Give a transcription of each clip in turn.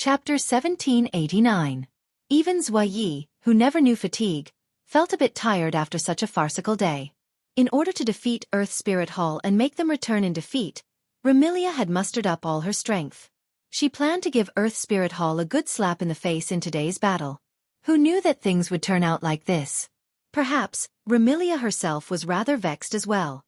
Chapter 1789. Even Ziyi, who never knew fatigue, felt a bit tired after such a farcical day. In order to defeat Earth Spirit Hall and make them return in defeat, Remilia had mustered up all her strength. She planned to give Earth Spirit Hall a good slap in the face in today's battle. Who knew that things would turn out like this? Perhaps, Remilia herself was rather vexed as well.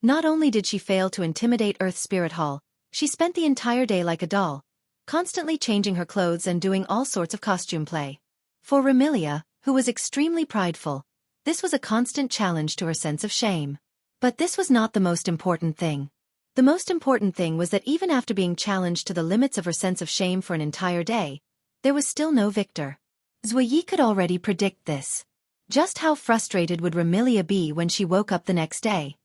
Not only did she fail to intimidate Earth Spirit Hall, she spent the entire day like a doll, constantly changing her clothes and doing all sorts of costume play. For Remilia, who was extremely prideful, this was a constant challenge to her sense of shame. But this was not the most important thing. The most important thing was that even after being challenged to the limits of her sense of shame for an entire day, there was still no victor. Ziyi could already predict this. Just how frustrated would Remilia be when she woke up the next day?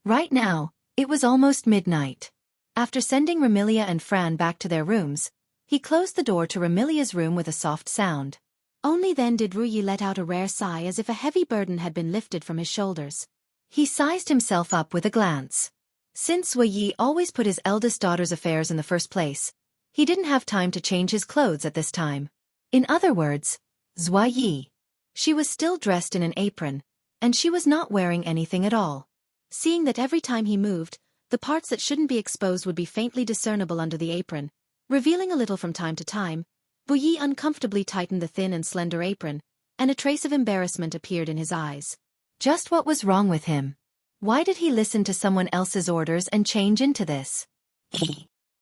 Right now, it was almost midnight. After sending Remilia and Fran back to their rooms, he closed the door to Remilia's room with a soft sound. Only then did Ruyi let out a rare sigh as if a heavy burden had been lifted from his shoulders. He sized himself up with a glance. Since Ziyi always put his eldest daughter's affairs in the first place, he didn't have time to change his clothes at this time. In other words, Ziyi. She was still dressed in an apron, and she was not wearing anything at all. Seeing that every time he moved, the parts that shouldn't be exposed would be faintly discernible under the apron, revealing a little from time to time, Ziyi uncomfortably tightened the thin and slender apron, and a trace of embarrassment appeared in his eyes. Just what was wrong with him? Why did he listen to someone else's orders and change into this?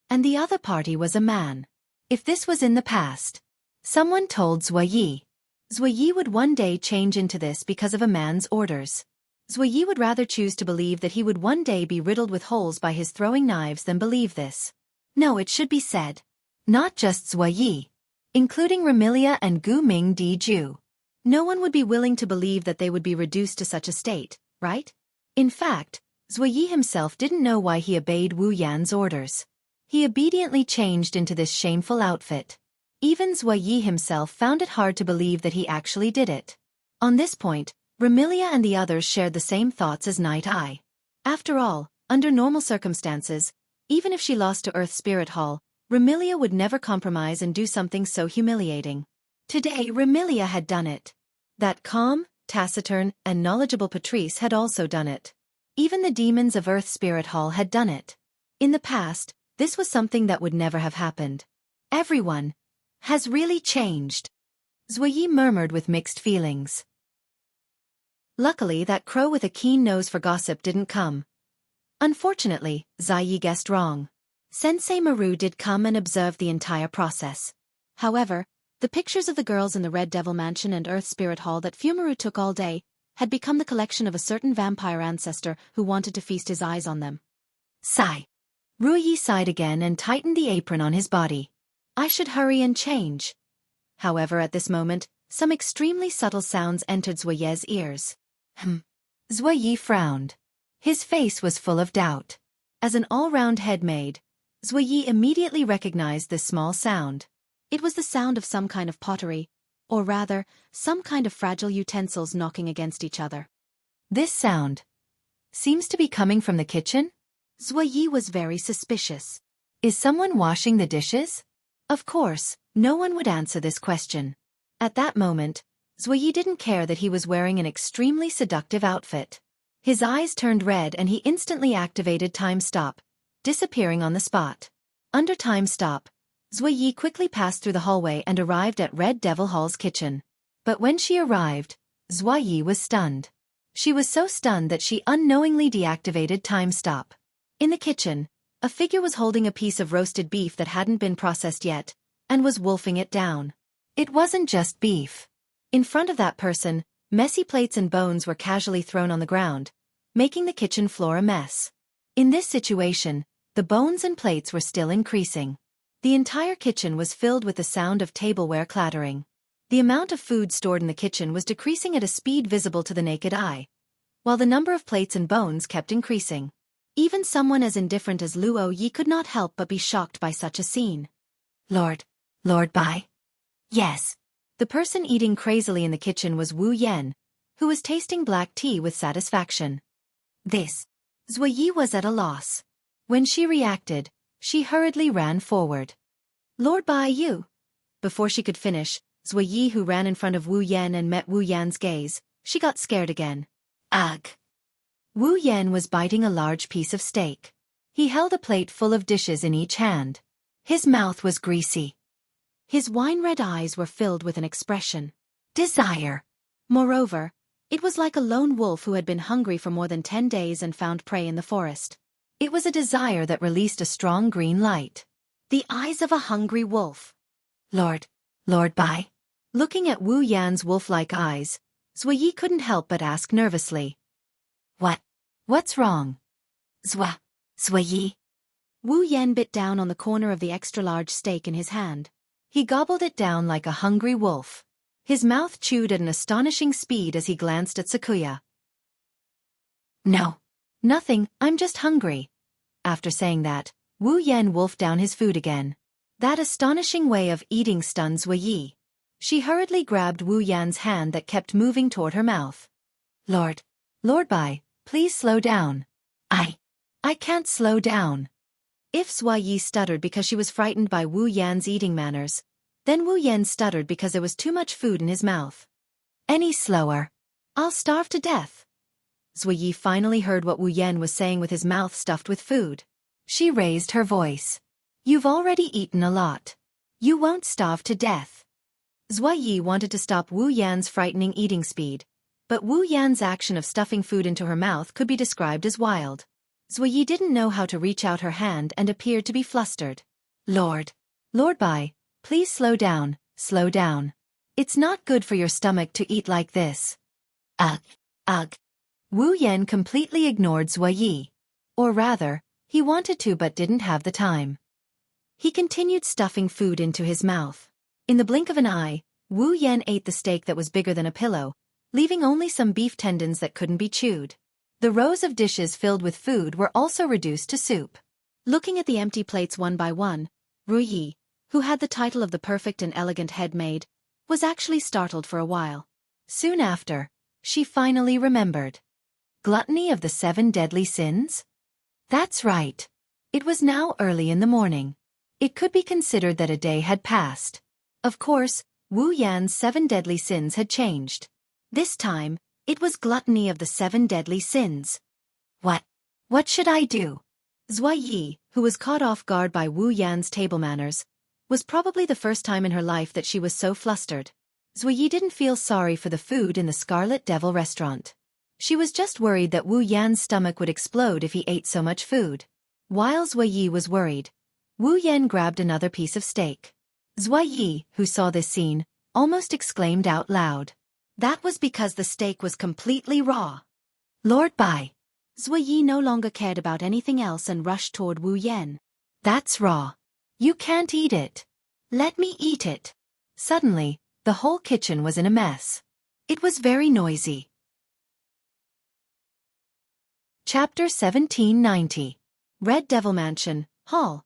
And the other party was a man. If this was in the past, someone told Ziyi. Ziyi would one day change into this because of a man's orders. Ziyi would rather choose to believe that he would one day be riddled with holes by his throwing knives than believe this. No, it should be said. Not just Ziyi. Including Remilia and Gu Ming Di Ju. No one would be willing to believe that they would be reduced to such a state, right? In fact, Ziyi himself didn't know why he obeyed Wu Yan's orders. He obediently changed into this shameful outfit. Even Ziyi himself found it hard to believe that he actually did it. On this point, Remilia and the others shared the same thoughts as Night Eye. After all, under normal circumstances, even if she lost to Earth Spirit Hall, Remilia would never compromise and do something so humiliating. Today Remilia had done it. That calm, taciturn, and knowledgeable Patrice had also done it. Even the demons of Earth Spirit Hall had done it. In the past, this was something that would never have happened. Everyone has really changed. Ziyi murmured with mixed feelings. Luckily that crow with a keen nose for gossip didn't come. Unfortunately, Ziyi guessed wrong. Sensei Maru did come and observe the entire process. However, the pictures of the girls in the Red Devil Mansion and Earth Spirit Hall that Fumaru took all day had become the collection of a certain vampire ancestor who wanted to feast his eyes on them. Sigh. Ruyi sighed again and tightened the apron on his body. I should hurry and change. However, at this moment, some extremely subtle sounds entered Ziyi's ears. Ziyi frowned. His face was full of doubt. As an all-round head maid, Ziyi immediately recognized this small sound. It was the sound of some kind of pottery, or rather, some kind of fragile utensils knocking against each other. This sound seems to be coming from the kitchen? Ziyi was very suspicious. Is someone washing the dishes? Of course, no one would answer this question. At that moment, Ziyi didn't care that he was wearing an extremely seductive outfit. His eyes turned red and he instantly activated Time Stop, disappearing on the spot. Under Time Stop, Ziyi quickly passed through the hallway and arrived at Red Devil Hall's kitchen. But when she arrived, Ziyi was stunned. She was so stunned that she unknowingly deactivated Time Stop. In the kitchen, a figure was holding a piece of roasted beef that hadn't been processed yet, and was wolfing it down. It wasn't just beef. In front of that person, messy plates and bones were casually thrown on the ground, making the kitchen floor a mess. In this situation, the bones and plates were still increasing. The entire kitchen was filled with the sound of tableware clattering. The amount of food stored in the kitchen was decreasing at a speed visible to the naked eye, while the number of plates and bones kept increasing. Even someone as indifferent as Luo Yi could not help but be shocked by such a scene. Lord Bai? Yes. The person eating crazily in the kitchen was Wu Yan, who was tasting black tea with satisfaction. This. Ziyi was at a loss. When she reacted, she hurriedly ran forward. Lord Bai you. Before she could finish, Zui Yi, who ran in front of Wu Yan and met Wu Yan's gaze, she got scared again. Ugh! Wu Yan was biting a large piece of steak. He held a plate full of dishes in each hand. His mouth was greasy. His wine-red eyes were filled with an expression. Desire. Moreover, it was like a lone wolf who had been hungry for more than 10 days and found prey in the forest. It was a desire that released a strong green light. The eyes of a hungry wolf. Lord Bai. Looking at Wu Yan's wolf-like eyes, Zui Yi couldn't help but ask nervously. What's wrong? Zui Yi. Wu Yan bit down on the corner of the extra-large steak in his hand. He gobbled it down like a hungry wolf. His mouth chewed at an astonishing speed as he glanced at Sakuya. No. Nothing, I'm just hungry. After saying that, Wu Yan wolfed down his food again. That astonishing way of eating stunned Zui Yi. She hurriedly grabbed Wu Yan's hand that kept moving toward her mouth. Lord Bai, please slow down. I can't slow down. If Zui Yi stuttered because she was frightened by Wu Yan's eating manners, then Wu Yan stuttered because there was too much food in his mouth. Any slower. I'll starve to death. Zui Yi finally heard what Wu Yan was saying with his mouth stuffed with food. She raised her voice. You've already eaten a lot. You won't starve to death. Zui Yi wanted to stop Wu Yan's frightening eating speed, but Wu Yan's action of stuffing food into her mouth could be described as wild. Zui Yi didn't know how to reach out her hand and appeared to be flustered. Lord Bai, please slow down. It's not good for your stomach to eat like this. Ugh. Wu Yan completely ignored Zui Yi. Or rather, he wanted to but didn't have the time. He continued stuffing food into his mouth. In the blink of an eye, Wu Yan ate the steak that was bigger than a pillow, leaving only some beef tendons that couldn't be chewed. The rows of dishes filled with food were also reduced to soup. Looking at the empty plates one by one, Ru Yi, who had the title of the perfect and elegant head maid, was actually startled for a while. Soon after, she finally remembered. Gluttony of the 7 deadly sins? That's right. It was now early in the morning. It could be considered that a day had passed. Of course, Wu Yan's 7 deadly sins had changed. This time, it was gluttony of the 7 deadly sins. What should I do? Zui Yi, who was caught off guard by Wu Yan's table manners, was probably the first time in her life that she was so flustered. Zui Yi didn't feel sorry for the food in the Scarlet Devil restaurant. She was just worried that Wu Yan's stomach would explode if he ate so much food. While Zui Yi was worried, Wu Yan grabbed another piece of steak. Zui Yi, who saw this scene, almost exclaimed out loud. That was because the steak was completely raw. Lord Bai. Zui Yi no longer cared about anything else and rushed toward Wu Yan. That's raw. You can't eat it. Let me eat it. Suddenly, the whole kitchen was in a mess. It was very noisy. Chapter 1790. Red Devil Mansion, Hall.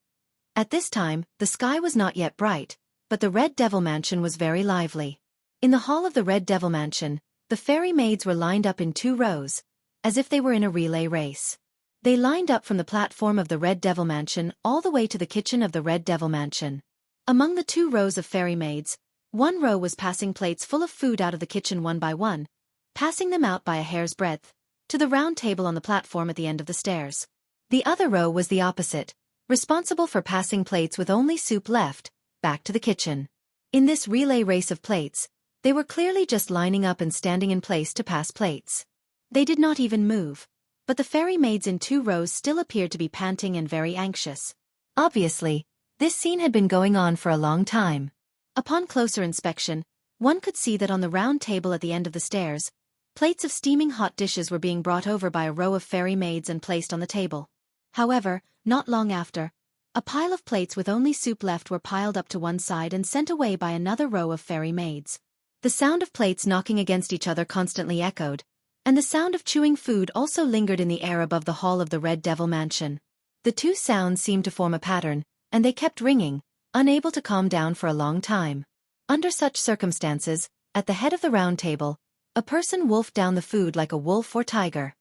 At this time, the sky was not yet bright, but the Red Devil Mansion was very lively. In the hall of the Red Devil Mansion, the fairy maids were lined up in 2 rows, as if they were in a relay race. They lined up from the platform of the Red Devil Mansion all the way to the kitchen of the Red Devil Mansion. Among the 2 rows of fairy maids, 1 row was passing plates full of food out of the kitchen one by one, passing them out by a hair's breadth, to the round table on the platform at the end of the stairs. The other row was the opposite, responsible for passing plates with only soup left, back to the kitchen. In this relay race of plates, they were clearly just lining up and standing in place to pass plates. They did not even move, but the fairy maids in 2 rows still appeared to be panting and very anxious. Obviously, this scene had been going on for a long time. Upon closer inspection, one could see that on the round table at the end of the stairs, plates of steaming hot dishes were being brought over by a row of fairy maids and placed on the table. However, not long after, a pile of plates with only soup left were piled up to one side and sent away by another row of fairy maids. The sound of plates knocking against each other constantly echoed, and the sound of chewing food also lingered in the air above the hall of the Red Devil Mansion. The 2 sounds seemed to form a pattern, and they kept ringing, unable to calm down for a long time. Under such circumstances, at the head of the round table, a person wolfed down the food like a wolf or tiger.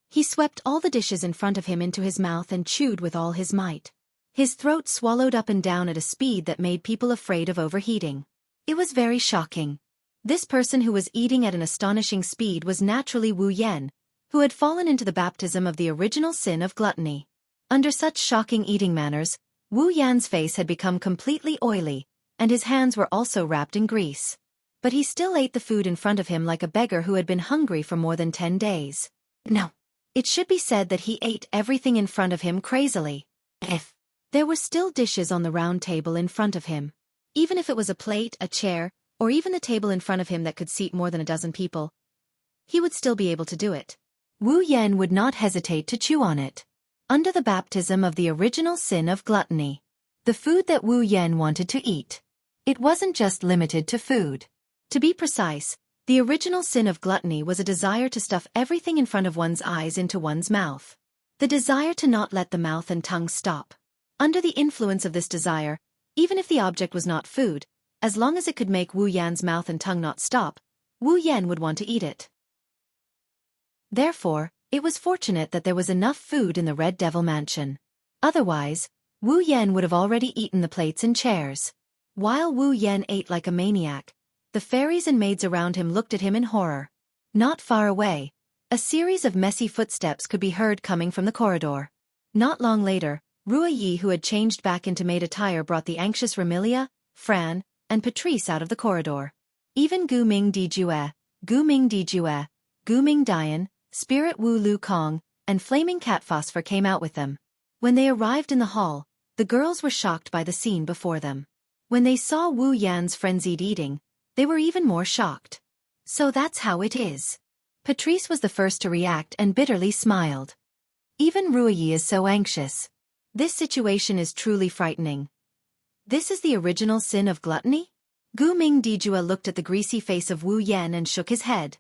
He swept all the dishes in front of him into his mouth and chewed with all his might. His throat swallowed up and down at a speed that made people afraid of overheating. It was very shocking. This person who was eating at an astonishing speed was naturally Wu Yan, who had fallen into the baptism of the original sin of gluttony. Under such shocking eating manners, Wu Yan's face had become completely oily, and his hands were also wrapped in grease. But he still ate the food in front of him like a beggar who had been hungry for more than 10 days. No. It should be said that he ate everything in front of him crazily. There were still dishes on the round table in front of him. Even if it was a plate, a chair, or even the table in front of him that could seat more than a dozen people, he would still be able to do it. Wu Yan would not hesitate to chew on it. Under the baptism of the original sin of gluttony, the food that Wu Yan wanted to eat. It wasn't just limited to food. To be precise, the original sin of gluttony was a desire to stuff everything in front of one's eyes into one's mouth. The desire to not let the mouth and tongue stop. Under the influence of this desire, even if the object was not food, as long as it could make Wu Yan's mouth and tongue not stop, Wu Yan would want to eat it. Therefore, it was fortunate that there was enough food in the Red Devil Mansion. Otherwise, Wu Yan would have already eaten the plates and chairs. While Wu Yan ate like a maniac, the fairies and maids around him looked at him in horror. Not far away, a series of messy footsteps could be heard coming from the corridor. Not long later, Ruyi, who had changed back into maid attire, brought the anxious Remilia, Fran, and Patrice out of the corridor. Even Gu Ming Dijue, Gu Ming Dian, Spirit Wu Lu Kong, and Flaming Cat Phosphor came out with them. When they arrived in the hall, the girls were shocked by the scene before them. When they saw Wu Yan's frenzied eating, they were even more shocked. So that's how it is. Patrice was the first to react and bitterly smiled. Even Ruyi is so anxious. This situation is truly frightening. This is the original sin of gluttony? Gu Ming Dijue looked at the greasy face of Wu Yan and shook his head.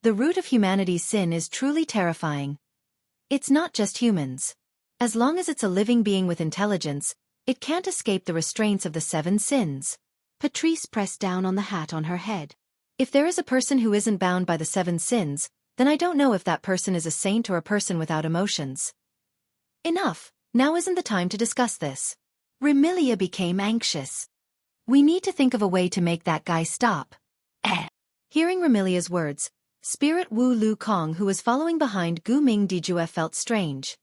The root of humanity's sin is truly terrifying. It's not just humans. As long as it's a living being with intelligence, it can't escape the restraints of the 7 sins. Patrice pressed down on the hat on her head. If there is a person who isn't bound by the 7 sins, then I don't know if that person is a saint or a person without emotions. Enough, now isn't the time to discuss this. Remilia became anxious. We need to think of a way to make that guy stop. Hearing Remilia's words, Spirit Wu Lu Kong, who was following behind Gu Ming Dijue, felt strange.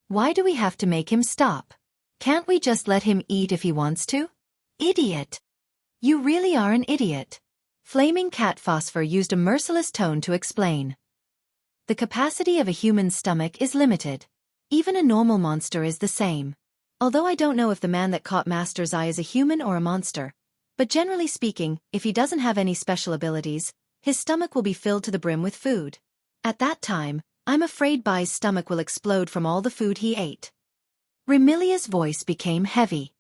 Why do we have to make him stop? Can't we just let him eat if he wants to? Idiot! You really are an idiot. Flaming Cat Phosphor used a merciless tone to explain. The capacity of a human's stomach is limited. Even a normal monster is the same. Although I don't know if the man that caught Master's Eye is a human or a monster, but generally speaking, if he doesn't have any special abilities, his stomach will be filled to the brim with food. At that time, I'm afraid Bai's stomach will explode from all the food he ate. Remilia's voice became heavy.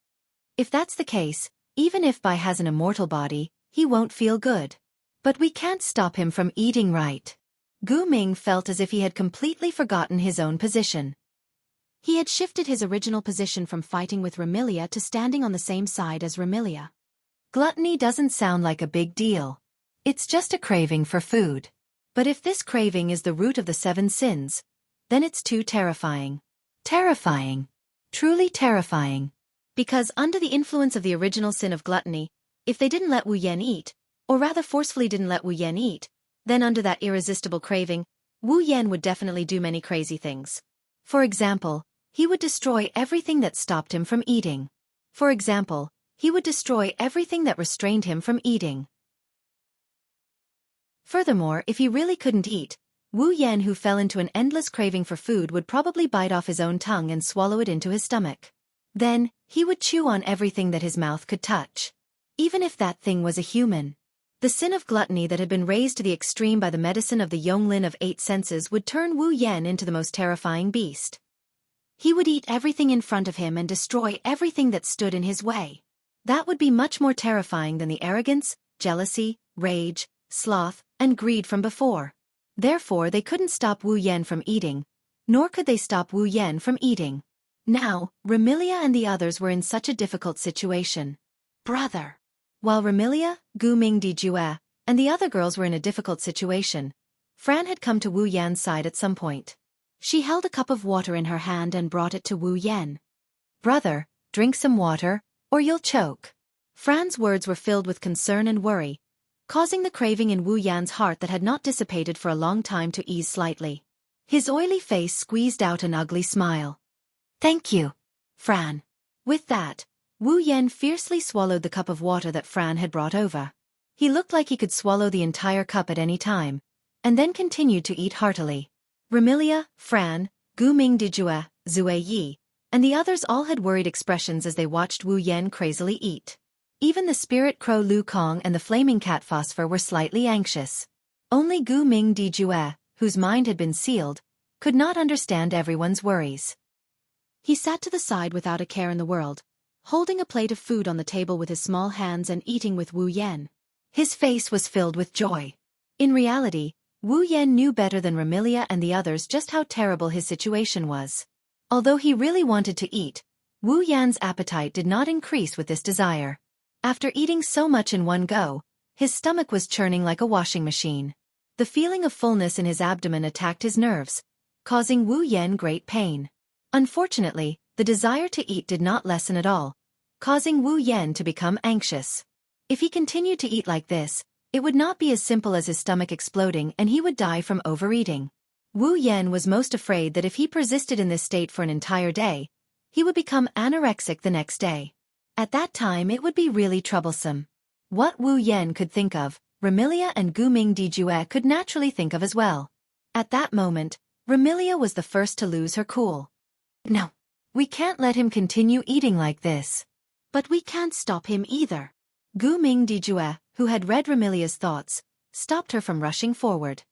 If that's the case, even if Bai has an immortal body, he won't feel good. But we can't stop him from eating, right? Gu Ming felt as if he had completely forgotten his own position. He had shifted his original position from fighting with Remilia to standing on the same side as Remilia. Gluttony doesn't sound like a big deal. It's just a craving for food. But if this craving is the root of the 7 sins, then it's too terrifying. Terrifying. Truly terrifying. Because under the influence of the original sin of gluttony, if they didn't let Wu Yan eat, or rather forcefully didn't let Wu Yan eat, then under that irresistible craving, Wu Yan would definitely do many crazy things. For example, he would destroy everything that stopped him from eating. For example, he would destroy everything that restrained him from eating. Furthermore, if he really couldn't eat, Wu Yan, who fell into an endless craving for food, would probably bite off his own tongue and swallow it into his stomach. Then, he would chew on everything that his mouth could touch. Even if that thing was a human. The sin of gluttony that had been raised to the extreme by the medicine of the Yonglin of 8 senses would turn Wu Yan into the most terrifying beast. He would eat everything in front of him and destroy everything that stood in his way. That would be much more terrifying than the arrogance, jealousy, rage, sloth, and greed from before. Therefore, they couldn't stop Wu Yan from eating, nor could they stop Wu Yan from eating. Now, Remilia and the others were in such a difficult situation. Brother! While Remilia, Gu Ming Dijue, and the other girls were in a difficult situation, Fran had come to Wu Yan's side at some point. She held a cup of water in her hand and brought it to Wu Yan. "Brother, drink some water, or you'll choke." Fran's words were filled with concern and worry, causing the craving in Wu Yan's heart that had not dissipated for a long time to ease slightly. His oily face squeezed out an ugly smile. "Thank you, Fran." With that, Wu Yan fiercely swallowed the cup of water that Fran had brought over. He looked like he could swallow the entire cup at any time, and then continued to eat heartily. Remilia, Fran, Gu Mingdijue, Zue Yi, and the others all had worried expressions as they watched Wu Yan crazily eat. Even the spirit crow Lu Kong and the flaming cat Phosphor were slightly anxious. Only Gu Mingdijue, whose mind had been sealed, could not understand everyone's worries. He sat to the side without a care in the world, holding a plate of food on the table with his small hands and eating with Wu Yan. His face was filled with joy. In reality, Wu Yan knew better than Remilia and the others just how terrible his situation was. Although he really wanted to eat, Wu Yan's appetite did not increase with this desire. After eating so much in one go, his stomach was churning like a washing machine. The feeling of fullness in his abdomen attacked his nerves, causing Wu Yan great pain. Unfortunately, the desire to eat did not lessen at all, causing Wu Yan to become anxious. If he continued to eat like this, it would not be as simple as his stomach exploding and he would die from overeating. Wu Yan was most afraid that if he persisted in this state for an entire day, he would become anorexic the next day. At that time it would be really troublesome. What Wu Yan could think of, Remilia and Gu Mingdijue could naturally think of as well. At that moment, Remilia was the first to lose her cool. "No, we can't let him continue eating like this. But we can't stop him either." Gu Mingdijue, who had read Remilia's thoughts, stopped her from rushing forward.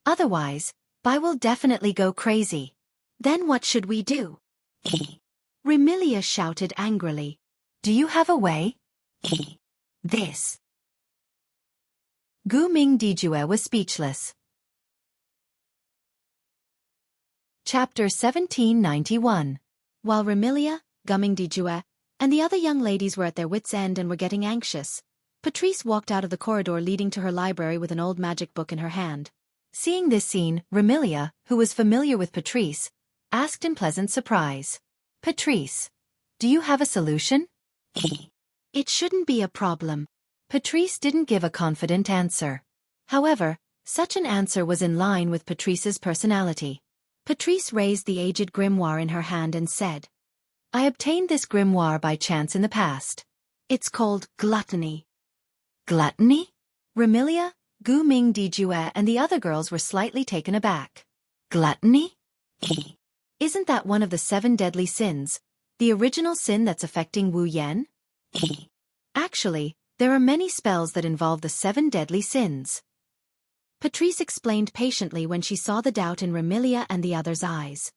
"Otherwise, Bai will definitely go crazy." "Then what should we do?" Remilia shouted angrily. "Do you have a way?" "This." Gu Mingdijue was speechless. Chapter 1791. While Remilia, Gu Mingdijue, and the other young ladies were at their wits' end and were getting anxious, Patrice walked out of the corridor leading to her library with an old magic book in her hand. Seeing this scene, Remilia, who was familiar with Patrice, asked in pleasant surprise, "Patrice, do you have a solution?" "It shouldn't be a problem." Patrice didn't give a confident answer. However, such an answer was in line with Patrice's personality. Patrice raised the aged grimoire in her hand and said, "I obtained this grimoire by chance in the past. It's called Gluttony." "Gluttony?" Remilia, Gu Mingdijue and the other girls were slightly taken aback. "Gluttony? Isn't that one of the 7 deadly sins, the original sin that's affecting Wu Yan?" "Actually, there are many spells that involve the 7 deadly sins." Patrice explained patiently when she saw the doubt in Remilia and the others' eyes.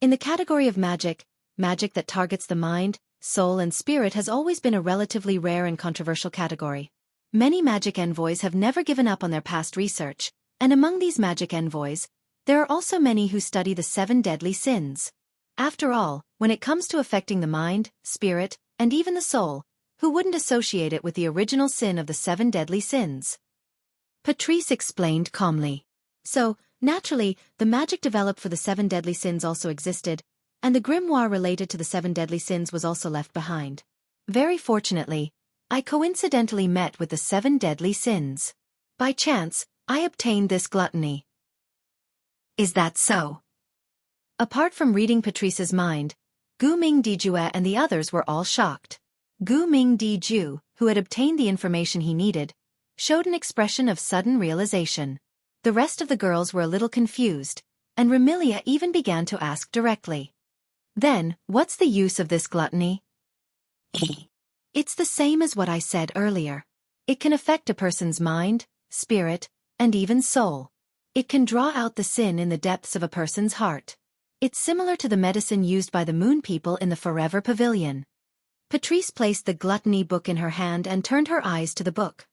In the category of magic, magic that targets the mind, soul and spirit has always been a relatively rare and controversial category. Many magic envoys have never given up on their past research, and among these magic envoys, there are also many who study the 7 deadly sins. After all, when it comes to affecting the mind, spirit, and even the soul, who wouldn't associate it with the original sin of the 7 deadly sins? Patrice explained calmly. So, naturally, the magic developed for the 7 deadly sins also existed, and the grimoire related to the 7 deadly sins was also left behind. Very fortunately, I coincidentally met with the 7 deadly sins. By chance, I obtained this gluttony. Is that so? Apart from reading Patrice's mind, Gu Mingdijue and the others were all shocked. Gu Mingdijue, who had obtained the information he needed, showed an expression of sudden realization. The rest of the girls were a little confused, and Remilia even began to ask directly. "Then, what's the use of this gluttony?" "It's the same as what I said earlier. It can affect a person's mind, spirit, and even soul. It can draw out the sin in the depths of a person's heart. It's similar to the medicine used by the Moon People in the Forever Pavilion." Patrice placed the gluttony book in her hand and turned her eyes to the book.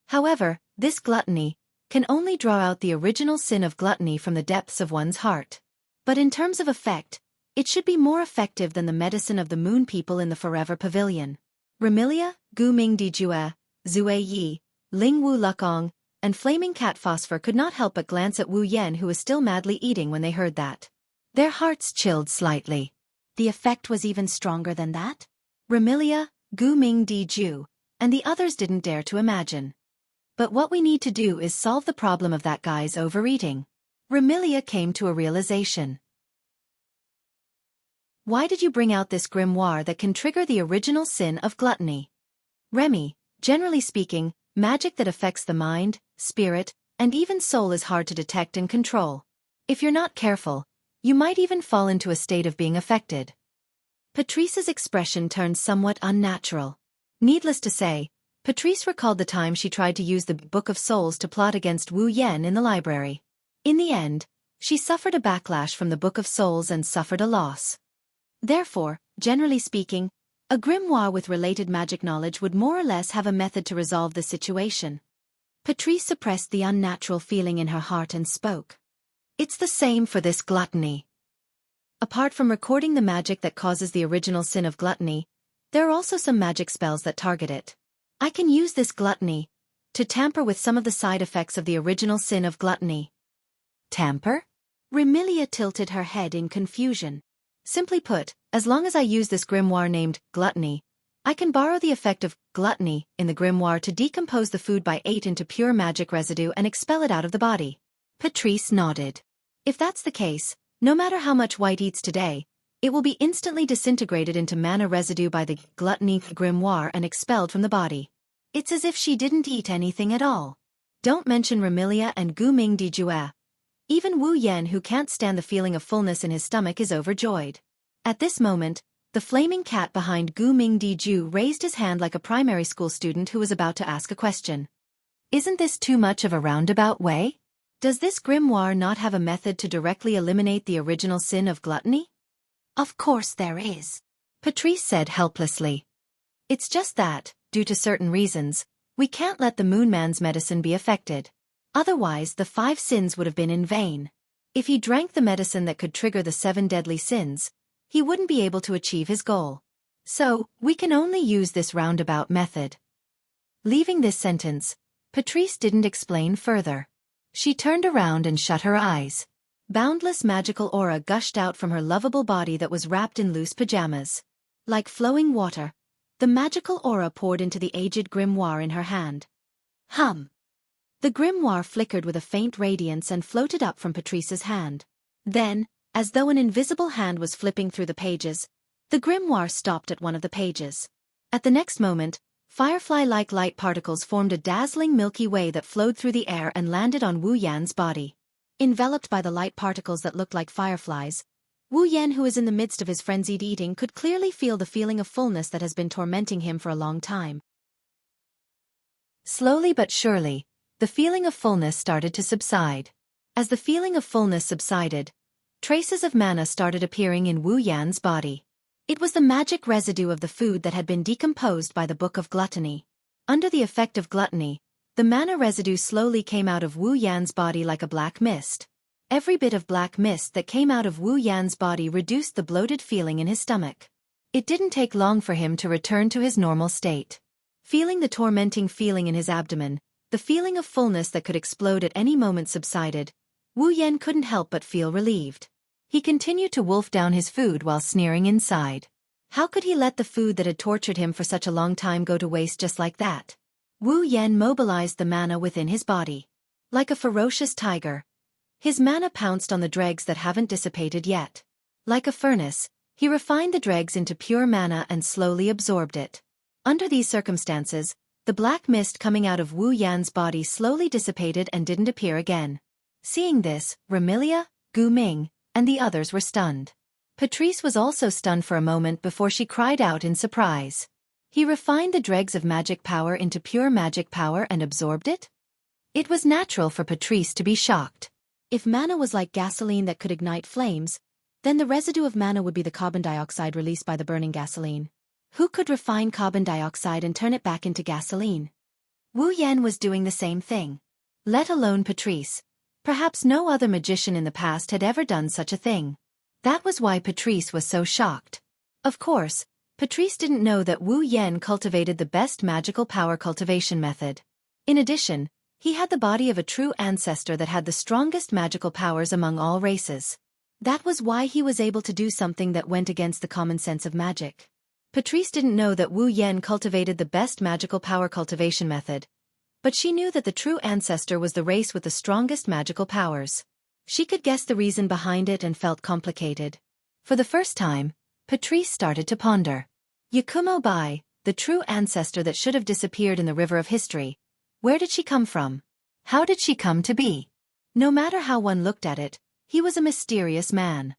However, this gluttony can only draw out the original sin of gluttony from the depths of one's heart. But in terms of effect, it should be more effective than the medicine of the Moon People in the Forever Pavilion. Remilia, Gu Mingdijue, Zue Yi, Ling Wu Lukong, and Flaming Cat Phosphor could not help but glance at Wu Yan, who was still madly eating when they heard that. Their hearts chilled slightly. The effect was even stronger than that? Remilia, Gu Ming Di Ju, and the others didn't dare to imagine. But what we need to do is solve the problem of that guy's overeating. Remilia came to a realization. Why did you bring out this grimoire that can trigger the original sin of gluttony? Remy, generally speaking, magic that affects the mind, spirit, and even soul is hard to detect and control. If you're not careful, you might even fall into a state of being affected. Patrice's expression turned somewhat unnatural. Needless to say, Patrice recalled the time she tried to use the Book of Souls to plot against Wu Yan in the library. In the end, she suffered a backlash from the Book of Souls and suffered a loss. Therefore, generally speaking, a grimoire with related magic knowledge would more or less have a method to resolve the situation. Patrice suppressed the unnatural feeling in her heart and spoke. It's the same for this gluttony. Apart from recording the magic that causes the original sin of gluttony, there are also some magic spells that target it. I can use this gluttony to tamper with some of the side effects of the original sin of gluttony. Tamper? Remilia tilted her head in confusion. Simply put, as long as I use this grimoire named gluttony, I can borrow the effect of gluttony in the grimoire to decompose the food by 8 into pure magic residue and expel it out of the body. Patrice nodded. If that's the case, no matter how much White eats today, it will be instantly disintegrated into mana residue by the gluttony grimoire and expelled from the body. It's as if she didn't eat anything at all. Don't mention Remilia and Gu Ming Di Jue. Even Wu Yan, who can't stand the feeling of fullness in his stomach, is overjoyed. At this moment, the flaming cat behind Gu Ming Di Ju raised his hand like a primary school student who was about to ask a question. Isn't this too much of a roundabout way? Does this grimoire not have a method to directly eliminate the original sin of gluttony? Of course there is, Patrice said helplessly. It's just that, due to certain reasons, we can't let the Moon Man's medicine be affected. Otherwise the 5 sins would have been in vain. If he drank the medicine that could trigger the 7 deadly sins, he wouldn't be able to achieve his goal. So, we can only use this roundabout method. Leaving this sentence, Patrice didn't explain further. She turned around and shut her eyes. Boundless magical aura gushed out from her lovable body that was wrapped in loose pajamas. Like flowing water, the magical aura poured into the aged grimoire in her hand. Hum! The grimoire flickered with a faint radiance and floated up from Patrice's hand. Then, as though an invisible hand was flipping through the pages, the grimoire stopped at one of the pages. At the next moment, firefly-like light particles formed a dazzling Milky Way that flowed through the air and landed on Wu Yan's body. Enveloped by the light particles that looked like fireflies, Wu Yan, who is in the midst of his frenzied eating, could clearly feel the feeling of fullness that has been tormenting him for a long time. Slowly but surely, the feeling of fullness started to subside. As the feeling of fullness subsided, traces of mana started appearing in Wu Yan's body. It was the magic residue of the food that had been decomposed by the Book of Gluttony. Under the effect of gluttony, the mana residue slowly came out of Wu Yan's body like a black mist. Every bit of black mist that came out of Wu Yan's body reduced the bloated feeling in his stomach. It didn't take long for him to return to his normal state. Feeling the tormenting feeling in his abdomen, the feeling of fullness that could explode at any moment subsided, Wu Yan couldn't help but feel relieved. He continued to wolf down his food while sneering inside. How could he let the food that had tortured him for such a long time go to waste just like that? Wu Yan mobilized the mana within his body. Like a ferocious tiger, his mana pounced on the dregs that haven't dissipated yet. Like a furnace, he refined the dregs into pure mana and slowly absorbed it. Under these circumstances, the black mist coming out of Wu Yan's body slowly dissipated and didn't appear again. Seeing this, Remilia, Gu Ming, and the others were stunned. Patrice was also stunned for a moment before she cried out in surprise. He refined the dregs of magic power into pure magic power and absorbed it? It was natural for Patrice to be shocked. If mana was like gasoline that could ignite flames, then the residue of mana would be the carbon dioxide released by the burning gasoline. Who could refine carbon dioxide and turn it back into gasoline? Wu Yan was doing the same thing. Let alone Patrice. Perhaps no other magician in the past had ever done such a thing. That was why Patrice was so shocked. Of course, Patrice didn't know that Wu Yan cultivated the best magical power cultivation method. In addition, he had the body of a true ancestor that had the strongest magical powers among all races. That was why he was able to do something that went against the common sense of magic. Patrice didn't know that Wu Yan cultivated the best magical power cultivation method, but she knew that the true ancestor was the race with the strongest magical powers. She could guess the reason behind it and felt complicated. For the first time, Patrice started to ponder. Yakumo Bai, the true ancestor that should have disappeared in the river of history. Where did she come from? How did she come to be? No matter how one looked at it, he was a mysterious man.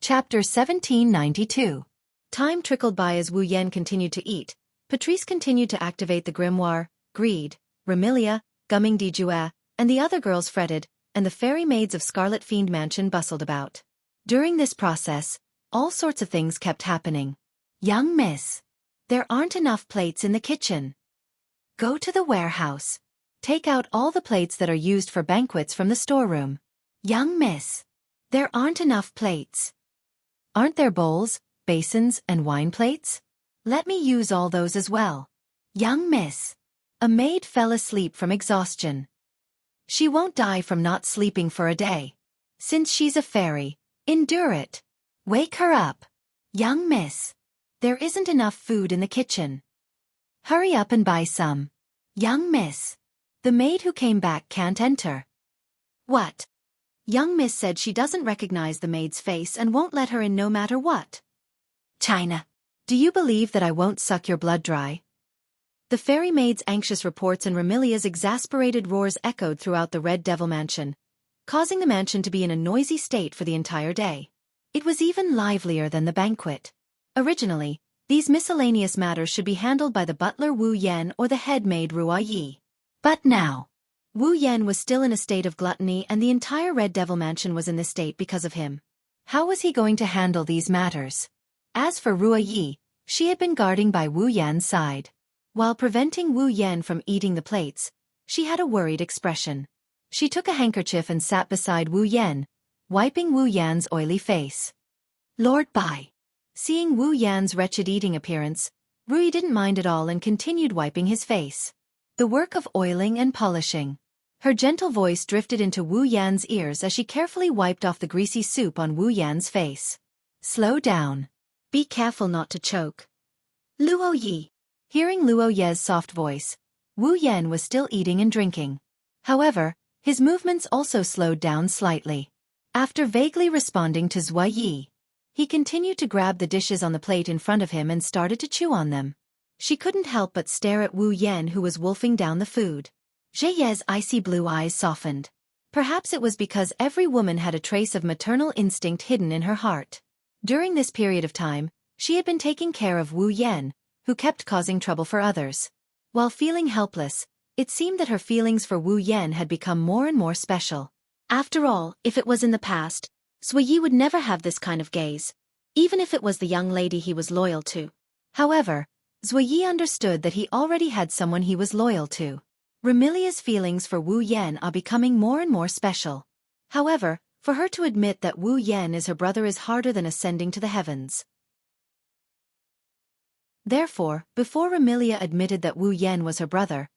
Chapter 1792. Time trickled by as Wu Yan continued to eat. Patrice continued to activate the grimoire, Greed, Remilia, Gumming di Jua, and the other girls fretted, and the fairy maids of Scarlet Fiend Mansion bustled about. During this process, all sorts of things kept happening. Young miss, there aren't enough plates in the kitchen. Go to the warehouse. Take out all the plates that are used for banquets from the storeroom. Young miss, there aren't enough plates. Aren't there bowls, basins, and wine plates? Let me use all those as well. Young miss. A maid fell asleep from exhaustion. She won't die from not sleeping for a day. Since she's a fairy, endure it. Wake her up. Young miss. There isn't enough food in the kitchen. Hurry up and buy some. Young miss. The maid who came back can't enter. What? Young miss said she doesn't recognize the maid's face and won't let her in no matter what. China. Do you believe that I won't suck your blood dry? The fairy maid's anxious reports and Remilia's exasperated roars echoed throughout the Red Devil Mansion, causing the mansion to be in a noisy state for the entire day. It was even livelier than the banquet. Originally, these miscellaneous matters should be handled by the butler Wu Yan or the head maid Ruo Yi. But now, Wu Yan was still in a state of gluttony and the entire Red Devil Mansion was in this state because of him. How was he going to handle these matters? As for Ruo Yi, she had been guarding by Wu Yan's side. While preventing Wu Yan from eating the plates, she had a worried expression. She took a handkerchief and sat beside Wu Yan, wiping Wu Yan's oily face. Lord Bai. Seeing Wu Yan's wretched eating appearance, Rui didn't mind at all and continued wiping his face. The work of oiling and polishing. Her gentle voice drifted into Wu Yan's ears as she carefully wiped off the greasy soup on Wu Yan's face. Slow down. Be careful not to choke. Luo Yi. Hearing Luo Ye's soft voice, Wu Yan was still eating and drinking. However, his movements also slowed down slightly. After vaguely responding to Zhua Yi, he continued to grab the dishes on the plate in front of him and started to chew on them. She couldn't help but stare at Wu Yan who was wolfing down the food. Zhe Ye's icy blue eyes softened. Perhaps it was because every woman had a trace of maternal instinct hidden in her heart. During this period of time, she had been taking care of Wu Yan, who kept causing trouble for others. While feeling helpless, it seemed that her feelings for Wu Yan had become more and more special. After all, if it was in the past, Zui Yi would never have this kind of gaze, even if it was the young lady he was loyal to. However, Zui Yi understood that he already had someone he was loyal to. Remilia's feelings for Wu Yan are becoming more and more special. However, for her to admit that Wu Yan is her brother is harder than ascending to the heavens. Therefore, before Remilia admitted that Wu Yan was her brother,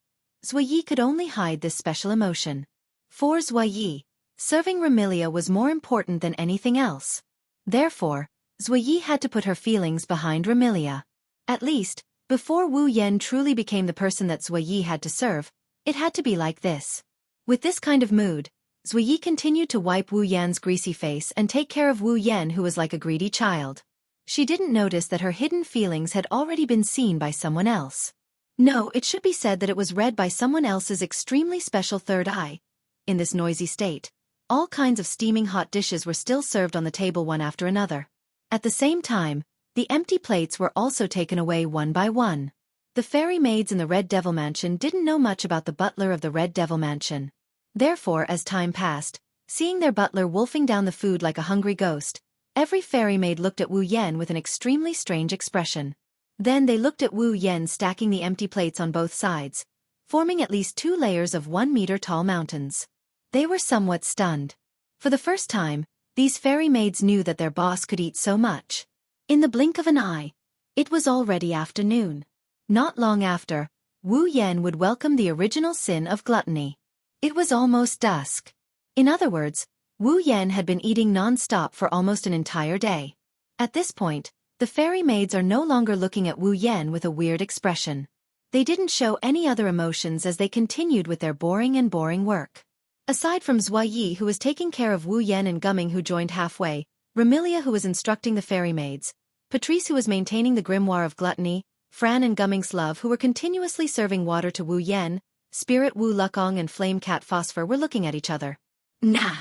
Zui Yi could only hide this special emotion. For Zui Yi, serving Remilia was more important than anything else. Therefore, Zui Yi had to put her feelings behind Remilia. At least, before Wu Yan truly became the person that Zui Yi had to serve, it had to be like this. With this kind of mood, Zui Yi continued to wipe Wu Yan's greasy face and take care of Wu Yan who was like a greedy child. She didn't notice that her hidden feelings had already been seen by someone else. No, it should be said that it was read by someone else's extremely special third eye. In this noisy state, all kinds of steaming hot dishes were still served on the table one after another. At the same time, the empty plates were also taken away one by one. The fairy maids in the Red Devil Mansion didn't know much about the butler of the Red Devil Mansion. Therefore, as time passed, seeing their butler wolfing down the food like a hungry ghost, every fairy maid looked at Wu Yan with an extremely strange expression. Then they looked at Wu Yan stacking the empty plates on both sides, forming at least 2 layers of 1-meter-tall mountains. They were somewhat stunned. For the first time, these fairy maids knew that their boss could eat so much. In the blink of an eye, it was already afternoon. Not long after, Wu Yan would welcome the original sin of gluttony. It was almost dusk. In other words, Wu Yan had been eating non-stop for almost an entire day. At this point, the fairy maids are no longer looking at Wu Yan with a weird expression. They didn't show any other emotions as they continued with their boring work. Aside from Zhua Yi, who was taking care of Wu Yan, and Gumming, who joined halfway, Remilia, who was instructing the fairy maids, Patrice, who was maintaining the grimoire of gluttony, Fran and Gumming's love, who were continuously serving water to Wu Yan, Spirit Wu Lukong and Flame Cat Phosphor were looking at each other. Nah.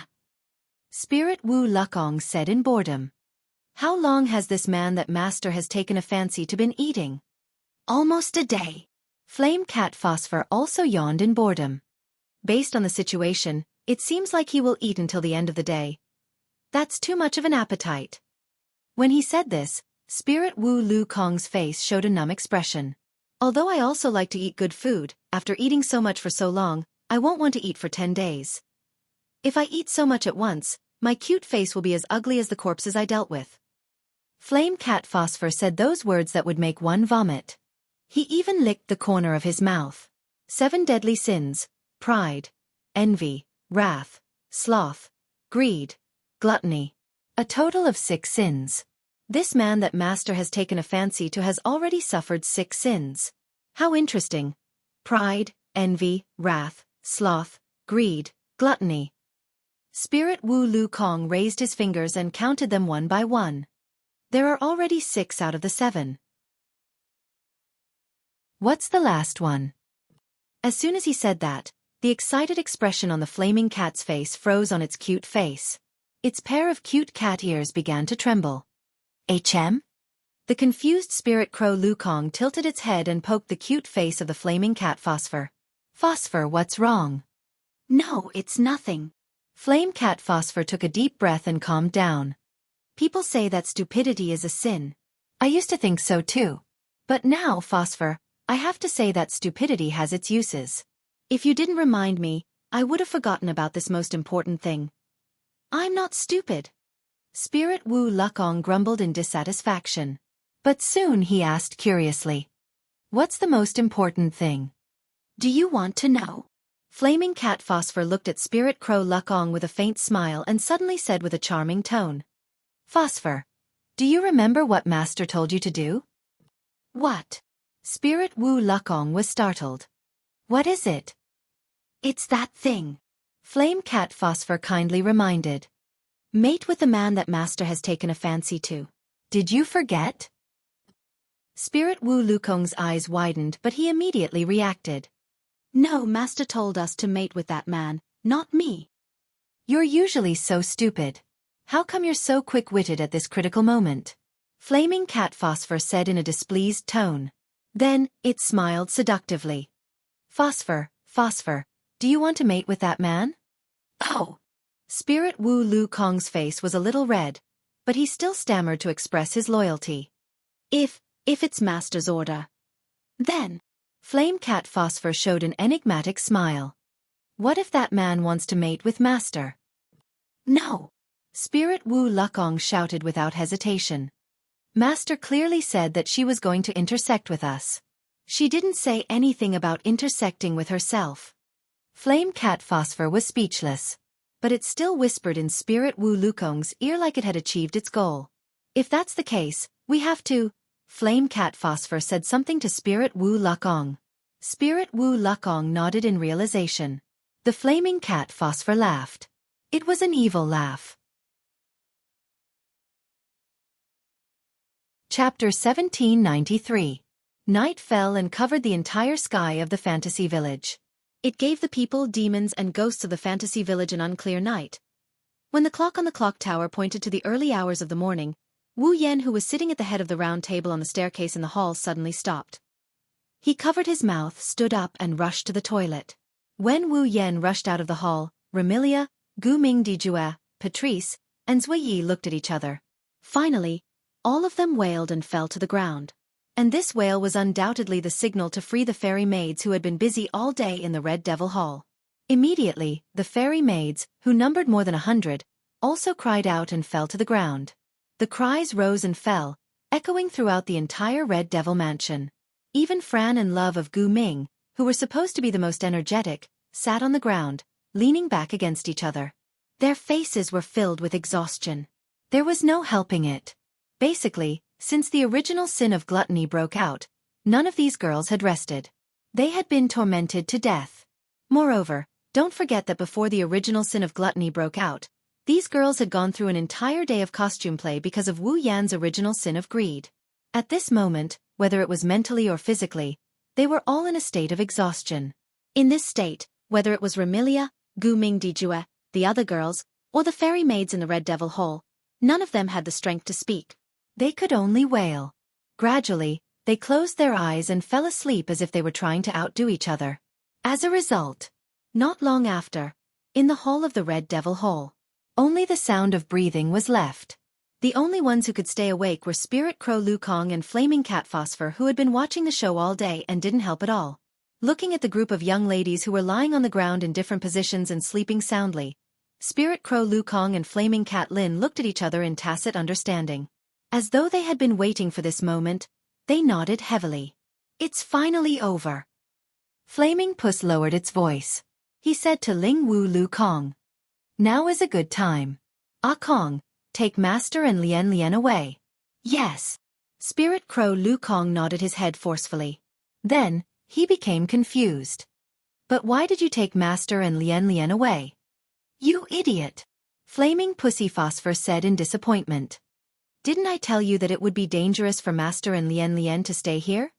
Spirit Wu Lukong said in boredom. How long has this man that master has taken a fancy to been eating? Almost a day. Flame Cat Phosphor also yawned in boredom. Based on the situation, it seems like he will eat until the end of the day. That's too much of an appetite. When he said this, Spirit Wu Lukong's face showed a numb expression. Although I also like to eat good food, after eating so much for so long, I won't want to eat for 10 days. If I eat so much at once, my cute face will be as ugly as the corpses I dealt with. Flame Cat Phosphor said those words that would make one vomit. He even licked the corner of his mouth. 7 deadly sins: pride, envy, wrath, sloth, greed, gluttony. A total of 6 sins. This man that master has taken a fancy to has already suffered 6 sins. How interesting. Pride, envy, wrath, sloth, greed, gluttony. Spirit Wu Lukong raised his fingers and counted them one by one. There are already 6 out of the 7. What's the last one? As soon as he said that, the excited expression on the flaming cat's face froze on its cute face. Its pair of cute cat ears began to tremble. HM? The confused Spirit Crow Lukong tilted its head and poked the cute face of the flaming cat Phosphor. Phosphor, what's wrong? No, it's nothing. Flame Cat Phosphor took a deep breath and calmed down. People say that stupidity is a sin. I used to think so too. But now, Phosphor, I have to say that stupidity has its uses. If you didn't remind me, I would have forgotten about this most important thing. I'm not stupid. Spirit Wu Lukong grumbled in dissatisfaction. But soon he asked curiously. What's the most important thing? Do you want to know? Flaming Cat Phosphor looked at Spirit Crow Lukong with a faint smile and suddenly said with a charming tone. Phosphor, do you remember what Master told you to do? What? Spirit Wu Lukong was startled. What is it? It's that thing. Flame Cat Phosphor kindly reminded. Mate with the man that Master has taken a fancy to. Did you forget? Spirit Wu Lukong's eyes widened, but he immediately reacted. No, Master told us to mate with that man, not me. You're usually so stupid. How come you're so quick-witted at this critical moment? Flaming Cat Phosphor said in a displeased tone. Then, it smiled seductively. Phosphor, Phosphor, do you want to mate with that man? Oh! Spirit Wu Lukong's face was a little red, but he still stammered to express his loyalty. If it's Master's order. Then, Flame Cat Phosphor showed an enigmatic smile. What if that man wants to mate with Master? No! Spirit Wu Lukong shouted without hesitation. Master clearly said that she was going to intersect with us. She didn't say anything about intersecting with herself. Flame Cat Phosphor was speechless, but it still whispered in Spirit Wu Lukong's ear like it had achieved its goal. If that's the case, we have to. Flame Cat Phosphor said something to Spirit Wu Lukong. Spirit Wu Lukong nodded in realization. The flaming cat Phosphor laughed. It was an evil laugh. Chapter 1793. Night fell and covered the entire sky of the fantasy village. It gave the people, demons, and ghosts of the fantasy village an unclear night. When the clock on the clock tower pointed to the early hours of the morning, Wu Yan, who was sitting at the head of the round table on the staircase in the hall, suddenly stopped. He covered his mouth, stood up, and rushed to the toilet. When Wu Yan rushed out of the hall, Remilia, Gu Mingdijue, Patrice, and Zui Yi looked at each other. Finally, all of them wailed and fell to the ground. And this wail was undoubtedly the signal to free the fairy maids who had been busy all day in the Red Devil Hall. Immediately, the fairy maids, who numbered more than 100, also cried out and fell to the ground. The cries rose and fell, echoing throughout the entire Red Devil mansion. Even Fran and Love of Gu Ming, who were supposed to be the most energetic, sat on the ground, leaning back against each other. Their faces were filled with exhaustion. There was no helping it. Basically, since the original sin of gluttony broke out, none of these girls had rested. They had been tormented to death. Moreover, don't forget that before the original sin of gluttony broke out, these girls had gone through an entire day of costume play because of Wu Yan's original sin of greed. At this moment, whether it was mentally or physically, they were all in a state of exhaustion. In this state, whether it was Remilia, Gu Ming Dijue, the other girls, or the fairy maids in the Red Devil Hole, none of them had the strength to speak. They could only wail. Gradually, they closed their eyes and fell asleep as if they were trying to outdo each other. As a result, not long after, in the hall of the Red Devil Hole, only the sound of breathing was left. The only ones who could stay awake were Spirit Crow Lu Kong and Flaming Cat Phosphor, who had been watching the show all day and didn't help at all. Looking at the group of young ladies who were lying on the ground in different positions and sleeping soundly, Spirit Crow Lu Kong and Flaming Cat Lin looked at each other in tacit understanding. As though they had been waiting for this moment, they nodded heavily. It's finally over. Flaming Puss lowered its voice. He said to Ling Wu Lu Kong, "Now is a good time. Ah Kong, take Master and Lian Lian away." "Yes." Spirit Crow Lu Kong nodded his head forcefully. Then, he became confused. "But why did you take Master and Lian Lian away?" "You idiot!" Flaming Pussy Phosphor said in disappointment. "Didn't I tell you that it would be dangerous for Master and Lian Lian to stay here?"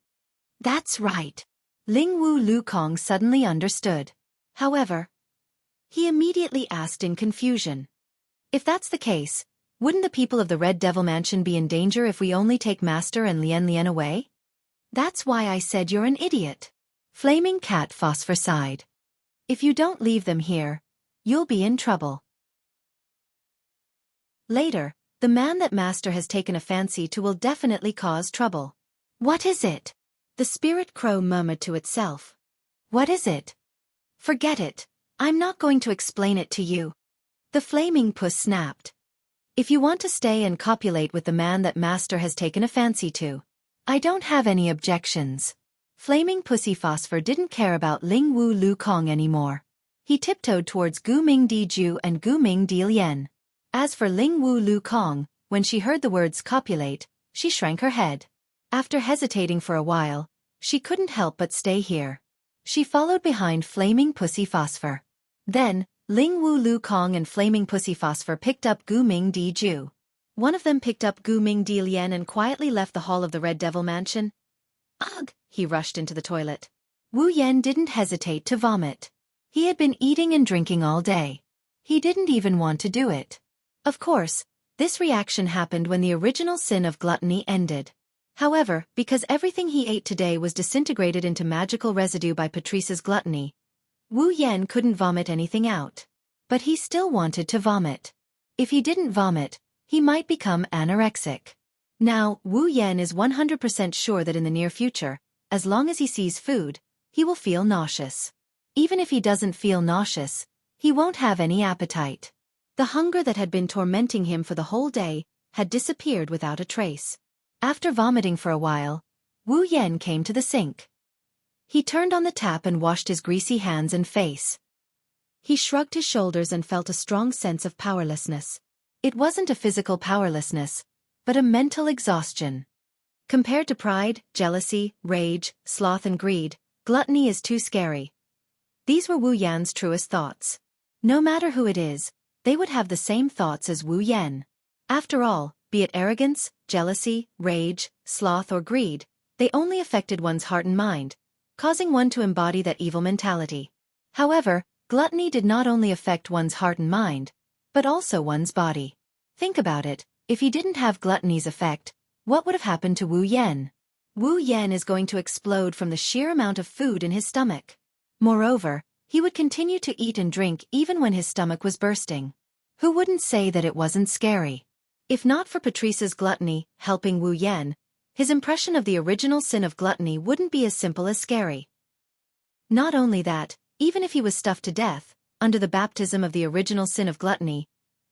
"That's right." Ling Wu Lu Kong suddenly understood. However, he immediately asked in confusion, "If that's the case, wouldn't the people of the Red Devil Mansion be in danger if we only take Master and Lian Lian away?" "That's why I said you're an idiot." Flaming Cat Phosphor sighed. "If you don't leave them here, you'll be in trouble." Later, the man that Master has taken a fancy to will definitely cause trouble. "What is it?" The Spirit Crow murmured to itself. "What is it?" "Forget it. I'm not going to explain it to you." The Flaming Puss snapped. "If you want to stay and copulate with the man that Master has taken a fancy to, I don't have any objections." Flaming Pussy Phosphor didn't care about Ling Wu Lu Kong anymore. He tiptoed towards Gu Ming Di Ju and Gu Ming Di Lian. As for Ling Wu Lu Kong, when she heard the words copulate, she shrank her head. After hesitating for a while, she couldn't help but stay here. She followed behind Flaming Pussy Phosphor. Then, Ling Wu Lu Kong and Flaming Pussy Phosphor picked up Gu Ming Di Ju. One of them picked up Gu Ming Di Lian and quietly left the hall of the Red Devil Mansion. Ugh! He rushed into the toilet. Wu Yan didn't hesitate to vomit. He had been eating and drinking all day. He didn't even want to do it. Of course, this reaction happened when the original sin of gluttony ended. However, because everything he ate today was disintegrated into magical residue by Patrice's gluttony, Wu Yan couldn't vomit anything out. But he still wanted to vomit. If he didn't vomit, he might become anorexic. Now, Wu Yan is 100% sure that in the near future, as long as he sees food, he will feel nauseous. Even if he doesn't feel nauseous, he won't have any appetite. The hunger that had been tormenting him for the whole day had disappeared without a trace. After vomiting for a while, Wu Yan came to the sink. He turned on the tap and washed his greasy hands and face. He shrugged his shoulders and felt a strong sense of powerlessness. It wasn't a physical powerlessness, but a mental exhaustion. Compared to pride, jealousy, rage, sloth and greed, gluttony is too scary. These were Wu Yan's truest thoughts. No matter who it is, they would have the same thoughts as Wu Yan. After all, be it arrogance, jealousy, rage, sloth or greed, they only affected one's heart and mind, causing one to embody that evil mentality. However, gluttony did not only affect one's heart and mind, but also one's body. Think about it, if he didn't have gluttony's effect, what would have happened to Wu Yan? Wu Yan is going to explode from the sheer amount of food in his stomach. Moreover, he would continue to eat and drink even when his stomach was bursting. Who wouldn't say that it wasn't scary? If not for Patrice's gluttony helping Wu Yan, his impression of the original sin of gluttony wouldn't be as simple as scary. Not only that, even if he was stuffed to death, under the baptism of the original sin of gluttony,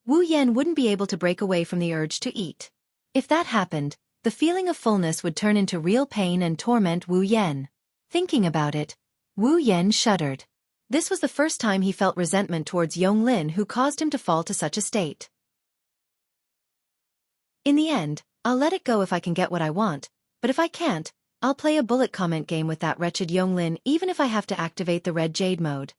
Wu Yan wouldn't be able to break away from the urge to eat. If that happened, the feeling of fullness would turn into real pain and torment Wu Yan. Thinking about it, Wu Yan shuddered. This was the first time he felt resentment towards Yonglin, who caused him to fall to such a state. In the end, I'll let it go if I can get what I want, but if I can't, I'll play a bullet comment game with that wretched Yonglin even if I have to activate the red jade mode.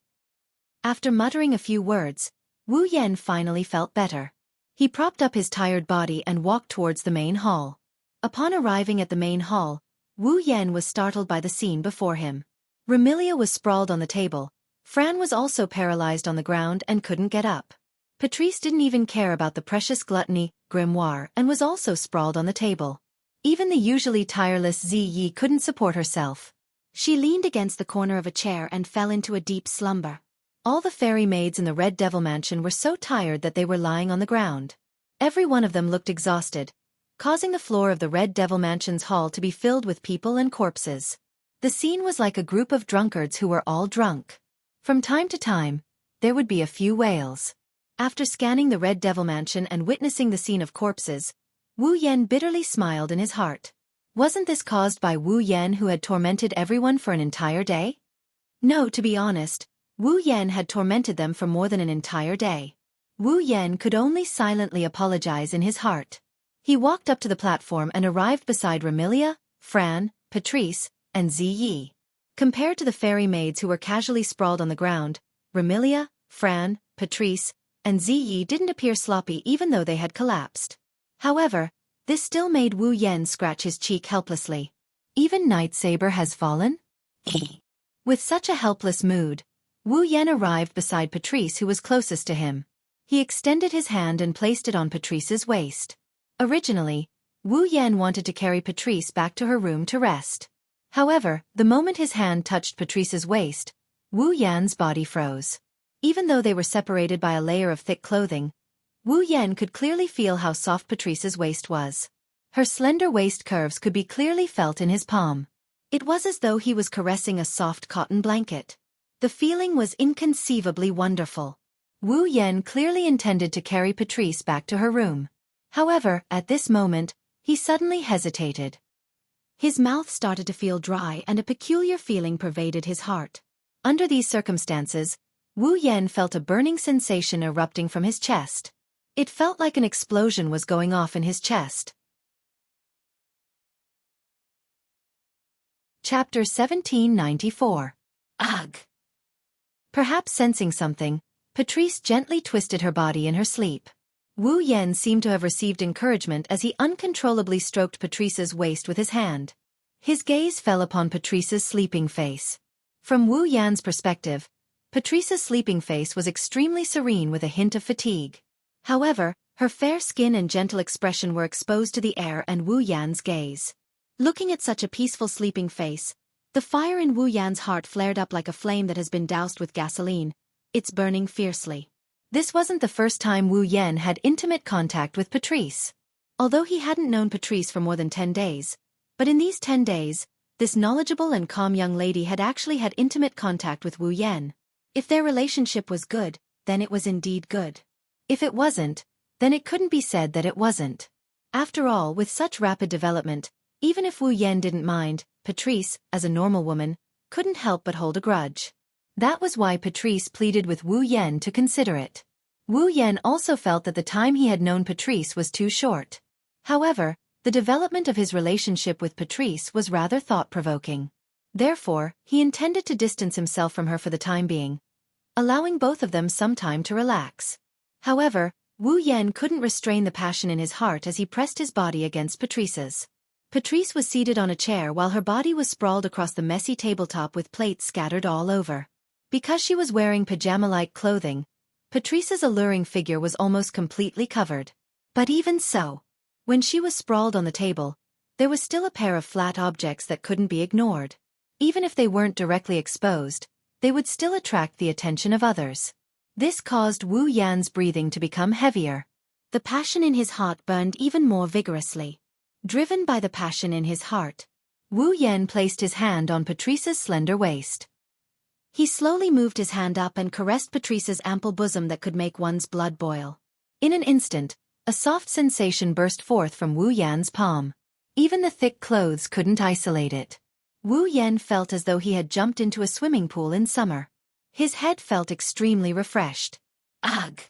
After muttering a few words, Wu Yan finally felt better. He propped up his tired body and walked towards the main hall. Upon arriving at the main hall, Wu Yan was startled by the scene before him. Remilia was sprawled on the table. Fran was also paralyzed on the ground and couldn't get up. Patrice didn't even care about the precious gluttony, grimoire, and was also sprawled on the table. Even the usually tireless Ziyi couldn't support herself. She leaned against the corner of a chair and fell into a deep slumber. All the fairy maids in the Red Devil Mansion were so tired that they were lying on the ground. Every one of them looked exhausted, causing the floor of the Red Devil Mansion's hall to be filled with people and corpses. The scene was like a group of drunkards who were all drunk. From time to time, there would be a few wails. After scanning the Red Devil Mansion and witnessing the scene of corpses, Wu Yan bitterly smiled in his heart. Wasn't this caused by Wu Yan, who had tormented everyone for an entire day? No, to be honest, Wu Yan had tormented them for more than an entire day. Wu Yan could only silently apologize in his heart. He walked up to the platform and arrived beside Remilia, Fran, Patrice, and Ziyi. Compared to the fairy maids who were casually sprawled on the ground, Remilia, Fran, Patrice, and Ziyi didn't appear sloppy even though they had collapsed. However, this still made Wu Yan scratch his cheek helplessly. Even Night Saber has fallen? With such a helpless mood, Wu Yan arrived beside Patrice, who was closest to him. He extended his hand and placed it on Patrice's waist. Originally, Wu Yan wanted to carry Patrice back to her room to rest. However, the moment his hand touched Patrice's waist, Wu Yan's body froze. Even though they were separated by a layer of thick clothing, Wu Yan could clearly feel how soft Patrice's waist was. Her slender waist curves could be clearly felt in his palm. It was as though he was caressing a soft cotton blanket. The feeling was inconceivably wonderful. Wu Yan clearly intended to carry Patrice back to her room. However, at this moment, he suddenly hesitated. His mouth started to feel dry and a peculiar feeling pervaded his heart. Under these circumstances, Wu Yan felt a burning sensation erupting from his chest. It felt like an explosion was going off in his chest. Chapter 1794. Ugh! Perhaps sensing something, Patrice gently twisted her body in her sleep. Wu Yan seemed to have received encouragement as he uncontrollably stroked Patrice's waist with his hand. His gaze fell upon Patrice's sleeping face. From Wu Yan's perspective, Patrice's sleeping face was extremely serene with a hint of fatigue. However, her fair skin and gentle expression were exposed to the air and Wu Yan's gaze. Looking at such a peaceful sleeping face, the fire in Wu Yan's heart flared up like a flame that has been doused with gasoline. It's burning fiercely. This wasn't the first time Wu Yan had intimate contact with Patrice. Although he hadn't known Patrice for more than 10 days, but in these 10 days, this knowledgeable and calm young lady had actually had intimate contact with Wu Yan. If their relationship was good, then it was indeed good. If it wasn't, then it couldn't be said that it wasn't. After all, with such rapid development, even if Wu Yan didn't mind, Patrice, as a normal woman, couldn't help but hold a grudge. That was why Patrice pleaded with Wu Yan to consider it. Wu Yan also felt that the time he had known Patrice was too short. However, the development of his relationship with Patrice was rather thought-provoking. Therefore, he intended to distance himself from her for the time being, allowing both of them some time to relax. However, Wu Yan couldn't restrain the passion in his heart as he pressed his body against Patrice's. Patrice was seated on a chair while her body was sprawled across the messy tabletop with plates scattered all over. Because she was wearing pajama-like clothing, Patrice's alluring figure was almost completely covered. But even so, when she was sprawled on the table, there was still a pair of flat objects that couldn't be ignored. Even if they weren't directly exposed, they would still attract the attention of others. This caused Wu Yan's breathing to become heavier. The passion in his heart burned even more vigorously. Driven by the passion in his heart, Wu Yan placed his hand on Patrice's slender waist. He slowly moved his hand up and caressed Patrice's ample bosom that could make one's blood boil. In an instant, a soft sensation burst forth from Wu Yan's palm. Even the thick clothes couldn't isolate it. Wu Yan felt as though he had jumped into a swimming pool in summer. His head felt extremely refreshed. Ugh!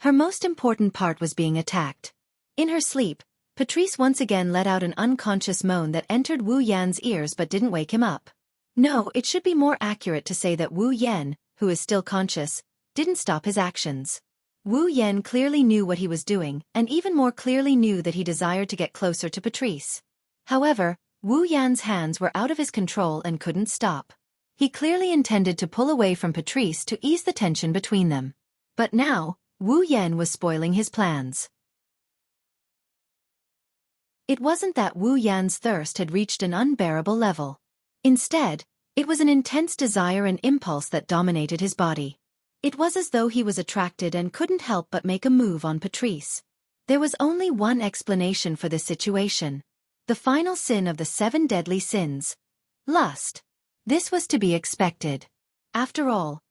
Her most important part was being attacked. In her sleep, Patrice once again let out an unconscious moan that entered Wu Yan's ears but didn't wake him up. No, it should be more accurate to say that Wu Yan, who is still conscious, didn't stop his actions. Wu Yan clearly knew what he was doing and even more clearly knew that he desired to get closer to Patrice. However, Wu Yan's hands were out of his control and couldn't stop. He clearly intended to pull away from Patrice to ease the tension between them. But now, Wu Yan was spoiling his plans. It wasn't that Wu Yan's thirst had reached an unbearable level. Instead, it was an intense desire and impulse that dominated his body. It was as though he was attracted and couldn't help but make a move on Patrice. There was only one explanation for this situation. The final sin of the 7 deadly sins. Lust. This was to be expected. After all,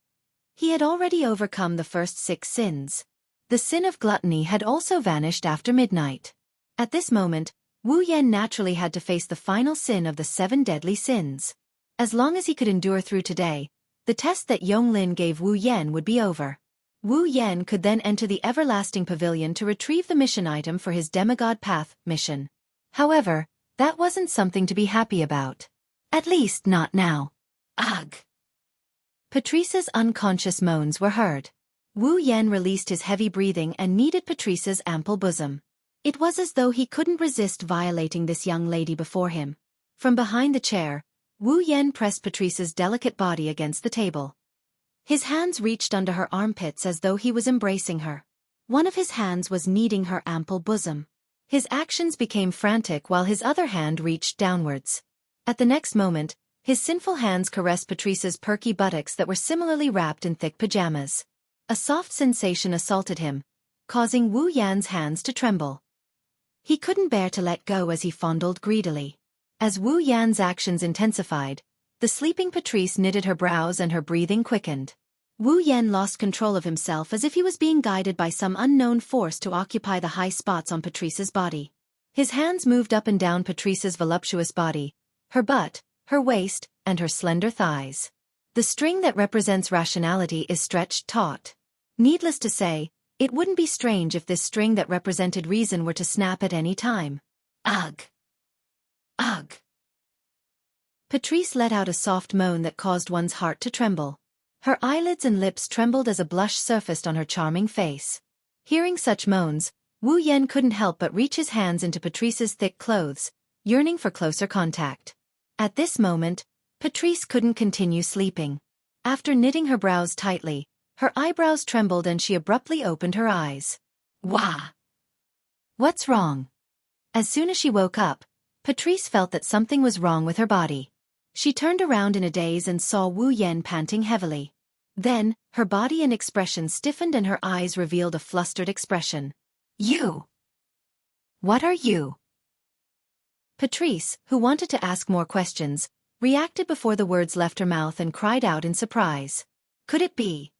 he had already overcome the first 6 sins. The sin of gluttony had also vanished after midnight. At this moment, Wu Yan naturally had to face the final sin of the 7 deadly sins. As long as he could endure through today, the test that Yonglin gave Wu Yan would be over. Wu Yan could then enter the Everlasting Pavilion to retrieve the mission item for his Demigod Path mission. However, that wasn't something to be happy about. At least not now. Ugh! Patrice's unconscious moans were heard. Wu Yan released his heavy breathing and kneaded Patrice's ample bosom. It was as though he couldn't resist violating this young lady before him. From behind the chair, Wu Yan pressed Patrice's delicate body against the table. His hands reached under her armpits as though he was embracing her. One of his hands was kneading her ample bosom. His actions became frantic while his other hand reached downwards. At the next moment, his sinful hands caressed Patrice's perky buttocks that were similarly wrapped in thick pajamas. A soft sensation assaulted him, causing Wu Yan's hands to tremble. He couldn't bear to let go as he fondled greedily. As Wu Yan's actions intensified, the sleeping Patrice knitted her brows and her breathing quickened. Wu Yan lost control of himself as if he was being guided by some unknown force to occupy the high spots on Patrice's body. His hands moved up and down Patrice's voluptuous body, her butt, her waist, and her slender thighs. The string that represents rationality is stretched taut. Needless to say, it wouldn't be strange if this string that represented reason were to snap at any time. Ugh! Ugh! Patrice let out a soft moan that caused one's heart to tremble. Her eyelids and lips trembled as a blush surfaced on her charming face. Hearing such moans, Wu Yan couldn't help but reach his hands into Patrice's thick clothes, yearning for closer contact. At this moment, Patrice couldn't continue sleeping. After knitting her brows tightly, her eyebrows trembled and she abruptly opened her eyes. Wah! What's wrong? As soon as she woke up, Patrice felt that something was wrong with her body. She turned around in a daze and saw Wu Yan panting heavily. Then, her body and expression stiffened and her eyes revealed a flustered expression. You! What are you? Patrice, who wanted to ask more questions, reacted before the words left her mouth and cried out in surprise. Could it be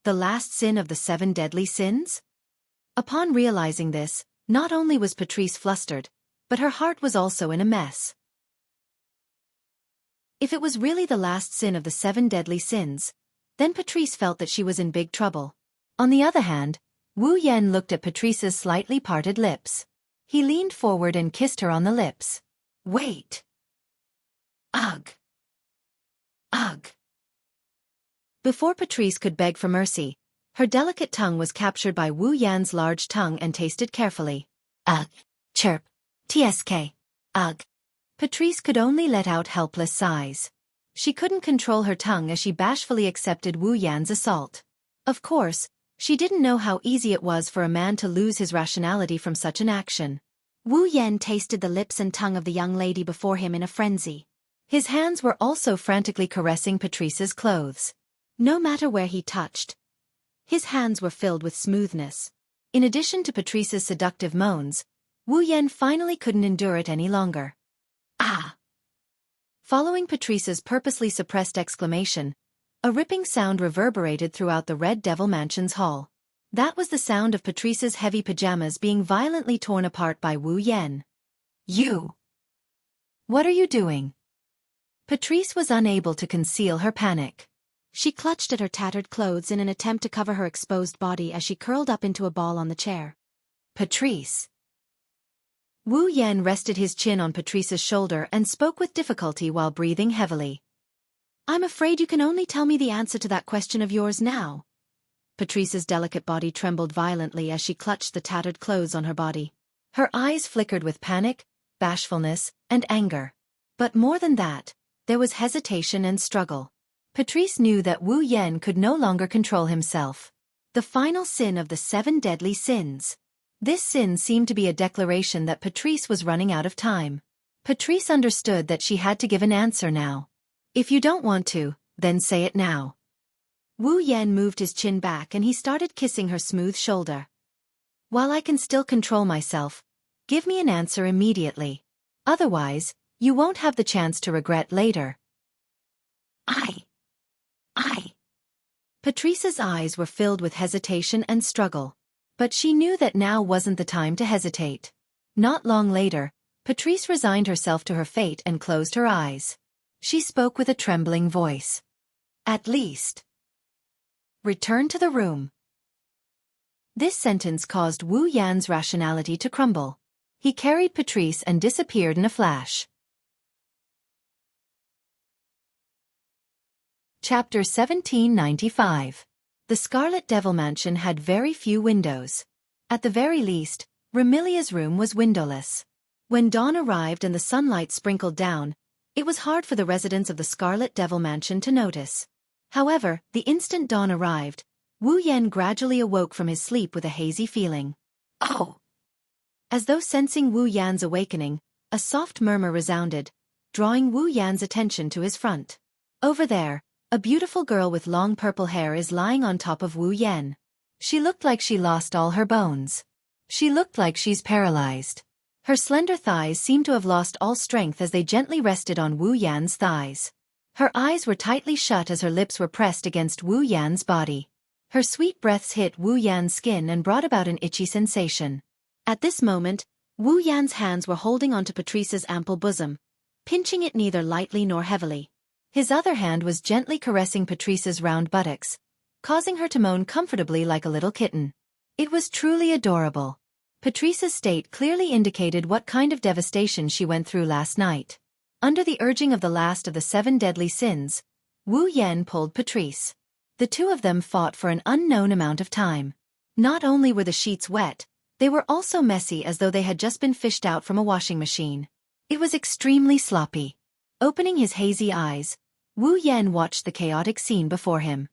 the last sin of the 7 deadly sins? Upon realizing this, not only was Patrice flustered, but her heart was also in a mess. If it was really the last sin of the 7 deadly sins, then Patrice felt that she was in big trouble. On the other hand, Wu Yan looked at Patrice's slightly parted lips. He leaned forward and kissed her on the lips. Wait! Ugh! Ugh! Before Patrice could beg for mercy, her delicate tongue was captured by Wu Yan's large tongue and tasted carefully. Ugh! Chirp! Tsk! Ugh! Patrice could only let out helpless sighs. She couldn't control her tongue as she bashfully accepted Wu Yan's assault. Of course, she didn't know how easy it was for a man to lose his rationality from such an action. Wu Yan tasted the lips and tongue of the young lady before him in a frenzy. His hands were also frantically caressing Patrice's clothes. No matter where he touched, his hands were filled with smoothness. In addition to Patrice's seductive moans, Wu Yan finally couldn't endure it any longer. Ah! Following Patrice's purposely suppressed exclamation, a ripping sound reverberated throughout the Red Devil Mansion's hall. That was the sound of Patrice's heavy pajamas being violently torn apart by Wu Yan. You! What are you doing? Patrice was unable to conceal her panic. She clutched at her tattered clothes in an attempt to cover her exposed body as she curled up into a ball on the chair. Patrice. Wu Yan rested his chin on Patrice's shoulder and spoke with difficulty while breathing heavily. I'm afraid you can only tell me the answer to that question of yours now. Patrice's delicate body trembled violently as she clutched the tattered clothes on her body. Her eyes flickered with panic, bashfulness, and anger. But more than that, there was hesitation and struggle. Patrice knew that Wu Yan could no longer control himself. The final sin of the 7 deadly sins. This sin seemed to be a declaration that Patrice was running out of time. Patrice understood that she had to give an answer now. If you don't want to, then say it now. Wu Yan moved his chin back and he started kissing her smooth shoulder. While I can still control myself, give me an answer immediately. Otherwise, you won't have the chance to regret later. I. Patrice's eyes were filled with hesitation and struggle. But she knew that now wasn't the time to hesitate. Not long later, Patrice resigned herself to her fate and closed her eyes. She spoke with a trembling voice. At least. Return to the room. This sentence caused Wu Yan's rationality to crumble. He carried Patrice and disappeared in a flash. Chapter 1795. The Scarlet Devil Mansion had very few windows. At the very least, Remilia's room was windowless. When dawn arrived and the sunlight sprinkled down, it was hard for the residents of the Scarlet Devil Mansion to notice. However, the instant dawn arrived, Wu Yan gradually awoke from his sleep with a hazy feeling. Oh! As though sensing Wu Yan's awakening, a soft murmur resounded, drawing Wu Yan's attention to his front. Over there, a beautiful girl with long purple hair is lying on top of Wu Yan. She looked like she lost all her bones. She looked like she's paralyzed. Her slender thighs seemed to have lost all strength as they gently rested on Wu Yan's thighs. Her eyes were tightly shut as her lips were pressed against Wu Yan's body. Her sweet breaths hit Wu Yan's skin and brought about an itchy sensation. At this moment, Wu Yan's hands were holding onto Patrice's ample bosom, pinching it neither lightly nor heavily. His other hand was gently caressing Patrice's round buttocks, causing her to moan comfortably like a little kitten. It was truly adorable. Patrice's state clearly indicated what kind of devastation she went through last night. Under the urging of the last of the 7 deadly sins, Wu Yan pulled Patrice. The two of them fought for an unknown amount of time. Not only were the sheets wet, they were also messy as though they had just been fished out from a washing machine. It was extremely sloppy. Opening his hazy eyes, Wu Yan watched the chaotic scene before him.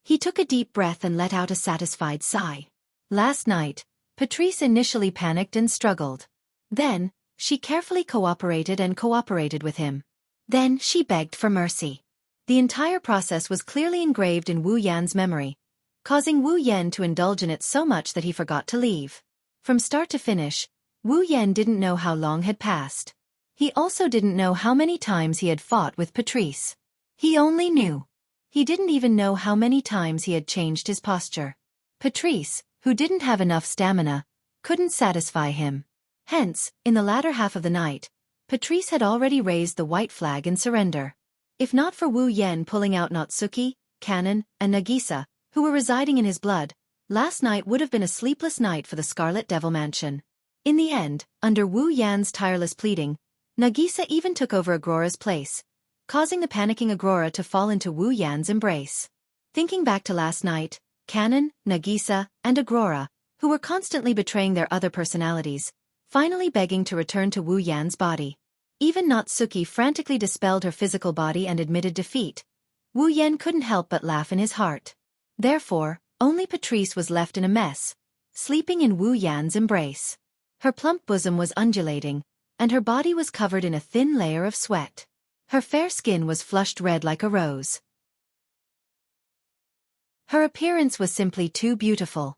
He took a deep breath and let out a satisfied sigh. Last night, Patrice initially panicked and struggled. Then, she carefully cooperated with him. Then she begged for mercy. The entire process was clearly engraved in Wu Yan's memory, causing Wu Yan to indulge in it so much that he forgot to leave. From start to finish, Wu Yan didn't know how long had passed. He also didn't know how many times he had fought with Patrice. He only knew. He didn't even know how many times he had changed his posture. Patrice, who didn't have enough stamina, couldn't satisfy him. Hence, in the latter half of the night, Patrice had already raised the white flag in surrender. If not for Wu Yan pulling out Natsuki, Kanon, and Nagisa, who were residing in his blood, last night would have been a sleepless night for the Scarlet Devil Mansion. In the end, under Wu Yan's tireless pleading, Nagisa even took over Agrora's place, causing the panicking Agrora to fall into Wu Yan's embrace. Thinking back to last night, Kanon, Nagisa, and Agrora, who were constantly betraying their other personalities, finally begging to return to Wu Yan's body. Even Natsuki frantically dispelled her physical body and admitted defeat. Wu Yan couldn't help but laugh in his heart. Therefore, only Patrice was left in a mess, sleeping in Wu Yan's embrace. Her plump bosom was undulating, and her body was covered in a thin layer of sweat. Her fair skin was flushed red like a rose. Her appearance was simply too beautiful.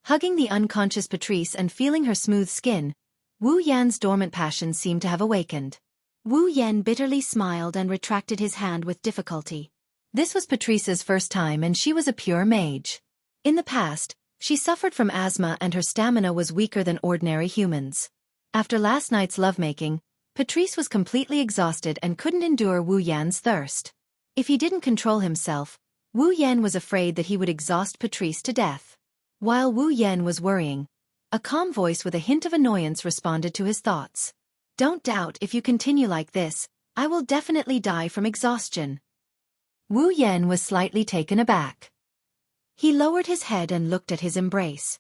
Hugging the unconscious Patrice and feeling her smooth skin, Wu Yan's dormant passion seemed to have awakened. Wu Yan bitterly smiled and retracted his hand with difficulty. This was Patrice's first time and she was a pure mage. In the past, she suffered from asthma and her stamina was weaker than ordinary humans. After last night's lovemaking, Patrice was completely exhausted and couldn't endure Wu Yan's thirst. If he didn't control himself, Wu Yan was afraid that he would exhaust Patrice to death. While Wu Yan was worrying, a calm voice with a hint of annoyance responded to his thoughts. Don't doubt, if you continue like this, I will definitely die from exhaustion. Wu Yan was slightly taken aback. He lowered his head and looked at his embrace.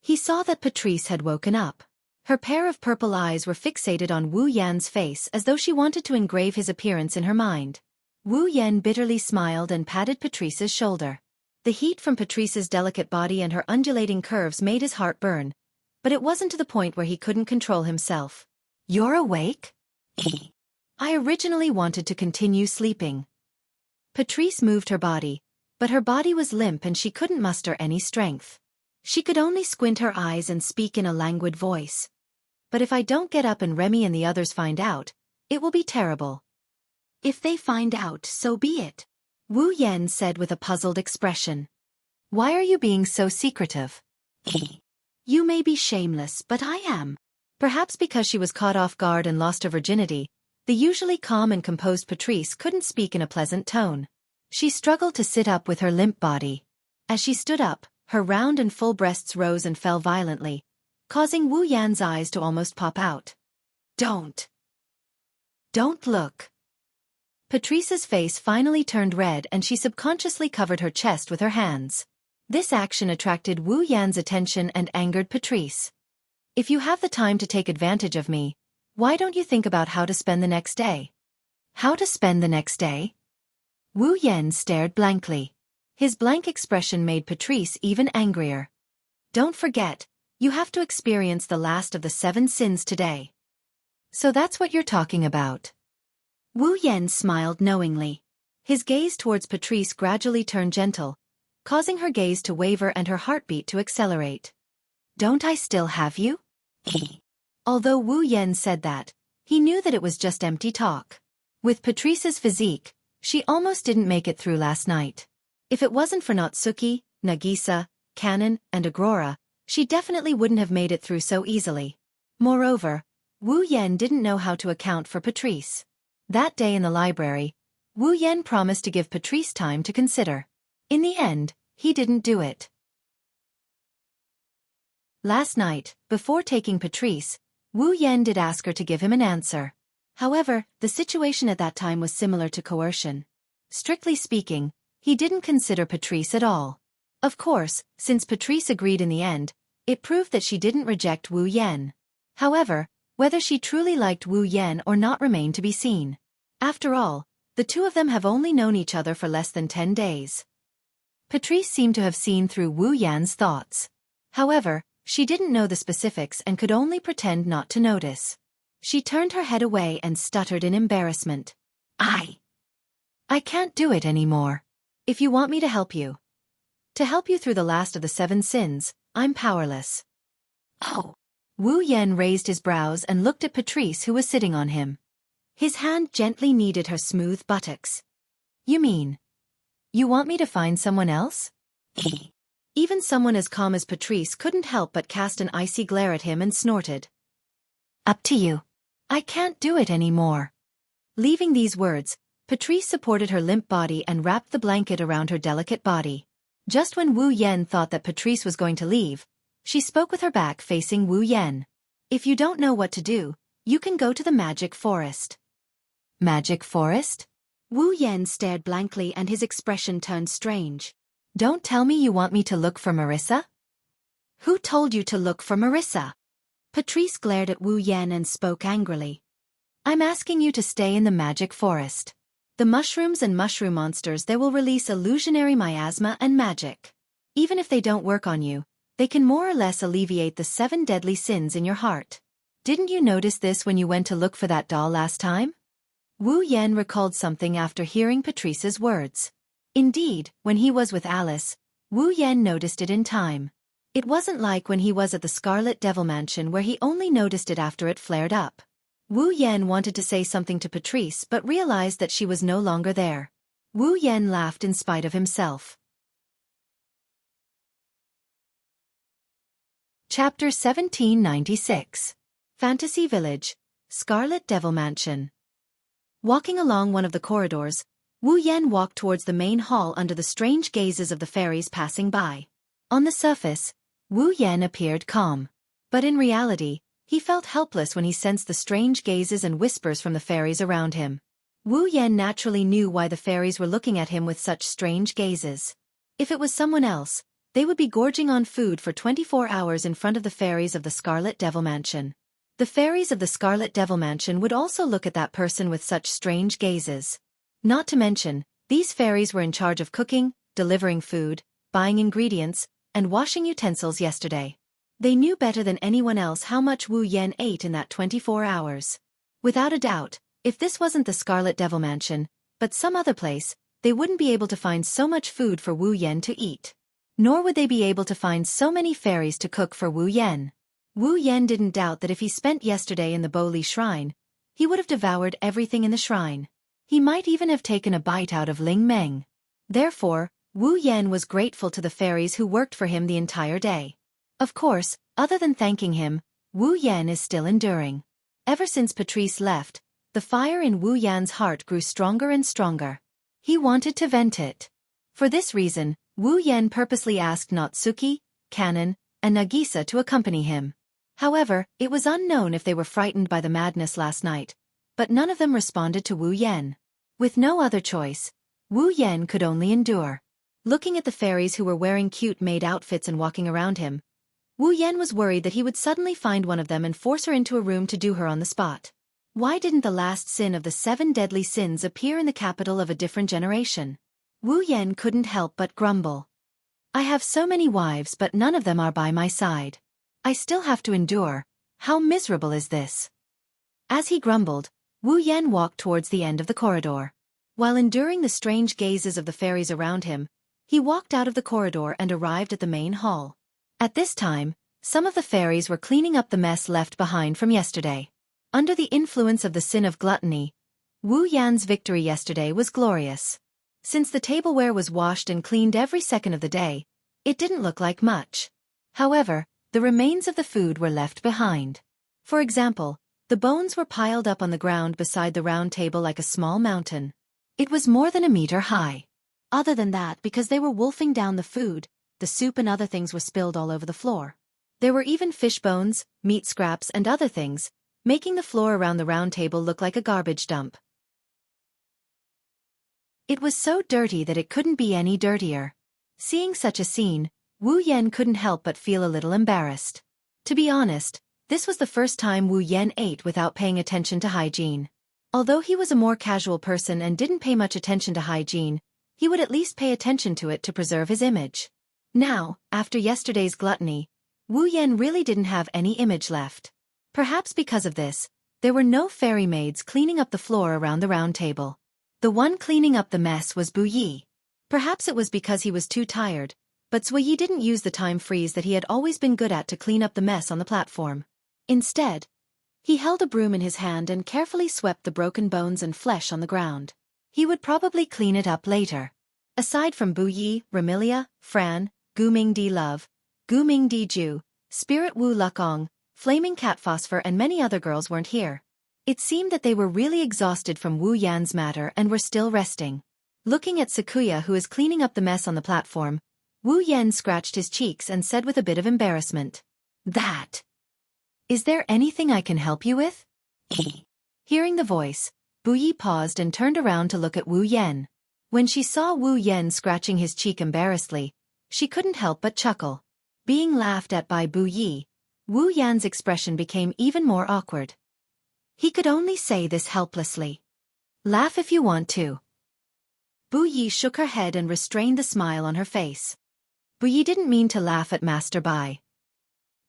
He saw that Patrice had woken up. Her pair of purple eyes were fixated on Wu Yan's face as though she wanted to engrave his appearance in her mind. Wu Yan bitterly smiled and patted Patrice's shoulder. The heat from Patrice's delicate body and her undulating curves made his heart burn, but it wasn't to the point where he couldn't control himself. You're awake? I originally wanted to continue sleeping. Patrice moved her body, but her body was limp and she couldn't muster any strength. She could only squint her eyes and speak in a languid voice. But if I don't get up and Remy and the others find out, it will be terrible. If they find out, so be it, Wu Yan said with a puzzled expression. Why are you being so secretive? You may be shameless, but I am. Perhaps because she was caught off guard and lost her virginity, the usually calm and composed Patrice couldn't speak in a pleasant tone. She struggled to sit up with her limp body. As she stood up, her round and full breasts rose and fell violently, causing Wu Yan's eyes to almost pop out. Don't look. Patrice's face finally turned red and she subconsciously covered her chest with her hands. This action attracted Wu Yan's attention and angered Patrice. If you have the time to take advantage of me, why don't you think about how to spend the next day? How to spend the next day? Wu Yan stared blankly. His blank expression made Patrice even angrier. Don't forget, you have to experience the last of the 7 sins today. So that's what you're talking about. Wu Yan smiled knowingly. His gaze towards Patrice gradually turned gentle, causing her gaze to waver and her heartbeat to accelerate. Don't I still have you? Although Wu Yan said that, he knew that it was just empty talk. With Patrice's physique, she almost didn't make it through last night. If it wasn't for Natsuki, Nagisa, Kanon, and Aurora, she definitely wouldn't have made it through so easily. Moreover, Wu Yan didn't know how to account for Patrice. That day in the library, Wu Yan promised to give Patrice time to consider. In the end, he didn't do it. Last night, before taking Patrice, Wu Yan did ask her to give him an answer. However, the situation at that time was similar to coercion. Strictly speaking, he didn't consider Patrice at all. Of course, since Patrice agreed in the end, it proved that she didn't reject Wu Yan. However, whether she truly liked Wu Yan or not remained to be seen. After all, the two of them have only known each other for less than 10 days. Patrice seemed to have seen through Wu Yan's thoughts. However, she didn't know the specifics and could only pretend not to notice. She turned her head away and stuttered in embarrassment. I can't do it anymore. If you want me to help you through the last of the 7 sins, I'm powerless. Oh. Wu Yan raised his brows and looked at Patrice, who was sitting on him. His hand gently kneaded her smooth buttocks. You mean, you want me to find someone else? Even someone as calm as Patrice couldn't help but cast an icy glare at him and snorted. Up to you. I can't do it anymore. Leaving these words, Patrice supported her limp body and wrapped the blanket around her delicate body. Just when Wu Yan thought that Patrice was going to leave, she spoke with her back facing Wu Yan. If you don't know what to do, you can go to the magic forest. Magic forest? Wu Yan stared blankly and his expression turned strange. Don't tell me you want me to look for Marissa? Who told you to look for Marissa? Patrice glared at Wu Yan and spoke angrily. I'm asking you to stay in the magic forest. The mushrooms and mushroom monsters there will release illusionary miasma and magic. Even if they don't work on you, they can more or less alleviate the 7 deadly sins in your heart. Didn't you notice this when you went to look for that doll last time? Wu Yan recalled something after hearing Patrice's words. Indeed, when he was with Alice, Wu Yan noticed it in time. It wasn't like when he was at the Scarlet Devil Mansion where he only noticed it after it flared up. Wu Yan wanted to say something to Patrice but realized that she was no longer there. Wu Yan laughed in spite of himself. Chapter 1796. Fantasy Village, Scarlet Devil Mansion. Walking along one of the corridors, Wu Yan walked towards the main hall under the strange gazes of the fairies passing by. On the surface, Wu Yan appeared calm. But in reality, he felt helpless when he sensed the strange gazes and whispers from the fairies around him. Wu Yan naturally knew why the fairies were looking at him with such strange gazes. If it was someone else, they would be gorging on food for 24 hours in front of the fairies of the Scarlet Devil Mansion. The fairies of the Scarlet Devil Mansion would also look at that person with such strange gazes. Not to mention, these fairies were in charge of cooking, delivering food, buying ingredients, and washing utensils yesterday. They knew better than anyone else how much Wu Yan ate in that 24 hours. Without a doubt, if this wasn't the Scarlet Devil Mansion, but some other place, they wouldn't be able to find so much food for Wu Yan to eat. Nor would they be able to find so many fairies to cook for Wu Yan. Wu Yan didn't doubt that if he spent yesterday in the Bo Li Shrine, he would have devoured everything in the shrine. He might even have taken a bite out of Ling Meng. Therefore, Wu Yan was grateful to the fairies who worked for him the entire day. Of course, other than thanking him, Wu Yan is still enduring. Ever since Patrice left, the fire in Wu Yan's heart grew stronger and stronger. He wanted to vent it. For this reason, Wu Yan purposely asked Natsuki, Kanon, and Nagisa to accompany him. However, it was unknown if they were frightened by the madness last night, but none of them responded to Wu Yan. With no other choice, Wu Yan could only endure. Looking at the fairies who were wearing cute maid outfits and walking around him, Wu Yan was worried that he would suddenly find one of them and force her into a room to do her on the spot. Why didn't the last sin of the 7 deadly sins appear in the capital of a different generation? Wu Yan couldn't help but grumble. I have so many wives but none of them are by my side. I still have to endure. How miserable is this? As he grumbled, Wu Yan walked towards the end of the corridor. While enduring the strange gazes of the fairies around him, he walked out of the corridor and arrived at the main hall. At this time, some of the fairies were cleaning up the mess left behind from yesterday. Under the influence of the sin of gluttony, Wu Yan's victory yesterday was glorious. Since the tableware was washed and cleaned every second of the day, it didn't look like much. However, the remains of the food were left behind. For example, the bones were piled up on the ground beside the round table like a small mountain. It was more than a meter high. Other than that, because they were wolfing down the food, the soup and other things were spilled all over the floor. There were even fish bones, meat scraps and other things, making the floor around the round table look like a garbage dump. It was so dirty that it couldn't be any dirtier. Seeing such a scene, Wu Yan couldn't help but feel a little embarrassed. To be honest, this was the first time Wu Yan ate without paying attention to hygiene. Although he was a more casual person and didn't pay much attention to hygiene, he would at least pay attention to it to preserve his image. Now, after yesterday's gluttony, Wu Yan really didn't have any image left. Perhaps because of this, there were no fairy maids cleaning up the floor around the round table. The one cleaning up the mess was Bu Yi. Perhaps it was because he was too tired, but Zui Yi didn't use the time freeze that he had always been good at to clean up the mess on the platform. Instead, he held a broom in his hand and carefully swept the broken bones and flesh on the ground. He would probably clean it up later. Aside from Bu Yi, Ramilia, Fran, Gu Mingdi Love, Gu Mingdi Ju, Spirit Wu Lukong, Flaming Cat Phosphor and many other girls weren't here. It seemed that they were really exhausted from Wu Yan's matter and were still resting. Looking at Sakuya who is cleaning up the mess on the platform, Wu Yan scratched his cheeks and said with a bit of embarrassment, "That. Is there anything I can help you with?" Hearing the voice, Bu Yi paused and turned around to look at Wu Yan. When she saw Wu Yan scratching his cheek embarrassedly, she couldn't help but chuckle. Being laughed at by Bu Yi, Wu Yan's expression became even more awkward. He could only say this helplessly. "Laugh if you want to." Bu Yi shook her head and restrained the smile on her face. Bu Yi didn't mean to laugh at Master Bai.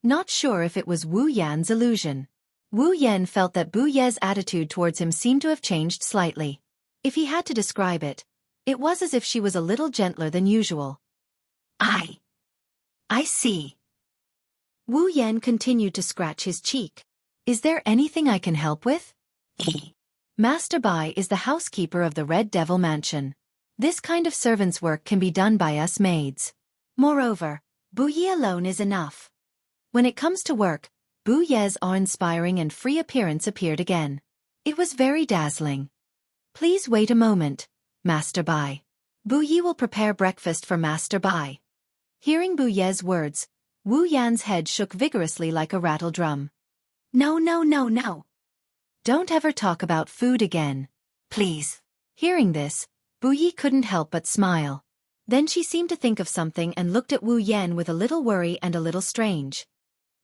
Not sure if it was Wu Yan's illusion. Wu Yan felt that Bu Ye's attitude towards him seemed to have changed slightly. If he had to describe it, it was as if she was a little gentler than usual. I see. Wu Yan continued to scratch his cheek. "Is there anything I can help with?" Master Bai is the housekeeper of the Red Devil Mansion. This kind of servant's work can be done by us maids. Moreover, Bu Yi alone is enough. When it comes to work, Bu Ye's awe-inspiring and free appearance appeared again. It was very dazzling. "Please wait a moment," Master Bai. Bu Yi will prepare breakfast for Master Bai. Hearing Bu Ye's words, Wu Yan's head shook vigorously like a rattle drum. No, no, no, no. Don't ever talk about food again. Please. Hearing this, Bu Yi couldn't help but smile. Then she seemed to think of something and looked at Wu Yan with a little worry and a little strange.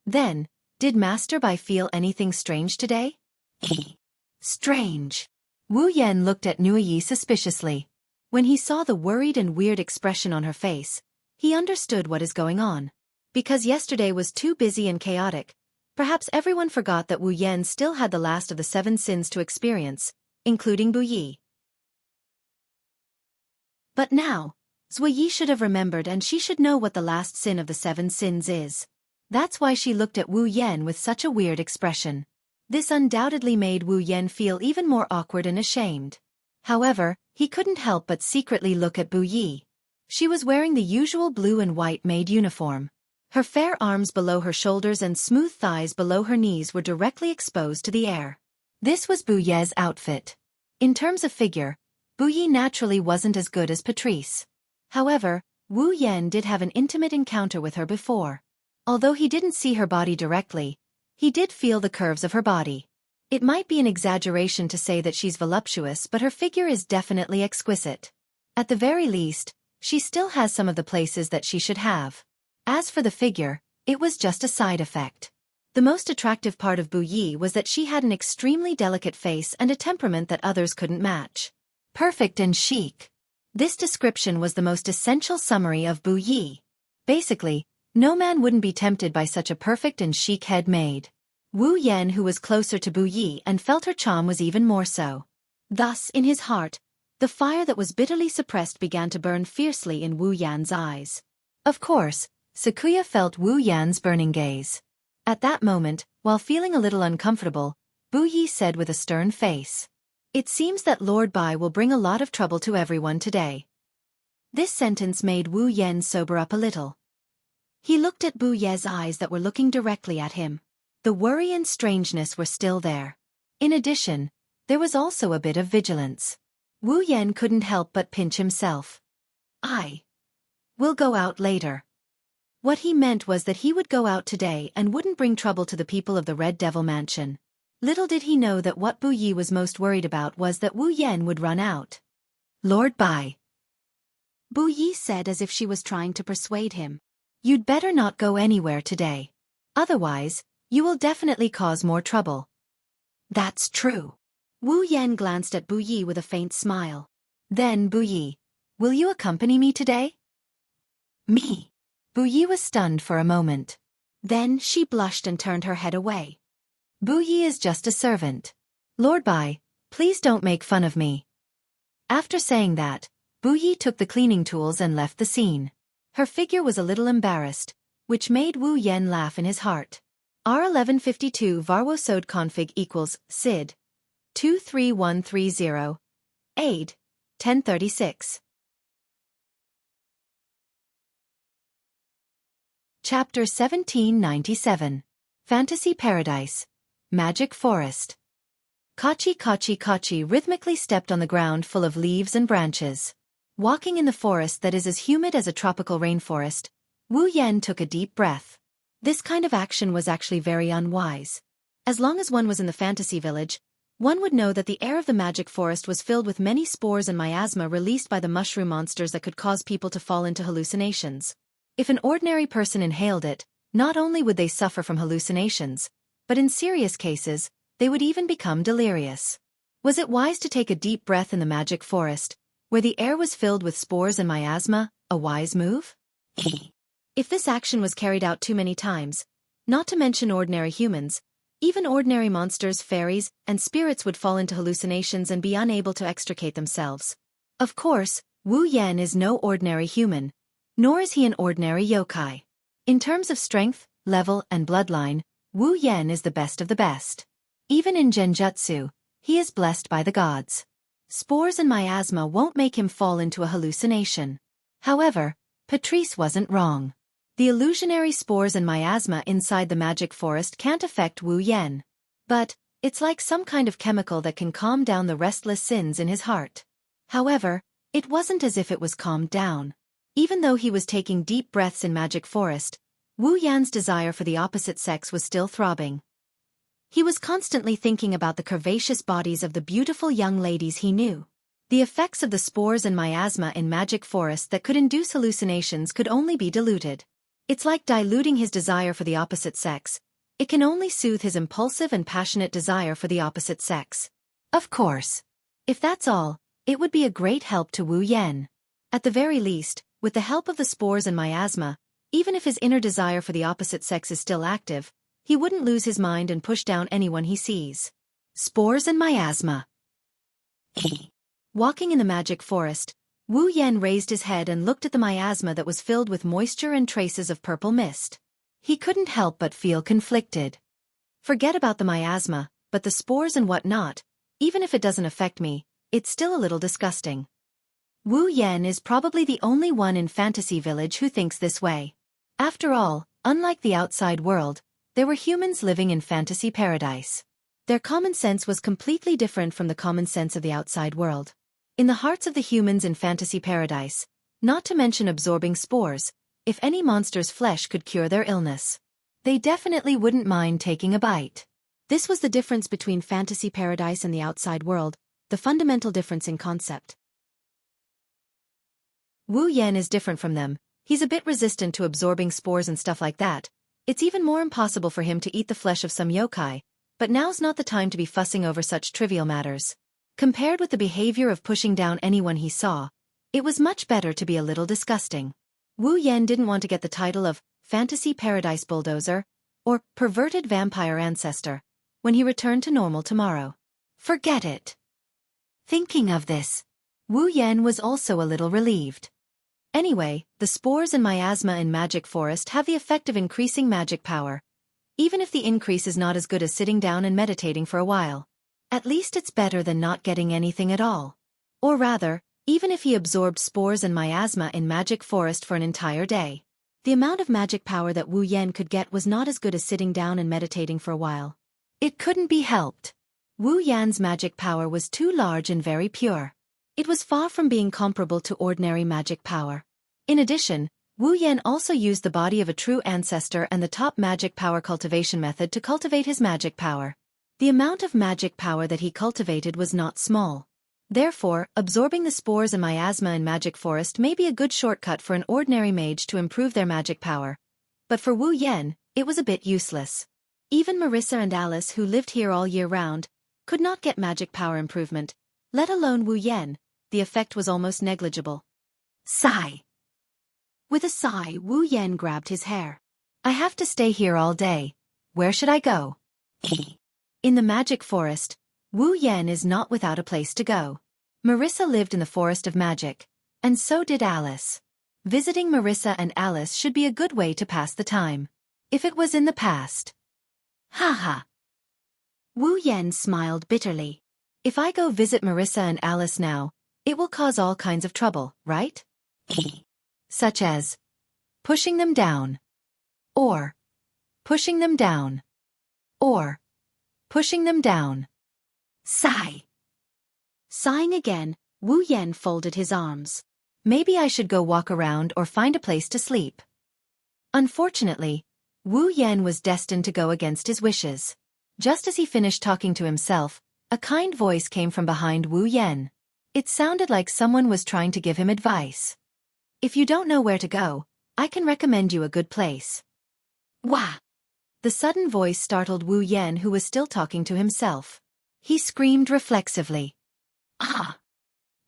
Then, did Master Bai feel anything strange today? Strange. Wu Yan looked at Nuyi suspiciously. When he saw the worried and weird expression on her face, he understood what is going on. Because yesterday was too busy and chaotic, perhaps everyone forgot that Wu Yan still had the last of the 7 sins to experience, including Bu Yi. But now, Zui Yi should have remembered, and she should know what the last sin of the 7 sins is. That's why she looked at Wu Yan with such a weird expression. This undoubtedly made Wu Yan feel even more awkward and ashamed. However, he couldn't help but secretly look at Bu Yi. She was wearing the usual blue and white maid uniform. Her fair arms below her shoulders and smooth thighs below her knees were directly exposed to the air. This was Bu Ye's outfit. In terms of figure, Bu Yi naturally wasn't as good as Patrice. However, Wu Yan did have an intimate encounter with her before. Although he didn't see her body directly, he did feel the curves of her body. It might be an exaggeration to say that she's voluptuous, but her figure is definitely exquisite. At the very least, she still has some of the places that she should have. As for the figure, it was just a side effect. The most attractive part of Bu Yi was that she had an extremely delicate face and a temperament that others couldn't match. Perfect and chic. This description was the most essential summary of Bu Yi. Basically, no man wouldn't be tempted by such a perfect and chic head maid. Wu Yan, who was closer to Bu Yi and felt her charm, was even more so. Thus, in his heart, the fire that was bitterly suppressed began to burn fiercely in Wu Yan's eyes. Of course, Sakuya felt Wu Yan's burning gaze. At that moment, while feeling a little uncomfortable, Bu Yi said with a stern face, "It seems that Lord Bai will bring a lot of trouble to everyone today." This sentence made Wu Yan sober up a little. He looked at Bu Ye's eyes that were looking directly at him. The worry and strangeness were still there. In addition, there was also a bit of vigilance. Wu Yan couldn't help but pinch himself. "I will go out later." What he meant was that he would go out today and wouldn't bring trouble to the people of the Red Devil Mansion. Little did he know that what Bu Yi was most worried about was that Wu Yan would run out. "Lord Bai," Bu Yi said as if she was trying to persuade him, "you'd better not go anywhere today. Otherwise, you will definitely cause more trouble." "That's true." Wu Yan glanced at Bu Yi with a faint smile. Then, "Bu Yi, will you accompany me today?" "Me?" Bu Yi was stunned for a moment. Then she blushed and turned her head away. "Bu Yi is just a servant. Lord Bai, please don't make fun of me." After saying that, Bu Yi took the cleaning tools and left the scene. Her figure was a little embarrassed, which made Wu Yan laugh in his heart. R1152 Varwo Sode config equals SID 23130 AID 1036. Chapter 1797. Fantasy Paradise. Magic Forest. Kachi Kachi Kachi rhythmically stepped on the ground full of leaves and branches. Walking in the forest that is as humid as a tropical rainforest, Wu Yan took a deep breath. This kind of action was actually very unwise. As long as one was in the fantasy village, one would know that the air of the magic forest was filled with many spores and miasma released by the mushroom monsters that could cause people to fall into hallucinations. If an ordinary person inhaled it, not only would they suffer from hallucinations, but in serious cases, they would even become delirious. Was it wise to take a deep breath in the magic forest, where the air was filled with spores and miasma, a wise move? If this action was carried out too many times, not to mention ordinary humans, even ordinary monsters, fairies, and spirits would fall into hallucinations and be unable to extricate themselves. Of course, Wu Yan is no ordinary human, nor is he an ordinary yokai. In terms of strength, level, and bloodline, Wu Yan is the best of the best. Even in genjutsu, he is blessed by the gods. Spores and miasma won't make him fall into a hallucination. However, Patrice wasn't wrong. The illusionary spores and miasma inside the magic forest can't affect Wu Yan. But, it's like some kind of chemical that can calm down the restless sins in his heart. However, It wasn't as if it was calmed down. Even though he was taking deep breaths in Magic Forest, Wu Yan's desire for the opposite sex was still throbbing. He was constantly thinking about the curvaceous bodies of the beautiful young ladies he knew. The effects of the spores and miasma in Magic Forest that could induce hallucinations could only be diluted. It's like diluting his desire for the opposite sex. It can only soothe his impulsive and passionate desire for the opposite sex. Of course. If that's all, it would be a great help to Wu Yan. At the very least, with the help of the spores and miasma, even if his inner desire for the opposite sex is still active, he wouldn't lose his mind and push down anyone he sees. Spores and miasma. Walking in the Magic Forest, Wu Yan raised his head and looked at the miasma that was filled with moisture and traces of purple mist. He couldn't help but feel conflicted. Forget about the miasma, but the spores and whatnot, even if it doesn't affect me, it's still a little disgusting. Wu Yan is probably the only one in Fantasy Village who thinks this way. After all, unlike the outside world, there were humans living in Fantasy Paradise. Their common sense was completely different from the common sense of the outside world. In the hearts of the humans in Fantasy Paradise, not to mention absorbing spores, if any monster's flesh could cure their illness, they definitely wouldn't mind taking a bite. This was the difference between Fantasy Paradise and the outside world, the fundamental difference in concept. Wu Yan is different from them. He's a bit resistant to absorbing spores and stuff like that. It's even more impossible for him to eat the flesh of some yokai, but now's not the time to be fussing over such trivial matters. Compared with the behavior of pushing down anyone he saw, it was much better to be a little disgusting. Wu Yan didn't want to get the title of Fantasy Paradise Bulldozer or Perverted Vampire Ancestor when he returned to normal tomorrow. Forget it. Thinking of this, Wu Yan was also a little relieved. Anyway, the spores and miasma in Magic Forest have the effect of increasing magic power, even if the increase is not as good as sitting down and meditating for a while. At least it's better than not getting anything at all. Or rather, even if he absorbed spores and miasma in Magic Forest for an entire day, the amount of magic power that Wu Yan could get was not as good as sitting down and meditating for a while. It couldn't be helped. Wu Yan's magic power was too large and very pure. It was far from being comparable to ordinary magic power. In addition, Wu Yan also used the body of a true ancestor and the top magic power cultivation method to cultivate his magic power. The amount of magic power that he cultivated was not small. Therefore, absorbing the spores and miasma in Magic Forest may be a good shortcut for an ordinary mage to improve their magic power. But for Wu Yan, it was a bit useless. Even Marissa and Alice, who lived here all year round, could not get magic power improvement, let alone Wu Yan. The effect was almost negligible. Sigh. With a sigh, Wu Yan grabbed his hair. I have to stay here all day. Where should I go? In the Magic Forest, Wu Yan is not without a place to go. Marissa lived in the Forest of Magic, and so did Alice. Visiting Marissa and Alice should be a good way to pass the time. If it was in the past. Haha. Wu Yan smiled bitterly. If I go visit Marissa and Alice now, it will cause all kinds of trouble, right? Such as pushing them down, or pushing them down, or pushing them down. Sigh. Sighing again, Wu Yan folded his arms. Maybe I should go walk around or find a place to sleep. Unfortunately, Wu Yan was destined to go against his wishes. Just as he finished talking to himself, a kind voice came from behind Wu Yan. It sounded like someone was trying to give him advice. If you don't know where to go, I can recommend you a good place. Wah! The sudden voice startled Wu Yan, who was still talking to himself. He screamed reflexively. Ah!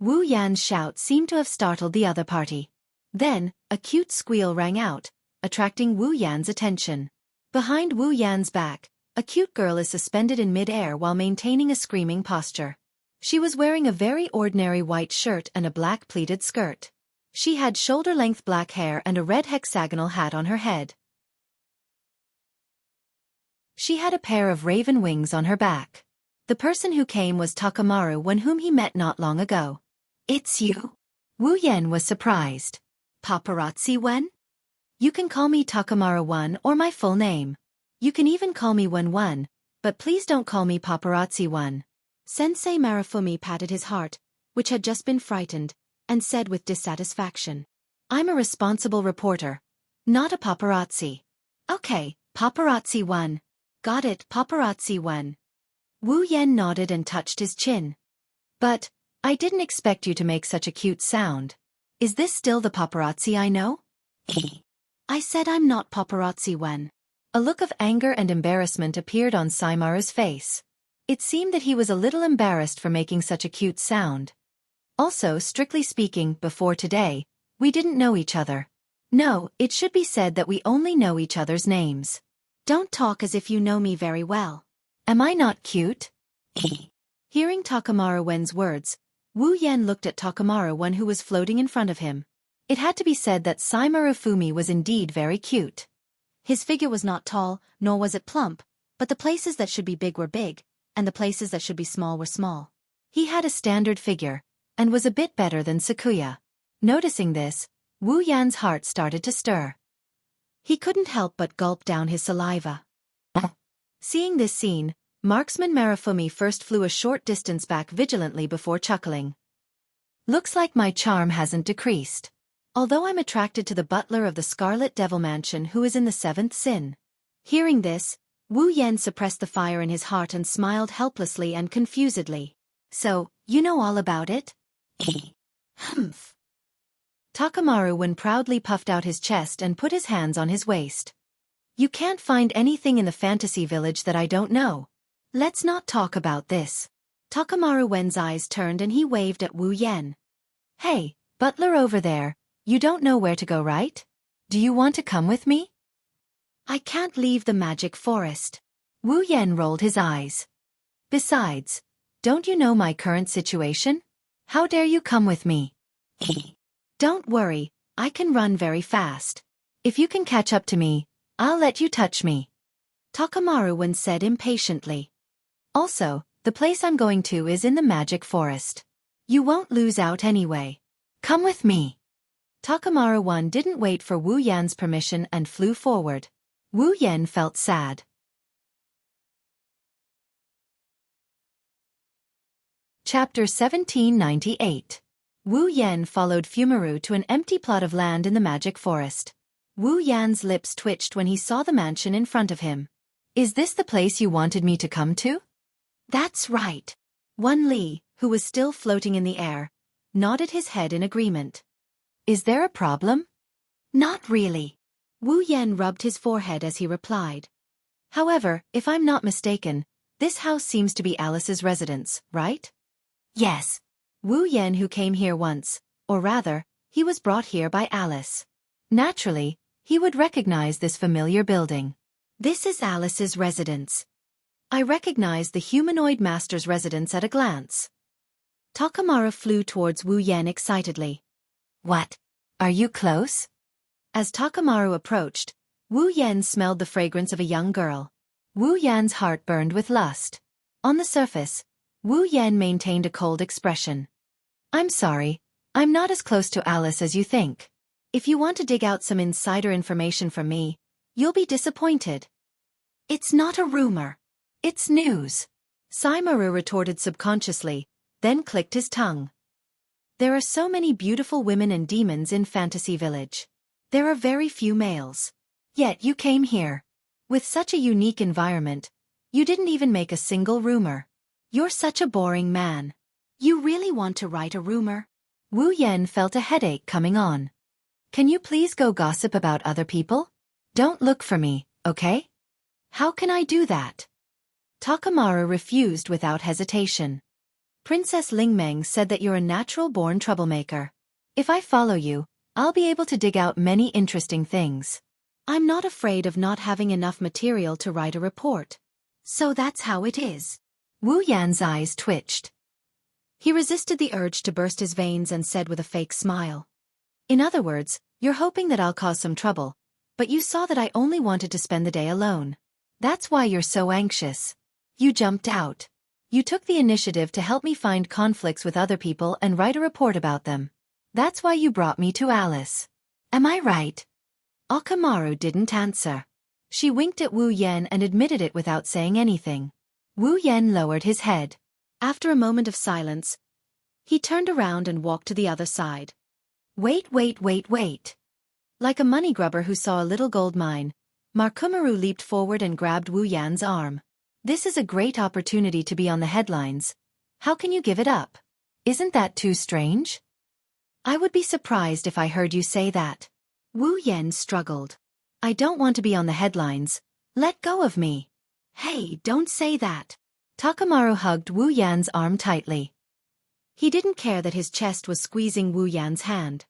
Wu Yan's shout seemed to have startled the other party. Then, a cute squeal rang out, attracting Wu Yan's attention. Behind Wu Yan's back, a cute girl is suspended in mid-air while maintaining a screaming posture. She was wearing a very ordinary white shirt and a black pleated skirt. She had shoulder-length black hair and a red hexagonal hat on her head. She had a pair of raven wings on her back. The person who came was Takamaru, one whom he met not long ago. It's you? Wu Yan was surprised. Paparazzi-wen? You can call me Takamaru-wan or my full name. You can even call me Wen-wan, but please don't call me Paparazzi-wan. Sensei Marifumi patted his heart, which had just been frightened, and said with dissatisfaction. I'm a responsible reporter, not a paparazzi. Okay, paparazzi 1. Got it, paparazzi 1. Wu Yan nodded and touched his chin. But, I didn't expect you to make such a cute sound. Is this still the paparazzi I know? I said I'm not paparazzi 1. A look of anger and embarrassment appeared on Saimaru's face. It seemed that he was a little embarrassed for making such a cute sound. Also, strictly speaking, before today, we didn't know each other. No, it should be said that we only know each other's names. Don't talk as if you know me very well. Am I not cute? Hearing Takamaru Wen's words, Wu Yan looked at Takamaru Wen who was floating in front of him. It had to be said that Saimaru Fumi was indeed very cute. His figure was not tall, nor was it plump, but the places that should be big were big, and the places that should be small were small. He had a standard figure, and was a bit better than Sakuya. Noticing this, Wu Yan's heart started to stir. He couldn't help but gulp down his saliva. Seeing this scene, marksman Marifumi first flew a short distance back vigilantly before chuckling. Looks like my charm hasn't decreased. Although I'm attracted to the butler of the Scarlet Devil Mansion who is in the 7th sin. Hearing this, Wu Yan suppressed the fire in his heart and smiled helplessly and confusedly. So, you know all about it? Humph. Takamaru Wen proudly puffed out his chest and put his hands on his waist. You can't find anything in the fantasy village that I don't know. Let's not talk about this. Takamaru Wen's eyes turned and he waved at Wu Yan. Hey, butler over there, you don't know where to go, right? Do you want to come with me? I can't leave the magic forest. Wu Yan rolled his eyes. Besides, don't you know my current situation? How dare you come with me? Don't worry, I can run very fast. If you can catch up to me, I'll let you touch me. Takamaru Wen said impatiently. Also, the place I'm going to is in the magic forest. You won't lose out anyway. Come with me. Takamaru Wen didn't wait for Wu Yan's permission and flew forward. Wu Yan felt sad. Chapter 1798. Wu Yan followed Fumaru to an empty plot of land in the magic forest. Wu Yan's lips twitched when he saw the mansion in front of him. Is this the place you wanted me to come to? That's right. Wan Li, who was still floating in the air, nodded his head in agreement. Is there a problem? Not really. Wu Yan rubbed his forehead as he replied. However, if I'm not mistaken, this house seems to be Alice's residence, right? Yes. Wu Yan who came here once, or rather, he was brought here by Alice. Naturally, he would recognize this familiar building. This is Alice's residence. I recognize the humanoid master's residence at a glance. Takamaru flew towards Wu Yan excitedly. What? Are you close? As Takamaru approached, Wu Yan smelled the fragrance of a young girl. Wu Yan's heart burned with lust. On the surface, Wu Yan maintained a cold expression. I'm sorry, I'm not as close to Alice as you think. If you want to dig out some insider information from me, you'll be disappointed. It's not a rumor. It's news. Saimaru retorted subconsciously, then clicked his tongue. There are so many beautiful women and demons in Fantasy Village. There are very few males. Yet you came here. With such a unique environment, you didn't even make a single rumor. You're such a boring man. You really want to write a rumor? Wu Yan felt a headache coming on. Can you please go gossip about other people? Don't look for me, okay? How can I do that? Takamaru refused without hesitation. Princess Lingmeng said that you're a natural-born troublemaker. If I follow you, I'll be able to dig out many interesting things. I'm not afraid of not having enough material to write a report. So that's how it is. Wu Yan's eyes twitched. He resisted the urge to burst his veins and said with a fake smile. In other words, you're hoping that I'll cause some trouble, but you saw that I only wanted to spend the day alone. That's why you're so anxious. You jumped out. You took the initiative to help me find conflicts with other people and write a report about them. That's why you brought me to Alice. Am I right? Akamaru didn't answer. She winked at Wu Yan and admitted it without saying anything. Wu Yan lowered his head. After a moment of silence, He turned around and walked to the other side. Wait, wait, wait, wait. Like a money grubber who saw a little gold mine, Markumaru leaped forward and grabbed Wu Yan's arm. This is a great opportunity to be on the headlines. How can you give it up? Isn't that too strange? I would be surprised if I heard you say that. Wu Yan struggled. I don't want to be on the headlines. Let go of me. Hey, don't say that. Takamaru hugged Wu Yan's arm tightly. He didn't care that his chest was squeezing Wu Yan's hand.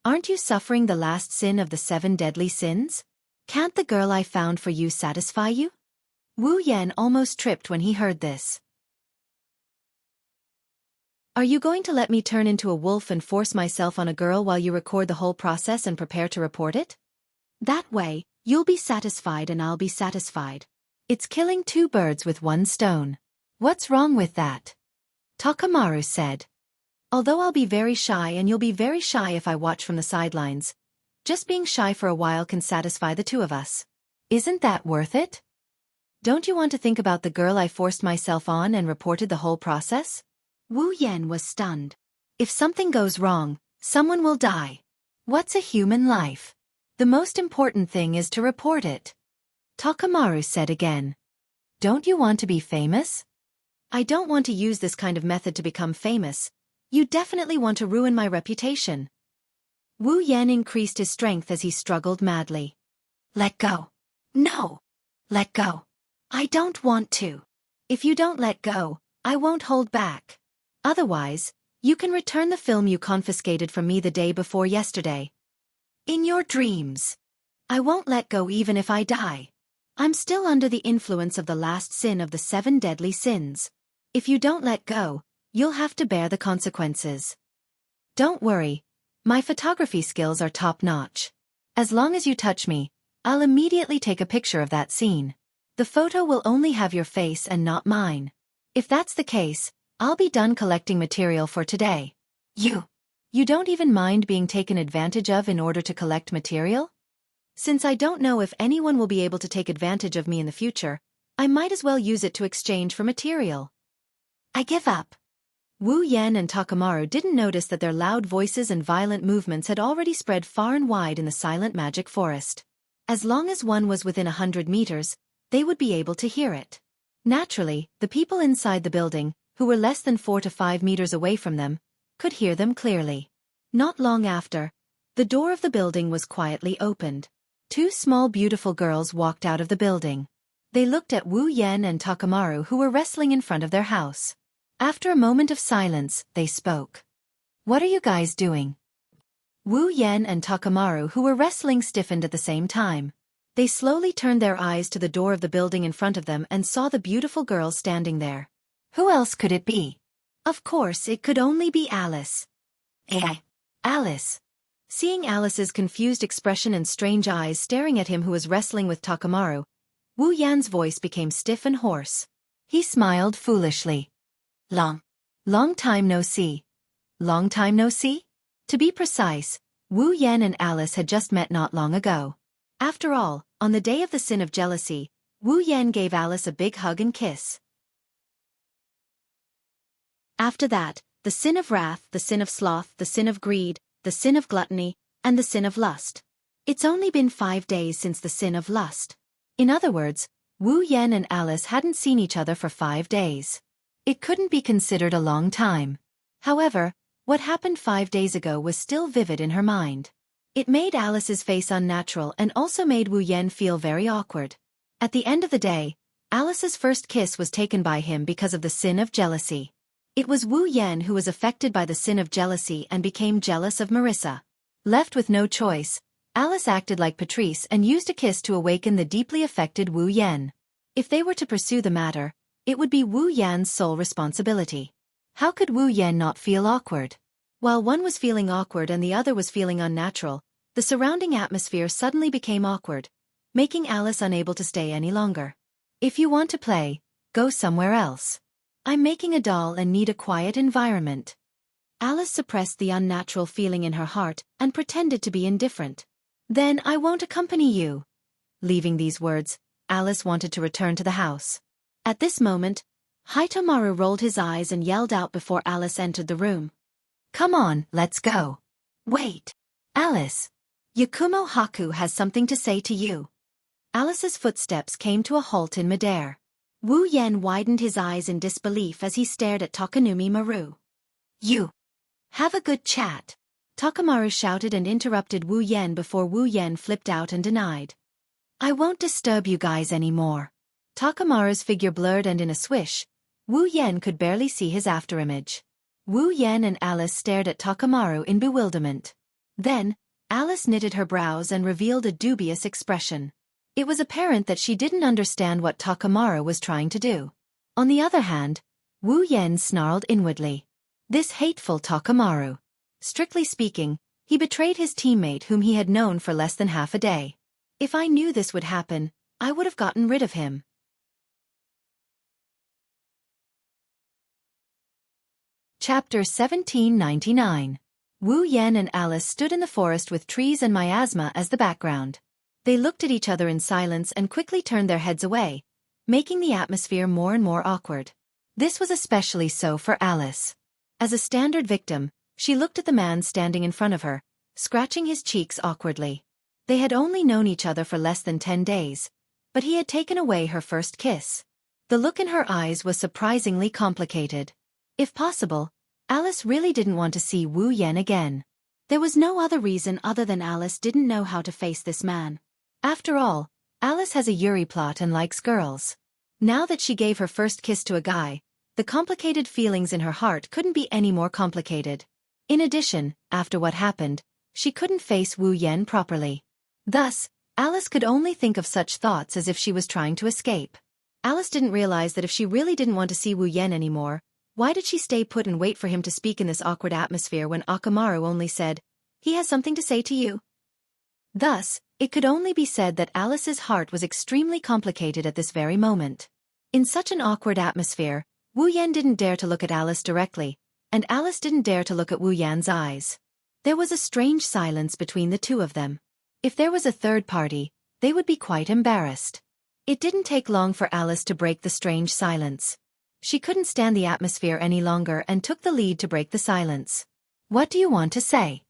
Aren't you suffering the last sin of the 7 deadly sins? Can't the girl I found for you satisfy you? Wu Yan almost tripped when he heard this. Are you going to let me turn into a wolf and force myself on a girl while you record the whole process and prepare to report it? That way, you'll be satisfied and I'll be satisfied. It's killing 2 birds with 1 stone. What's wrong with that? Takamaru said. Although I'll be very shy and you'll be very shy if I watch from the sidelines, just being shy for a while can satisfy the 2 of us. Isn't that worth it? Don't you want to think about the girl I forced myself on and reported the whole process? Wu Yan was stunned. If something goes wrong, someone will die. What's a human life? The most important thing is to report it. Takamaru said again. Don't you want to be famous? I don't want to use this kind of method to become famous. You definitely want to ruin my reputation. Wu Yan increased his strength as he struggled madly. Let go. No. Let go. I don't want to. If you don't let go, I won't hold back. Otherwise, you can return the film you confiscated from me the day before yesterday. In your dreams. I won't let go even if I die. I'm still under the influence of the last sin of the 7 deadly sins. If you don't let go, you'll have to bear the consequences. Don't worry. My photography skills are top-notch. As long as you touch me, I'll immediately take a picture of that scene. The photo will only have your face and not mine. If that's the case, I'll be done collecting material for today. You don't even mind being taken advantage of in order to collect material? Since I don't know if anyone will be able to take advantage of me in the future, I might as well use it to exchange for material. I give up. Wu Yan and Takamaru didn't notice that their loud voices and violent movements had already spread far and wide in the silent magic forest. As long as one was within 100 meters, they would be able to hear it. Naturally, the people inside the building, who were less than 4 to 5 meters away from them, could hear them clearly. Not long after, the door of the building was quietly opened. 2 small beautiful girls walked out of the building. They looked at Wu Yan and Takamaru who were wrestling in front of their house. After a moment of silence, they spoke. What are you guys doing? Wu Yan and Takamaru who were wrestling stiffened at the same time. They slowly turned their eyes to the door of the building in front of them and saw the beautiful girls standing there. Who else could it be? Of course, it could only be Alice. Alice. Seeing Alice's confused expression and strange eyes staring at him who was wrestling with Takamaru, Wu Yan's voice became stiff and hoarse. He smiled foolishly. Long time no see. Long time no see? To be precise, Wu Yan and Alice had just met not long ago. After all, on the day of the sin of jealousy, Wu Yan gave Alice a big hug and kiss. After that, the sin of wrath, the sin of sloth, the sin of greed, the sin of gluttony, and the sin of lust. It's only been 5 days since the sin of lust. In other words, Wu Yan and Alice hadn't seen each other for 5 days. It couldn't be considered a long time. However, what happened 5 days ago was still vivid in her mind. It made Alice's face unnatural and also made Wu Yan feel very awkward. At the end of the day, Alice's first kiss was taken by him because of the sin of jealousy. It was Wu Yan who was affected by the sin of jealousy and became jealous of Marissa. Left with no choice, Alice acted like Patrice and used a kiss to awaken the deeply affected Wu Yan. If they were to pursue the matter, it would be Wu Yan's sole responsibility. How could Wu Yan not feel awkward? While one was feeling awkward and the other was feeling unnatural, the surrounding atmosphere suddenly became awkward, making Alice unable to stay any longer. If you want to play, go somewhere else. I'm making a doll and need a quiet environment. Alice suppressed the unnatural feeling in her heart and pretended to be indifferent. Then I won't accompany you. Leaving these words, Alice wanted to return to the house. At this moment, Hitomaru rolled his eyes and yelled out before Alice entered the room. Come on, let's go. Wait. Alice. Yakumo Haku has something to say to you. Alice's footsteps came to a halt in midair. Wu Yen widened his eyes in disbelief as he stared at Takanumi Maru. You. Have a good chat. Takamaru shouted and interrupted Wu Yen before Wu Yen flipped out and denied. I won't disturb you guys anymore. Takamaru's figure blurred and in a swish, Wu Yen could barely see his afterimage. Wu Yen and Alice stared at Takamaru in bewilderment. Then, Alice knitted her brows and revealed a dubious expression. It was apparent that she didn't understand what Takamaru was trying to do. On the other hand, Wu Yen snarled inwardly. This hateful Takamaru. Strictly speaking, he betrayed his teammate whom he had known for less than half a day. If I knew this would happen, I would have gotten rid of him. Chapter 1799. Wu Yen and Alice stood in the forest with trees and miasma as the background. They looked at each other in silence and quickly turned their heads away, making the atmosphere more and more awkward. This was especially so for Alice. As a standard victim, she looked at the man standing in front of her, scratching his cheeks awkwardly. They had only known each other for less than 10 days, but he had taken away her first kiss. The look in her eyes was surprisingly complicated. If possible, Alice really didn't want to see Wu Yen again. There was no other reason other than Alice didn't know how to face this man. After all, Alice has a Yuri plot and likes girls. Now that she gave her first kiss to a guy, the complicated feelings in her heart couldn't be any more complicated. In addition, after what happened, she couldn't face Wu Yen properly. Thus, Alice could only think of such thoughts as if she was trying to escape. Alice didn't realize that if she really didn't want to see Wu Yen anymore, why did she stay put and wait for him to speak in this awkward atmosphere when Akamaru only said, "He has something to say to you"? Thus, it could only be said that Alice's heart was extremely complicated at this very moment. In such an awkward atmosphere, Wu Yen didn't dare to look at Alice directly, and Alice didn't dare to look at Wu Yan's eyes. There was a strange silence between the two of them. If there was a third party, they would be quite embarrassed. It didn't take long for Alice to break the strange silence. She couldn't stand the atmosphere any longer and took the lead to break the silence. What do you want to say?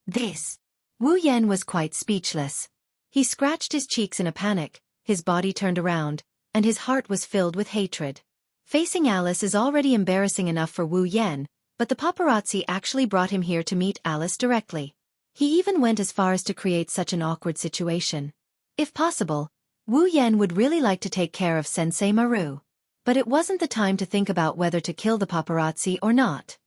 This. Wu Yen was quite speechless. He scratched his cheeks in a panic, his body turned around, and his heart was filled with hatred. Facing Alice is already embarrassing enough for Wu Yen, but the paparazzi actually brought him here to meet Alice directly. He even went as far as to create such an awkward situation. If possible, Wu Yen would really like to take care of Sensei Maru. But it wasn't the time to think about whether to kill the paparazzi or not.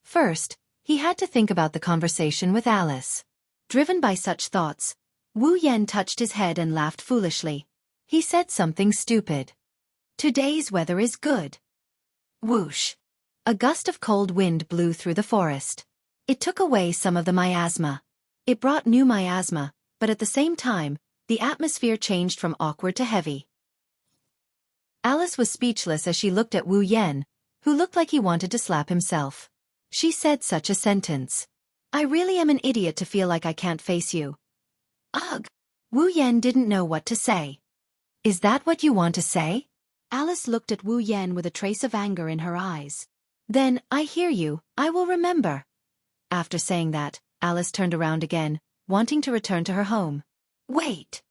First, he had to think about the conversation with Alice. Driven by such thoughts, Wu Yen touched his head and laughed foolishly. He said something stupid. Today's weather is good. Whoosh. A gust of cold wind blew through the forest. It took away some of the miasma. It brought new miasma, but at the same time, the atmosphere changed from awkward to heavy. Alice was speechless as she looked at Wu Yen, who looked like he wanted to slap himself. She said such a sentence. I really am an idiot to feel like I can't face you. Ugh! Wu Yen didn't know what to say. Is that what you want to say? Alice looked at Wu Yen with a trace of anger in her eyes. Then, I hear you, I will remember. After saying that, Alice turned around again, wanting to return to her home. Wait!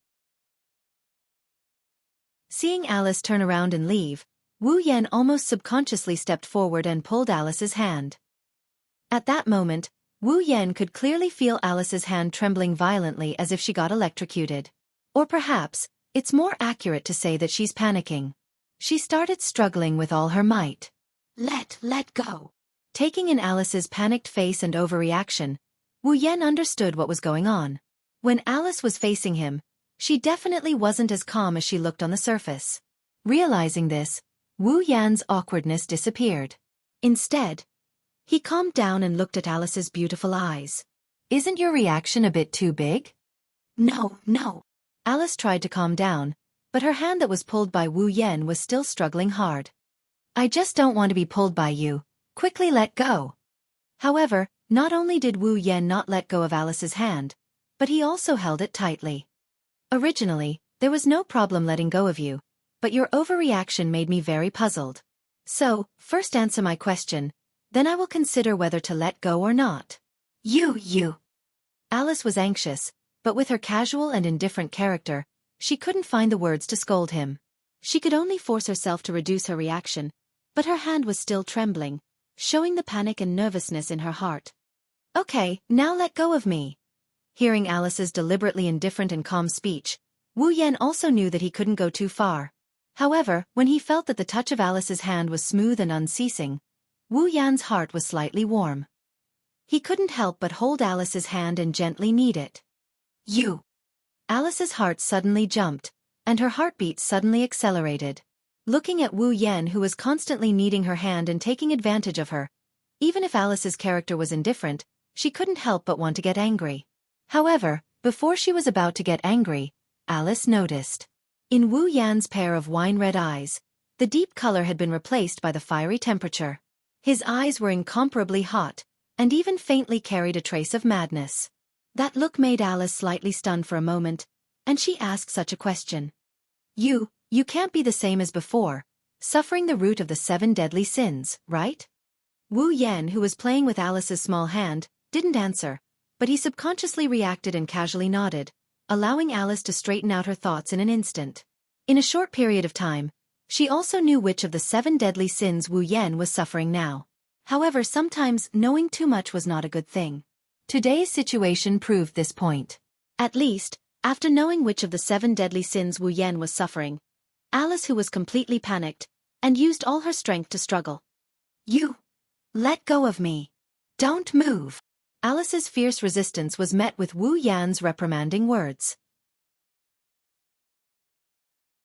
Seeing Alice turn around and leave, Wu Yen almost subconsciously stepped forward and pulled Alice's hand. At that moment, Wu Yen could clearly feel Alice's hand trembling violently as if she got electrocuted. Or perhaps, it's more accurate to say that she's panicking. She started struggling with all her might. Let go. Taking in Alice's panicked face and overreaction, Wu Yen understood what was going on. When Alice was facing him, she definitely wasn't as calm as she looked on the surface. Realizing this, Wu Yan's awkwardness disappeared. Instead, he calmed down and looked at Alice's beautiful eyes. Isn't your reaction a bit too big? No. Alice tried to calm down, but her hand that was pulled by Wu Yen was still struggling hard. I just don't want to be pulled by you. Quickly let go. However, not only did Wu Yen not let go of Alice's hand, but he also held it tightly. Originally, there was no problem letting go of you, but your overreaction made me very puzzled. So, first answer my question, then I will consider whether to let go or not. You. Alice was anxious, but with her casual and indifferent character, she couldn't find the words to scold him. She could only force herself to reduce her reaction, but her hand was still trembling, showing the panic and nervousness in her heart. Okay, now let go of me. Hearing Alice's deliberately indifferent and calm speech, Wu Yan also knew that he couldn't go too far. However, when he felt that the touch of Alice's hand was smooth and unceasing, Wu Yan's heart was slightly warm. He couldn't help but hold Alice's hand and gently knead it. You. Alice's heart suddenly jumped, and her heartbeat suddenly accelerated. Looking at Wu Yan, who was constantly kneading her hand and taking advantage of her, even if Alice's character was indifferent, she couldn't help but want to get angry. However, before she was about to get angry, Alice noticed. In Wu Yan's pair of wine-red eyes, the deep color had been replaced by the fiery temperature. His eyes were incomparably hot, and even faintly carried a trace of madness. That look made Alice slightly stunned for a moment, and she asked such a question. You can't be the same as before, suffering the root of the 7 deadly sins, right? Wu Yan, who was playing with Alice's small hand, didn't answer, but he subconsciously reacted and casually nodded, allowing Alice to straighten out her thoughts in an instant. In a short period of time, she also knew which of the 7 deadly sins Wu Yan was suffering now. However, sometimes knowing too much was not a good thing. Today's situation proved this point. At least, after knowing which of the 7 deadly sins Wu Yan was suffering, Alice, who was completely panicked, and used all her strength to struggle. You. Let go of me. Don't move. Alice's fierce resistance was met with Wu Yan's reprimanding words.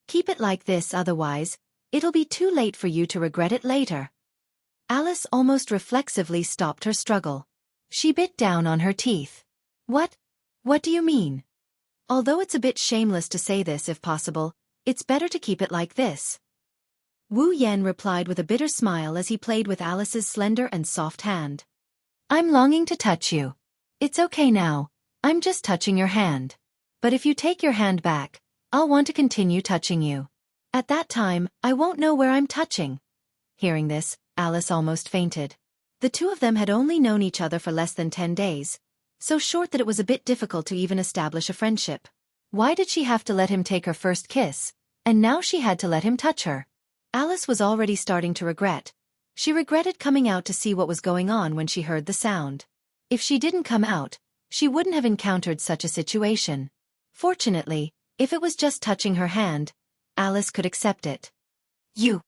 Keep it like this, otherwise, it'll be too late for you to regret it later. Alice almost reflexively stopped her struggle. She bit down on her teeth. What do you mean? Although it's a bit shameless to say this if possible, it's better to keep it like this. Wu Yan replied with a bitter smile as he played with Alice's slender and soft hand. I'm longing to touch you. It's okay now, I'm just touching your hand. But if you take your hand back, I'll want to continue touching you. At that time, I won't know where I'm touching. Hearing this, Alice almost fainted. The two of them had only known each other for less than 10 days, so short that it was a bit difficult to even establish a friendship. Why did she have to let him take her first kiss, and now she had to let him touch her? Alice was already starting to regret. She regretted coming out to see what was going on when she heard the sound. If she didn't come out, she wouldn't have encountered such a situation. Fortunately, if it was just touching her hand, Alice could accept it. You.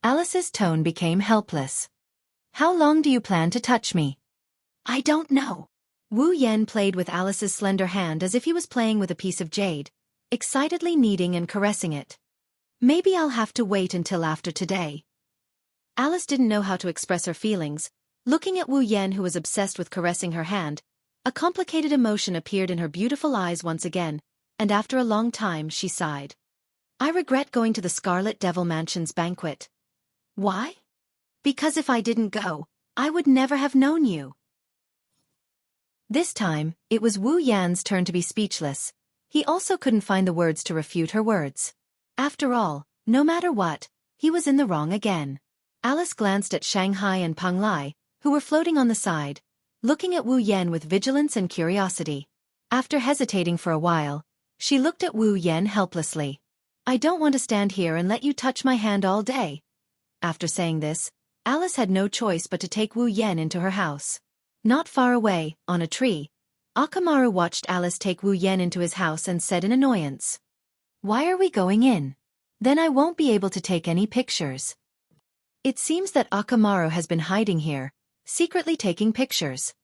Alice's tone became helpless. How long do you plan to touch me? I don't know. Wu Yan played with Alice's slender hand as if he was playing with a piece of jade, excitedly kneading and caressing it. Maybe I'll have to wait until after today. Alice didn't know how to express her feelings. Looking at Wu Yan, who was obsessed with caressing her hand, a complicated emotion appeared in her beautiful eyes once again, and after a long time she sighed. I regret going to the Scarlet Devil Mansion's banquet. Why? Because if I didn't go, I would never have known you. This time, it was Wu Yan's turn to be speechless. He also couldn't find the words to refute her words. After all, no matter what, he was in the wrong again. Alice glanced at Shanghai and Peng Lai, who were floating on the side, looking at Wu Yan with vigilance and curiosity. After hesitating for a while, she looked at Wu Yan helplessly. I don't want to stand here and let you touch my hand all day. After saying this, Alice had no choice but to take Wu Yan into her house. Not far away, on a tree, Akamaru watched Alice take Wu Yan into his house and said in annoyance. Why are we going in? Then I won't be able to take any pictures. It seems that Akamaru has been hiding here, secretly taking pictures.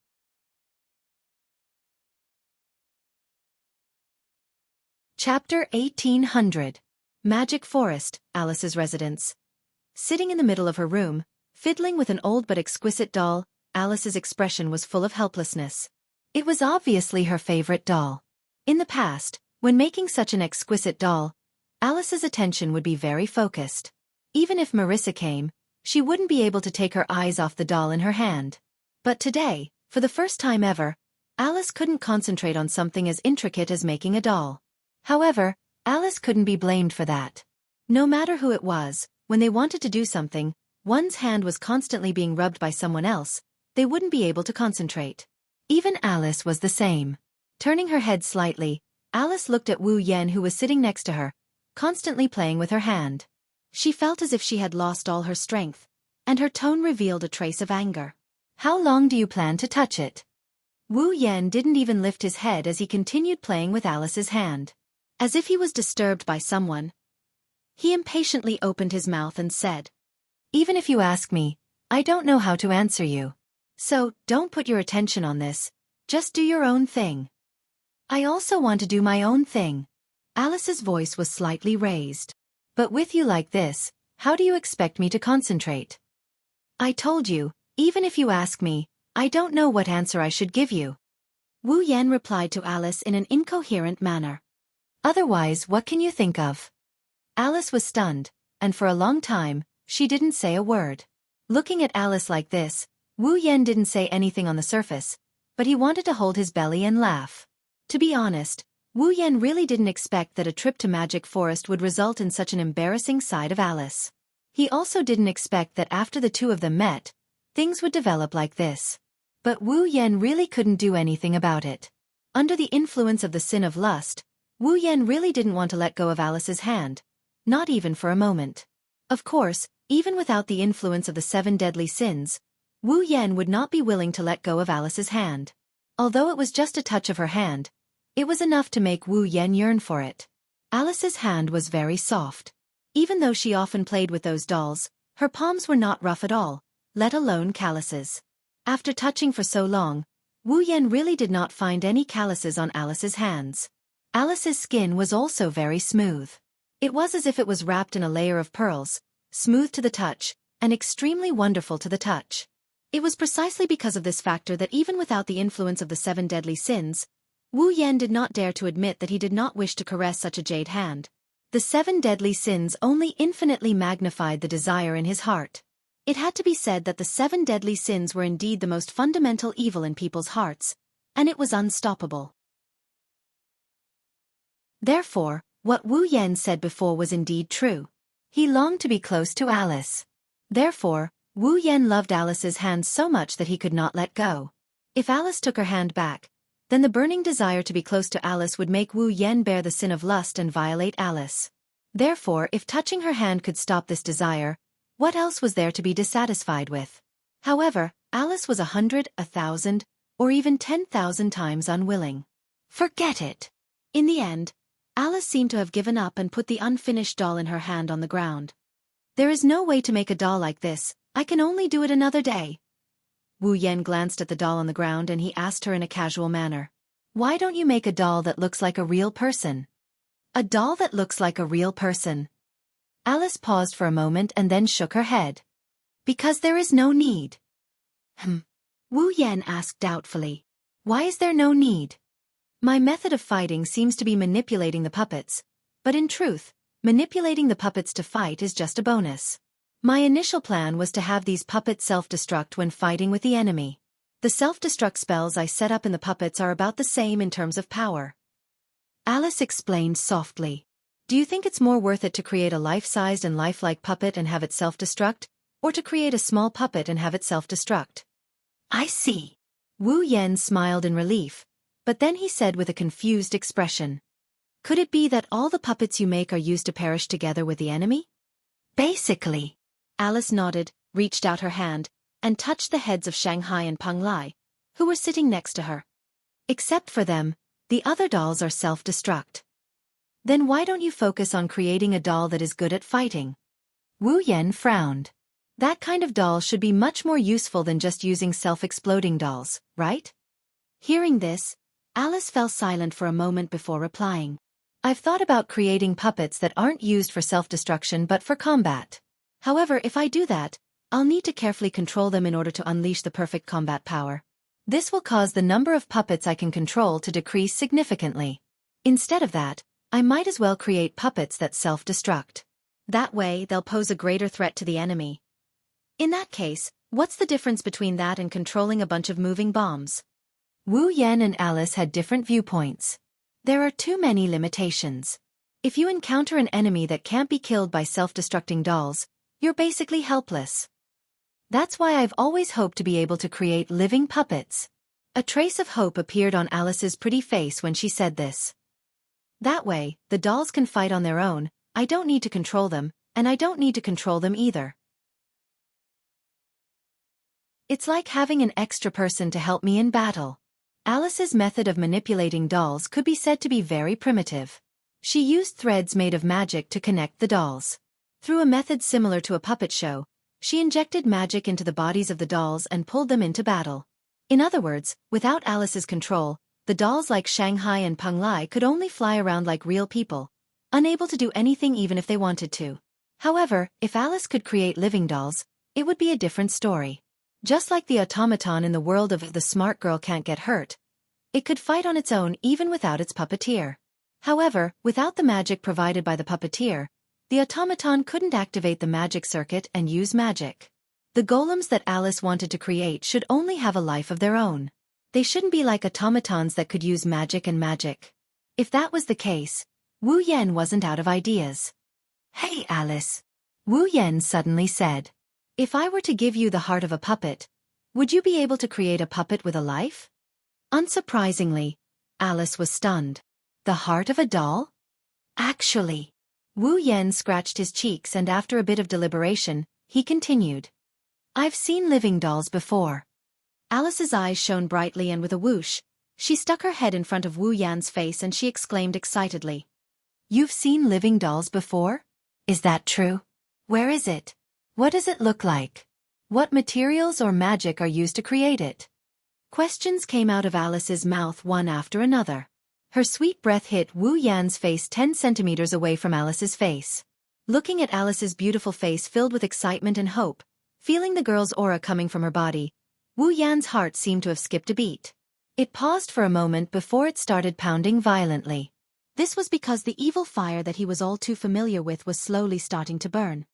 Chapter 1800. Magic Forest, Alice's residence. Sitting in the middle of her room, fiddling with an old but exquisite doll, Alice's expression was full of helplessness. It was obviously her favorite doll. In the past, when making such an exquisite doll, Alice's attention would be very focused. Even if Marissa came, she wouldn't be able to take her eyes off the doll in her hand. But today, for the first time ever, Alice couldn't concentrate on something as intricate as making a doll. However, Alice couldn't be blamed for that. No matter who it was, when they wanted to do something, one's hand was constantly being rubbed by someone else, they wouldn't be able to concentrate. Even Alice was the same. Turning her head slightly, Alice looked at Wu Yan, who was sitting next to her, constantly playing with her hand. She felt as if she had lost all her strength, and her tone revealed a trace of anger. "How long do you plan to touch it?" Wu Yan didn't even lift his head as he continued playing with Alice's hand. As if he was disturbed by someone, he impatiently opened his mouth and said, "Even if you ask me, I don't know how to answer you. So, don't put your attention on this, just do your own thing." "I also want to do my own thing." Alice's voice was slightly raised. "But with you like this, how do you expect me to concentrate?" "I told you, even if you ask me, I don't know what answer I should give you." Wu Yan replied to Alice in an incoherent manner. "Otherwise, what can you think of?" Alice was stunned, and for a long time, she didn't say a word. Looking at Alice like this, Wu Yan didn't say anything on the surface, but he wanted to hold his belly and laugh. To be honest, Wu Yan really didn't expect that a trip to Magic Forest would result in such an embarrassing side of Alice. He also didn't expect that after the two of them met, things would develop like this. But Wu Yan really couldn't do anything about it. Under the influence of the sin of lust, Wu Yan really didn't want to let go of Alice's hand, not even for a moment. Of course, even without the influence of the 7 deadly sins, Wu Yan would not be willing to let go of Alice's hand. Although it was just a touch of her hand, it was enough to make Wu Yan yearn for it. Alice's hand was very soft. Even though she often played with those dolls, her palms were not rough at all, let alone calluses. After touching for so long, Wu Yan really did not find any calluses on Alice's hands. Alice's skin was also very smooth. It was as if it was wrapped in a layer of pearls, smooth to the touch, and extremely wonderful to the touch. It was precisely because of this factor that even without the influence of the 7 deadly sins, Wu Yan did not dare to admit that he did not wish to caress such a jade hand. The 7 deadly sins only infinitely magnified the desire in his heart. It had to be said that the 7 deadly sins were indeed the most fundamental evil in people's hearts, and it was unstoppable. Therefore, what Wu Yan said before was indeed true. He longed to be close to Alice. Therefore, Wu Yan loved Alice's hand so much that he could not let go. If Alice took her hand back, then the burning desire to be close to Alice would make Wu Yan bear the sin of lust and violate Alice. Therefore, if touching her hand could stop this desire, what else was there to be dissatisfied with? However, Alice was 100, 1,000, or even 10,000 times unwilling. Forget it! In the end, Alice seemed to have given up and put the unfinished doll in her hand on the ground. "There is no way to make a doll like this, I can only do it another day." Wu Yan glanced at the doll on the ground and he asked her in a casual manner, "Why don't you make a doll that looks like a real person?" "A doll that looks like a real person?" Alice paused for a moment and then shook her head. "Because there is no need." Wu Yan asked doubtfully. "Why is there no need?" "My method of fighting seems to be manipulating the puppets, but in truth, manipulating the puppets to fight is just a bonus. My initial plan was to have these puppets self-destruct when fighting with the enemy. The self-destruct spells I set up in the puppets are about the same in terms of power." Alice explained softly. "Do you think it's more worth it to create a life-sized and lifelike puppet and have it self-destruct, or to create a small puppet and have it self-destruct?" "I see." Wu Yan smiled in relief, but then he said with a confused expression, "Could it be that all the puppets you make are used to perish together with the enemy?" "Basically." Alice nodded, reached out her hand, and touched the heads of Shanghai and Peng Lai, who were sitting next to her. "Except for them, the other dolls are self-destruct." "Then why don't you focus on creating a doll that is good at fighting?" Wu Yan frowned. "That kind of doll should be much more useful than just using self-exploding dolls, right?" Hearing this, Alice fell silent for a moment before replying. "I've thought about creating puppets that aren't used for self-destruction but for combat. However, if I do that, I'll need to carefully control them in order to unleash the perfect combat power. This will cause the number of puppets I can control to decrease significantly. Instead of that, I might as well create puppets that self-destruct. That way, they'll pose a greater threat to the enemy. In that case, what's the difference between that and controlling a bunch of moving bombs?" Wu Yan and Alice had different viewpoints. There are too many limitations. If you encounter an enemy that can't be killed by self-destructing dolls, You're basically helpless. That's why I've always hoped to be able to create living puppets. A trace of hope appeared on Alice's pretty face when she said this. That way, the dolls can fight on their own, I don't need to control them, and I don't need to control them either. It's like having an extra person to help me in battle. Alice's method of manipulating dolls could be said to be very primitive. She used threads made of magic to connect the dolls. Through a method similar to a puppet show, she injected magic into the bodies of the dolls and pulled them into battle. In other words, without Alice's control, the dolls like Shanghai and Peng Lai could only fly around like real people, unable to do anything even if they wanted to. However, if Alice could create living dolls, it would be a different story. Just like the automaton in the world of The Smart Girl Can't Get Hurt, it could fight on its own even without its puppeteer. However, without the magic provided by the puppeteer, the automaton couldn't activate the magic circuit and use magic. The golems that Alice wanted to create should only have a life of their own. They shouldn't be like automatons that could use magic and magic. If that was the case, Wu Yan wasn't out of ideas. Hey Alice, Wu Yan suddenly said. If I were to give you the heart of a puppet, would you be able to create a puppet with a life? Unsurprisingly, Alice was stunned. The heart of a doll? Actually. Wu Yan scratched his cheeks and after a bit of deliberation, he continued. I've seen living dolls before. Alice's eyes shone brightly and with a whoosh, she stuck her head in front of Wu Yan's face and she exclaimed excitedly. You've seen living dolls before? Is that true? Where is it? What does it look like? What materials or magic are used to create it? Questions came out of Alice's mouth one after another. Her sweet breath hit Wu Yan's face 10 centimeters away from Alice's face. Looking at Alice's beautiful face filled with excitement and hope, feeling the girl's aura coming from her body, Wu Yan's heart seemed to have skipped a beat. It paused for a moment before it started pounding violently. This was because the evil fire that he was all too familiar with was slowly starting to burn.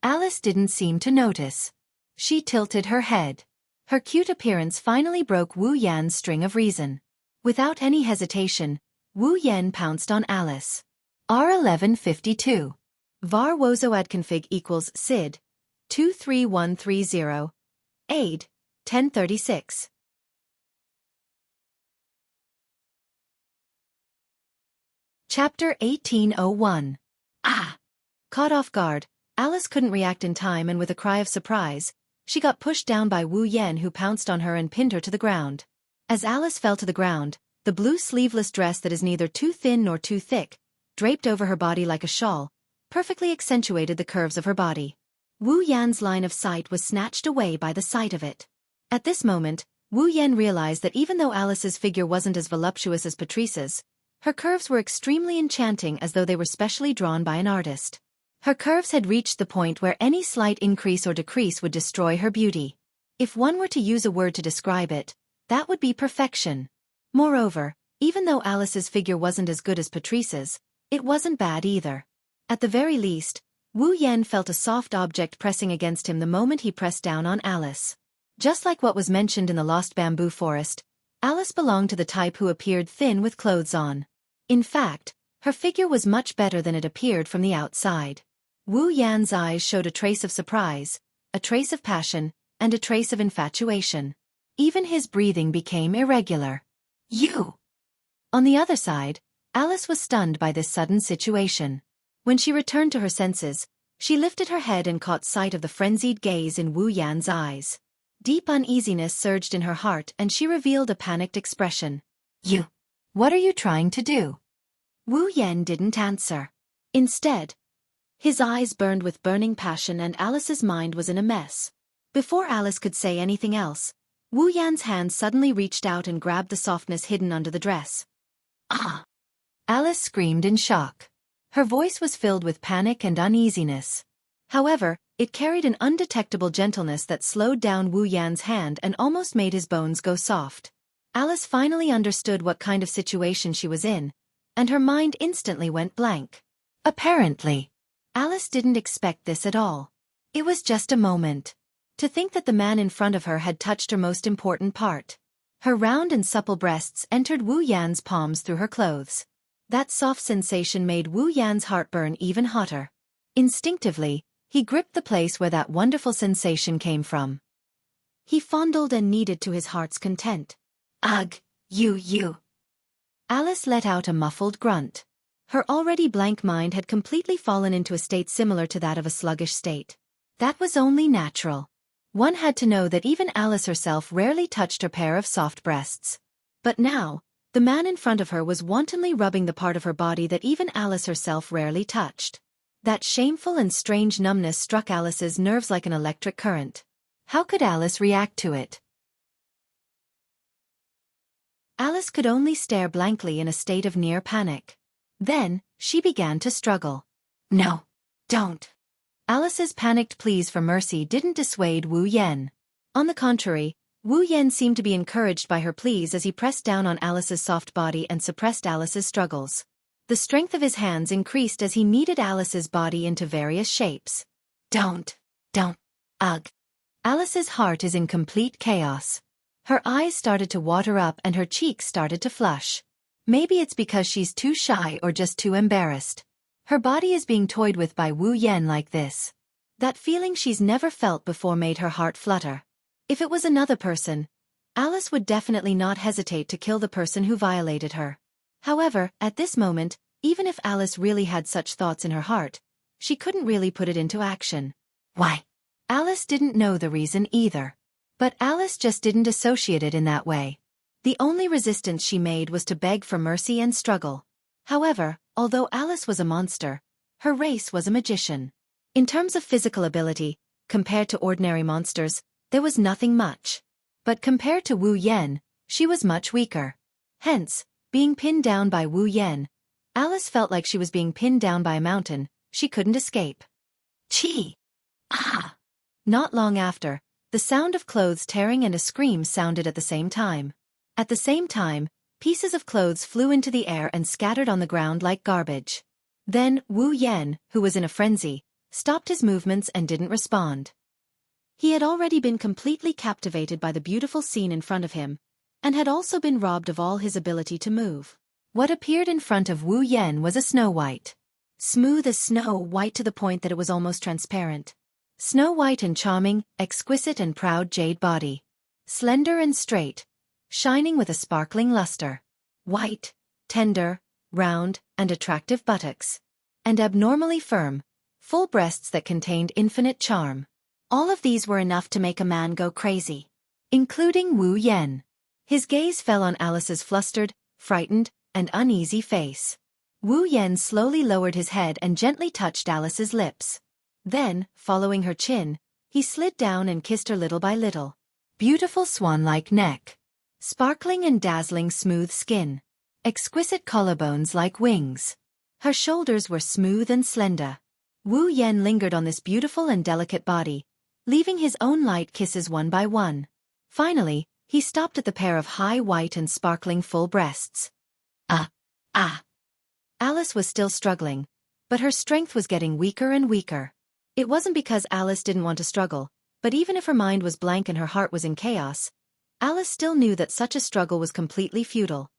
Alice didn't seem to notice. She tilted her head. Her cute appearance finally broke Wu Yan's string of reason. Without any hesitation, Wu Yan pounced on Alice. R1152. var wozoad config equals SID 23130 AID 1036. Chapter 1801. Ah! Caught off guard, Alice couldn't react in time and with a cry of surprise, she got pushed down by Wu Yan who pounced on her and pinned her to the ground. As Alice fell to the ground, the blue sleeveless dress that is neither too thin nor too thick, draped over her body like a shawl, perfectly accentuated the curves of her body. Wu Yan's line of sight was snatched away by the sight of it. At this moment, Wu Yan realized that even though Alice's figure wasn't as voluptuous as Patrice's, her curves were extremely enchanting as though they were specially drawn by an artist. Her curves had reached the point where any slight increase or decrease would destroy her beauty. If one were to use a word to describe it, that would be perfection. Moreover, even though Alice's figure wasn't as good as Patrice's, it wasn't bad either. At the very least, Wu Yan felt a soft object pressing against him the moment he pressed down on Alice. Just like what was mentioned in the Lost Bamboo Forest, Alice belonged to the type who appeared thin with clothes on. In fact, her figure was much better than it appeared from the outside. Wu Yan's eyes showed a trace of surprise, a trace of passion, and a trace of infatuation. Even his breathing became irregular. You! On the other side, Alice was stunned by this sudden situation. When she returned to her senses, she lifted her head and caught sight of the frenzied gaze in Wu Yan's eyes. Deep uneasiness surged in her heart and she revealed a panicked expression. You! What are you trying to do? Wu Yan didn't answer. Instead, his eyes burned with burning passion and Alice's mind was in a mess. Before Alice could say anything else, Wu Yan's hand suddenly reached out and grabbed the softness hidden under the dress. Ah! Alice screamed in shock. Her voice was filled with panic and uneasiness. However, it carried an undetectable gentleness that slowed down Wu Yan's hand and almost made his bones go soft. Alice finally understood what kind of situation she was in, and her mind instantly went blank. Apparently, Alice didn't expect this at all. It was just a moment. To think that the man in front of her had touched her most important part. Her round and supple breasts entered Wu Yan's palms through her clothes. That soft sensation made Wu Yan's heart burn even hotter. Instinctively, He gripped the place where that wonderful sensation came from. He fondled and kneaded to his heart's content. Ugh, you. Alice let out a muffled grunt. Her already blank mind had completely fallen into a state similar to that of a sluggish state. That was only natural. One had to know that even Alice herself rarely touched her pair of soft breasts. But now, the man in front of her was wantonly rubbing the part of her body that even Alice herself rarely touched. That shameful and strange numbness struck Alice's nerves like an electric current. How could Alice react to it? Alice could only stare blankly in a state of near panic. Then, she began to struggle. No, don't. Alice's panicked pleas for mercy didn't dissuade Wu Yan. On the contrary, Wu Yan seemed to be encouraged by her pleas as he pressed down on Alice's soft body and suppressed Alice's struggles. The strength of his hands increased as he kneaded Alice's body into various shapes. Don't. Ugh. Alice's heart is in complete chaos. Her eyes started to water up and her cheeks started to flush. Maybe it's because she's too shy or just too embarrassed. Her body is being toyed with by Wu Yan like this. That feeling she's never felt before made her heart flutter. If it was another person, Alice would definitely not hesitate to kill the person who violated her. However, at this moment, even if Alice really had such thoughts in her heart, she couldn't really put it into action. Why? Alice didn't know the reason either. But Alice just didn't associate it in that way. The only resistance she made was to beg for mercy and struggle. However, although Alice was a monster, her race was a magician. In terms of physical ability, compared to ordinary monsters, there was nothing much. But compared to Wu Yan, she was much weaker. Hence, being pinned down by Wu Yan, Alice felt like she was being pinned down by a mountain. She couldn't escape. Chee! Ah! Not long after, the sound of clothes tearing and a scream sounded at the same time. At the same time, pieces of clothes flew into the air and scattered on the ground like garbage. Then, Wu Yan, who was in a frenzy, stopped his movements and didn't respond. He had already been completely captivated by the beautiful scene in front of him, and had also been robbed of all his ability to move. What appeared in front of Wu Yan was a Snow White. Smooth as snow white to the point that it was almost transparent. Snow White and charming, exquisite and proud jade body. Slender and straight, shining with a sparkling luster. White, tender, round, and attractive buttocks. And abnormally firm, full breasts that contained infinite charm. All of these were enough to make a man go crazy. Including Wu Yan. His gaze fell on Alice's flustered, frightened, and uneasy face. Wu Yan slowly lowered his head and gently touched Alice's lips. Then, following her chin, he slid down and kissed her little by little. Beautiful swan-like neck. Sparkling and dazzling smooth skin. Exquisite collarbones like wings. Her shoulders were smooth and slender. Wu Yan lingered on this beautiful and delicate body, leaving his own light kisses one by one. Finally, he stopped at the pair of high white and sparkling full breasts. Alice was still struggling, but her strength was getting weaker and weaker. It wasn't because Alice didn't want to struggle, but even if her mind was blank and her heart was in chaos, Alice still knew that such a struggle was completely futile.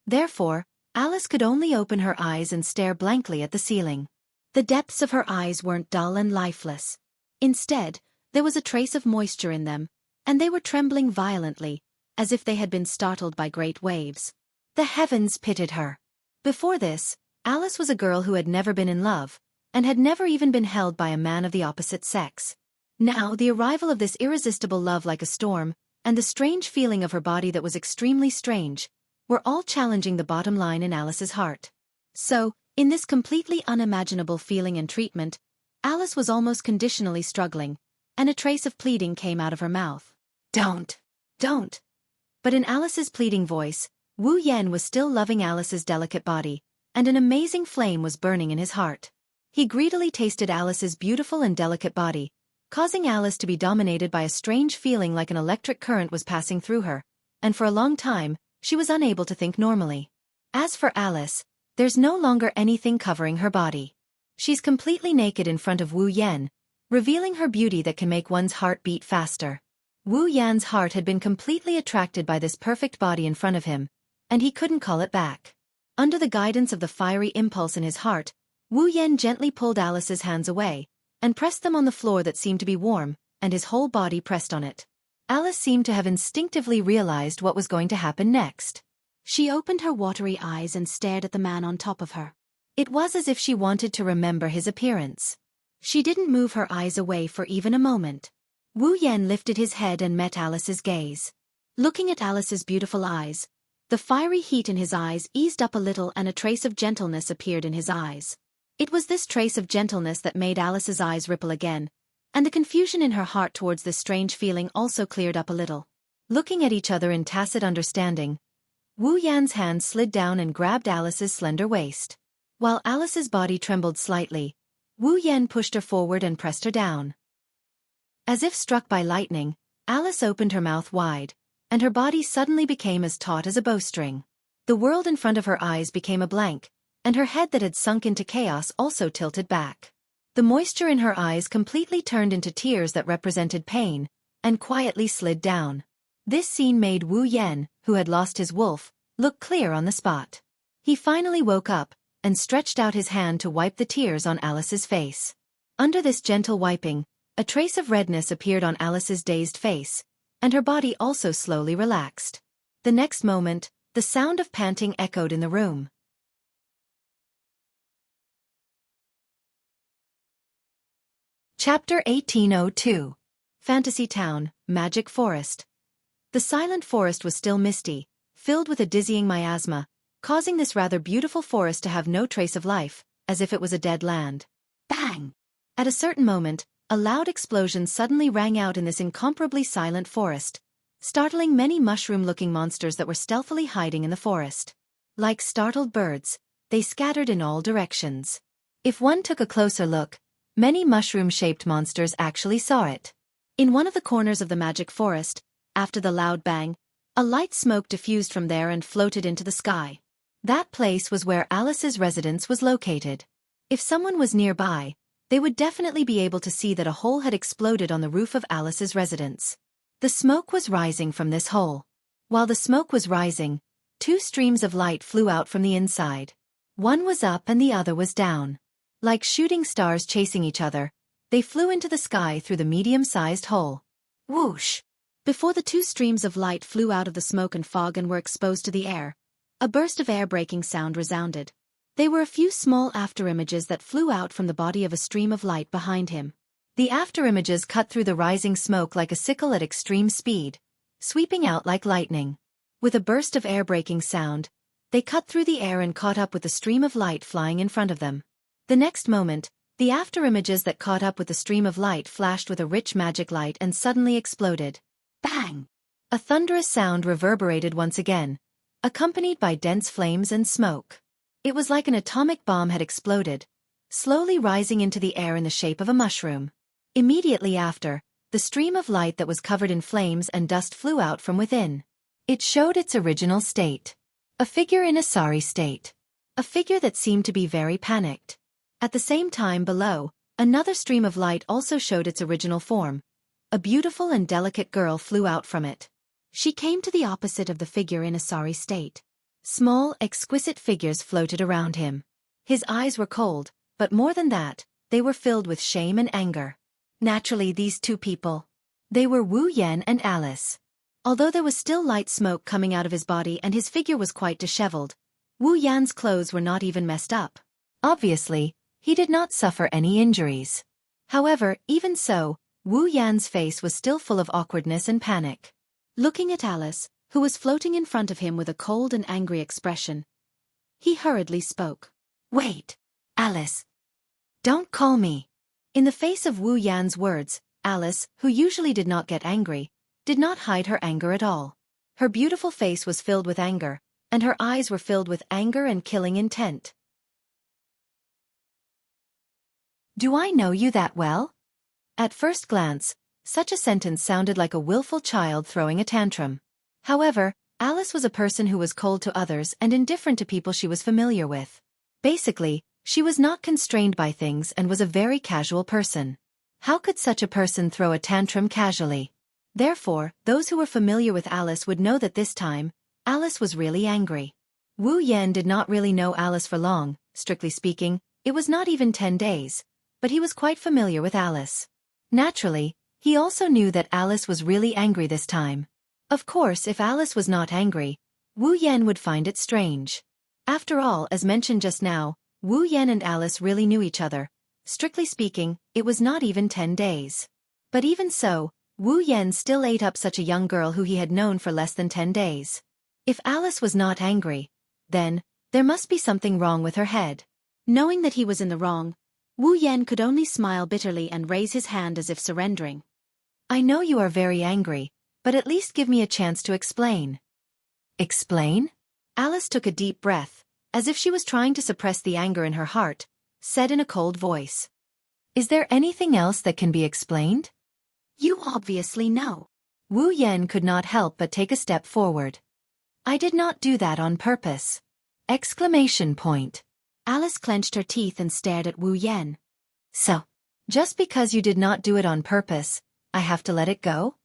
Therefore, Alice could only open her eyes and stare blankly at the ceiling. The depths of her eyes weren't dull and lifeless. Instead, there was a trace of moisture in them, and they were trembling violently, as if they had been startled by great waves. The heavens pitied her. Before this, Alice was a girl who had never been in love, and had never even been held by a man of the opposite sex. Now, the arrival of this irresistible love like a storm, and the strange feeling of her body that was extremely strange, were all challenging the bottom line in Alice's heart. So, in this completely unimaginable feeling and treatment, Alice was almost conditionally struggling, and a trace of pleading came out of her mouth. Don't. But in Alice's pleading voice, Wu Yan was still loving Alice's delicate body, and an amazing flame was burning in his heart. He greedily tasted Alice's beautiful and delicate body, causing Alice to be dominated by a strange feeling like an electric current was passing through her, and for a long time, she was unable to think normally. As for Alice, there's no longer anything covering her body. She's completely naked in front of Wu Yan, revealing her beauty that can make one's heart beat faster. Wu Yan's heart had been completely attracted by this perfect body in front of him, and he couldn't call it back. Under the guidance of the fiery impulse in his heart, Wu Yan gently pulled Alice's hands away, and pressed them on the floor that seemed to be warm, and his whole body pressed on it. Alice seemed to have instinctively realized what was going to happen next. She opened her watery eyes and stared at the man on top of her. It was as if she wanted to remember his appearance. She didn't move her eyes away for even a moment. Wu Yan lifted his head and met Alice's gaze. Looking at Alice's beautiful eyes, the fiery heat in his eyes eased up a little and a trace of gentleness appeared in his eyes. It was this trace of gentleness that made Alice's eyes ripple again, and the confusion in her heart towards this strange feeling also cleared up a little. Looking at each other in tacit understanding, Wu Yan's hand slid down and grabbed Alice's slender waist. While Alice's body trembled slightly, Wu Yan pushed her forward and pressed her down. As if struck by lightning, Alice opened her mouth wide, and her body suddenly became as taut as a bowstring. The world in front of her eyes became a blank, and her head that had sunk into chaos also tilted back. The moisture in her eyes completely turned into tears that represented pain, and quietly slid down. This scene made Wu Yan, who had lost his wolf, look clear on the spot. He finally woke up, and stretched out his hand to wipe the tears on Alice's face. Under this gentle wiping, a trace of redness appeared on Alice's dazed face, and her body also slowly relaxed. The next moment, the sound of panting echoed in the room. Chapter 1802. Fantasy Town, Magic Forest. The silent forest was still misty, filled with a dizzying miasma, causing this rather beautiful forest to have no trace of life, as if it was a dead land. Bang! At a certain moment, a loud explosion suddenly rang out in this incomparably silent forest, startling many mushroom-looking monsters that were stealthily hiding in the forest. Like startled birds, they scattered in all directions. If one took a closer look, many mushroom-shaped monsters actually saw it. In one of the corners of the magic forest, after the loud bang, a light smoke diffused from there and floated into the sky. That place was where Alice's residence was located. If someone was nearby, they would definitely be able to see that a hole had exploded on the roof of Alice's residence. The smoke was rising from this hole. While the smoke was rising, two streams of light flew out from the inside. One was up and the other was down. Like shooting stars chasing each other, they flew into the sky through the medium-sized hole. Whoosh! Before the two streams of light flew out of the smoke and fog and were exposed to the air, a burst of air-breaking sound resounded. They were a few small afterimages that flew out from the body of a stream of light behind him. The afterimages cut through the rising smoke like a sickle at extreme speed, sweeping out like lightning. With a burst of air-breaking sound, they cut through the air and caught up with the stream of light flying in front of them. The next moment, the afterimages that caught up with the stream of light flashed with a rich magic light and suddenly exploded. Bang! A thunderous sound reverberated once again, accompanied by dense flames and smoke. It was like an atomic bomb had exploded, slowly rising into the air in the shape of a mushroom. Immediately after, the stream of light that was covered in flames and dust flew out from within. It showed its original state. A figure in a sorry state. A figure that seemed to be very panicked. At the same time below, another stream of light also showed its original form. A beautiful and delicate girl flew out from it. She came to the opposite of the figure in a sorry state. Small, exquisite figures floated around him. His eyes were cold, but more than that, they were filled with shame and anger. Naturally, these two people. They were Wu Yan and Alice. Although there was still light smoke coming out of his body and his figure was quite disheveled, Wu Yan's clothes were not even messed up. Obviously, he did not suffer any injuries. However, even so, Wu Yan's face was still full of awkwardness and panic. Looking at Alice, who was floating in front of him with a cold and angry expression, he hurriedly spoke. "Wait, Alice. Don't call me." In the face of Wu Yan's words, Alice, who usually did not get angry, did not hide her anger at all. Her beautiful face was filled with anger, and her eyes were filled with anger and killing intent. "Do I know you that well?" At first glance, such a sentence sounded like a willful child throwing a tantrum. However, Alice was a person who was cold to others and indifferent to people she was familiar with. Basically, she was not constrained by things and was a very casual person. How could such a person throw a tantrum casually? Therefore, those who were familiar with Alice would know that this time, Alice was really angry. Wu Yan did not really know Alice for long, strictly speaking. It was not even 10 days, but he was quite familiar with Alice. Naturally, he also knew that Alice was really angry this time. Of course, if Alice was not angry, Wu Yan would find it strange. After all, as mentioned just now, Wu Yan and Alice really knew each other. Strictly speaking, it was not even 10 days. But even so, Wu Yan still ate up such a young girl who he had known for less than 10 days. If Alice was not angry, then there must be something wrong with her head. Knowing that he was in the wrong, Wu Yan could only smile bitterly and raise his hand as if surrendering. I know you are very angry, but at least give me a chance to explain. Explain? Alice took a deep breath, as if she was trying to suppress the anger in her heart, said in a cold voice. Is there anything else that can be explained? You obviously know. Wu Yan could not help but take a step forward. I did not do that on purpose. Exclamation point. Alice clenched her teeth and stared at Wu Yan. So, just because you did not do it on purpose, I have to let it go?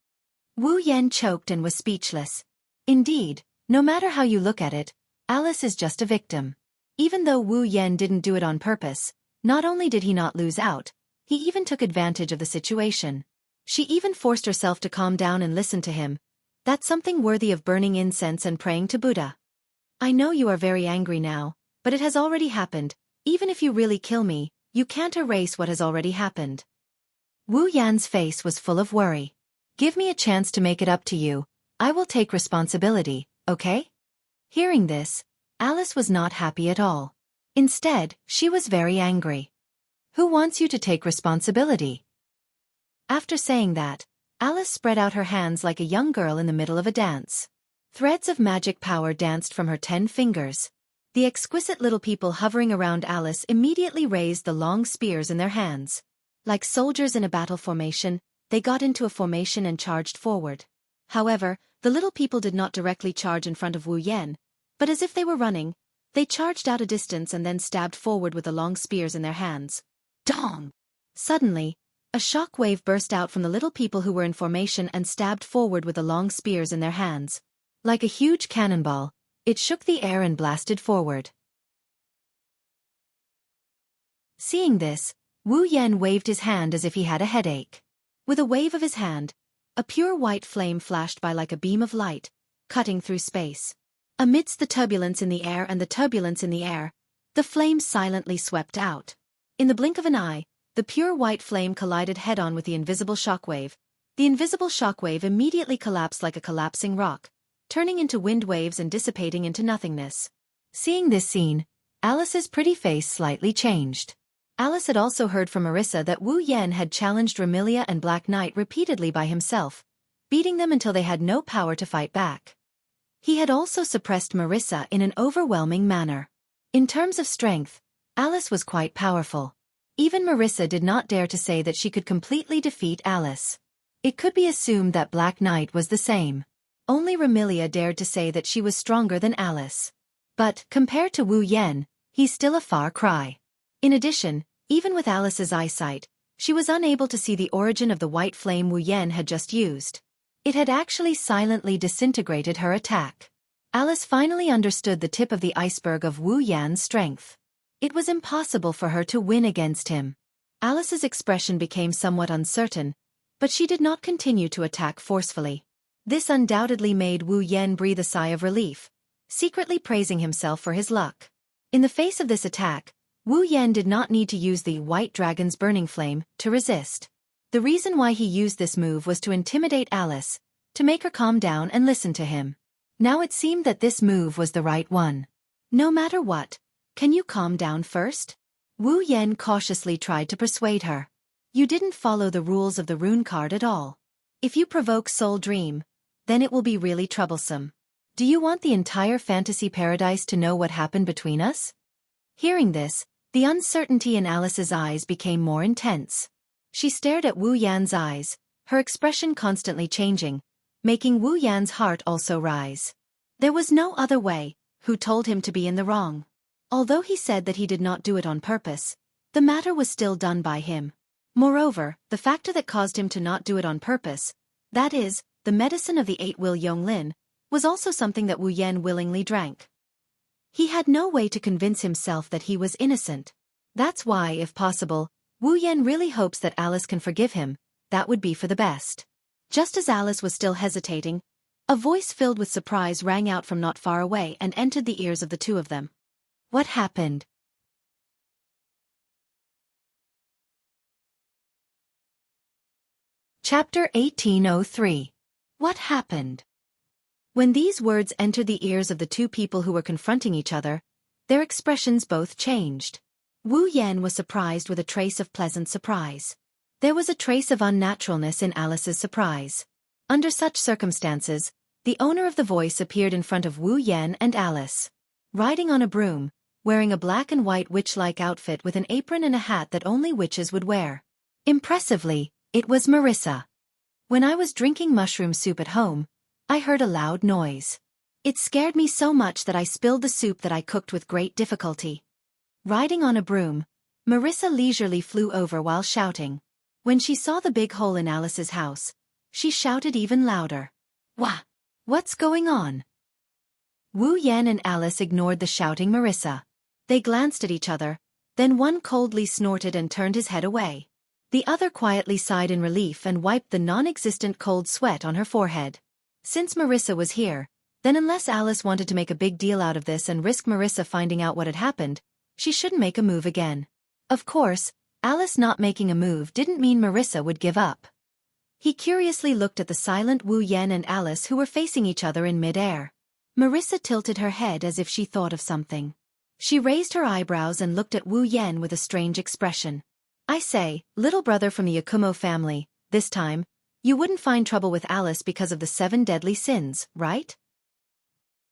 Wu Yan choked and was speechless. Indeed, no matter how you look at it, Alice is just a victim. Even though Wu Yan didn't do it on purpose, not only did he not lose out, he even took advantage of the situation. She even forced herself to calm down and listen to him. That's something worthy of burning incense and praying to Buddha. I know you are very angry now, but it has already happened. Even if you really kill me, you can't erase what has already happened. Wu Yan's face was full of worry. Give me a chance to make it up to you. I will take responsibility, okay? Hearing this, Alice was not happy at all. Instead, she was very angry. Who wants you to take responsibility? After saying that, Alice spread out her hands like a young girl in the middle of a dance. Threads of magic power danced from her 10 fingers. The exquisite little people hovering around Alice immediately raised the long spears in their hands. Like soldiers in a battle formation, they got into a formation and charged forward. However, the little people did not directly charge in front of Wu Yan, but as if they were running, they charged out a distance and then stabbed forward with the long spears in their hands. Dong! Suddenly, a shock wave burst out from the little people who were in formation and stabbed forward with the long spears in their hands. Like a huge cannonball, it shook the air and blasted forward. Seeing this, Wu Yan waved his hand as if he had a headache. With a wave of his hand, a pure white flame flashed by like a beam of light, cutting through space. Amidst the turbulence in the air and the turbulence in the air, the flame silently swept out. In the blink of an eye, the pure white flame collided head-on with the invisible shockwave. The invisible shockwave immediately collapsed like a collapsing rock, turning into wind waves and dissipating into nothingness. Seeing this scene, Alice's pretty face slightly changed. Alice had also heard from Marissa that Wu Yan had challenged Remilia and Black Knight repeatedly by himself, beating them until they had no power to fight back. He had also suppressed Marissa in an overwhelming manner. In terms of strength, Alice was quite powerful. Even Marissa did not dare to say that she could completely defeat Alice. It could be assumed that Black Knight was the same. Only Remilia dared to say that she was stronger than Alice. But, compared to Wu Yan, he's still a far cry. In addition, even with Alice's eyesight, she was unable to see the origin of the white flame Wu Yan had just used. It had actually silently disintegrated her attack. Alice finally understood the tip of the iceberg of Wu Yan's strength. It was impossible for her to win against him. Alice's expression became somewhat uncertain, but she did not continue to attack forcefully. This undoubtedly made Wu Yan breathe a sigh of relief, secretly praising himself for his luck. In the face of this attack, Wu Yan did not need to use the White Dragon's burning flame to resist. The reason why he used this move was to intimidate Alice, to make her calm down and listen to him. Now it seemed that this move was the right one. No matter what, can you calm down first? Wu Yan cautiously tried to persuade her. You didn't follow the rules of the rune card at all. If you provoke Soul Dream, then it will be really troublesome. Do you want the entire fantasy paradise to know what happened between us? Hearing this, the uncertainty in Alice's eyes became more intense. She stared at Wu Yan's eyes, her expression constantly changing, making Wu Yan's heart also rise. There was no other way. Who told him to be in the wrong? Although he said that he did not do it on purpose, the matter was still done by him. Moreover, the factor that caused him to not do it on purpose, that is, the medicine of the 8 Will Yonglin, was also something that Wu Yan willingly drank. He had no way to convince himself that he was innocent. That's why, if possible, Wu Yan really hopes that Alice can forgive him. That would be for the best. Just as Alice was still hesitating, a voice filled with surprise rang out from not far away and entered the ears of the two of them. What happened? Chapter 1803. What happened? When these words entered the ears of the two people who were confronting each other, their expressions both changed. Wu Yan was surprised with a trace of pleasant surprise. There was a trace of unnaturalness in Alice's surprise. Under such circumstances, the owner of the voice appeared in front of Wu Yan and Alice. Riding on a broom, wearing a black and white witch-like outfit with an apron and a hat that only witches would wear. Impressively, it was Marissa. When I was drinking mushroom soup at home, I heard a loud noise. It scared me so much that I spilled the soup that I cooked with great difficulty. Riding on a broom, Marissa leisurely flew over while shouting. When she saw the big hole in Alice's house, she shouted even louder. Wah! What's going on? Wu Yan and Alice ignored the shouting Marissa. They glanced at each other, then one coldly snorted and turned his head away. The other quietly sighed in relief and wiped the non-existent cold sweat on her forehead. Since Marissa was here, then unless Alice wanted to make a big deal out of this and risk Marissa finding out what had happened, she shouldn't make a move again. Of course, Alice not making a move didn't mean Marissa would give up. He curiously looked at the silent Wu Yan and Alice who were facing each other in mid-air. Marissa tilted her head as if she thought of something. She raised her eyebrows and looked at Wu Yan with a strange expression. I say, little brother from the Yakumo family, this time, you wouldn't find trouble with Alice because of the 7 deadly sins, right?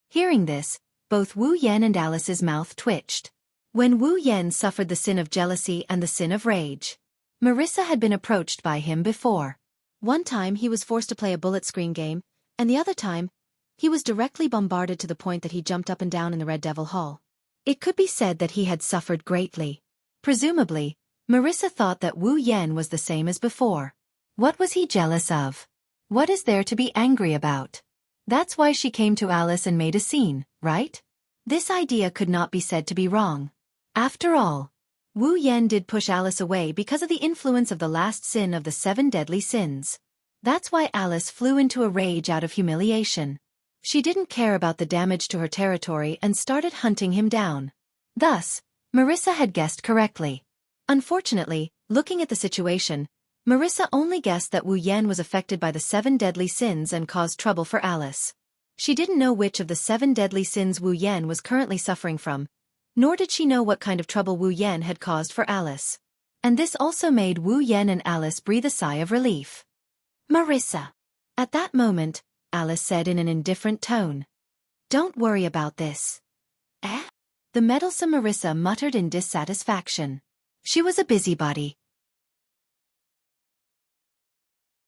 Hearing this, both Wu Yan and Alice's mouth twitched. When Wu Yan suffered the sin of jealousy and the sin of rage, Marissa had been approached by him before. One time he was forced to play a bullet screen game, and the other time, he was directly bombarded to the point that he jumped up and down in the Red Devil Hall. It could be said that he had suffered greatly. Presumably, Marissa thought that Wu Yan was the same as before. What was he jealous of? What is there to be angry about? That's why she came to Alice and made a scene, right? This idea could not be said to be wrong. After all, Wu Yan did push Alice away because of the influence of the last sin of the 7 deadly sins. That's why Alice flew into a rage out of humiliation. She didn't care about the damage to her territory and started hunting him down. Thus, Marissa had guessed correctly. Unfortunately, looking at the situation, Marissa only guessed that Wu Yan was affected by the 7 deadly sins and caused trouble for Alice. She didn't know which of the 7 deadly sins Wu Yan was currently suffering from, nor did she know what kind of trouble Wu Yan had caused for Alice. And this also made Wu Yan and Alice breathe a sigh of relief. Marissa. At that moment, Alice said in an indifferent tone. Don't worry about this. Eh? The meddlesome Marissa muttered in dissatisfaction. She was a busybody.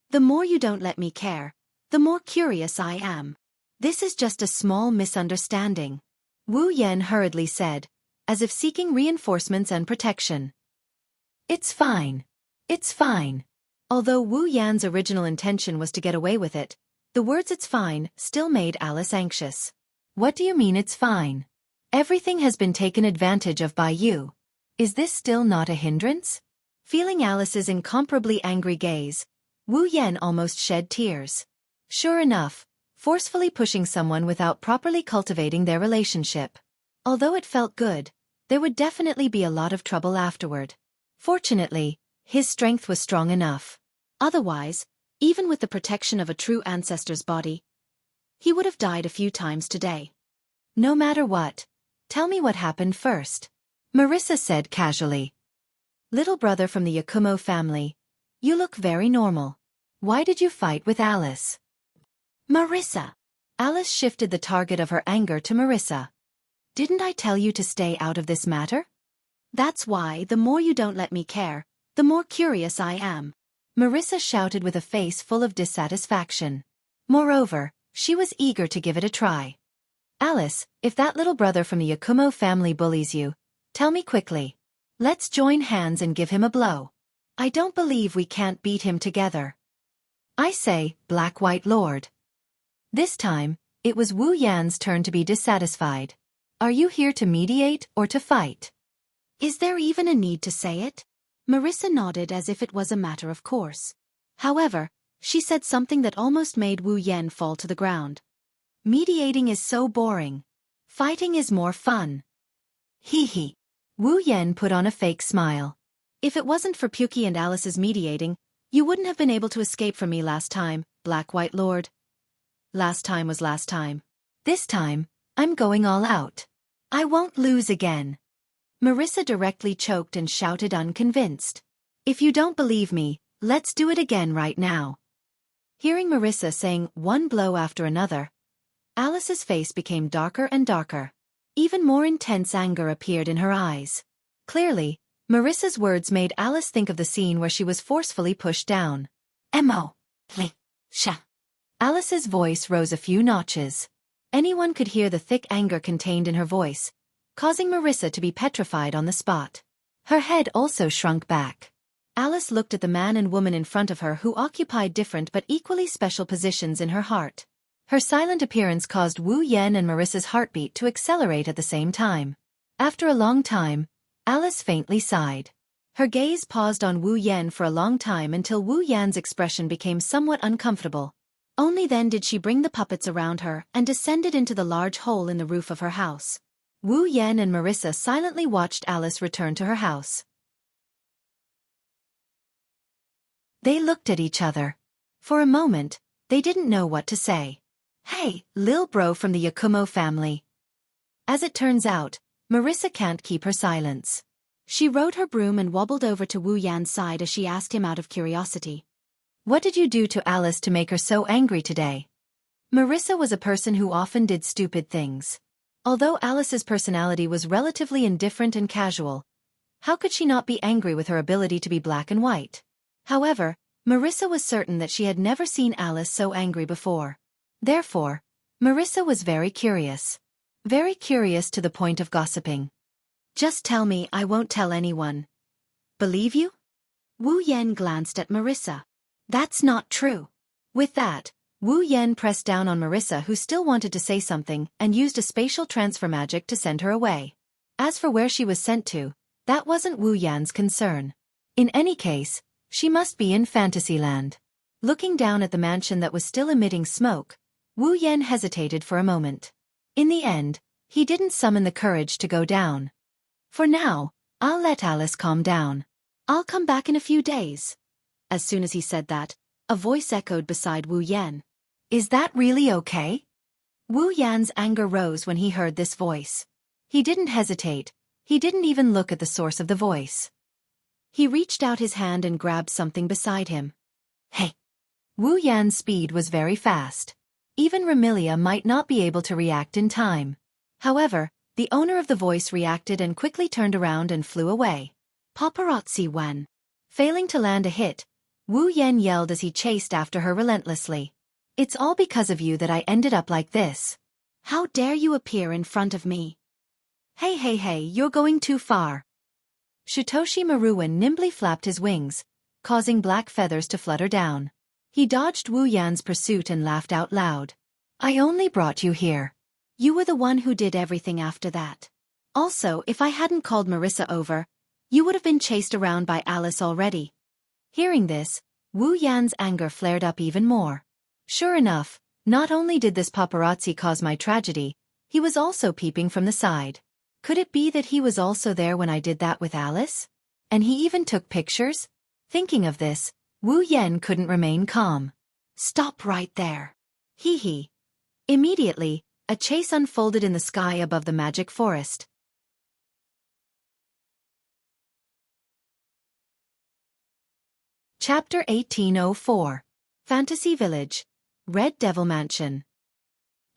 The more you don't let me care, the more curious I am. This is just a small misunderstanding, Wu Yan hurriedly said, as if seeking reinforcements and protection. It's fine. It's fine. Although Wu Yan's original intention was to get away with it, the words "it's fine" still made Alice anxious. What do you mean it's fine? Everything has been taken advantage of by you. Is this still not a hindrance? Feeling Alice's incomparably angry gaze, Wu Yan almost shed tears. Sure enough, forcefully pushing someone without properly cultivating their relationship. Although it felt good, there would definitely be a lot of trouble afterward. Fortunately, his strength was strong enough. Otherwise, even with the protection of a true ancestor's body, he would have died a few times today. No matter what, tell me what happened first, Marissa said casually. Little brother from the Yakumo family, you look very normal. Why did you fight with Alice? Marissa. Alice shifted the target of her anger to Marissa. Didn't I tell you to stay out of this matter? That's why the more you don't let me care, the more curious I am, Marissa shouted with a face full of dissatisfaction. Moreover, she was eager to give it a try. Alice, if that little brother from the Yakumo family bullies you, tell me quickly. Let's join hands and give him a blow. I don't believe we can't beat him together. I say, Black-White Lord. This time, it was Wu Yan's turn to be dissatisfied. Are you here to mediate or to fight? Is there even a need to say it? Marissa nodded as if it was a matter of course. However, she said something that almost made Wu Yan fall to the ground. Mediating is so boring. Fighting is more fun. Hee hee. Wu Yan put on a fake smile. If it wasn't for Puki and Alice's mediating, you wouldn't have been able to escape from me last time, Black White Lord. Last time was last time. This time, I'm going all out. I won't lose again. Marissa directly choked and shouted unconvinced. If you don't believe me, let's do it again right now. Hearing Marissa saying one blow after another, Alice's face became darker and darker. Even more intense anger appeared in her eyes. Clearly, Marissa's words made Alice think of the scene where she was forcefully pushed down. Sha. Alice's voice rose a few notches. Anyone could hear the thick anger contained in her voice, causing Marissa to be petrified on the spot. Her head also shrunk back. Alice looked at the man and woman in front of her who occupied different but equally special positions in her heart. Her silent appearance caused Wu Yan and Marissa's heartbeat to accelerate at the same time. After a long time, Alice faintly sighed. Her gaze paused on Wu Yan for a long time until Wu Yan's expression became somewhat uncomfortable. Only then did she bring the puppets around her and descended into the large hole in the roof of her house. Wu Yan and Marissa silently watched Alice return to her house. They looked at each other. For a moment, they didn't know what to say. Hey, lil bro from the Yakumo family. As it turns out, Marissa can't keep her silence. She rode her broom and wobbled over to Wu Yan's side as she asked him out of curiosity. What did you do to Alice to make her so angry today? Marissa was a person who often did stupid things. Although Alice's personality was relatively indifferent and casual, how could she not be angry with her ability to be black and white? However, Marissa was certain that she had never seen Alice so angry before. Therefore, Marissa was very curious. Very curious to the point of gossiping. Just tell me, I won't tell anyone. Believe you? Wu Yan glanced at Marissa. That's not true. With that, Wu Yan pressed down on Marissa, who still wanted to say something, and used a spatial transfer magic to send her away. As for where she was sent to, that wasn't Wu Yan's concern. In any case, she must be in Fantasyland. Looking down at the mansion that was still emitting smoke, Wu Yan hesitated for a moment. In the end, he didn't summon the courage to go down. For now, I'll let Alice calm down. I'll come back in a few days. As soon as he said that, a voice echoed beside Wu Yan. Is that really okay? Wu Yan's anger rose when he heard this voice. He didn't hesitate. He didn't even look at the source of the voice. He reached out his hand and grabbed something beside him. Hey! Wu Yan's speed was very fast. Even Remilia might not be able to react in time. However, the owner of the voice reacted and quickly turned around and flew away. Paparazzi Wan. Failing to land a hit, Wu Yan yelled as he chased after her relentlessly. It's all because of you that I ended up like this. How dare you appear in front of me? Hey, you're going too far. Shutoshi Maruan nimbly flapped his wings, causing black feathers to flutter down. He dodged Wu Yan's pursuit and laughed out loud. I only brought you here. You were the one who did everything after that. Also, if I hadn't called Marissa over, you would have been chased around by Alice already. Hearing this, Wu Yan's anger flared up even more. Sure enough, not only did this paparazzi cause my tragedy, he was also peeping from the side. Could it be that he was also there when I did that with Alice? And he even took pictures? Thinking of this, Wu Yan couldn't remain calm. Stop right there. Hee hee. Immediately, a chase unfolded in the sky above the magic forest. Chapter 1804. Fantasy Village. Red Devil Mansion.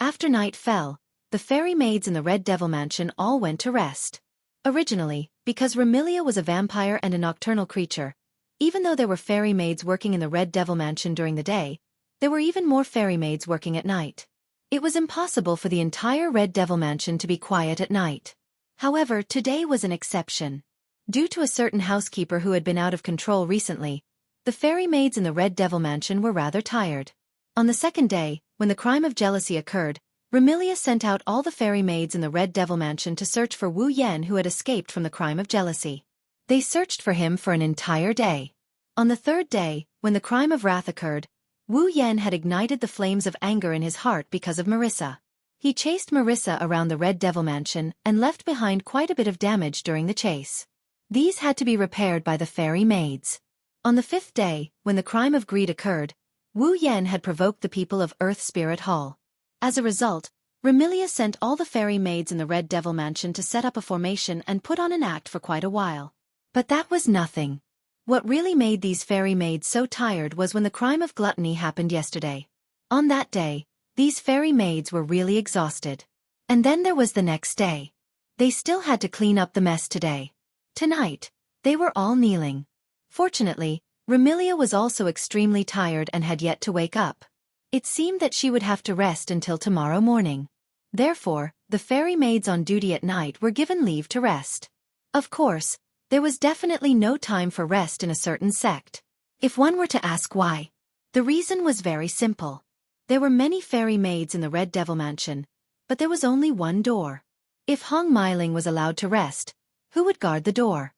After night fell, the fairy maids in the Red Devil Mansion all went to rest. Originally, because Remilia was a vampire and a nocturnal creature, even though there were fairy maids working in the Red Devil Mansion during the day, there were even more fairy maids working at night. It was impossible for the entire Red Devil Mansion to be quiet at night. However, today was an exception. Due to a certain housekeeper who had been out of control recently, the fairy maids in the Red Devil Mansion were rather tired. On the second day, when the crime of jealousy occurred, Remilia sent out all the fairy maids in the Red Devil Mansion to search for Wu Yan, who had escaped from the crime of jealousy. They searched for him for an entire day. On the third day, when the crime of wrath occurred, Wu Yan had ignited the flames of anger in his heart because of Marissa. He chased Marissa around the Red Devil Mansion and left behind quite a bit of damage during the chase. These had to be repaired by the fairy maids. On the fifth day, when the crime of greed occurred, Wu Yan had provoked the people of Earth Spirit Hall. As a result, Remilia sent all the fairy maids in the Red Devil Mansion to set up a formation and put on an act for quite a while. But that was nothing. What really made these fairy maids so tired was when the crime of gluttony happened yesterday. On that day, these fairy maids were really exhausted. And then there was the next day. They still had to clean up the mess today. Tonight, they were all kneeling. Fortunately, Remilia was also extremely tired and had yet to wake up. It seemed that she would have to rest until tomorrow morning. Therefore, the fairy maids on duty at night were given leave to rest. Of course, there was definitely no time for rest in a certain sect. If one were to ask why, the reason was very simple. There were many fairy maids in the Red Devil Mansion, but there was only one door. If Hong Meiling was allowed to rest, who would guard the door?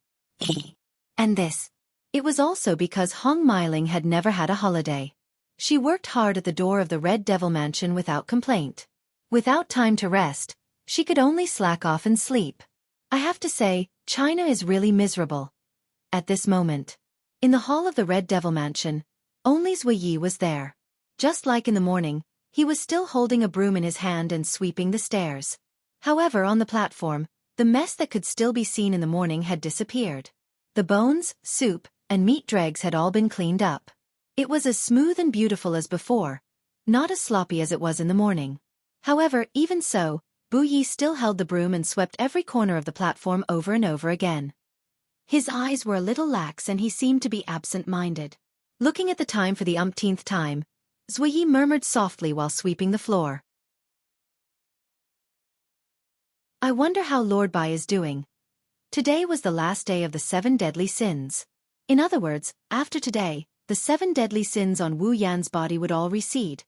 And this. It was also because Hong Meiling had never had a holiday. She worked hard at the door of the Red Devil Mansion without complaint. Without time to rest, she could only slack off and sleep. I have to say, China is really miserable. At this moment, in the hall of the Red Devil Mansion, only Ziyi was there. Just like in the morning, he was still holding a broom in his hand and sweeping the stairs. However, on the platform, the mess that could still be seen in the morning had disappeared. The bones, soup, and meat dregs had all been cleaned up. It was as smooth and beautiful as before, not as sloppy as it was in the morning. However, even so, Bu Yi still held the broom and swept every corner of the platform over and over again. His eyes were a little lax and he seemed to be absent-minded. Looking at the time for the umpteenth time, Ziyi murmured softly while sweeping the floor. I wonder how Lord Bai is doing. Today was the last day of the 7 deadly sins. In other words, after today, the 7 deadly sins on Wu Yan's body would all recede,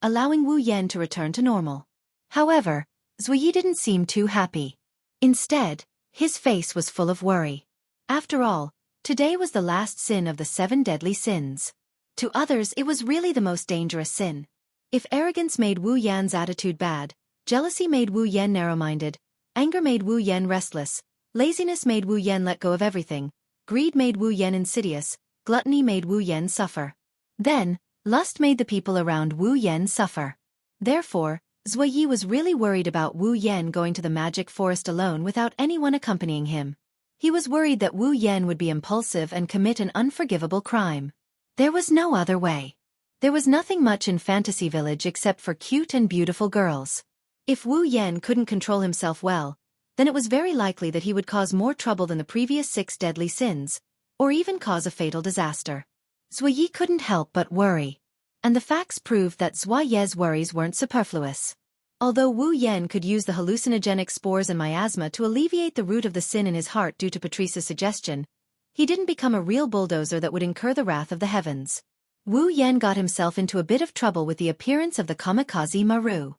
allowing Wu Yan to return to normal. However, Ziyi didn't seem too happy. Instead, his face was full of worry. After all, today was the last sin of the 7 deadly sins. To others it was really the most dangerous sin. If arrogance made Wu Yan's attitude bad, jealousy made Wu Yan narrow-minded, anger made Wu Yan restless, laziness made Wu Yan let go of everything, greed made Wu Yan insidious, gluttony made Wu Yan suffer. Then, lust made the people around Wu Yan suffer. Therefore, Ziyi was really worried about Wu Yan going to the magic forest alone without anyone accompanying him. He was worried that Wu Yan would be impulsive and commit an unforgivable crime. There was no other way. There was nothing much in Fantasy Village except for cute and beautiful girls. If Wu Yan couldn't control himself well, then it was very likely that he would cause more trouble than the previous 6 deadly sins, or even cause a fatal disaster. Ziyi couldn't help but worry. And the facts proved that Ziyi's worries weren't superfluous. Although Wu Yan could use the hallucinogenic spores and miasma to alleviate the root of the sin in his heart due to Patrice's suggestion, he didn't become a real bulldozer that would incur the wrath of the heavens. Wu Yan got himself into a bit of trouble with the appearance of the kamikaze Maru.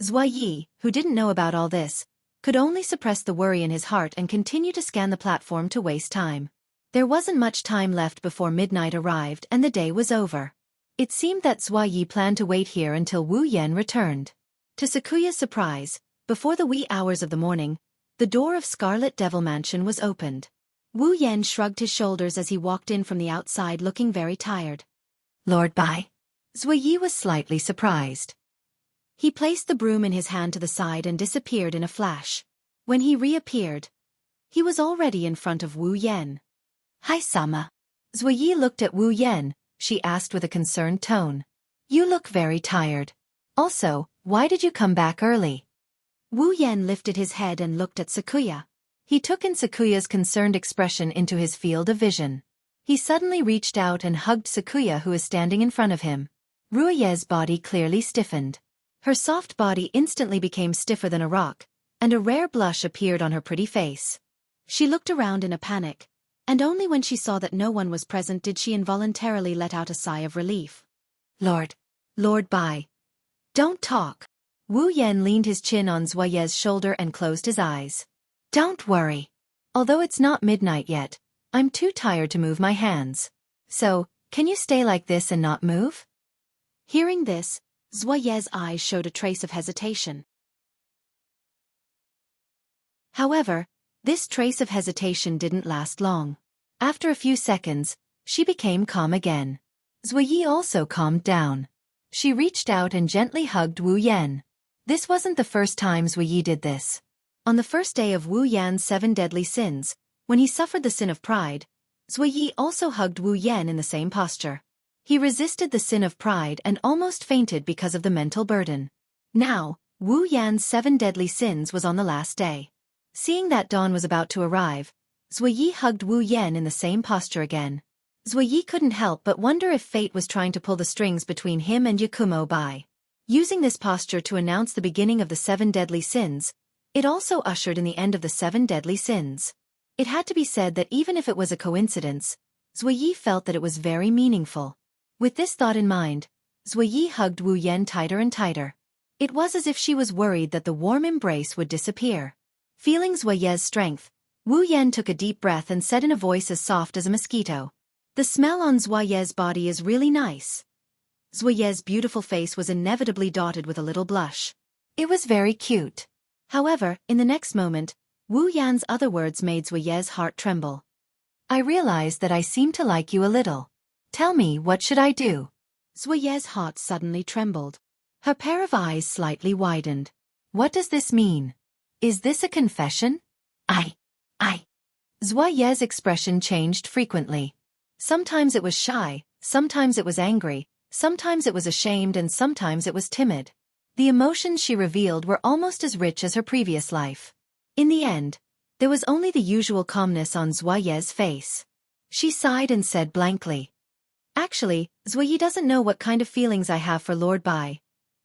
Ziyi, who didn't know about all this, could only suppress the worry in his heart and continue to scan the platform to waste time. There wasn't much time left before midnight arrived and the day was over. It seemed that Ziyi planned to wait here until Wu Yan returned. To Sakuya's surprise, before the wee hours of the morning, the door of Scarlet Devil Mansion was opened. Wu Yan shrugged his shoulders as he walked in from the outside looking very tired. Lord Bai? Ziyi was slightly surprised. He placed the broom in his hand to the side and disappeared in a flash. When he reappeared, he was already in front of Wu Yan. Hi Sama. Ziyi looked at Wu Yan. She asked with a concerned tone. You look very tired. Also, why did you come back early? Wu Yan lifted his head and looked at Sakuya. He took in Sakuya's concerned expression into his field of vision. He suddenly reached out and hugged Sakuya, who is standing in front of him. Ruiye's body clearly stiffened. Her soft body instantly became stiffer than a rock, and a rare blush appeared on her pretty face. She looked around in a panic, and only when she saw that no one was present did she involuntarily let out a sigh of relief. Lord Bai. Don't talk. Wu Yan leaned his chin on Zuoye's shoulder and closed his eyes. Don't worry. Although it's not midnight yet, I'm too tired to move my hands. So, can you stay like this and not move? Hearing this, Zuoye's eyes showed a trace of hesitation. However, this trace of hesitation didn't last long. After a few seconds, she became calm again. Zuoye also calmed down. She reached out and gently hugged Wu Yan. This wasn't the first time Zuoye did this. On the first day of Wu Yan's 7 deadly sins, when he suffered the sin of pride, Zuoye also hugged Wu Yan in the same posture. He resisted the sin of pride and almost fainted because of the mental burden. Now, Wu Yan's 7 deadly sins was on the last day. Seeing that dawn was about to arrive, Zuoye hugged Wu Yan in the same posture again. Zuoye couldn't help but wonder if fate was trying to pull the strings between him and Yakumo Bai. Using this posture to announce the beginning of the 7 deadly sins, it also ushered in the end of the 7 deadly sins. It had to be said that even if it was a coincidence, Zuoye felt that it was very meaningful. With this thought in mind, Zuoye hugged Wu Yan tighter and tighter. It was as if she was worried that the warm embrace would disappear. Feeling Zuoye's strength, Wu Yan took a deep breath and said in a voice as soft as a mosquito, "The smell on Zuoye's body is really nice." Zuoye's beautiful face was inevitably dotted with a little blush. It was very cute. However, in the next moment, Wu Yan's other words made Zuoye's heart tremble. "I realize that I seem to like you a little. Tell me, what should I do?" Zuoye's heart suddenly trembled. Her pair of eyes slightly widened. What does this mean? Is this a confession? I. Zuoye's expression changed frequently. Sometimes it was shy, sometimes it was angry, sometimes it was ashamed, and sometimes it was timid. The emotions she revealed were almost as rich as her previous life. In the end, there was only the usual calmness on Zuoye's face. She sighed and said blankly, "Actually, Zuoye doesn't know what kind of feelings I have for Lord Bai."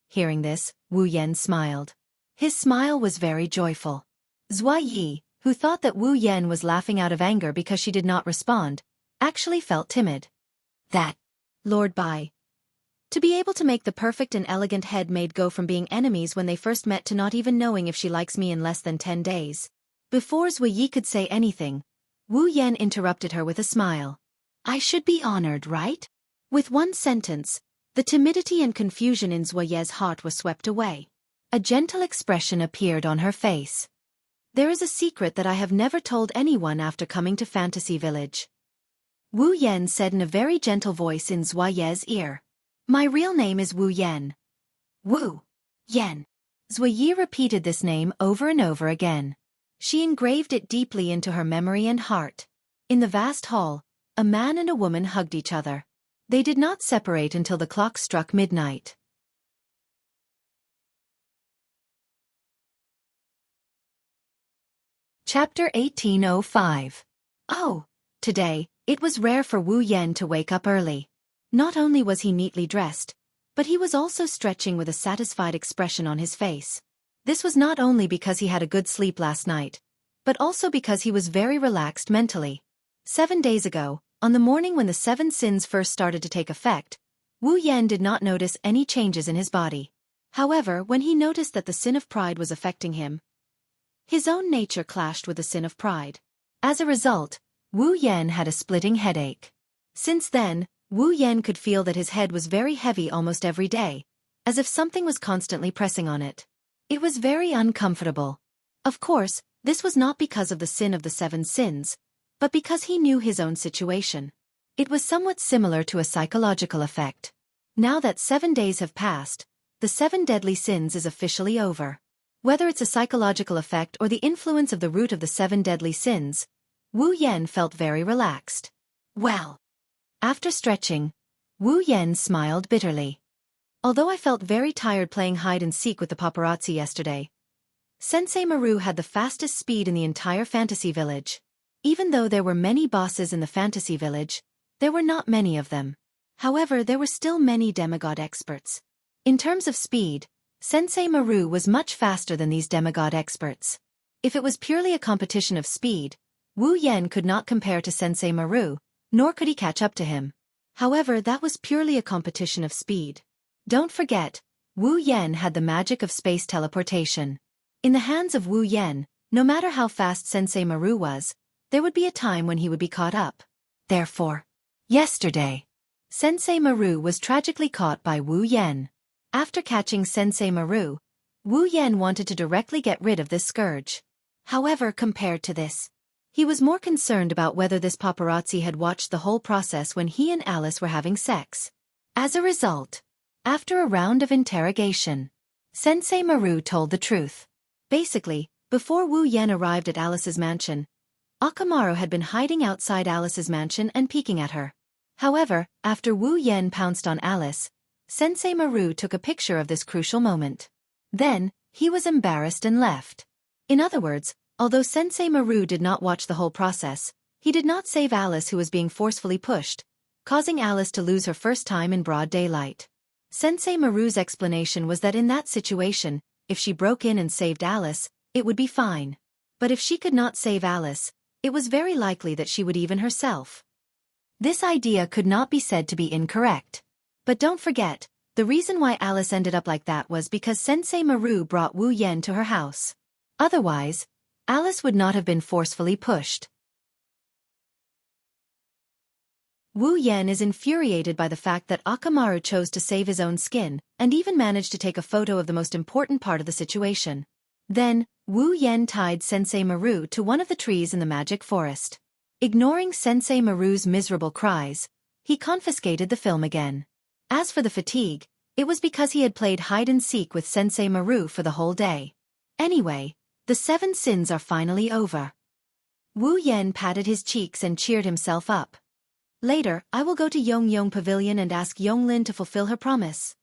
Hearing this, Wu Yan smiled. His smile was very joyful. Zuoye, who thought that Wu Yan was laughing out of anger because she did not respond, actually felt timid. That Lord Bai. To be able to make the perfect and elegant head maid go from being enemies when they first met to not even knowing if she likes me in less than 10 days. Before Zuoye could say anything, Wu Yan interrupted her with a smile. "I should be honored, right?" With one sentence, the timidity and confusion in Zuoye's heart was swept away. A gentle expression appeared on her face. "There is a secret that I have never told anyone after coming to Fantasy Village," Wu Yan said in a very gentle voice in Zuoye's ear. "My real name is Wu Yan." Wu Yan. Zuoye repeated this name over and over again. She engraved it deeply into her memory and heart. In the vast hall, a man and a woman hugged each other. They did not separate until the clock struck midnight. Chapter 1805. Oh, today, it was rare for Wu Yan to wake up early. Not only was he neatly dressed, but he was also stretching with a satisfied expression on his face. This was not only because he had a good sleep last night, but also because he was very relaxed mentally. 7 days ago, on the morning when the 7 sins first started to take effect, Wu Yan did not notice any changes in his body. However, when he noticed that the sin of pride was affecting him, his own nature clashed with the sin of pride. As a result, Wu Yan had a splitting headache. Since then, Wu Yan could feel that his head was very heavy almost every day, as if something was constantly pressing on it. It was very uncomfortable. Of course, this was not because of the sin of the 7 sins, but because he knew his own situation. It was somewhat similar to a psychological effect. Now that 7 days have passed, the 7 deadly sins is officially over. Whether it's a psychological effect or the influence of the root of the 7 deadly sins, Wu Yan felt very relaxed. Well, after stretching, Wu Yan smiled bitterly. Although I felt very tired playing hide-and-seek with the paparazzi yesterday, Sensei Maru had the fastest speed in the entire Fantasy Village. Even though there were many bosses in the Fantasy Village, there were not many of them. However, there were still many demigod experts. In terms of speed, Sensei Maru was much faster than these demigod experts. If it was purely a competition of speed, Wu Yan could not compare to Sensei Maru, nor could he catch up to him. However, that was purely a competition of speed. Don't forget, Wu Yan had the magic of space teleportation. In the hands of Wu Yan, no matter how fast Sensei Maru was, there would be a time when he would be caught up. Therefore, yesterday, Sensei Maru was tragically caught by Wu Yan. After catching Sensei Maru, Wu Yan wanted to directly get rid of this scourge. However, compared to this, he was more concerned about whether this paparazzi had watched the whole process when he and Alice were having sex. As a result, after a round of interrogation, Sensei Maru told the truth. Basically, before Wu Yan arrived at Alice's mansion, Akamaru had been hiding outside Alice's mansion and peeking at her. However, after Wu Yan pounced on Alice, Sensei Maru took a picture of this crucial moment. Then, he was embarrassed and left. In other words, although Sensei Maru did not watch the whole process, he did not save Alice, who was being forcefully pushed, causing Alice to lose her first time in broad daylight. Sensei Maru's explanation was that in that situation, if she broke in and saved Alice, it would be fine. But if she could not save Alice, it was very likely that she would even herself. This idea could not be said to be incorrect. But don't forget, the reason why Alice ended up like that was because Sensei Maru brought Wu Yan to her house. Otherwise, Alice would not have been forcefully pushed. Wu Yan is infuriated by the fact that Akamaru chose to save his own skin, and even managed to take a photo of the most important part of the situation. Then, Wu Yan tied Sensei Maru to one of the trees in the magic forest. Ignoring Sensei Maru's miserable cries, he confiscated the film again. As for the fatigue, it was because he had played hide-and-seek with Sensei Maru for the whole day. Anyway, the 7 sins are finally over. Wu Yan patted his cheeks and cheered himself up. Later, I will go to Yongyong Pavilion and ask Yonglin to fulfill her promise.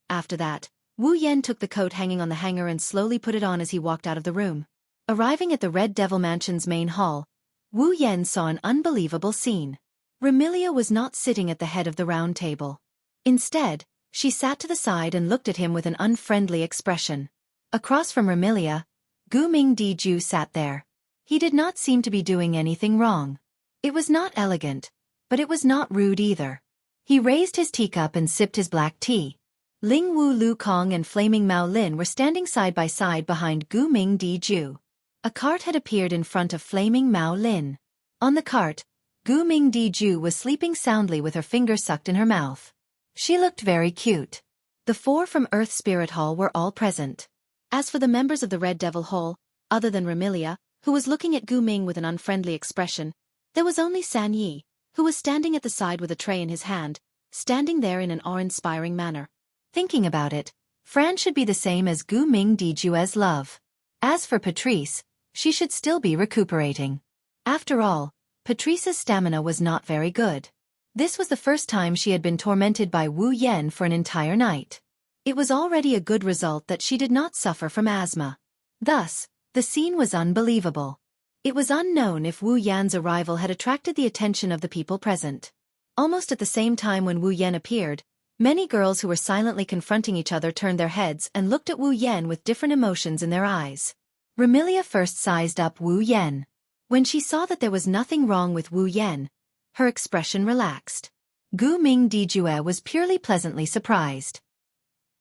After that, Wu Yan took the coat hanging on the hanger and slowly put it on as he walked out of the room. Arriving at the Red Devil Mansion's main hall, Wu Yan saw an unbelievable scene. Remilia was not sitting at the head of the round table. Instead, she sat to the side and looked at him with an unfriendly expression. Across from Remilia, Gu Mingdiju sat there. He did not seem to be doing anything wrong. It was not elegant, but it was not rude either. He raised his teacup and sipped his black tea. Ling Wu Lu Kong and Flaming Mao Lin were standing side by side behind Gu Mingdiju. A cart had appeared in front of Flaming Mao Lin. On the cart, Gu Mingdiju was sleeping soundly with her fingers sucked in her mouth. She looked very cute. The 4 from Earth Spirit Hall were all present. As for the members of the Red Devil Hall, other than Remilia, who was looking at Gu Ming with an unfriendly expression, there was only San Yi, who was standing at the side with a tray in his hand, standing there in an awe-inspiring manner. Thinking about it, Fran should be the same as Gu Mingdiju's love. As for Patrice, she should still be recuperating. After all, Patrice's stamina was not very good. This was the first time she had been tormented by Wu Yan for an entire night. It was already a good result that she did not suffer from asthma. Thus, the scene was unbelievable. It was unknown if Wu Yan's arrival had attracted the attention of the people present. Almost at the same time when Wu Yan appeared, many girls who were silently confronting each other turned their heads and looked at Wu Yan with different emotions in their eyes. Remilia first sized up Wu Yan. When she saw that there was nothing wrong with Wu Yan, her expression relaxed. Gu Mingdiju was purely pleasantly surprised.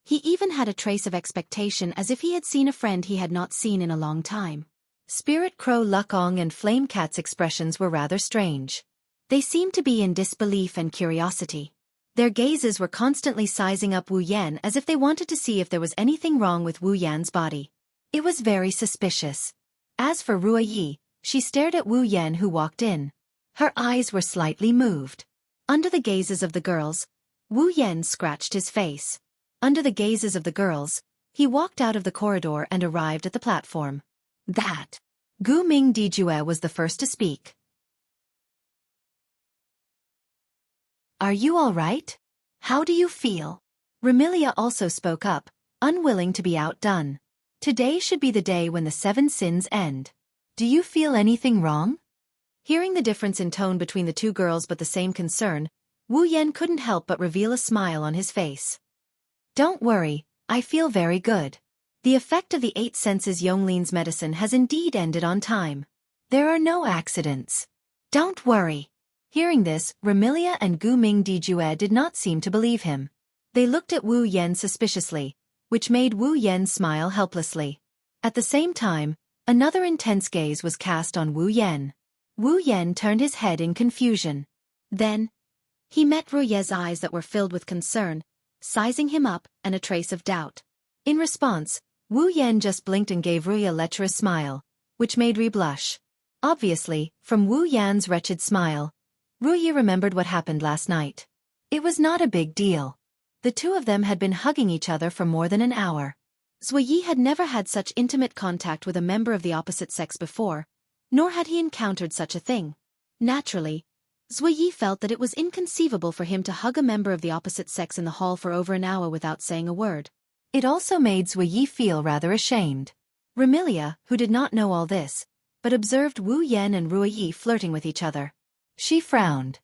He even had a trace of expectation, as if he had seen a friend he had not seen in a long time. Spirit Crow Lukong and Flame Cat's expressions were rather strange. They seemed to be in disbelief and curiosity. Their gazes were constantly sizing up Wu Yan as if they wanted to see if there was anything wrong with Wu Yan's body. It was very suspicious. As for Rua Yi, she stared at Wu Yan, who walked in. Her eyes were slightly moved. Under the gazes of the girls, Wu Yan scratched his face. Under the gazes of the girls, he walked out of the corridor and arrived at the platform. That. Gu Mingdiju was the first to speak. Are you all right? How do you feel? Remilia also spoke up, unwilling to be outdone. Today should be the day when the 7 sins end. Do you feel anything wrong? Hearing the difference in tone between the two girls but the same concern, Wu Yan couldn't help but reveal a smile on his face. Don't worry, I feel very good. The effect of the 8 senses Yonglin's medicine has indeed ended on time. There are no accidents. Don't worry. Hearing this, Remilia and Gu Mingdiju did not seem to believe him. They looked at Wu Yan suspiciously, which made Wu Yan smile helplessly. At the same time, another intense gaze was cast on Wu Yan. Wu Yan turned his head in confusion. Then, he met Ruye's eyes that were filled with concern, sizing him up, and a trace of doubt. In response, Wu Yan just blinked and gave Ruye a lecherous smile, which made Ru blush. Obviously, from Wu Yan's wretched smile, Ruye remembered what happened last night. It was not a big deal. The two of them had been hugging each other for more than an hour. Zuoyi had never had such intimate contact with a member of the opposite sex before, nor had he encountered such a thing. Naturally, Zuoyi felt that it was inconceivable for him to hug a member of the opposite sex in the hall for over an hour without saying a word. It also made Zuoyi feel rather ashamed. Remilia, who did not know all this, but observed Wu Yan and Ruoyi flirting with each other. She frowned.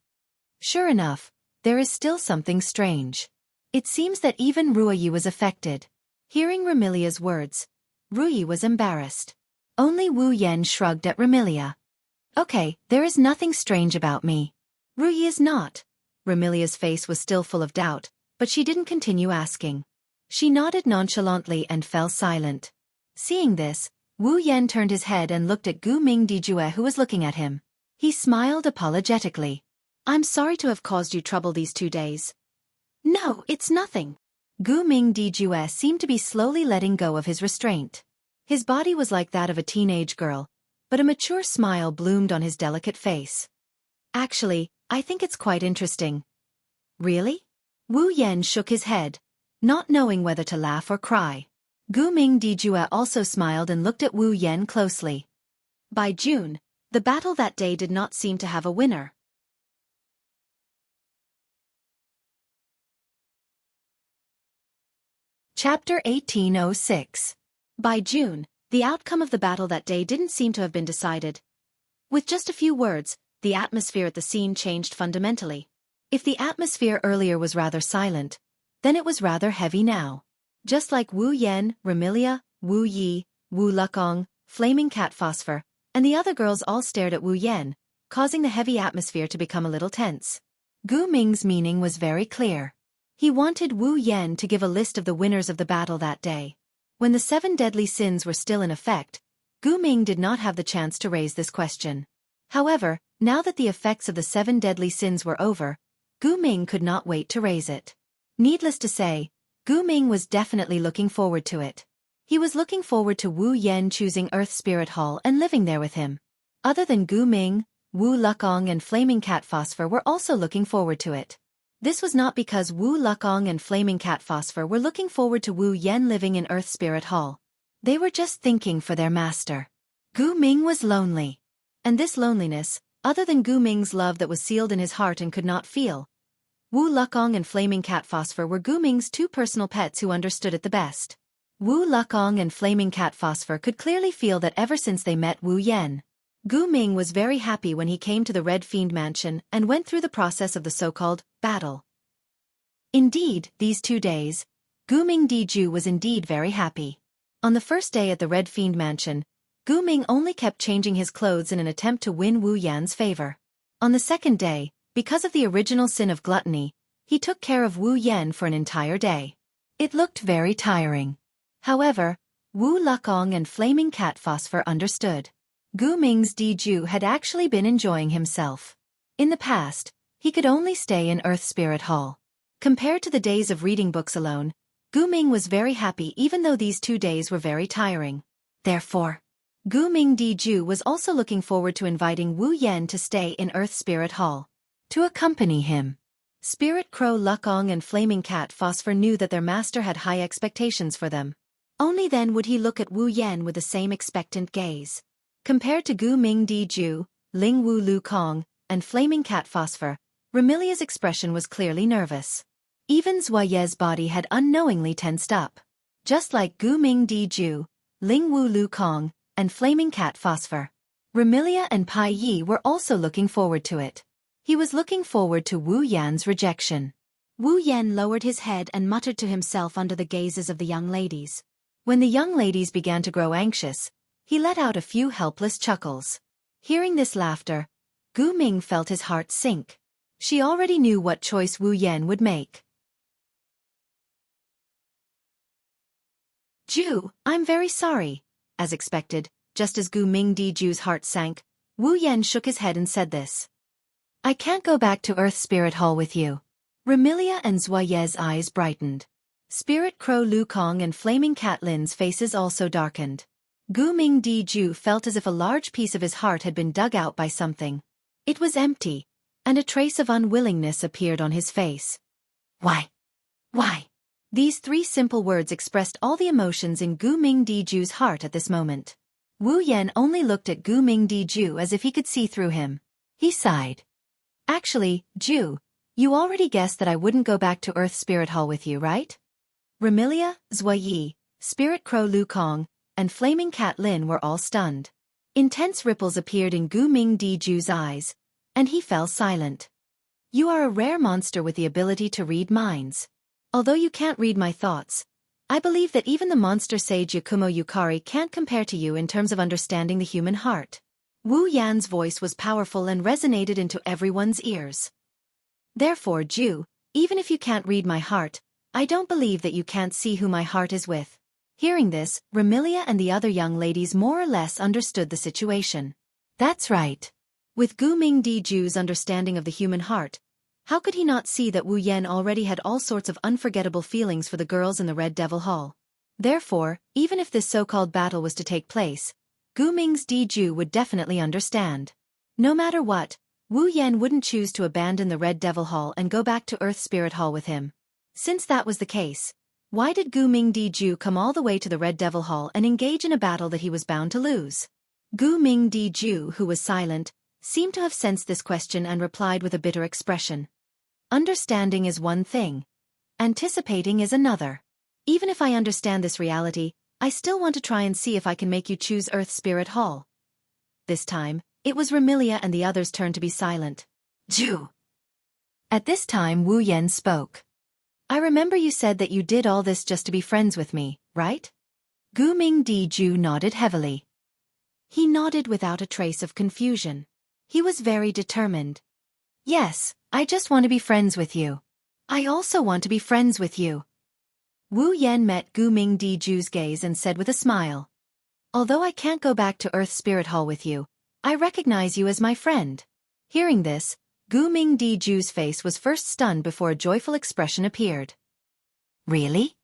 Sure enough, there is still something strange. It seems that even Ruoyi was affected. Hearing Remilia's words, Ruoyi was embarrassed. Only Wu Yan shrugged at Remilia. Okay, there is nothing strange about me. Ruoyi is not. Remilia's face was still full of doubt, but she didn't continue asking. She nodded nonchalantly and fell silent. Seeing this, Wu Yan turned his head and looked at Gu Ming Dijue, who was looking at him. He smiled apologetically. I'm sorry to have caused you trouble these 2 days. No, it's nothing. Gu Ming Dijue seemed to be slowly letting go of his restraint. His body was like that of a teenage girl, but a mature smile bloomed on his delicate face. Actually, I think it's quite interesting. Really? Wu Yan shook his head, not knowing whether to laugh or cry. Gu Ming Dijue also smiled and looked at Wu Yan closely. By June, the battle that day did not seem to have a winner. Chapter 1806. By June, the outcome of the battle that day didn't seem to have been decided. With just a few words, the atmosphere at the scene changed fundamentally. If the atmosphere earlier was rather silent, then it was rather heavy now. Just like Wu Yan, Remilia, Wu Yi, Wu Lukong, Flaming Cat Phosphor, and the other girls all stared at Wu Yan, causing the heavy atmosphere to become a little tense. Gu Ming's meaning was very clear. He wanted Wu Yan to give a list of the winners of the battle that day. When the 7 deadly sins were still in effect, Gu Ming did not have the chance to raise this question. However, now that the effects of the 7 deadly sins were over, Gu Ming could not wait to raise it. Needless to say, Gu Ming was definitely looking forward to it. He was looking forward to Wu Yan choosing Earth Spirit Hall and living there with him. Other than Gu Ming, Wu Lukong and Flaming Cat Phosphor were also looking forward to it. This was not because Wu Lukong and Flaming Cat Phosphor were looking forward to Wu Yan living in Earth Spirit Hall. They were just thinking for their master. Gu Ming was lonely. And this loneliness, other than Gu Ming's love that was sealed in his heart and could not feel, Wu Lukong and Flaming Cat Phosphor were Gu Ming's 2 personal pets who understood it the best. Wu Lukong and Flaming Cat Phosphor could clearly feel that ever since they met Wu Yan. Gu Ming was very happy when he came to the Red Fiend Mansion and went through the process of the so-called battle. Indeed, these 2 days, Gu Ming Diju was indeed very happy. On the first day at the Red Fiend Mansion, Gu Ming only kept changing his clothes in an attempt to win Wu Yan's favor. On the second day, because of the original sin of gluttony, he took care of Wu Yan for an entire day. It looked very tiring. However, Wu Lukong and Flaming Cat Phosphor understood. Gu Ming's Diju had actually been enjoying himself. In the past, he could only stay in Earth Spirit Hall. Compared to the days of reading books alone, Gu Ming was very happy even though these 2 days were very tiring. Therefore, Gu Ming Diju was also looking forward to inviting Wu Yan to stay in Earth Spirit Hall. To accompany him. Spirit Crow Lukong and Flaming Cat Phosphor knew that their master had high expectations for them. Only then would he look at Wu Yan with the same expectant gaze. Compared to Gu Ming Diju, Ling Wu Lu Kong, and Flaming Cat Phosphor, Remilia's expression was clearly nervous. Even Zuoye's body had unknowingly tensed up. Just like Gu Ming Diju, Ling Wu Lu Kong, and Flaming Cat Phosphor. Remilia and Pai Yi were also looking forward to it. He was looking forward to Wu Yan's rejection. Wu Yan lowered his head and muttered to himself under the gazes of the young ladies. When the young ladies began to grow anxious, he let out a few helpless chuckles. Hearing this laughter, Gu Ming felt his heart sink. She already knew what choice Wu Yan would make. Ju, I'm very sorry. As expected, just as Gu Mingdiju's heart sank, Wu Yan shook his head and said this. I can't go back to Earth Spirit Hall with you. Remilia and Zuaye's eyes brightened. Spirit Crow Lu Kong and Flaming Cat Lin's faces also darkened. Gu Mingdiju felt as if a large piece of his heart had been dug out by something. It was empty, and a trace of unwillingness appeared on his face. Why? Why? These three simple words expressed all the emotions in Gu Mingdiju's heart at this moment. Wu Yan only looked at Gu Mingdiju as if he could see through him. He sighed. Actually, Ju, you already guessed that I wouldn't go back to Earth Spirit Hall with you, right? Remilia, Zuayi, Spirit Crow Lu Kong, and Flaming Cat Lin were all stunned. Intense ripples appeared in Gu Mingdiju's eyes, and he fell silent. You are a rare monster with the ability to read minds. Although you can't read my thoughts, I believe that even the monster sage Yakumo Yukari can't compare to you in terms of understanding the human heart. Wu Yan's voice was powerful and resonated into everyone's ears. Therefore, Ju, even if you can't read my heart, I don't believe that you can't see who my heart is with. Hearing this, Remilia and the other young ladies more or less understood the situation. That's right. With Gu Mingdiju's understanding of the human heart, how could he not see that Wu Yan already had all sorts of unforgettable feelings for the girls in the Red Devil Hall? Therefore, even if this so-called battle was to take place, Gu Mingdiju would definitely understand. No matter what, Wu Yan wouldn't choose to abandon the Red Devil Hall and go back to Earth Spirit Hall with him. Since that was the case, why did Gu Mingdiju come all the way to the Red Devil Hall and engage in a battle that he was bound to lose? Gu Mingdiju, who was silent, seemed to have sensed this question and replied with a bitter expression. Understanding is one thing. Anticipating is another. Even if I understand this reality, I still want to try and see if I can make you choose Earth Spirit Hall. This time, it was Remilia and the others' turn to be silent. Ju. At this time Wu Yan spoke. I remember you said that you did all this just to be friends with me, right? Gu Mingdiju nodded heavily. He nodded without a trace of confusion. He was very determined. Yes, I just want to be friends with you. I also want to be friends with you. Wu Yan met Gu Mingdiju's gaze and said with a smile. Although I can't go back to Earth Spirit Hall with you, I recognize you as my friend. Hearing this, Gu Mingdiju's face was first stunned before a joyful expression appeared. Really?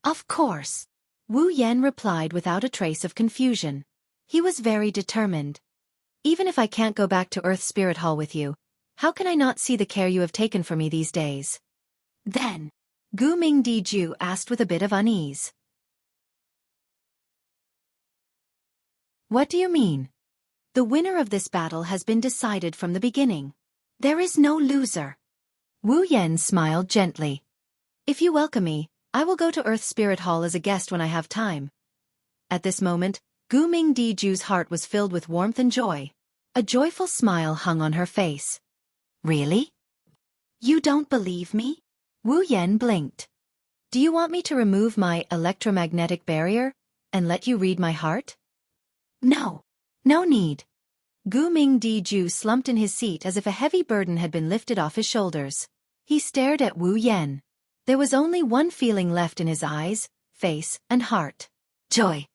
Of course. Wu Yan replied without a trace of confusion. He was very determined. Even if I can't go back to Earth Spirit Hall with you, how can I not see the care you have taken for me these days? Then, Gu Mingdiju asked with a bit of unease. What do you mean? The winner of this battle has been decided from the beginning. There is no loser. Wu Yan smiled gently. If you welcome me, I will go to Earth Spirit Hall as a guest when I have time. At this moment, Gu Mingdiju's heart was filled with warmth and joy. A joyful smile hung on her face. Really? You don't believe me? Wu Yan blinked. Do you want me to remove my electromagnetic barrier and let you read my heart? No. No need. Gu Mingdiju slumped in his seat as if a heavy burden had been lifted off his shoulders. He stared at Wu Yan. There was only one feeling left in his eyes, face, and heart. Joy.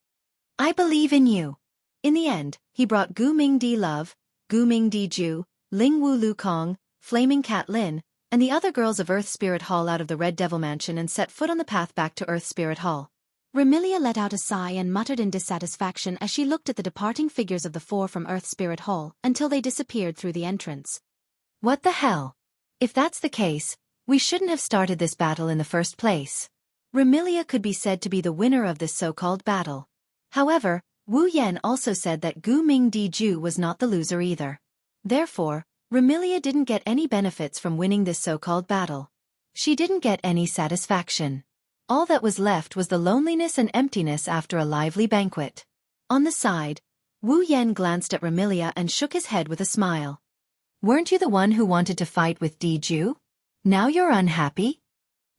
I believe in you. In the end, he brought Gu Mingdi Love, Gu Mingdiju, Ling Wu Lu Kong, Flaming Cat Lin, and the other girls of Earth Spirit Hall out of the Red Devil Mansion and set foot on the path back to Earth Spirit Hall. Remilia let out a sigh and muttered in dissatisfaction as she looked at the departing figures of the four from Earth Spirit Hall until they disappeared through the entrance. What the hell? If that's the case, we shouldn't have started this battle in the first place. Remilia could be said to be the winner of this so-called battle. However, Wu Yan also said that Gu Mingdiju was not the loser either. Therefore, Remilia didn't get any benefits from winning this so-called battle. She didn't get any satisfaction. All that was left was the loneliness and emptiness after a lively banquet. On the side, Wu Yan glanced at Remilia and shook his head with a smile. Weren't you the one who wanted to fight with Diju? Now you're unhappy?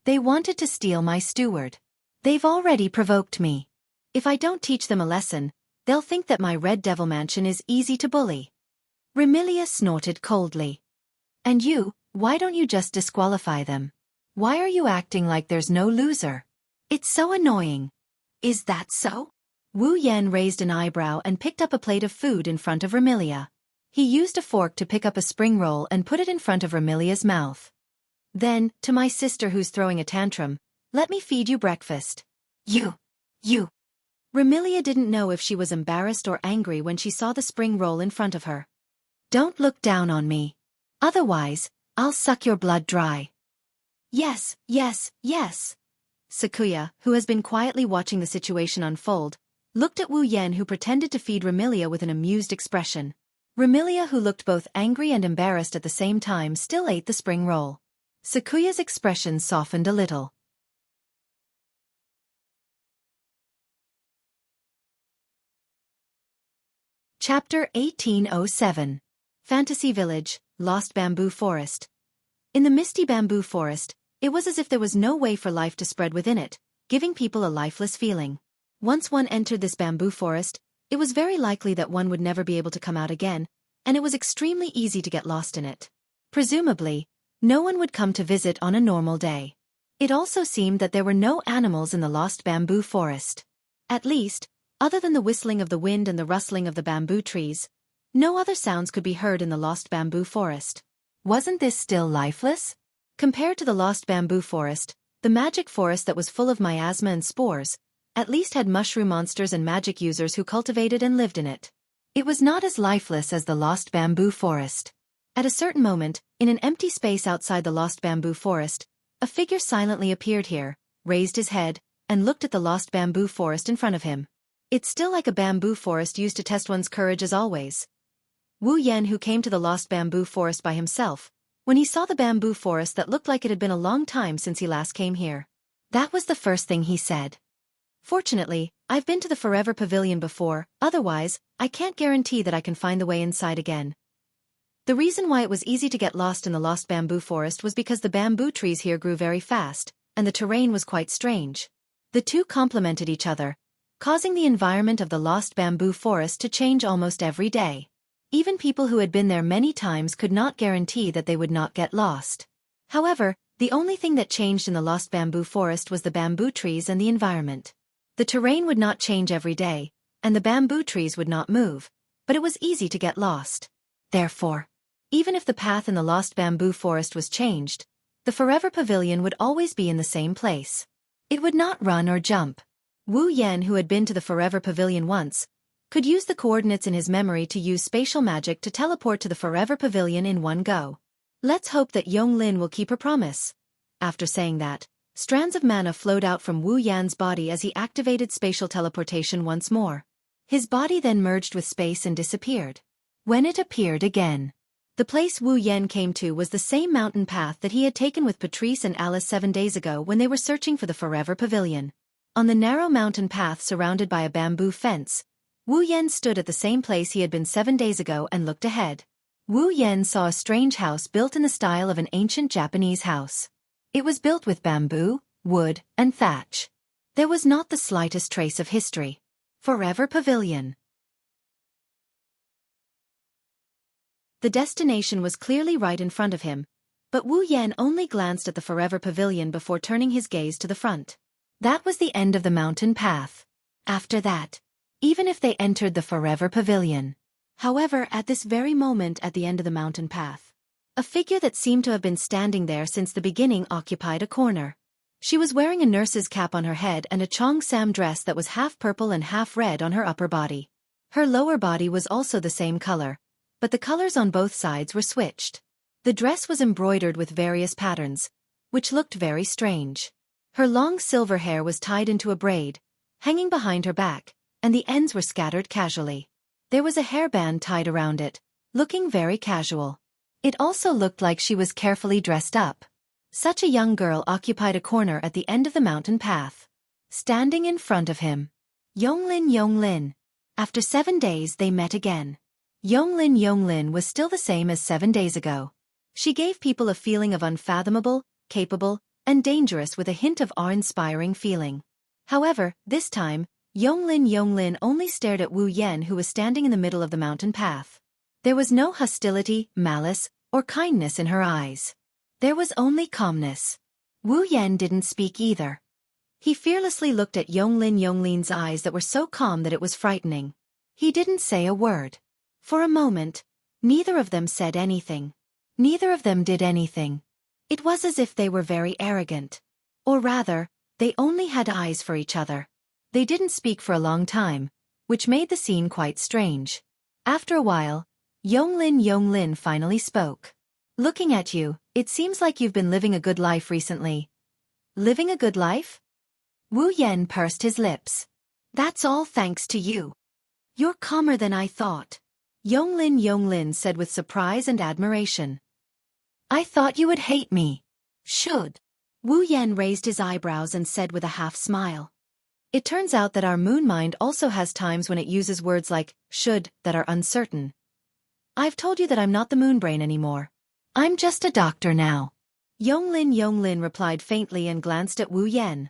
They wanted to steal my steward. They've already provoked me. If I don't teach them a lesson, they'll think that my Red Devil Mansion is easy to bully. Remilia snorted coldly. And you, why don't you just disqualify them? Why are you acting like there's no loser? It's so annoying. Is that so? Wu Yan raised an eyebrow and picked up a plate of food in front of Remilia. He used a fork to pick up a spring roll and put it in front of Remilia's mouth. Then, to my sister who's throwing a tantrum, let me feed you breakfast. You. Remilia didn't know if she was embarrassed or angry when she saw the spring roll in front of her. Don't look down on me. Otherwise, I'll suck your blood dry. Yes. Sakuya, who has been quietly watching the situation unfold, looked at Wu Yan, who pretended to feed Remilia with an amused expression. Remilia, who looked both angry and embarrassed at the same time, still ate the spring roll. Sakuya's expression softened a little. Chapter 1807. Fantasy Village, Lost Bamboo Forest. In the misty bamboo forest, it was as if there was no way for life to spread within it, giving people a lifeless feeling. Once one entered this bamboo forest, it was very likely that one would never be able to come out again, and it was extremely easy to get lost in it. Presumably, no one would come to visit on a normal day. It also seemed that there were no animals in the lost bamboo forest. At least, other than the whistling of the wind and the rustling of the bamboo trees, no other sounds could be heard in the lost bamboo forest. Wasn't this still lifeless? Compared to the lost bamboo forest, the magic forest that was full of miasma and spores, at least had mushroom monsters and magic users who cultivated and lived in it. It was not as lifeless as the lost bamboo forest. At a certain moment, in an empty space outside the lost bamboo forest, a figure silently appeared here, raised his head, and looked at the lost bamboo forest in front of him. It's still like a bamboo forest used to test one's courage as always. Wu Yan, who came to the lost bamboo forest by himself, when he saw the bamboo forest that looked like it had been a long time since he last came here. That was the first thing he said. Fortunately, I've been to the Forever Pavilion before, otherwise, I can't guarantee that I can find the way inside again. The reason why it was easy to get lost in the lost bamboo forest was because the bamboo trees here grew very fast, and the terrain was quite strange. The two complemented each other, causing the environment of the lost bamboo forest to change almost every day. Even people who had been there many times could not guarantee that they would not get lost. However, the only thing that changed in the lost bamboo forest was the bamboo trees and the environment. The terrain would not change every day, and the bamboo trees would not move, but it was easy to get lost. Therefore, even if the path in the lost bamboo forest was changed, the Forever Pavilion would always be in the same place. It would not run or jump. Wu Yan, who had been to the Forever Pavilion once, could use the coordinates in his memory to use spatial magic to teleport to the Forever Pavilion in one go. Let's hope that Yonglin will keep her promise. After saying that, strands of mana flowed out from Wu Yan's body as he activated spatial teleportation once more. His body then merged with space and disappeared. When it appeared again, the place Wu Yan came to was the same mountain path that he had taken with Patrice and Alice 7 days ago when they were searching for the Forever Pavilion. On the narrow mountain path surrounded by a bamboo fence, Wu Yan stood at the same place he had been 7 days ago and looked ahead. Wu Yan saw a strange house built in the style of an ancient Japanese house. It was built with bamboo, wood, and thatch. There was not the slightest trace of history. Forever Pavilion. The destination was clearly right in front of him, but Wu Yan only glanced at the Forever Pavilion before turning his gaze to the front. That was the end of the mountain path. After that, even if they entered the Forever Pavilion. However, at this very moment at the end of the mountain path, a figure that seemed to have been standing there since the beginning occupied a corner. She was wearing a nurse's cap on her head and a cheongsam dress that was half purple and half red on her upper body. Her lower body was also the same color, but the colors on both sides were switched. The dress was embroidered with various patterns, which looked very strange. Her long silver hair was tied into a braid, hanging behind her back, and the ends were scattered casually. There was a hairband tied around it, looking very casual. It also looked like she was carefully dressed up. Such a young girl occupied a corner at the end of the mountain path. Standing in front of him. Yonglin. After 7 days they met again. Yonglin was still the same as 7 days ago. She gave people a feeling of unfathomable, capable, and dangerous with a hint of awe-inspiring feeling. However, this time, Yonglin only stared at Wu Yan, who was standing in the middle of the mountain path. There was no hostility, malice, or kindness in her eyes. There was only calmness. Wu Yan didn't speak either. He fearlessly looked at Yonglin's eyes that were so calm that it was frightening. He didn't say a word. For a moment, neither of them said anything. Neither of them did anything. It was as if they were very arrogant. Or rather, they only had eyes for each other. They didn't speak for a long time, which made the scene quite strange. After a while, Yonglin finally spoke. Looking at you, it seems like you've been living a good life recently. Living a good life? Wu Yan pursed his lips. That's all thanks to you. You're calmer than I thought. Yonglin said with surprise and admiration. I thought you would hate me. Should. Wu Yan raised his eyebrows and said with a half-smile. It turns out that our moon mind also has times when it uses words like should that are uncertain. I've told you that I'm not the moon brain anymore. I'm just a doctor now. Yonglin replied faintly and glanced at Wu Yan.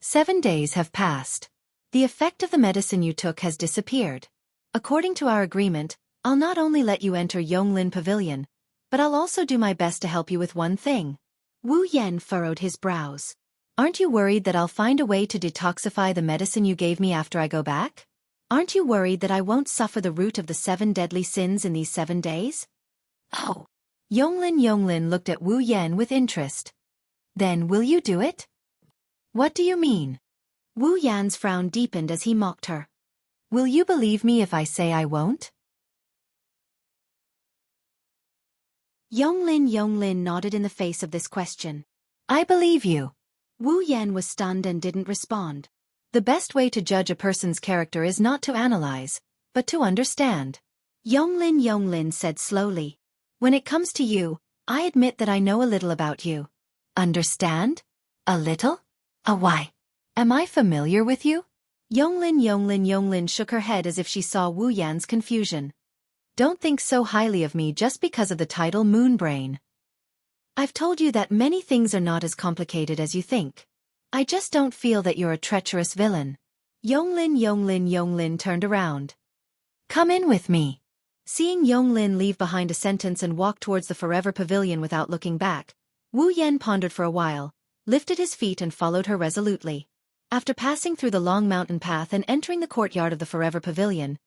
7 days have passed. The effect of the medicine you took has disappeared. According to our agreement, I'll not only let you enter Yonglin Pavilion, but I'll also do my best to help you with one thing. Wu Yan furrowed his brows. Aren't you worried that I'll find a way to detoxify the medicine you gave me after I go back? Aren't you worried that I won't suffer the root of the 7 deadly sins in these 7 days? Oh. Yonglin looked at Wu Yan with interest. Then will you do it? What do you mean? Wu Yan's frown deepened as he mocked her. Will you believe me if I say I won't? Yonglin nodded in the face of this question. I believe you. Wu Yan was stunned and didn't respond. The best way to judge a person's character is not to analyze, but to understand. Yonglin said slowly. When it comes to you, I admit that I know a little about you. Understand? A little? Why? Am I familiar with you? Yonglin shook her head as if she saw Wu Yan's confusion. Don't think so highly of me just because of the title Moonbrain. I've told you that many things are not as complicated as you think. I just don't feel that you're a treacherous villain. Yonglin turned around. Come in with me. Seeing Yonglin leave behind a sentence and walk towards the Forever Pavilion without looking back, Wu Yan pondered for a while, lifted his feet and followed her resolutely. After passing through the long mountain path and entering the courtyard of the Forever Pavilion,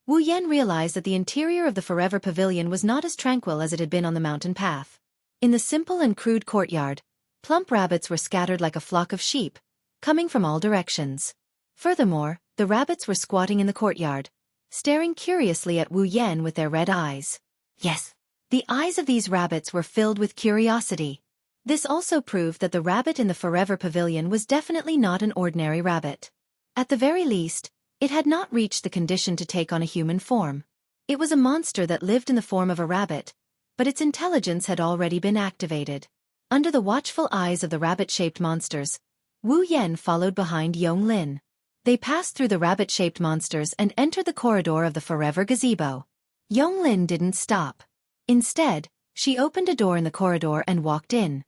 Wu Yan realized that the interior of the Forever Pavilion was not as tranquil as it had been on the mountain path. In the simple and crude courtyard, plump rabbits were scattered like a flock of sheep, coming from all directions. Furthermore, the rabbits were squatting in the courtyard, staring curiously at Wu Yan with their red eyes. Yes, the eyes of these rabbits were filled with curiosity. This also proved that the rabbit in the Forever Pavilion was definitely not an ordinary rabbit. At the very least, it had not reached the condition to take on a human form. It was a monster that lived in the form of a rabbit, but its intelligence had already been activated. Under the watchful eyes of the rabbit-shaped monsters, Wu Yan followed behind Yonglin. They passed through the rabbit-shaped monsters and entered the corridor of the Forever Gazebo. Yonglin didn't stop. Instead, she opened a door in the corridor and walked in.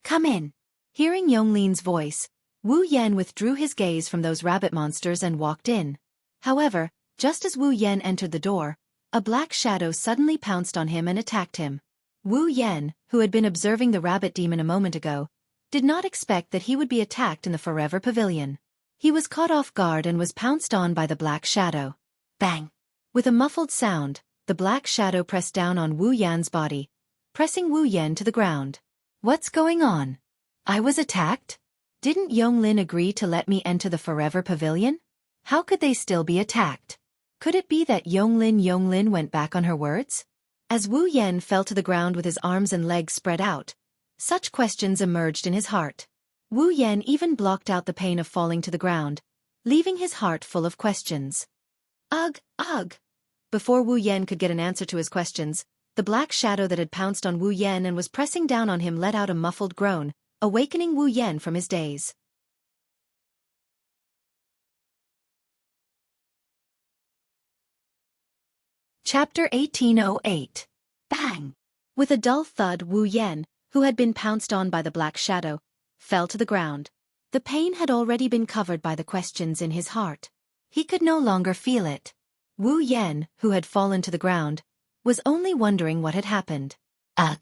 Come in. Hearing Yonglin's voice, Wu Yan withdrew his gaze from those rabbit monsters and walked in. However, just as Wu Yan entered the door, a black shadow suddenly pounced on him and attacked him. Wu Yan, who had been observing the rabbit demon a moment ago, did not expect that he would be attacked in the Forever Pavilion. He was caught off guard and was pounced on by the black shadow. Bang! With a muffled sound, the black shadow pressed down on Wu Yan's body, pressing Wu Yan to the ground. What's going on? I was attacked? Didn't Yonglin agree to let me enter the Forever Pavilion? How could they still be attacked? Could it be that Yonglin went back on her words? As Wu Yan fell to the ground with his arms and legs spread out, such questions emerged in his heart. Wu Yan even blocked out the pain of falling to the ground, leaving his heart full of questions. Ugh! Before Wu Yan could get an answer to his questions, the black shadow that had pounced on Wu Yan and was pressing down on him let out a muffled groan, awakening Wu Yan from his daze. Chapter 1808. Bang! With a dull thud, Wu Yan, who had been pounced on by the black shadow, fell to the ground. The pain had already been covered by the questions in his heart. He could no longer feel it. Wu Yan, who had fallen to the ground, was only wondering what had happened. Ugh!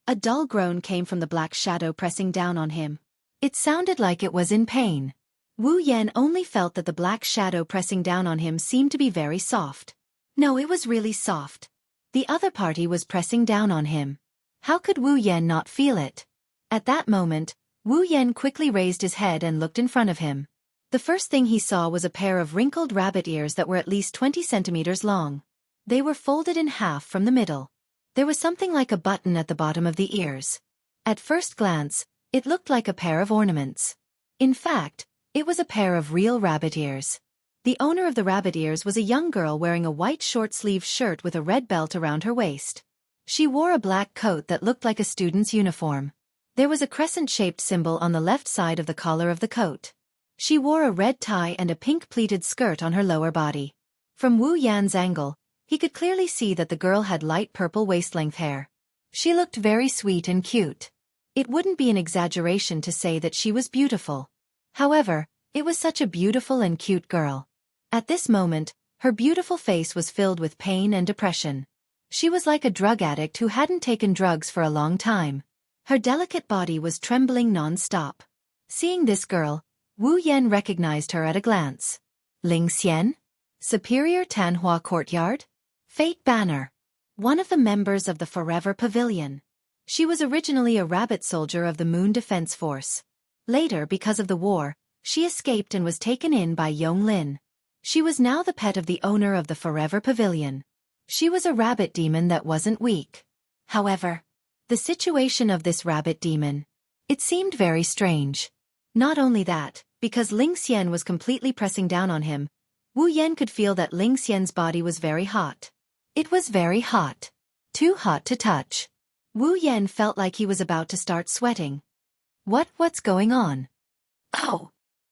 A dull groan came from the black shadow pressing down on him. It sounded like it was in pain. Wu Yan only felt that the black shadow pressing down on him seemed to be very soft. No, it was really soft. The other party was pressing down on him. How could Wu Yan not feel it? At that moment, Wu Yan quickly raised his head and looked in front of him. The first thing he saw was a pair of wrinkled rabbit ears that were at least 20 centimeters long. They were folded in half from the middle. There was something like a button at the bottom of the ears. At first glance, it looked like a pair of ornaments. In fact, it was a pair of real rabbit ears. The owner of the rabbit ears was a young girl wearing a white short-sleeved shirt with a red belt around her waist. She wore a black coat that looked like a student's uniform. There was a crescent-shaped symbol on the left side of the collar of the coat. She wore a red tie and a pink pleated skirt on her lower body. From Wu Yan's angle, he could clearly see that the girl had light purple waist-length hair. She looked very sweet and cute. It wouldn't be an exaggeration to say that she was beautiful. However, it was such a beautiful and cute girl. At this moment, her beautiful face was filled with pain and depression. She was like a drug addict who hadn't taken drugs for a long time. Her delicate body was trembling non-stop. Seeing this girl, Wu Yan recognized her at a glance. Xianxia? Superior Tanhua Courtyard? Fate Banner. One of the members of the Forever Pavilion. She was originally a rabbit soldier of the Moon Defense Force. Later, because of the war, she escaped and was taken in by Yonglin. She was now the pet of the owner of the Forever Pavilion. She was a rabbit demon that wasn't weak. However, the situation of this rabbit demon, it seemed very strange. Not only that, because Xian was completely pressing down on him, Wu Yan could feel that Xian's body was very hot. It was very hot. Too hot to touch. Wu Yan felt like he was about to start sweating. What's going on? Oh!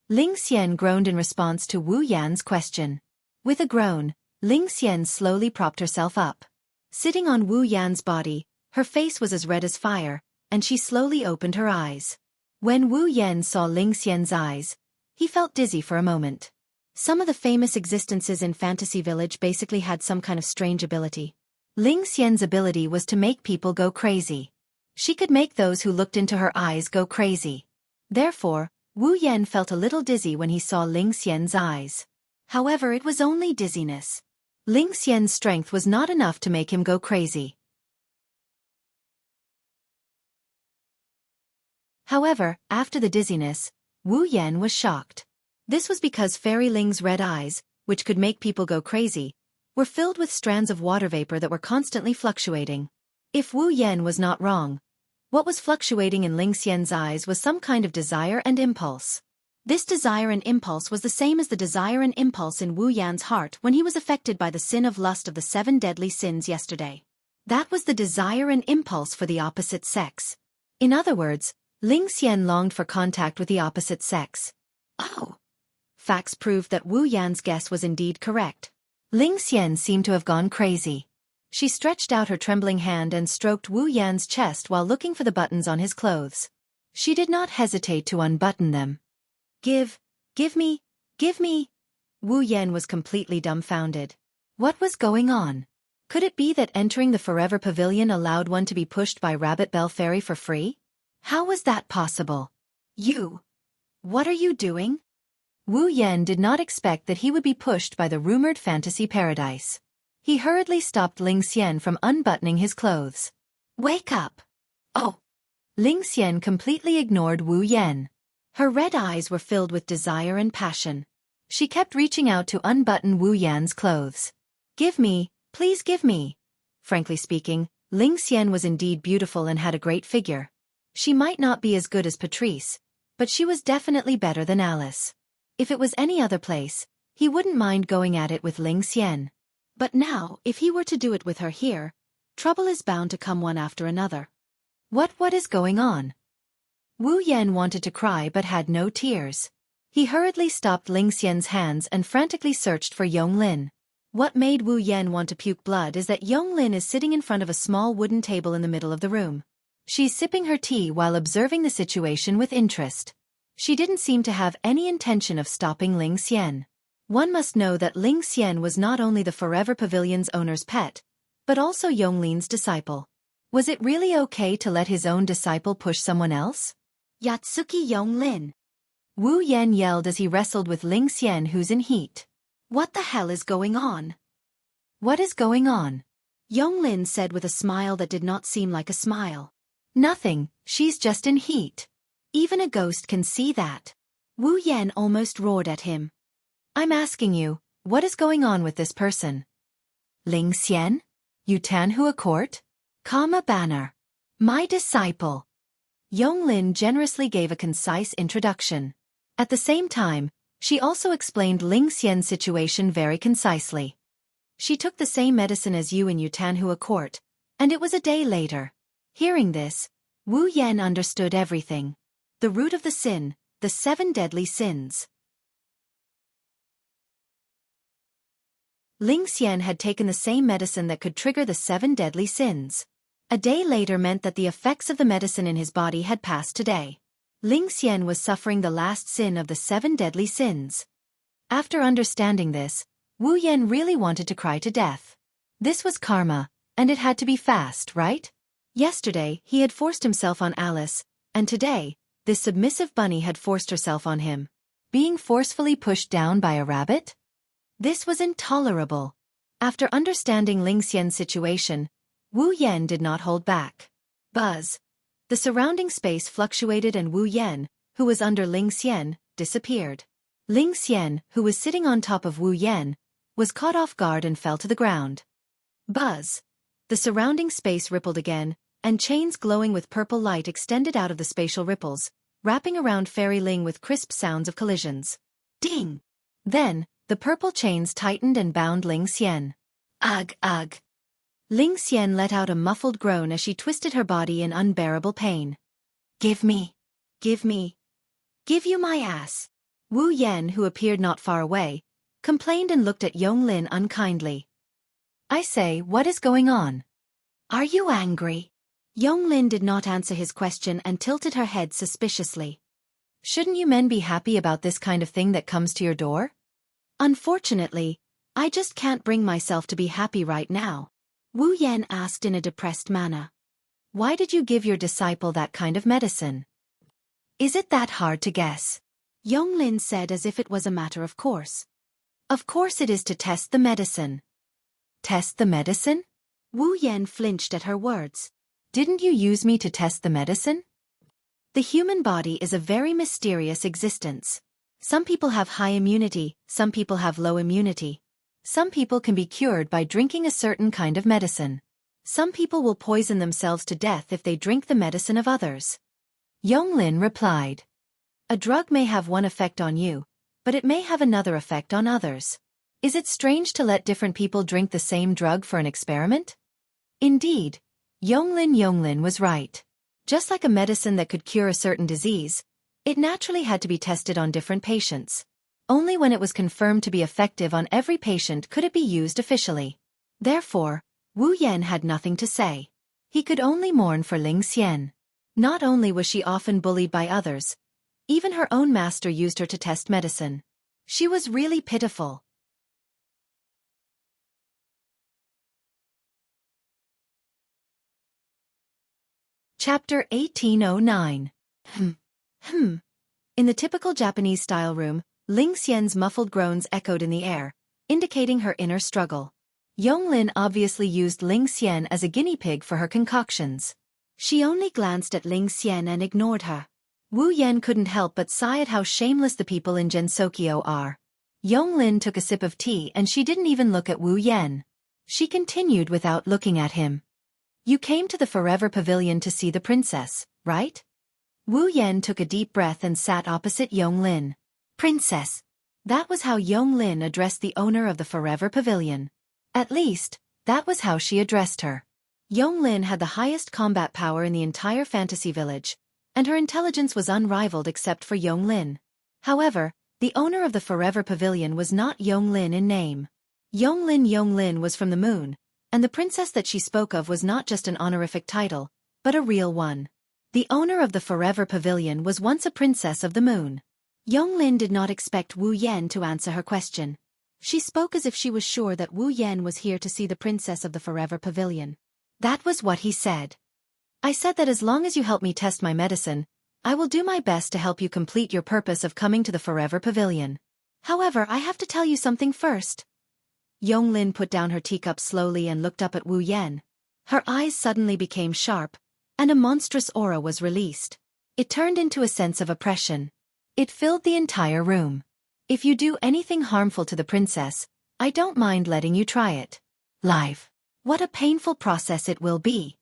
Xian groaned in response to Wu Yan's question. With a groan, Xian slowly propped herself up. Sitting on Wu Yan's body, her face was as red as fire, and she slowly opened her eyes. When Wu Yan saw Xian's eyes, he felt dizzy for a moment. Some of the famous existences in Fantasy Village basically had some kind of strange ability. Xian's ability was to make people go crazy. She could make those who looked into her eyes go crazy. Therefore, Wu Yan felt a little dizzy when he saw Xian's eyes. However, it was only dizziness. Xian's strength was not enough to make him go crazy. However, after the dizziness, Wu Yan was shocked. This was because Fairy Ling's red eyes, which could make people go crazy, were filled with strands of water vapor that were constantly fluctuating. If Wu Yan was not wrong, what was fluctuating in Xian's eyes was some kind of desire and impulse. This desire and impulse was the same as the desire and impulse in Wu Yan's heart when he was affected by the sin of lust of the 7 deadly sins yesterday. That was the desire and impulse for the opposite sex. In other words, Xian longed for contact with the opposite sex. Oh! Facts proved that Wu Yan's guess was indeed correct. Xian seemed to have gone crazy. She stretched out her trembling hand and stroked Wu Yan's chest while looking for the buttons on his clothes. She did not hesitate to unbutton them. Give me. Wu Yan was completely dumbfounded. What was going on? Could it be that entering the Forever Pavilion allowed one to be pushed by Rabbit Bell Fairy for free? How was that possible? You! What are you doing? Wu Yan did not expect that he would be pushed by the rumored fantasy paradise. He hurriedly stopped Xian from unbuttoning his clothes. Wake up! Oh! Xian completely ignored Wu Yan. Her red eyes were filled with desire and passion. She kept reaching out to unbutton Wu Yan's clothes. Give me, please give me. Frankly speaking, Xian was indeed beautiful and had a great figure. She might not be as good as Patrice, but she was definitely better than Alice. If it was any other place, he wouldn't mind going at it with Xian. But now, if he were to do it with her here, trouble is bound to come one after another. What is going on? Wu Yan wanted to cry but had no tears. He hurriedly stopped Xian's hands and frantically searched for Yonglin. What made Wu Yan want to puke blood is that Yonglin is sitting in front of a small wooden table in the middle of the room. She's sipping her tea while observing the situation with interest. She didn't seem to have any intention of stopping Xian. One must know that Xian was not only the Forever Pavilion's owner's pet, but also Yonglin's disciple. Was it really okay to let his own disciple push someone else? Yatsuki Yonglin. Wu Yan yelled as he wrestled with Xian, who's in heat. What the hell is going on? What is going on? Yonglin said with a smile that did not seem like a smile. Nothing, she's just in heat. Even a ghost can see that. Wu Yan almost roared at him. I'm asking you, what is going on with this person? Xian? Jianghu court? Karma banner. My disciple. Yonglin generously gave a concise introduction. At the same time, she also explained Xian's situation very concisely. She took the same medicine as you in Jianghu court, and it was a day later. Hearing this, Wu Yan understood everything. The root of the sin, the 7 deadly sins. Xian had taken the same medicine that could trigger the 7 deadly sins. A day later meant that the effects of the medicine in his body had passed today. Xian was suffering the last sin of the 7 deadly sins. After understanding this, Wu Yan really wanted to cry to death. This was karma, and it had to be fast, right? Yesterday, he had forced himself on Alice, and today, this submissive bunny had forced herself on him. Being forcefully pushed down by a rabbit? This was intolerable. After understanding Xian's situation, Wu Yan did not hold back. Buzz. The surrounding space fluctuated and Wu Yan, who was under Xian, disappeared. Xian, who was sitting on top of Wu Yan, was caught off guard and fell to the ground. Buzz. The surrounding space rippled again, and chains glowing with purple light extended out of the spatial ripples, wrapping around Fairy Ling with crisp sounds of collisions. Ding! Then, the purple chains tightened and bound Xian. Ugh, ugh. Xian let out a muffled groan as she twisted her body in unbearable pain. Give me. Give me. Give you my ass. Wu Yan, who appeared not far away, complained and looked at Yonglin unkindly. I say, what is going on? Are you angry? Yonglin did not answer his question and tilted her head suspiciously. Shouldn't you men be happy about this kind of thing that comes to your door? Unfortunately, I just can't bring myself to be happy right now. Wu Yan asked in a depressed manner. Why did you give your disciple that kind of medicine? Is it that hard to guess? Yonglin said as if it was a matter of course. Of course it is to test the medicine. Test the medicine? Wu Yan flinched at her words. Didn't you use me to test the medicine? The human body is a very mysterious existence. Some people have high immunity, some people have low immunity. Some people can be cured by drinking a certain kind of medicine. Some people will poison themselves to death if they drink the medicine of others. Yonglin replied. A drug may have one effect on you, but it may have another effect on others. Is it strange to let different people drink the same drug for an experiment? Indeed, Yonglin was right. Just like a medicine that could cure a certain disease, it naturally had to be tested on different patients. Only when it was confirmed to be effective on every patient could it be used officially. Therefore, Wu Yan had nothing to say. He could only mourn for Xian. Not only was she often bullied by others, even her own master used her to test medicine. She was really pitiful. Chapter 1809. In the typical Japanese-style room, Xian's muffled groans echoed in the air, indicating her inner struggle. Yonglin obviously used Xian as a guinea pig for her concoctions. She only glanced at Xian and ignored her. Wu Yan couldn't help but sigh at how shameless the people in Jianghu are. Yonglin took a sip of tea and she didn't even look at Wu Yan. She continued without looking at him. You came to the Forever Pavilion to see the princess, right? Wu Yan took a deep breath and sat opposite Yonglin. Princess. That was how Yonglin addressed the owner of the Forever Pavilion. At least, that was how she addressed her. Yonglin had the highest combat power in the entire fantasy village, and her intelligence was unrivaled except for Yonglin. However, the owner of the Forever Pavilion was not Yonglin in name. Yonglin was from the moon, and the princess that she spoke of was not just an honorific title, but a real one. The owner of the Forever Pavilion was once a princess of the moon. Yonglin did not expect Wu Yan to answer her question. She spoke as if she was sure that Wu Yan was here to see the princess of the Forever Pavilion. That was what he said. I said that as long as you help me test my medicine, I will do my best to help you complete your purpose of coming to the Forever Pavilion. However, I have to tell you something first. Yonglin put down her teacup slowly and looked up at Wu Yan. Her eyes suddenly became sharp, and a monstrous aura was released. It turned into a sense of oppression. It filled the entire room. If you do anything harmful to the princess, I don't mind letting you try it. Live. What a painful process it will be.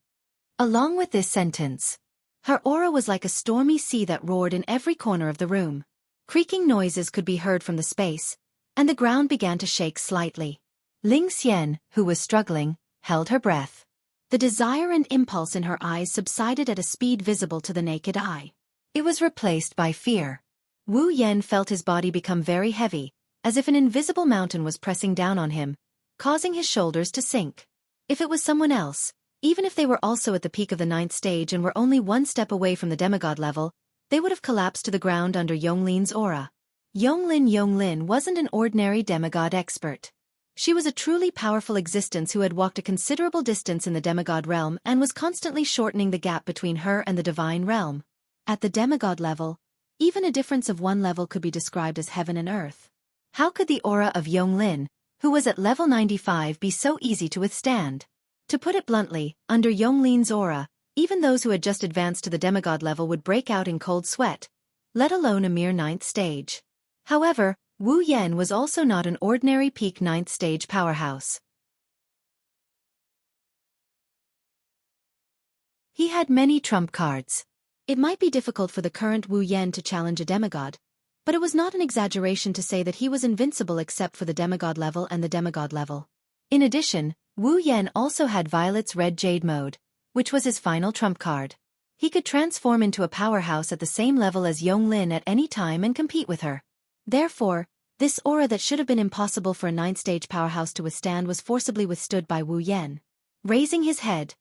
Along with this sentence, her aura was like a stormy sea that roared in every corner of the room. Creaking noises could be heard from the space, and the ground began to shake slightly. Ling Xian, who was struggling, held her breath. The desire and impulse in her eyes subsided at a speed visible to the naked eye. It was replaced by fear. Wu Yan felt his body become very heavy, as if an invisible mountain was pressing down on him, causing his shoulders to sink. If it was someone else, even if they were also at the peak of the 9th stage and were only one step away from the demigod level, they would have collapsed to the ground under Yonglin's aura. Yonglin wasn't an ordinary demigod expert. She was a truly powerful existence who had walked a considerable distance in the demigod realm and was constantly shortening the gap between her and the divine realm. At the demigod level, even a difference of one level could be described as heaven and earth. How could the aura of Yonglin, who was at level 95, be so easy to withstand? To put it bluntly, under Yonglin's aura, even those who had just advanced to the demigod level would break out in cold sweat, let alone a mere 9th stage. However, Wu Yan was also not an ordinary peak 9th stage powerhouse. He had many trump cards. It might be difficult for the current Wu Yan to challenge a demigod, but it was not an exaggeration to say that he was invincible except for the demigod level and the demigod level. In addition, Wu Yan also had Violet's Red Jade mode, which was his final trump card. He could transform into a powerhouse at the same level as Yonglin at any time and compete with her. Therefore, this aura that should have been impossible for a 9th stage powerhouse to withstand was forcibly withstood by Wu Yan. Raising his head,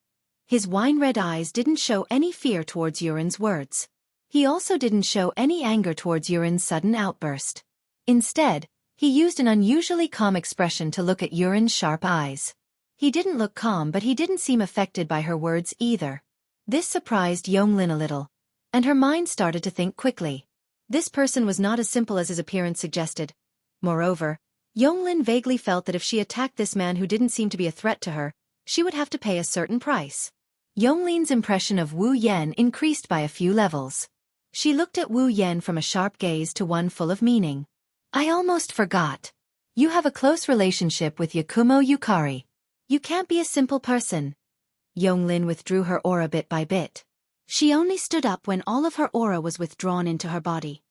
his wine-red eyes didn't show any fear towards Yuren's words. He also didn't show any anger towards Yuren's sudden outburst. Instead, he used an unusually calm expression to look at Yuren's sharp eyes. He didn't look calm, but he didn't seem affected by her words either. This surprised Yonglin a little, and her mind started to think quickly. This person was not as simple as his appearance suggested. Moreover, Yonglin vaguely felt that if she attacked this man who didn't seem to be a threat to her, she would have to pay a certain price. Yonglin's impression of Wu Yan increased by a few levels. She looked at Wu Yan from a sharp gaze to one full of meaning. I almost forgot. You have a close relationship with Yakumo Yukari. You can't be a simple person. Yonglin withdrew her aura bit by bit. She only stood up when all of her aura was withdrawn into her body.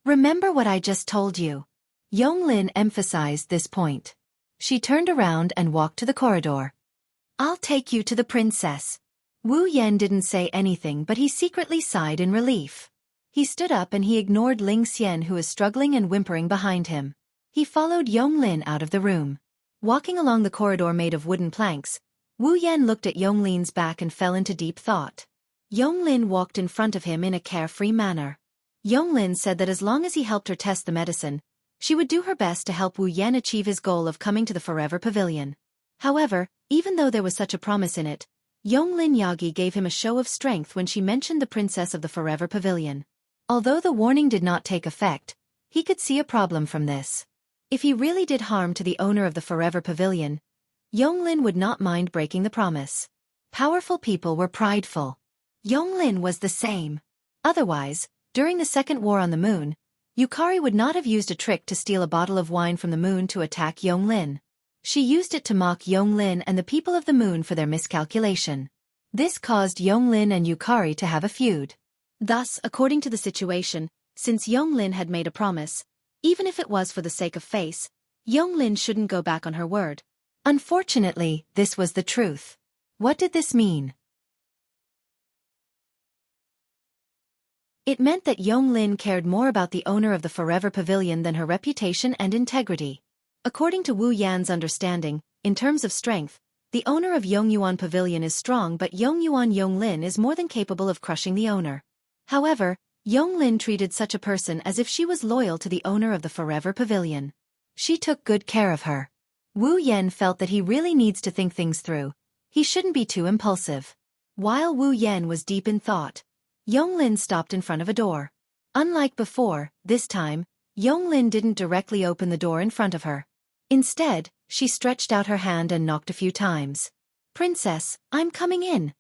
Remember what I just told you. Yonglin emphasized this point. She turned around and walked to the corridor. I'll take you to the princess. Wu Yan didn't say anything, but he secretly sighed in relief. He stood up and he ignored Ling Xian, who was struggling and whimpering behind him. He followed Yonglin out of the room. Walking along the corridor made of wooden planks, Wu Yan looked at Yonglin's back and fell into deep thought. Yonglin walked in front of him in a carefree manner. Yonglin said that as long as he helped her test the medicine, she would do her best to help Wu Yan achieve his goal of coming to the Forever Pavilion. However, even though there was such a promise in it, Yonglin Yagi gave him a show of strength when she mentioned the princess of the Forever Pavilion. Although the warning did not take effect, he could see a problem from this. If he really did harm to the owner of the Forever Pavilion, Yonglin would not mind breaking the promise. Powerful people were prideful. Yonglin was the same. Otherwise, during the Second War on the Moon, Yukari would not have used a trick to steal a bottle of wine from the moon to attack Yonglin. She used it to mock Yonglin and the people of the moon for their miscalculation. This caused Yonglin and Yukari to have a feud. Thus, according to the situation, since Yonglin had made a promise, even if it was for the sake of face, Yonglin shouldn't go back on her word. Unfortunately, this was the truth. What did this mean? It meant that Yonglin cared more about the owner of the Forever Pavilion than her reputation and integrity. According to Wu Yan's understanding, in terms of strength, the owner of Yongyuan Pavilion is strong, but Yongyuan Yonglin is more than capable of crushing the owner. However, Yonglin treated such a person as if she was loyal to the owner of the Forever Pavilion. She took good care of her. Wu Yan felt that he really needs to think things through. He shouldn't be too impulsive. While Wu Yan was deep in thought, Yonglin stopped in front of a door. Unlike before, this time, Yonglin didn't directly open the door in front of her. Instead, she stretched out her hand and knocked a few times. "Princess, I'm coming in."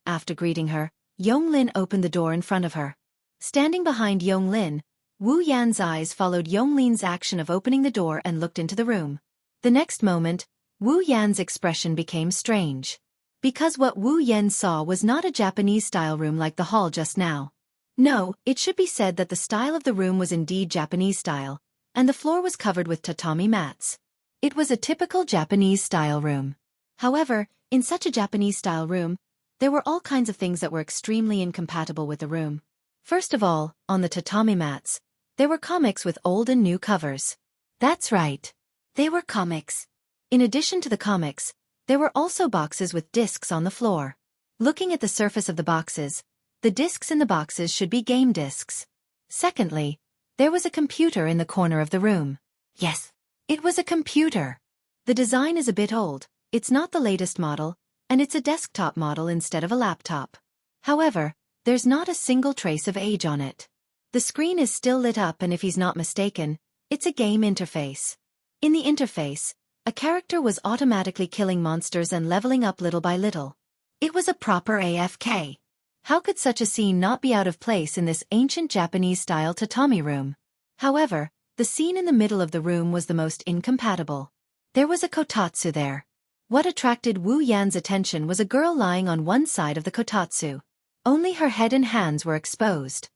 After greeting her, Yonglin opened the door in front of her. Standing behind Yonglin, Wu Yan's eyes followed Yonglin's action of opening the door and looked into the room. The next moment, Wu Yan's expression became strange. Because what Wu Yan saw was not a Japanese-style room like the hall just now. No, it should be said that the style of the room was indeed Japanese style, and the floor was covered with tatami mats. It was a typical Japanese-style room. However, in such a Japanese-style room, there were all kinds of things that were extremely incompatible with the room. First of all, on the tatami mats, there were comics with old and new covers. That's right. They were comics. In addition to the comics, there were also boxes with discs on the floor. Looking at the surface of the boxes, the discs in the boxes should be game discs. Secondly, there was a computer in the corner of the room. Yes, it was a computer. The design is a bit old, it's not the latest model, and it's a desktop model instead of a laptop. However, there's not a single trace of age on it. The screen is still lit up, and if he's not mistaken, it's a game interface. In the interface, a character was automatically killing monsters and leveling up little by little. It was a proper AFK. How could such a scene not be out of place in this ancient Japanese-style tatami room? However, the scene in the middle of the room was the most incompatible. There was a kotatsu there. What attracted Wu Yan's attention was a girl lying on one side of the kotatsu. Only her head and hands were exposed.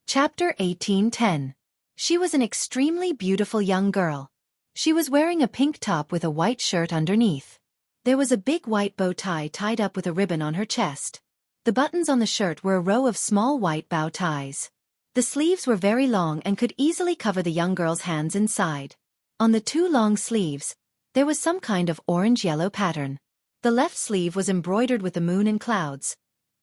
Chapter 18:10. She was an extremely beautiful young girl. She was wearing a pink top with a white shirt underneath. There was a big white bow tie tied up with a ribbon on her chest. The buttons on the shirt were a row of small white bow ties. The sleeves were very long and could easily cover the young girl's hands inside. On the two long sleeves, there was some kind of orange-yellow pattern. The left sleeve was embroidered with the moon and clouds,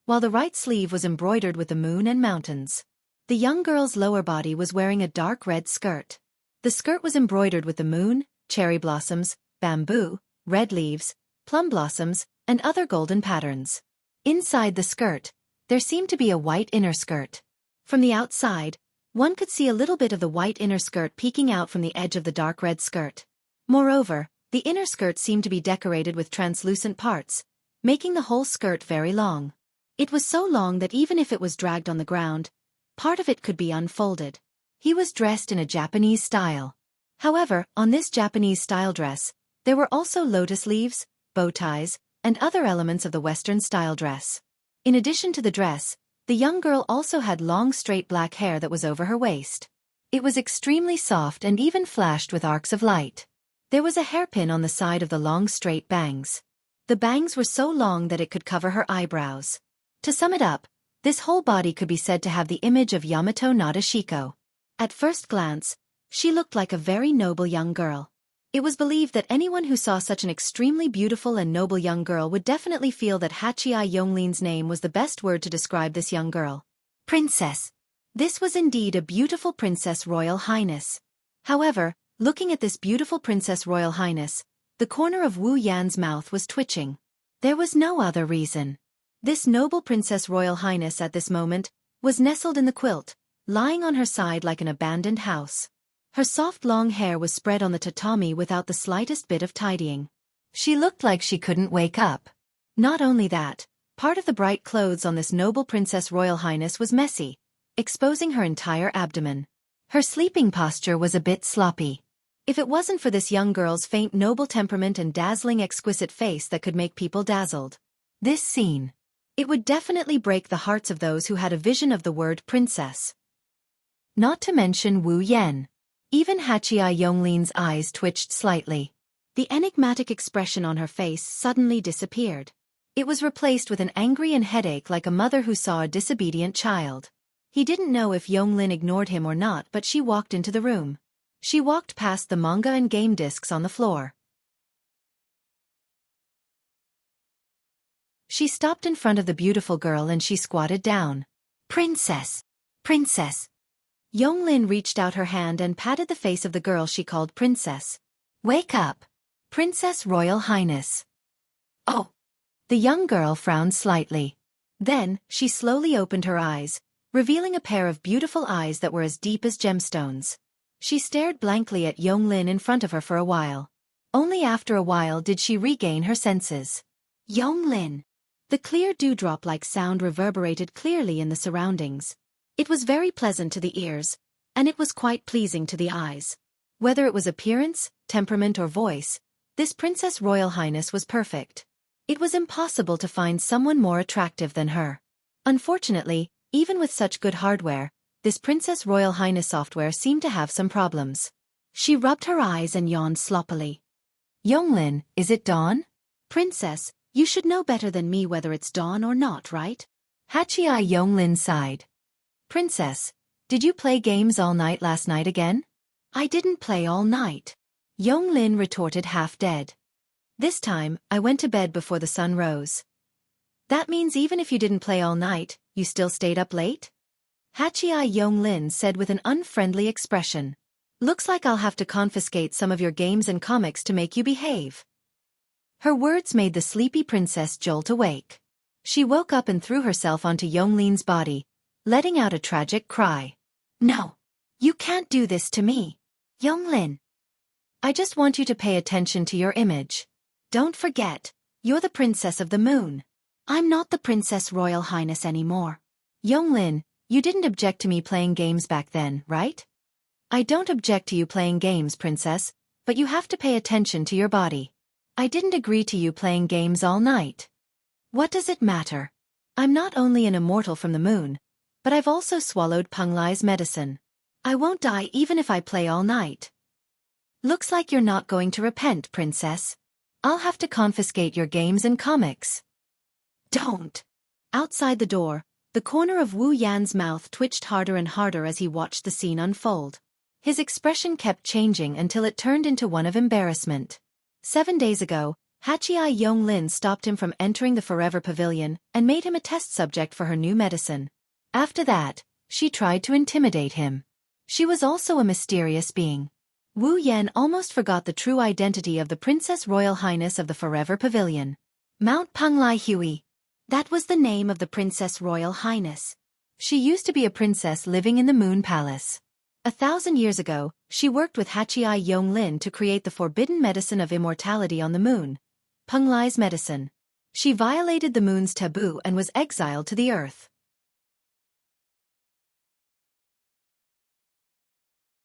while the right sleeve was embroidered with the moon and mountains. The young girl's lower body was wearing a dark red skirt. The skirt was embroidered with the moon, cherry blossoms, bamboo, red leaves, plum blossoms, and other golden patterns. Inside the skirt, there seemed to be a white inner skirt. From the outside, one could see a little bit of the white inner skirt peeking out from the edge of the dark red skirt. Moreover, the inner skirt seemed to be decorated with translucent parts, making the whole skirt very long. It was so long that even if it was dragged on the ground, part of it could be unfolded. He was dressed in a Japanese style. However, on this Japanese style dress, there were also lotus leaves, bow ties, and other elements of the Western style dress. In addition to the dress, the young girl also had long straight black hair that was over her waist. It was extremely soft and even flashed with arcs of light. There was a hairpin on the side of the long straight bangs. The bangs were so long that it could cover her eyebrows. To sum it up, this whole body could be said to have the image of Yamato Nadeshiko. At first glance, she looked like a very noble young girl. It was believed that anyone who saw such an extremely beautiful and noble young girl would definitely feel that Hachii Yonglin's name was the best word to describe this young girl. Princess. This was indeed a beautiful Princess Royal Highness. However, looking at this beautiful Princess Royal Highness, the corner of Wu Yan's mouth was twitching. There was no other reason. This noble Princess Royal Highness at this moment was nestled in the quilt, lying on her side like an abandoned house. Her soft long hair was spread on the tatami without the slightest bit of tidying. She looked like she couldn't wake up. Not only that, part of the bright clothes on this noble Princess Royal Highness was messy, exposing her entire abdomen. Her sleeping posture was a bit sloppy. If it wasn't for this young girl's faint noble temperament and dazzling exquisite face that could make people dazzled. This scene. It would definitely break the hearts of those who had a vision of the word princess. Not to mention Wu Yan. Even Hachii Yonglin's eyes twitched slightly. The enigmatic expression on her face suddenly disappeared. It was replaced with an angry and headache like a mother who saw a disobedient child. He didn't know if Yonglin ignored him or not, but she walked into the room. She walked past the manga and game discs on the floor. She stopped in front of the beautiful girl and she squatted down. Princess! Princess! Yonglin reached out her hand and patted the face of the girl she called Princess. Wake up! Princess Royal Highness. Oh! The young girl frowned slightly. Then, she slowly opened her eyes, revealing a pair of beautiful eyes that were as deep as gemstones. She stared blankly at Yonglin in front of her for a while. Only after a while did she regain her senses. Yonglin! The clear dewdrop-like sound reverberated clearly in the surroundings. It was very pleasant to the ears, and it was quite pleasing to the eyes. Whether it was appearance, temperament or voice, this Princess Royal Highness was perfect. It was impossible to find someone more attractive than her. Unfortunately, even with such good hardware, this Princess Royal Highness software seemed to have some problems. She rubbed her eyes and yawned sloppily. Yonglin, is it dawn? Princess, you should know better than me whether it's dawn or not, right? Hachii Yonglin sighed. Princess, did you play games all night last night again? I didn't play all night. Yonglin retorted half-dead. This time, I went to bed before the sun rose. That means even if you didn't play all night, you still stayed up late? Hachii Yonglin said with an unfriendly expression. Looks like I'll have to confiscate some of your games and comics to make you behave. Her words made the sleepy princess jolt awake. She woke up and threw herself onto Yonglin's body, letting out a tragic cry. No! You can't do this to me! Yonglin! I just want you to pay attention to your image. Don't forget, you're the Princess of the Moon. I'm not the Princess Royal Highness anymore. Yonglin, you didn't object to me playing games back then, right? I don't object to you playing games, Princess, but you have to pay attention to your body. I didn't agree to you playing games all night. What does it matter? I'm not only an immortal from the moon, but I've also swallowed Penglai's medicine. I won't die even if I play all night. Looks like you're not going to repent, Princess. I'll have to confiscate your games and comics. Don't! Outside the door, the corner of Wu Yan's mouth twitched harder and harder as he watched the scene unfold. His expression kept changing until it turned into one of embarrassment. 7 days ago, Hachii Yonglin stopped him from entering the Forever Pavilion and made him a test subject for her new medicine. After that, she tried to intimidate him. She was also a mysterious being. Wu Yan almost forgot the true identity of the Princess Royal Highness of the Forever Pavilion. Mount Penglai Hui. That was the name of the Princess Royal Highness. She used to be a princess living in the Moon Palace. 1,000 years ago, she worked with Hachii Yonglin to create the forbidden medicine of immortality on the moon, Penglai's medicine. She violated the moon's taboo and was exiled to the earth.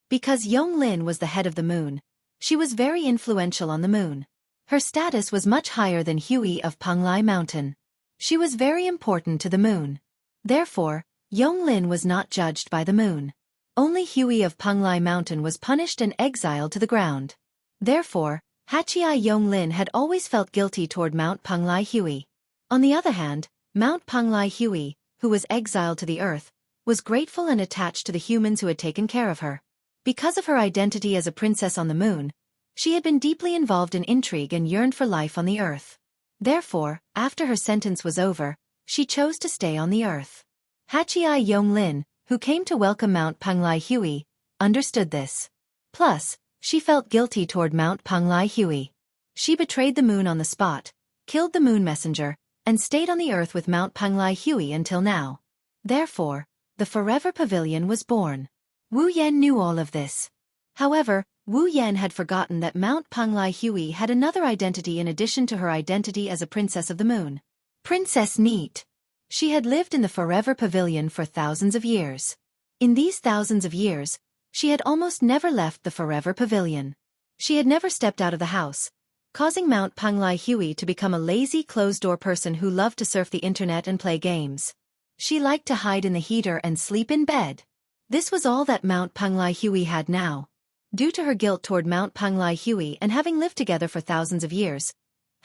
Because Yonglin was the head of the moon, she was very influential on the moon. Her status was much higher than Hui of Penglai Mountain. She was very important to the moon. Therefore, Yonglin was not judged by the moon. Only Hui of Penglai Mountain was punished and exiled to the ground. Therefore, Hachii Yonglin had always felt guilty toward Mount Penglai Hui. On the other hand, Mount Penglai Hui, who was exiled to the earth, was grateful and attached to the humans who had taken care of her. Because of her identity as a princess on the moon, she had been deeply involved in intrigue and yearned for life on the earth. Therefore, after her sentence was over, she chose to stay on the earth. Hachii Yonglin, who came to welcome Mount Penglai Hui, understood this. Plus, she felt guilty toward Mount Penglai Hui. She betrayed the moon on the spot, killed the moon messenger, and stayed on the earth with Mount Penglai Hui until now. Therefore, the Forever Pavilion was born. Wu Yan knew all of this. However, Wu Yan had forgotten that Mount Penglai Hui had another identity in addition to her identity as a princess of the moon. Princess Neat. She had lived in the Forever Pavilion for thousands of years. In these thousands of years, she had almost never left the Forever Pavilion. She had never stepped out of the house, causing Mount Penglai Hui to become a lazy closed-door person who loved to surf the internet and play games. She liked to hide in the heater and sleep in bed. This was all that Mount Penglai Hui had now. Due to her guilt toward Mount Penglai Hui and having lived together for thousands of years,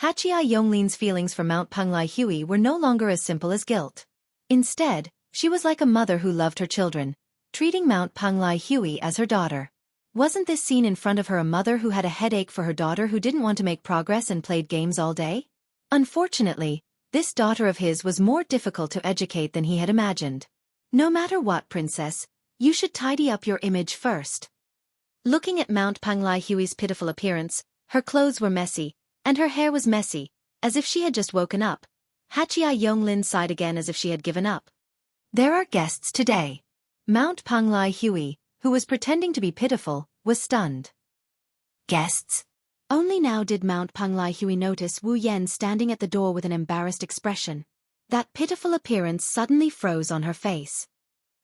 Hachii Yonglin's feelings for Mount Penglai Hui were no longer as simple as guilt. Instead, she was like a mother who loved her children, treating Mount Penglai Hui as her daughter. Wasn't this scene in front of her a mother who had a headache for her daughter who didn't want to make progress and played games all day? Unfortunately, this daughter of his was more difficult to educate than he had imagined. No matter what, princess, you should tidy up your image first. Looking at Mount Penglai Hui's pitiful appearance, Her clothes were messy, and her hair was messy, as if she had just woken up. Hachia Yonglin sighed again as if she had given up. There are guests today. Mount Panglai Hui, who was pretending to be pitiful, was stunned. Guests? Only now did Mount Panglai Hui notice Wu Yan standing at the door with an embarrassed expression. That pitiful appearance suddenly froze on her face.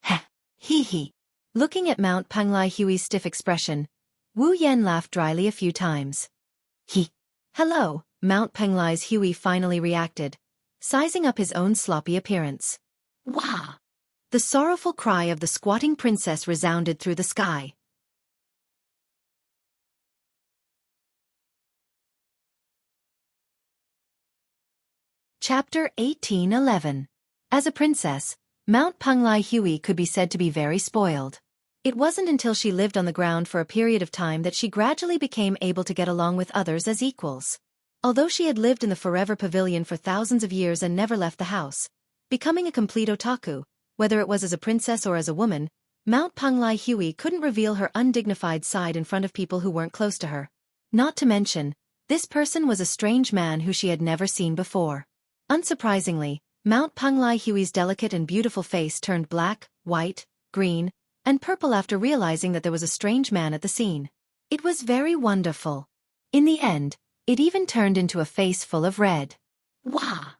Heh, hee hee. Looking at Mount Panglai Hui's stiff expression, Wu Yan laughed dryly a few times. Hello, Mount Panglai's Hui finally reacted, sizing up his own sloppy appearance. Wah! The sorrowful cry of the squatting princess resounded through the sky. Chapter 1811. As a princess, Mount Panglai Hui could be said to be very spoiled. It wasn't until she lived on the ground for a period of time that she gradually became able to get along with others as equals. Although she had lived in the Forever Pavilion for thousands of years and never left the house, becoming a complete otaku, whether it was as a princess or as a woman, Mount Panglai Hui couldn't reveal her undignified side in front of people who weren't close to her. Not to mention, this person was a strange man who she had never seen before. Unsurprisingly, Mount Panglai Hui's delicate and beautiful face turned black, white, green, and purple after realizing that there was a strange man at the scene. It was very wonderful. In the end, it even turned into a face full of red. Wah!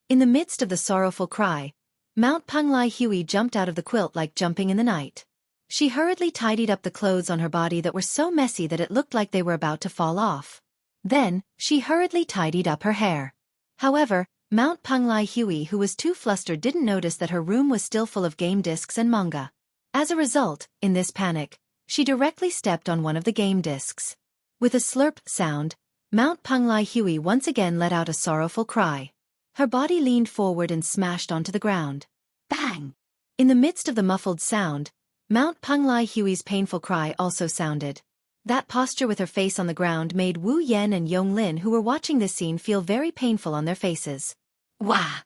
In the midst of the sorrowful cry, Mount Panglai Hui jumped out of the quilt like jumping in the night. She hurriedly tidied up the clothes on her body that were so messy that it looked like they were about to fall off. Then, she hurriedly tidied up her hair. However, Mount Panglai Hui, who was too flustered, didn't notice that her room was still full of game discs and manga. As a result, in this panic, she directly stepped on one of the game discs. With a slurp sound, Mount Panglai Hui once again let out a sorrowful cry. Her body leaned forward and smashed onto the ground. Bang! In the midst of the muffled sound, Mount Panglai Hui's painful cry also sounded. That posture with her face on the ground made Wu Yan and Yonglin, who were watching this scene, feel very painful on their faces. Wah!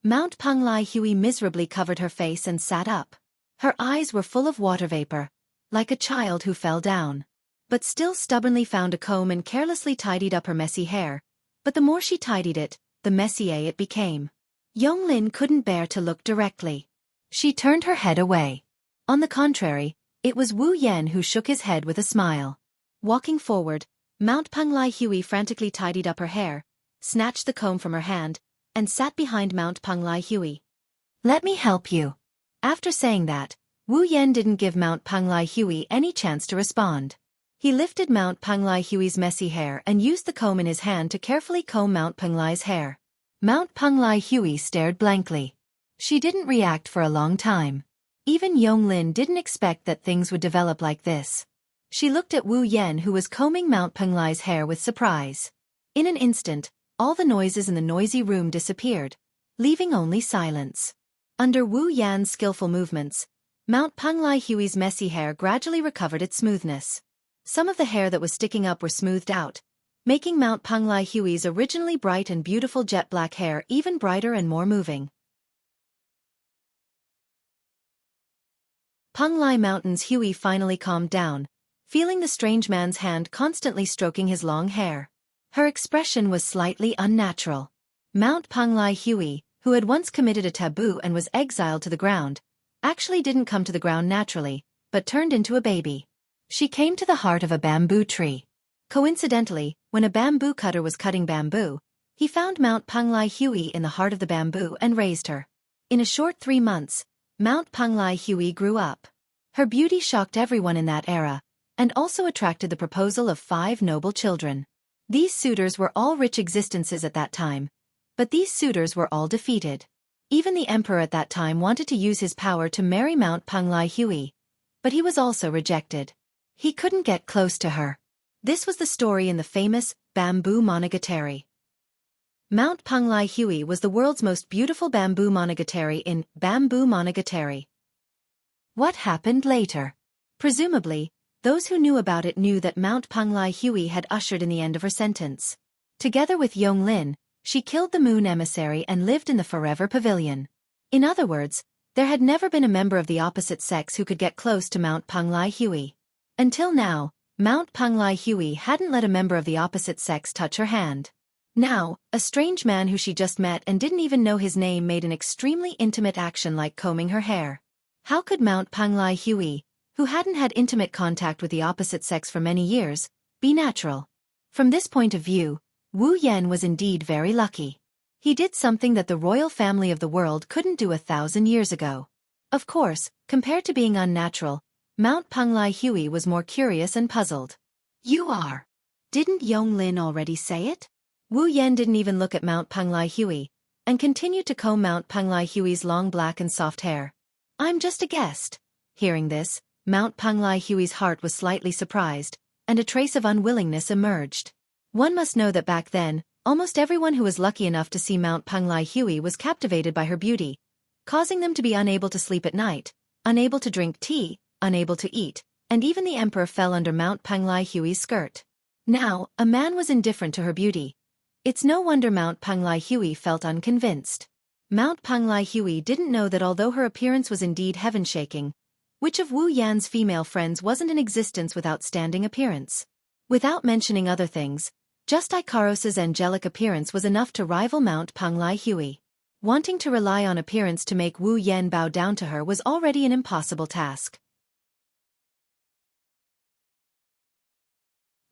Mount Panglai Hui miserably covered her face and sat up. Her eyes were full of water vapor, like a child who fell down. But still stubbornly found a comb and carelessly tidied up her messy hair. But the more she tidied it, the messier it became. Yonglin couldn't bear to look directly. She turned her head away. On the contrary, it was Wu Yan who shook his head with a smile. Walking forward, Mount Panglai Hui frantically tidied up her hair, snatched the comb from her hand, and sat behind Mount Panglai Hui. Let me help you. After saying that, Wu Yan didn't give Mount Panglai Hui any chance to respond. He lifted Mount Panglai Hui's messy hair and used the comb in his hand to carefully comb Mount Panglai's hair. Mount Panglai Hui stared blankly. She didn't react for a long time. Even Yonglin didn't expect that things would develop like this. She looked at Wu Yan, who was combing Mount Panglai's hair, with surprise. In an instant, all the noises in the noisy room disappeared, leaving only silence. Under Wu Yan's skillful movements, Mount Panglai Hui's messy hair gradually recovered its smoothness. Some of the hair that was sticking up were smoothed out, making Mount Panglai Hui's originally bright and beautiful jet black hair even brighter and more moving. Panglai Mountain's Hui finally calmed down, feeling the strange man's hand constantly stroking his long hair. Her expression was slightly unnatural. Mount Panglai Hui, who had once committed a taboo and was exiled to the ground, actually didn't come to the ground naturally, but turned into a baby. She came to the heart of a bamboo tree. Coincidentally, when a bamboo cutter was cutting bamboo, he found Mount Panglai Hui in the heart of the bamboo and raised her. In a short 3 months, Mount Panglai Hui grew up. Her beauty shocked everyone in that era, and also attracted the proposal of 5 noble children. These suitors were all rich existences at that time, but these suitors were all defeated. Even the emperor at that time wanted to use his power to marry Mount Panglai Hui, but he was also rejected. He couldn't get close to her. This was the story in the famous Bamboo Monogatari. Mount Panglai Hui was the world's most beautiful bamboo monogatari in Bamboo Monogatari. What happened later? Presumably, those who knew about it knew that Mount Panglai Hui had ushered in the end of her sentence. Together with Yonglin, she killed the moon emissary and lived in the Forever Pavilion. In other words, there had never been a member of the opposite sex who could get close to Mount Panglai Hui. Until now, Mount Panglai Hui hadn't let a member of the opposite sex touch her hand. Now, a strange man who she just met and didn't even know his name made an extremely intimate action like combing her hair. How could Mount Panglai Hui, who hadn't had intimate contact with the opposite sex for many years, be natural? From this point of view, Wu Yan was indeed very lucky. He did something that the royal family of the world couldn't do 1,000 years ago. Of course, compared to being unnatural, Mount Panglai Hui was more curious and puzzled. You are. Didn't Yonglin already say it? Wu Yan didn't even look at Mount Panglai Hui, and continued to comb Mount Panglai Hui's long black and soft hair. I'm just a guest. Hearing this, Mount Panglai Hui's heart was slightly surprised, and a trace of unwillingness emerged. One must know that back then, almost everyone who was lucky enough to see Mount Panglai Hui was captivated by her beauty, causing them to be unable to sleep at night, unable to drink tea, unable to eat, and even the emperor fell under Mount Panglai Hui's skirt. Now, a man was indifferent to her beauty. It's no wonder Mount Panglai Hui felt unconvinced. Mount Panglai Hui didn't know that although her appearance was indeed heaven-shaking, which of Wu Yan's female friends wasn't in existence with outstanding appearance? Without mentioning other things, just Ikaros's angelic appearance was enough to rival Mount Panglai Hui. Wanting to rely on appearance to make Wu Yan bow down to her was already an impossible task.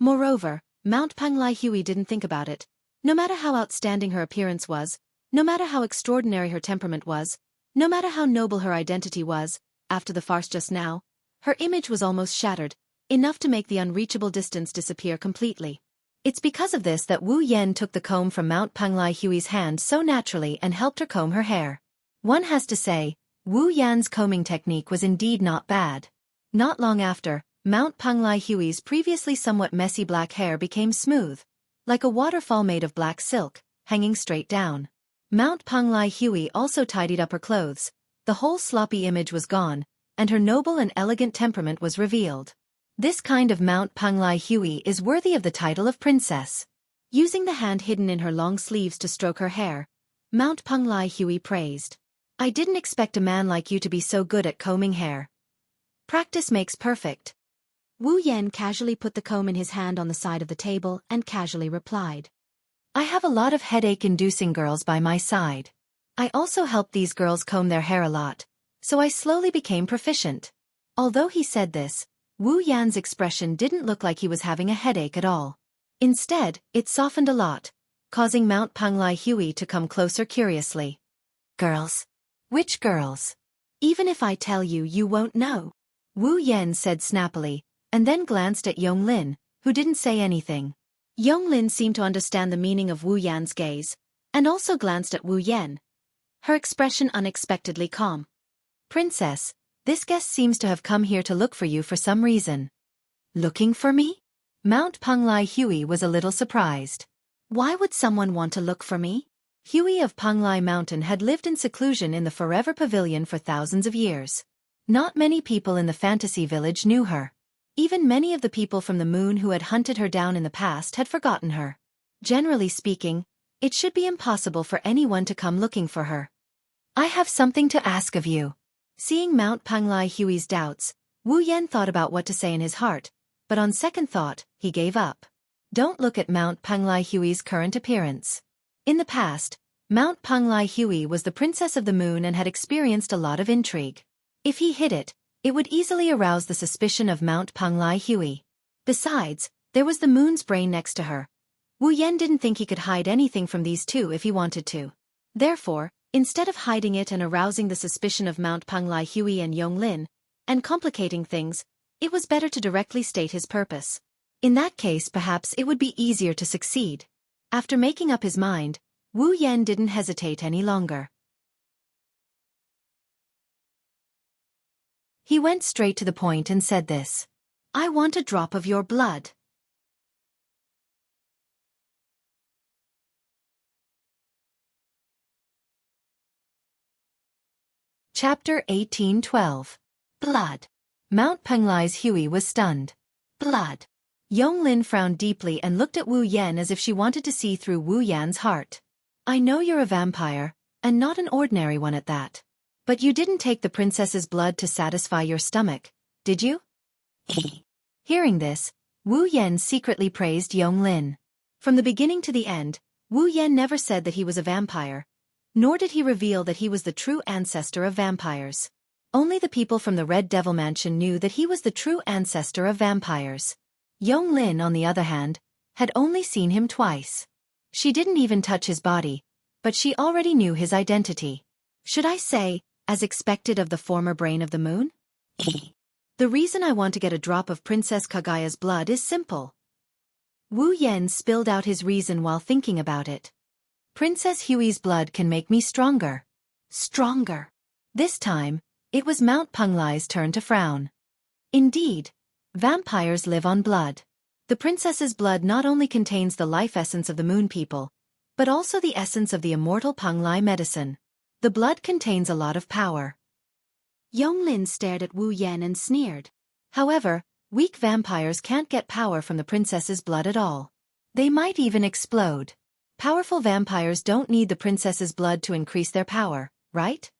Moreover, Mount Panglai Hui didn't think about it. No matter how outstanding her appearance was, no matter how extraordinary her temperament was, no matter how noble her identity was, after the farce just now, her image was almost shattered, enough to make the unreachable distance disappear completely. It's because of this that Wu Yan took the comb from Mount Panglai Hui's hand so naturally and helped her comb her hair. One has to say, Wu Yan's combing technique was indeed not bad. Not long after, Mount Panglai Hui's previously somewhat messy black hair became smooth, like a waterfall made of black silk, hanging straight down. Mount Panglai Hui also tidied up her clothes. The whole sloppy image was gone, and her noble and elegant temperament was revealed. This kind of Mount Panglai Hui is worthy of the title of princess. Using the hand hidden in her long sleeves to stroke her hair, Mount Panglai Hui praised. I didn't expect a man like you to be so good at combing hair. Practice makes perfect. Wu Yan casually put the comb in his hand on the side of the table and casually replied. I have a lot of headache-inducing girls by my side. I also help these girls comb their hair a lot, so I slowly became proficient. Although he said this, Wu Yan's expression didn't look like he was having a headache at all. Instead, it softened a lot, causing Mount Panglai Hui to come closer curiously. Girls? Which girls? Even if I tell you, you won't know. Wu Yan said snappily, and then glanced at Yonglin, who didn't say anything. Yonglin seemed to understand the meaning of Wu Yan's gaze, and also glanced at Wu Yan. Her expression unexpectedly calm. Princess, this guest seems to have come here to look for you for some reason. Looking for me? Mount Panglai Hui was a little surprised. Why would someone want to look for me? Hui of Panglai Mountain had lived in seclusion in the Forever Pavilion for thousands of years. Not many people in the fantasy village knew her. Even many of the people from the moon who had hunted her down in the past had forgotten her. Generally speaking, it should be impossible for anyone to come looking for her. I have something to ask of you. Seeing Mount Panglai Hui's doubts, Wu Yan thought about what to say in his heart, but on second thought, he gave up. Don't look at Mount Panglai Hui's current appearance. In the past, Mount Panglai Hui was the princess of the moon and had experienced a lot of intrigue. If he hid it, it would easily arouse the suspicion of Mount Panglai Hui. Besides, there was the moon's brain next to her. Wu Yan didn't think he could hide anything from these two if he wanted to. Therefore, instead of hiding it and arousing the suspicion of Mount Panglai Hui and Yonglin, and complicating things, it was better to directly state his purpose. In that case, perhaps it would be easier to succeed. After making up his mind, Wu Yan didn't hesitate any longer. He went straight to the point and said this. I want a drop of your blood. Chapter 18:12. Blood. Mount Panglai's Hui was stunned. Blood. Yonglin frowned deeply and looked at Wu Yan as if she wanted to see through Wu Yan's heart. I know you're a vampire, and not an ordinary one at that. But you didn't take the princess's blood to satisfy your stomach, did you? Hearing this, Wu Yan secretly praised Yonglin. From the beginning to the end, Wu Yan never said that he was a vampire, nor did he reveal that he was the true ancestor of vampires. Only the people from the Red Devil Mansion knew that he was the true ancestor of vampires. Yonglin, on the other hand, had only seen him twice. She didn't even touch his body, but she already knew his identity. Should I say, as expected of the former brain of the moon? The reason I want to get a drop of Princess Kagaya's blood is simple. Wu Yan spilled out his reason while thinking about it. Princess Hui's blood can make me stronger. Stronger. This time, it was Mount Penglai's turn to frown. Indeed, vampires live on blood. The princess's blood not only contains the life essence of the moon people, but also the essence of the immortal Penglai medicine. The blood contains a lot of power. Yonglin stared at Wu Yan and sneered. However, weak vampires can't get power from the princess's blood at all. They might even explode. Powerful vampires don't need the princess's blood to increase their power, right?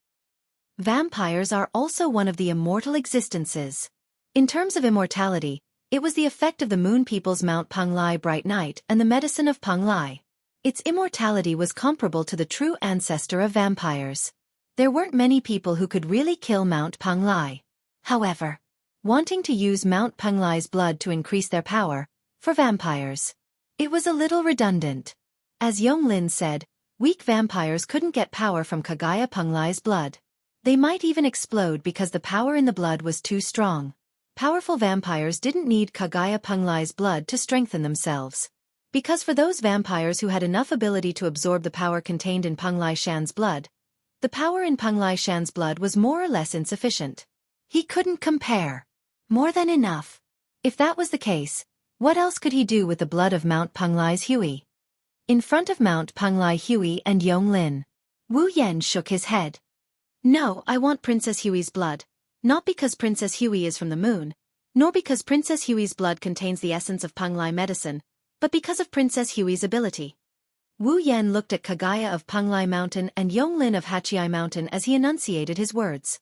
Vampires are also one of the immortal existences. In terms of immortality, it was the effect of the moon people's Mount Penglai bright night and the medicine of Penglai. Its immortality was comparable to the true ancestor of vampires. There weren't many people who could really kill Mount Penglai. However, wanting to use Mount Penglai's blood to increase their power, for vampires, it was a little redundant. As Yonglin said, weak vampires couldn't get power from Kagaya Penglai's blood. They might even explode because the power in the blood was too strong. Powerful vampires didn't need Kagaya Penglai's blood to strengthen themselves. Because for those vampires who had enough ability to absorb the power contained in Penglai Shan's blood, the power in Penglai Shan's blood was more or less insufficient. He couldn't compare. More than enough. If that was the case, what else could he do with the blood of Mount Penglai's Hui? In front of Mount Penglai Hui and Yonglin, Wu Yan shook his head. No, I want Princess Hui's blood. Not because Princess Hui is from the moon, nor because Princess Hui's blood contains the essence of Penglai medicine, but because of Princess Hui's ability. Wu Yan looked at Kagaya of Penglai Mountain and Yonglin of Hachiai Mountain as he enunciated his words.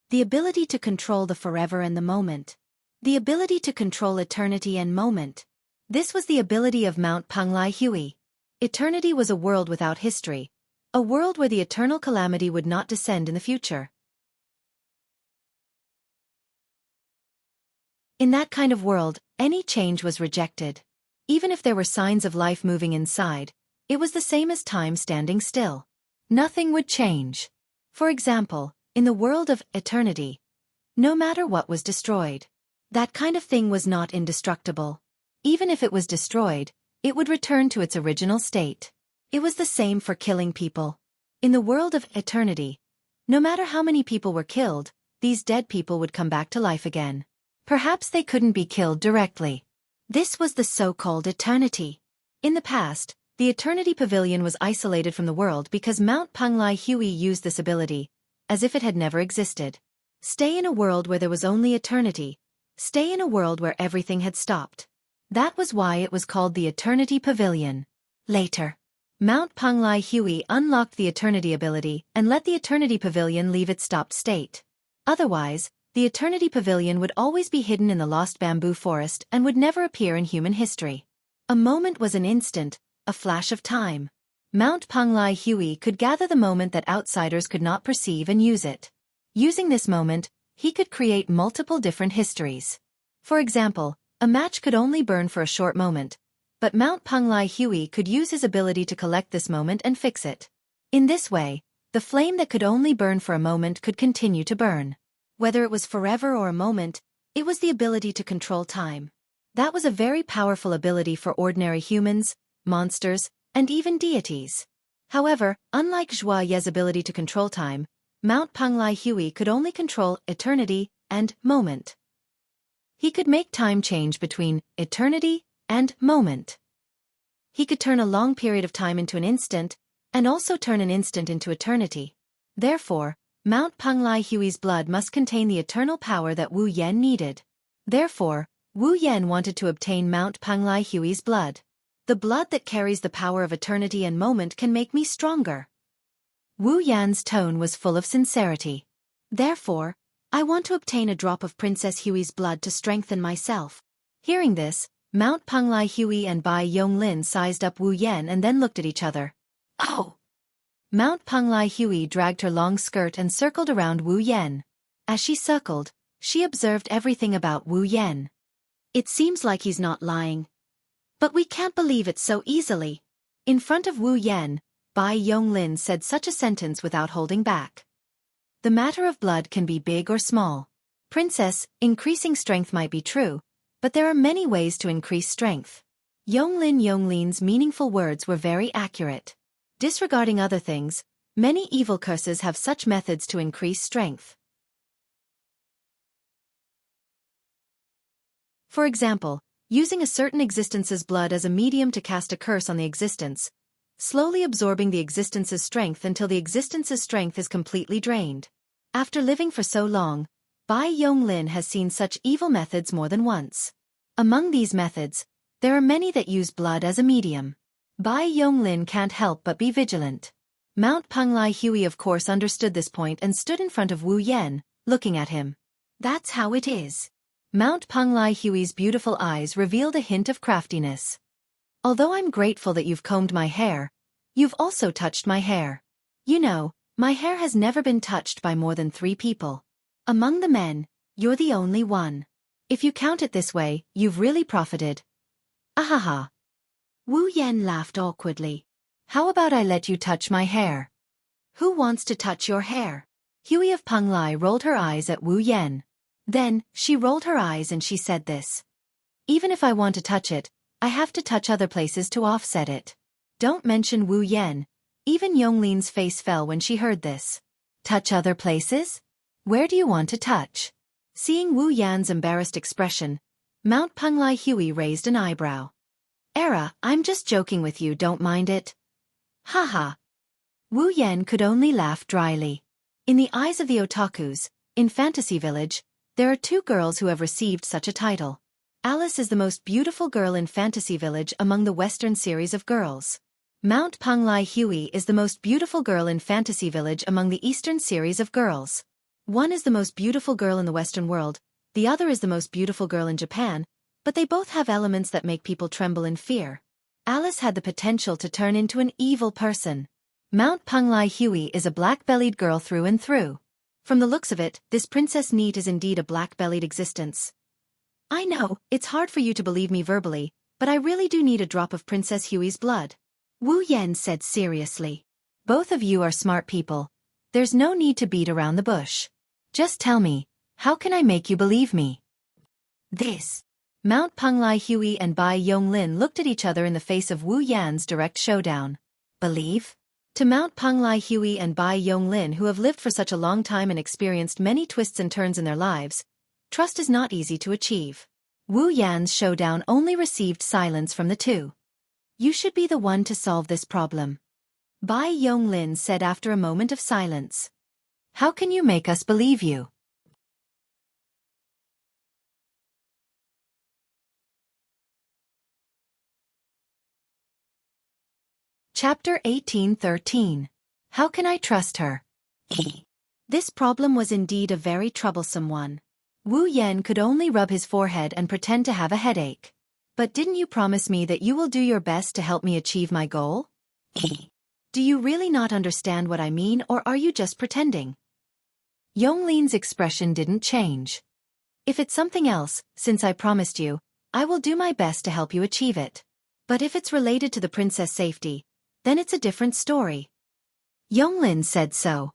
The ability to control the forever and the moment. The ability to control eternity and moment. This was the ability of Mount Penglai Hui. Eternity was a world without history. A world where the eternal calamity would not descend in the future. In that kind of world, any change was rejected. Even if there were signs of life moving inside, it was the same as time standing still. Nothing would change. For example, in the world of eternity, no matter what was destroyed, that kind of thing was not indestructible. Even if it was destroyed, it would return to its original state. It was the same for killing people. In the world of eternity, no matter how many people were killed, these dead people would come back to life again. Perhaps they couldn't be killed directly. This was the so-called eternity. In the past, the Eternity Pavilion was isolated from the world because Mount Penglai Hui used this ability, as if it had never existed. Stay in a world where there was only eternity. Stay in a world where everything had stopped. That was why it was called the Eternity Pavilion. Later, Mount Penglai Hui unlocked the Eternity ability and let the Eternity Pavilion leave its stopped state. Otherwise, the Eternity Pavilion would always be hidden in the lost bamboo forest and would never appear in human history. A moment was an instant, a flash of time. Mount Penglai Hui could gather the moment that outsiders could not perceive and use it. Using this moment, he could create multiple different histories. For example, a match could only burn for a short moment, but Mount Penglai Hui could use his ability to collect this moment and fix it. In this way, the flame that could only burn for a moment could continue to burn. Whether it was forever or a moment, it was the ability to control time. That was a very powerful ability for ordinary humans, monsters, and even deities. However, unlike Zhua Ye's ability to control time, Mount Penglai Hui could only control eternity and moment. He could make time change between eternity and moment. He could turn a long period of time into an instant, and also turn an instant into eternity. Therefore, Mount Penglai Hui's blood must contain the eternal power that Wu Yan needed. Therefore, Wu Yan wanted to obtain Mount Penglai Hui's blood. The blood that carries the power of eternity and moment can make me stronger. Wu Yan's tone was full of sincerity. Therefore, I want to obtain a drop of Princess Hui's blood to strengthen myself. Hearing this, Mount Penglai Hui and Bai Yonglin sized up Wu Yan and then looked at each other. Oh! Mount Penglai Hui dragged her long skirt and circled around Wu Yan. As she circled, she observed everything about Wu Yan. It seems like he's not lying. But we can't believe it so easily. In front of Wu Yan, Bai Yonglin said such a sentence without holding back. The matter of blood can be big or small. Princess, increasing strength might be true, but there are many ways to increase strength. Yonglin's meaningful words were very accurate. Disregarding other things, many evil curses have such methods to increase strength. For example, using a certain existence's blood as a medium to cast a curse on the existence, slowly absorbing the existence's strength until the existence's strength is completely drained. After living for so long, Bai Yonglin has seen such evil methods more than once. Among these methods, there are many that use blood as a medium. Bai Yonglin can't help but be vigilant. Mount Penglai Hui of course understood this point and stood in front of Wu Yan, looking at him. That's how it is. Mount Penglai Hui's beautiful eyes revealed a hint of craftiness. Although I'm grateful that you've combed my hair, you've also touched my hair. You know, my hair has never been touched by more than 3 people. Among the men, you're the only one. If you count it this way, you've really profited. Ahaha. Wu Yan laughed awkwardly. How about I let you touch my hair? Who wants to touch your hair? Hui of Penglai rolled her eyes at Wu Yan. Then, she rolled her eyes and she said this. Even if I want to touch it, I have to touch other places to offset it. Don't mention Wu Yan. Even Yonglin's face fell when she heard this. Touch other places? Where do you want to touch? Seeing Wu Yan's embarrassed expression, Mount Penglai Hui raised an eyebrow. Era, I'm just joking with you, don't mind it. Haha. Wu Yan could only laugh dryly. In the eyes of the otakus, in Fantasy Village, there are 2 girls who have received such a title. Alice is the most beautiful girl in Fantasy Village among the Western series of girls. Mount Penglai Hui is the most beautiful girl in Fantasy Village among the Eastern series of girls. One is the most beautiful girl in the Western world, the other is the most beautiful girl in Japan, but they both have elements that make people tremble in fear. Alice had the potential to turn into an evil person. Mount Penglai Hui is a black-bellied girl through and through. From the looks of it, this Princess Neat is indeed a black-bellied existence. I know, it's hard for you to believe me verbally, but I really do need a drop of Princess Hui's blood. Wu Yan said seriously. Both of you are smart people. There's no need to beat around the bush. Just tell me, how can I make you believe me? This. Mount Penglai Hui and Bai Yonglin looked at each other in the face of Wu Yan's direct showdown. Believe? To Mount Penglai Hui and Bai Yonglin, who have lived for such a long time and experienced many twists and turns in their lives, trust is not easy to achieve. Wu Yan's showdown only received silence from the 2. You should be the one to solve this problem. Bai Yonglin said after a moment of silence. How can you make us believe you? Chapter 18:13. How can I trust her? This problem was indeed a very troublesome one. Wu Yan could only rub his forehead and pretend to have a headache. But didn't you promise me that you will do your best to help me achieve my goal? Do you really not understand what I mean, or are you just pretending? Yonglin's expression didn't change. If it's something else, since I promised you, I will do my best to help you achieve it. But if it's related to the princess' safety, then it's a different story. Yonglin said so.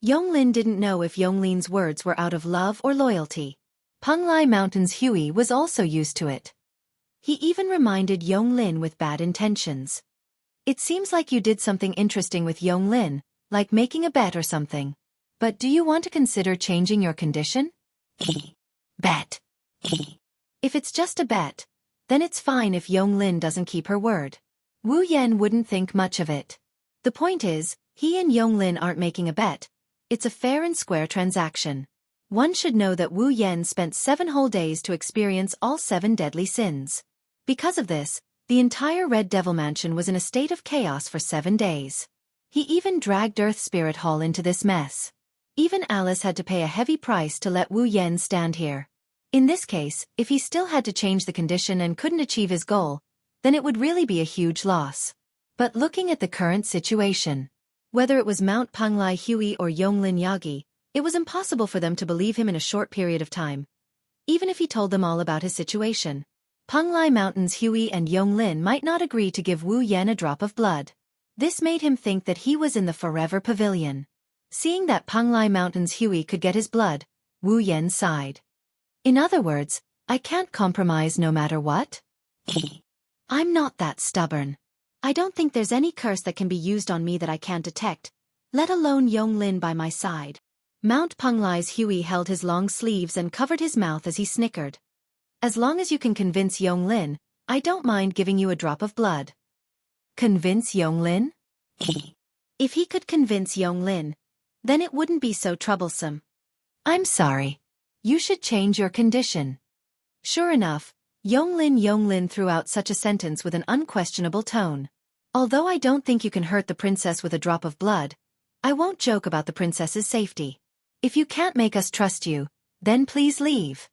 Yonglin didn't know if Yonglin's words were out of love or loyalty. Penglai Mountain's Hui was also used to it. He even reminded Yonglin with bad intentions. It seems like you did something interesting with Yonglin, like making a bet or something. But do you want to consider changing your condition? Bet. If it's just a bet, then it's fine if Yonglin doesn't keep her word. Wu Yan wouldn't think much of it. The point is, he and Yonglin aren't making a bet. It's a fair and square transaction. One should know that Wu Yan spent 7 whole days to experience all 7 deadly sins. Because of this, the entire Red Devil Mansion was in a state of chaos for 7 days. He even dragged Earth Spirit Hall into this mess. Even Alice had to pay a heavy price to let Wu Yan stand here. In this case, if he still had to change the condition and couldn't achieve his goal, then it would really be a huge loss. But looking at the current situation, whether it was Mount Panglai Hui or Yonglin Yagi, it was impossible for them to believe him in a short period of time, even if he told them all about his situation. Panglai Mountains Hui and Yonglin might not agree to give Wu Yan a drop of blood. This made him think that he was in the Forever Pavilion. Seeing that Panglai Mountains Hui could get his blood, Wu Yan sighed. In other words, I can't compromise no matter what? I'm not that stubborn. I don't think there's any curse that can be used on me that I can't detect, let alone Yonglin by my side. Mount Panglai's Hui held his long sleeves and covered his mouth as he snickered. As long as you can convince Yonglin, I don't mind giving you a drop of blood. Convince Yonglin? If he could convince Yonglin, then it wouldn't be so troublesome. I'm sorry. You should change your condition. Sure enough, Yonglin threw out such a sentence with an unquestionable tone. Although I don't think you can hurt the princess with a drop of blood, I won't joke about the princess's safety. If you can't make us trust you, then please leave.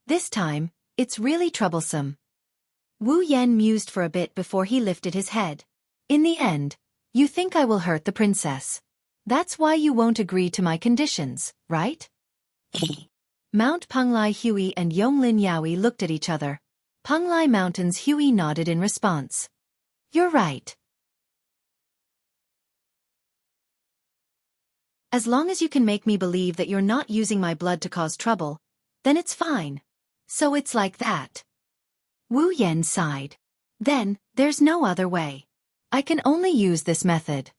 This time, it's really troublesome. Wu Yan mused for a bit before he lifted his head. In the end, you think I will hurt the princess. That's why you won't agree to my conditions, right? Mount Panglai Hui and Yonglin Yaoi looked at each other. Panglai Mountains Hui nodded in response. You're right. As long as you can make me believe that you're not using my blood to cause trouble, then it's fine. So it's like that. Wu Yan sighed. Then, there's no other way. I can only use this method.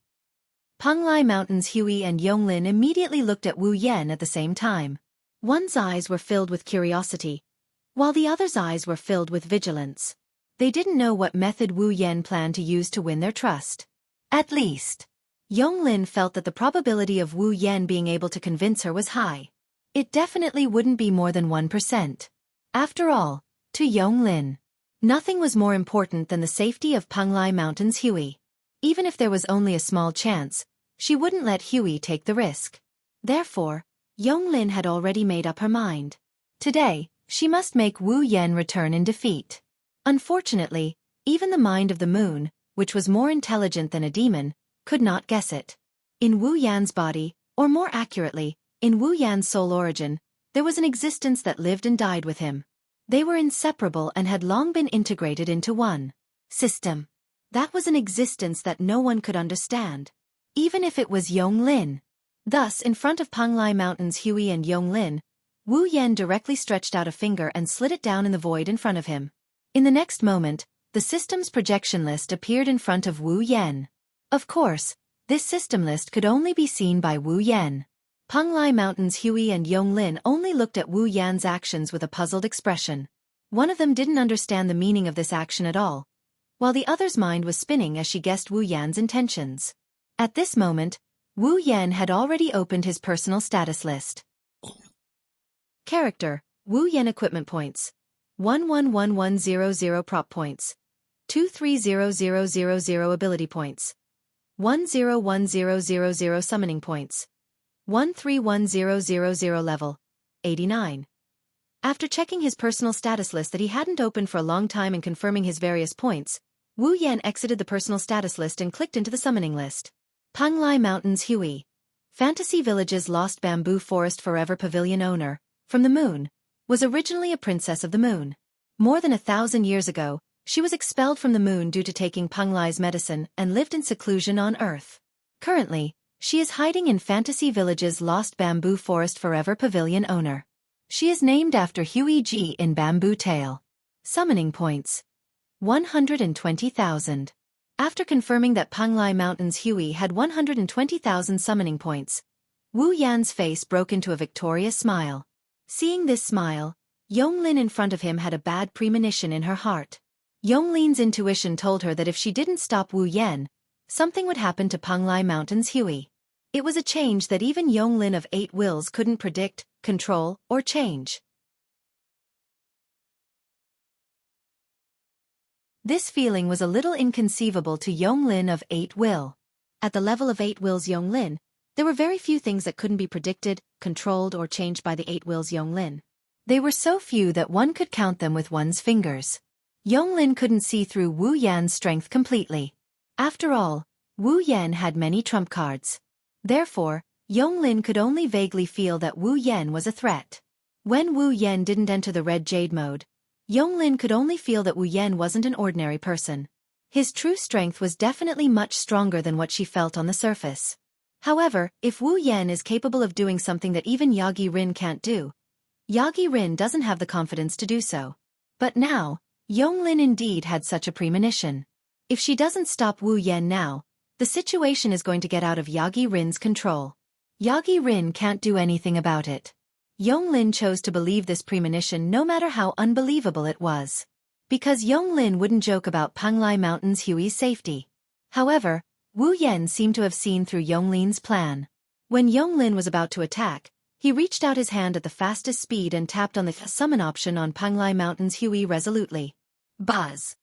Panglai Mountains Hui and Yonglin immediately looked at Wu Yan at the same time. One's eyes were filled with curiosity, while the other's eyes were filled with vigilance. They didn't know what method Wu Yan planned to use to win their trust. At least, Yonglin felt that the probability of Wu Yan being able to convince her was high. It definitely wouldn't be more than 1%. After all, to Yonglin, nothing was more important than the safety of Panglai Mountains Hui. Even if there was only a small chance, she wouldn't let Hui take the risk. Therefore, Yonglin had already made up her mind. Today, she must make Wu Yan return in defeat. Unfortunately, even the mind of the moon, which was more intelligent than a demon, could not guess it. In Wu Yan's body, or more accurately, in Wu Yan's soul origin, there was an existence that lived and died with him. They were inseparable and had long been integrated into one system. That was an existence that no one could understand, even if it was Yonglin. Thus, in front of Panglai Mountains Hui and Yonglin, Wu Yan directly stretched out a finger and slid it down in the void in front of him. In the next moment, the system's projection list appeared in front of Wu Yan. Of course, this system list could only be seen by Wu Yan. Panglai Mountains Hui and Yonglin only looked at Wu Yan's actions with a puzzled expression. One of them didn't understand the meaning of this action at all, while the other's mind was spinning as she guessed Wu Yan's intentions. At this moment, Wu Yan had already opened his personal status list. Character, Wu Yan equipment points. 111100 prop points. 230000 ability points. 101000 summoning points. 131000 level. 89. After checking his personal status list that he hadn't opened for a long time and confirming his various points, Wu Yan exited the personal status list and clicked into the summoning list. Panglai Mountains Hui. Fantasy Village's Lost Bamboo Forest Forever Pavilion owner, from the moon, was originally a princess of the moon. More than 1,000 years ago, she was expelled from the moon due to taking Panglai's medicine and lived in seclusion on Earth. Currently, she is hiding in Fantasy Village's Lost Bamboo Forest Forever Pavilion owner. She is named after Hui Ji in Bamboo Tale. Summoning points. 120,000. After confirming that Panglai Mountains Hui had 120,000 summoning points, Wu Yan's face broke into a victorious smile. Seeing this smile, Yonglin in front of him had a bad premonition in her heart. Yonglin's intuition told her that if she didn't stop Wu Yan, something would happen to Panglai Mountains Hui. It was a change that even Yonglin of 8 wills couldn't predict, control, or change. This feeling was a little inconceivable to Yonglin of 8 will. At the level of 8 wills Yonglin, there were very few things that couldn't be predicted, controlled, or changed by the 8 wills Yonglin. They were so few that one could count them with one's fingers. Yonglin couldn't see through Wu Yan's strength completely. After all, Wu Yan had many trump cards. Therefore, Yonglin could only vaguely feel that Wu Yan was a threat. When Wu Yan didn't enter the red jade mode, Yonglin could only feel that Wu Yan wasn't an ordinary person. His true strength was definitely much stronger than what she felt on the surface. However, if Wu Yan is capable of doing something that even Yagi Rin can't do, Yagi Rin doesn't have the confidence to do so. But now, Yonglin indeed had such a premonition. If she doesn't stop Wu Yan now, the situation is going to get out of Yagi Rin's control. Yagi Rin can't do anything about it. Yonglin chose to believe this premonition no matter how unbelievable it was. Because Yonglin wouldn't joke about Panglai Mountain's Hui's safety. However, Wu Yan seemed to have seen through Yonglin's plan. When Yonglin was about to attack, he reached out his hand at the fastest speed and tapped on the summon option on Panglai Mountain's Hui resolutely. Buzz!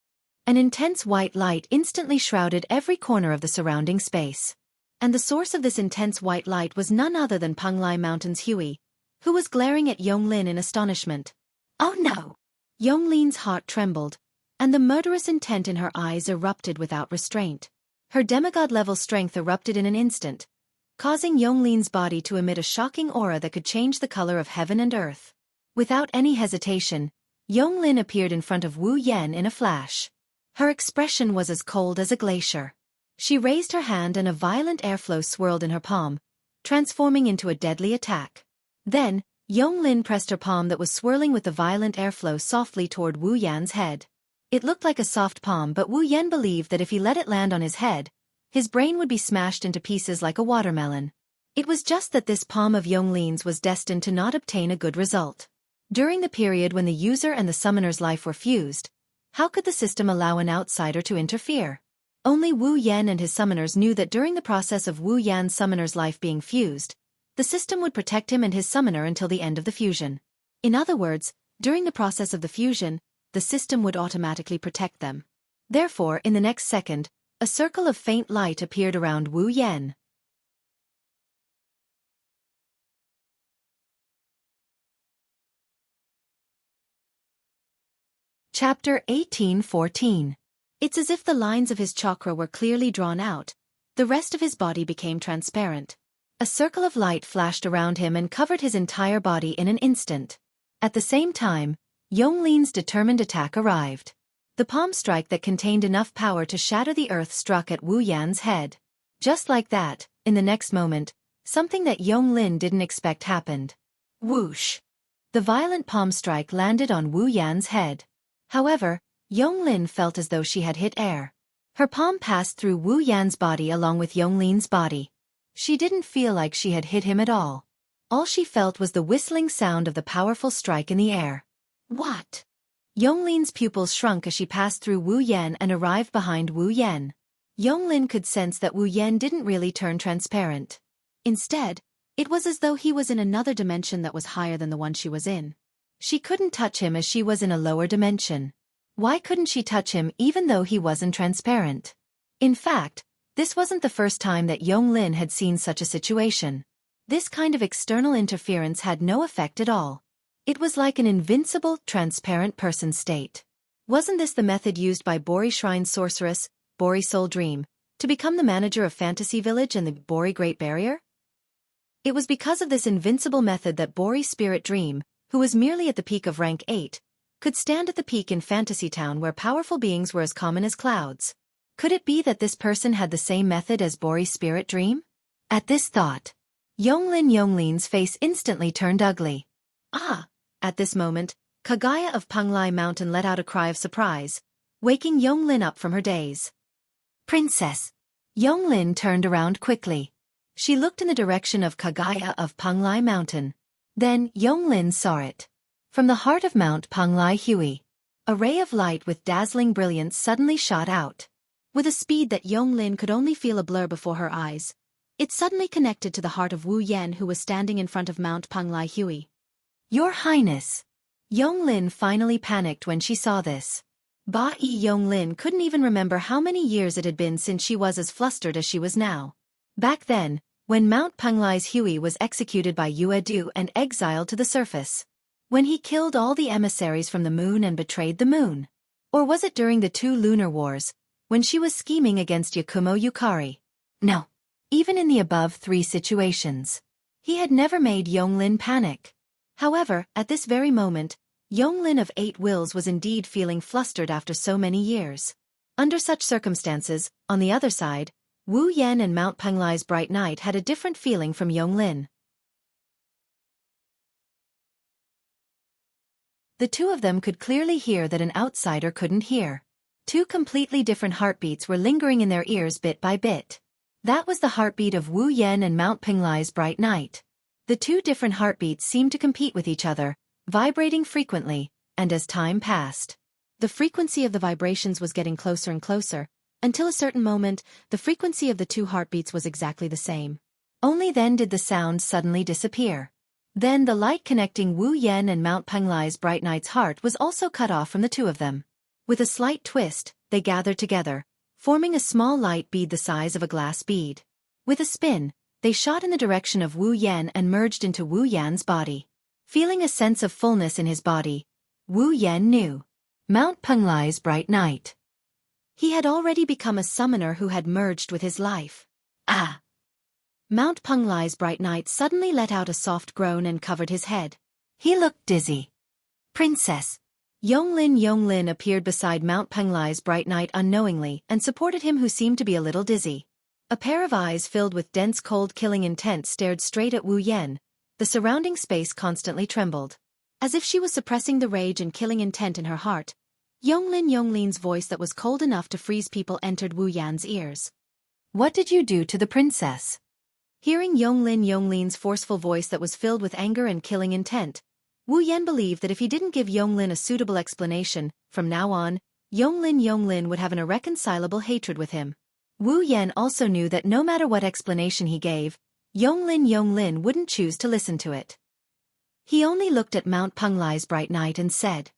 An intense white light instantly shrouded every corner of the surrounding space. And the source of this intense white light was none other than Panglai Mountain's Hui, who was glaring at Yonglin in astonishment. Oh no! Yonglin's heart trembled, and the murderous intent in her eyes erupted without restraint. Her demigod-level strength erupted in an instant, causing Yonglin's body to emit a shocking aura that could change the color of heaven and earth. Without any hesitation, Yonglin appeared in front of Wu Yan in a flash. Her expression was as cold as a glacier. She raised her hand and a violent airflow swirled in her palm, transforming into a deadly attack. Then, Yonglin pressed her palm that was swirling with the violent airflow softly toward Wu Yan's head. It looked like a soft palm, but Wu Yan believed that if he let it land on his head, his brain would be smashed into pieces like a watermelon. It was just that this palm of Yonglin's was destined to not obtain a good result. During the period when the user and the summoner's life were fused, how could the system allow an outsider to interfere? Only Wu Yan and his summoners knew that during the process of Wu Yan's summoner's life being fused, the system would protect him and his summoner until the end of the fusion. In other words, during the process of the fusion, the system would automatically protect them. Therefore, in the next second, a circle of faint light appeared around Wu Yan. Chapter 18:14. It's as if the lines of his chakra were clearly drawn out. The rest of his body became transparent. A circle of light flashed around him and covered his entire body in an instant. At the same time, Yonglin's determined attack arrived. The palm strike that contained enough power to shatter the earth struck at Wu Yan's head. Just like that, in the next moment, something that Yonglin didn't expect happened. Whoosh! The violent palm strike landed on Wu Yan's head. However, Yonglin felt as though she had hit air. Her palm passed through Wu Yan's body along with Yonglin's body. She didn't feel like she had hit him at all. All she felt was the whistling sound of the powerful strike in the air. What? Yonglin's pupils shrunk as she passed through Wu Yan and arrived behind Wu Yan. Yonglin could sense that Wu Yan didn't really turn transparent. Instead, it was as though he was in another dimension that was higher than the one she was in. She couldn't touch him as she was in a lower dimension. Why couldn't she touch him even though he wasn't transparent? In fact, this wasn't the first time that Yonglin had seen such a situation. This kind of external interference had no effect at all. It was like an invincible, transparent person state. Wasn't this the method used by Bori Shrine sorceress, Bori Soul Dream, to become the manager of Fantasy Village and the Bori Great Barrier? It was because of this invincible method that Bori Spirit Dream, who was merely at the peak of rank 8, could stand at the peak in Fantasy Town where powerful beings were as common as clouds. Could it be that this person had the same method as Bori's Spirit Dream? At this thought, Yonglin's face instantly turned ugly. Ah! At this moment, Kagaya of Panglai Mountain let out a cry of surprise, waking Yonglin up from her daze. Princess! Yonglin turned around quickly. She looked in the direction of Kagaya of Panglai Mountain. Then Yonglin saw it. From the heart of Mount Panglai Hui, a ray of light with dazzling brilliance suddenly shot out. With a speed that Yonglin could only feel a blur before her eyes, it suddenly connected to the heart of Wu Yan who was standing in front of Mount Panglai Hui. Your Highness! Yonglin finally panicked when she saw this. Yonglin couldn't even remember how many years it had been since she was as flustered as she was now. Back then, when Mount Panglai's Hui was executed by Yuedu and exiled to the surface. When he killed all the emissaries from the moon and betrayed the moon? Or was it during the 2 lunar wars, when she was scheming against Yakumo Yukari? No. Even in the above 3 situations, he had never made Yonglin panic. However, at this very moment, Yonglin of 8 Wills was indeed feeling flustered after so many years. Under such circumstances, on the other side, Wu Yan and Mount Penglai's Bright Knight had a different feeling from Yonglin. The two of them could clearly hear that an outsider couldn't hear. 2 completely different heartbeats were lingering in their ears bit by bit. That was the heartbeat of Wu Yan and Mount Penglai's Bright Knight. The 2 different heartbeats seemed to compete with each other, vibrating frequently, and as time passed, the frequency of the vibrations was getting closer and closer, until a certain moment, the frequency of the 2 heartbeats was exactly the same. Only then did the sound suddenly disappear. Then the light connecting Wu Yan and Mount Penglai's Bright Knight's heart was also cut off from the 2 of them. With a slight twist, they gathered together, forming a small light bead the size of a glass bead. With a spin, they shot in the direction of Wu Yan and merged into Wu Yan's body. Feeling a sense of fullness in his body, Wu Yan knew Mount Penglai's Bright Knight. He had already become a summoner who had merged with his life. Ah! Mount Penglai's Bright Knight suddenly let out a soft groan and covered his head. He looked dizzy. Princess! Yonglin appeared beside Mount Penglai's Bright Knight unknowingly and supported him, who seemed to be a little dizzy. A pair of eyes filled with dense cold killing intent stared straight at Wu Yan. The surrounding space constantly trembled. As if she was suppressing the rage and killing intent in her heart, Yonglin's voice that was cold enough to freeze people entered Wu Yan's ears. What did you do to the princess? Hearing Yonglin's forceful voice that was filled with anger and killing intent, Wu Yan believed that if he didn't give Yonglin a suitable explanation, from now on, Yonglin would have an irreconcilable hatred with him. Wu Yan also knew that no matter what explanation he gave, Yonglin wouldn't choose to listen to it. He only looked at Mount Penglai's Bright Knight and said,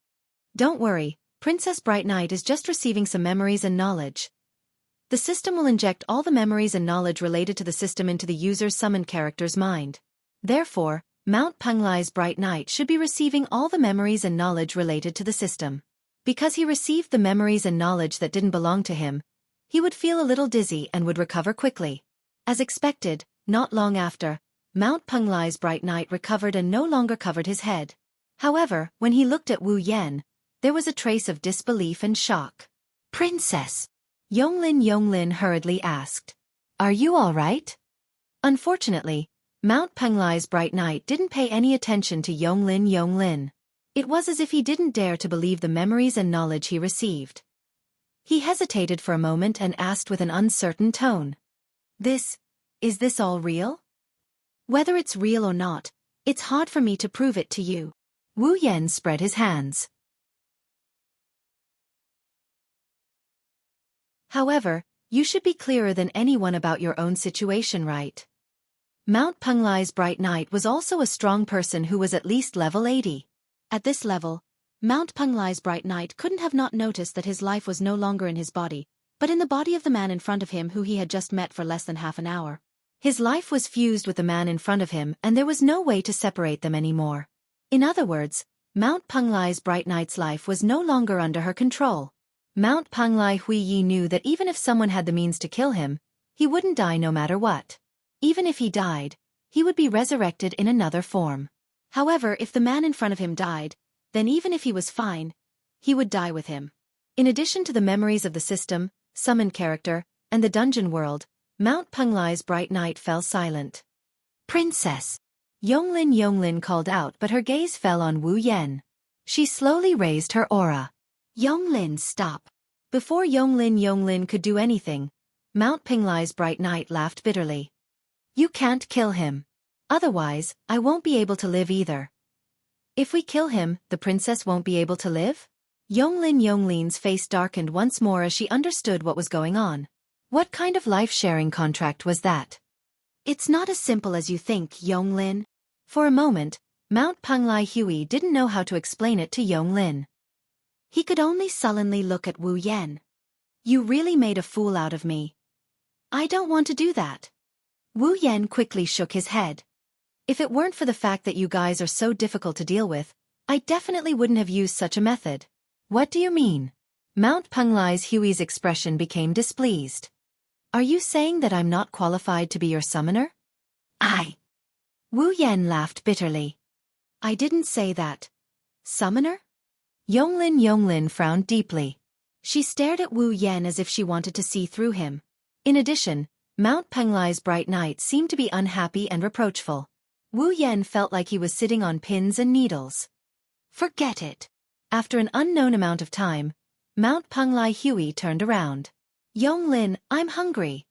"Don't worry, Princess Bright Knight is just receiving some memories and knowledge. The system will inject all the memories and knowledge related to the system into the user's summoned character's mind. Therefore, Mount Penglai's Bright Knight should be receiving all the memories and knowledge related to the system. Because he received the memories and knowledge that didn't belong to him, he would feel a little dizzy and would recover quickly." As expected, not long after, Mount Penglai's Bright Knight recovered and no longer covered his head. However, when he looked at Wu Yan, there was a trace of disbelief and shock. "Princess!" Yonglin hurriedly asked. "Are you all right?" Unfortunately, Mount Penglai's Bright Knight didn't pay any attention to Yonglin. It was as if he didn't dare to believe the memories and knowledge he received. He hesitated for a moment and asked with an uncertain tone. Is this all real? Whether it's real or not, it's hard for me to prove it to you." Wu Yan spread his hands. "However, you should be clearer than anyone about your own situation, right?" Mount Penglai's Bright Knight was also a strong person who was at least level 80. At this level, Mount Penglai's Bright Knight couldn't have not noticed that his life was no longer in his body, but in the body of the man in front of him who he had just met for less than half an hour. His life was fused with the man in front of him and there was no way to separate them anymore. In other words, Mount Penglai's Bright Knight's life was no longer under her control. Mount Penglai Huiyi knew that even if someone had the means to kill him, he wouldn't die no matter what. Even if he died, he would be resurrected in another form. However, if the man in front of him died, then even if he was fine, he would die with him. In addition to the memories of the system, summoned character, and the dungeon world, Mount Penglai's Bright Knight fell silent. "Princess!" Yonglin called out, but her gaze fell on Wu Yan. She slowly raised her aura. "Yonglin, stop!" Before Yonglin could do anything, Mount Penglai's Bright Knight laughed bitterly. "You can't kill him. Otherwise, I won't be able to live either." "If we kill him, the princess won't be able to live?" Yonglin's face darkened once more as she understood what was going on. What kind of life-sharing contract was that? "It's not as simple as you think, Yonglin." For a moment, Mount Penglai Hui didn't know how to explain it to Yonglin. He could only sullenly look at Wu Yan. "You really made a fool out of me. I don't want to do that." Wu Yan quickly shook his head. "If it weren't for the fact that you guys are so difficult to deal with, I definitely wouldn't have used such a method. What do you mean? Mount Penglai's Hui's expression became displeased. Are you saying that I'm not qualified to be your summoner? Wu Yan laughed bitterly. I didn't say that. Summoner? Yonglin frowned deeply. She stared at Wu Yan as if she wanted to see through him. In addition, Mount Penglai's bright knight seemed to be unhappy and reproachful. Wu Yan felt like he was sitting on pins and needles. Forget it. After an unknown amount of time, Mount Penglai Hui turned around. Yonglin, I'm hungry.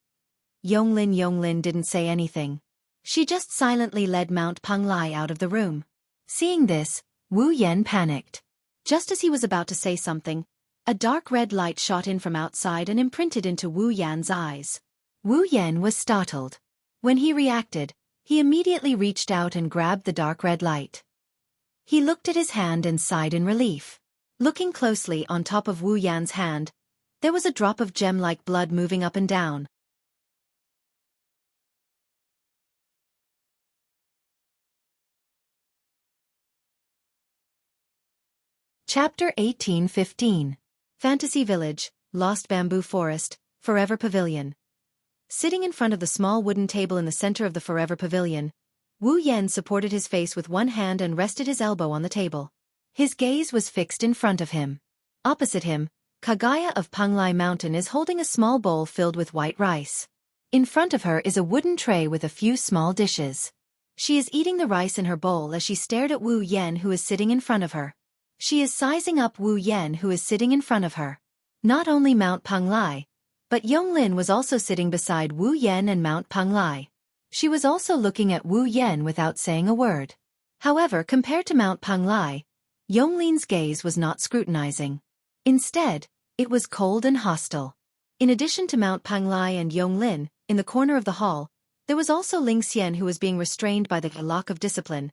Yonglin didn't say anything. She just silently led Mount Penglai out of the room. Seeing this, Wu Yan panicked. Just as he was about to say something, a dark red light shot in from outside and imprinted into Wu Yan's eyes. Wu Yan was startled. When he reacted, he immediately reached out and grabbed the dark red light. He looked at his hand and sighed in relief. Looking closely on top of Wu Yan's hand, there was a drop of gem-like blood moving up and down. Chapter 1815. Fantasy Village, Lost Bamboo Forest, Forever Pavilion. Sitting in front of the small wooden table in the center of the Forever Pavilion, Wu Yan supported his face with one hand and rested his elbow on the table. His gaze was fixed in front of him. Opposite him, Kagaya of Penglai Mountain is holding a small bowl filled with white rice. In front of her is a wooden tray with a few small dishes. She is eating the rice in her bowl as she stared at Wu Yan, who is sitting in front of her. She is sizing up Wu Yan, who is sitting in front of her. Not only Mount Penglai, but Yonglin was also sitting beside Wu Yan and Mount Penglai. She was also looking at Wu Yan without saying a word. However, compared to Mount Penglai, Yonglin's gaze was not scrutinizing. Instead, it was cold and hostile. In addition to Mount Penglai and Yonglin, in the corner of the hall, there was also Xianxia, who was being restrained by the lock of discipline,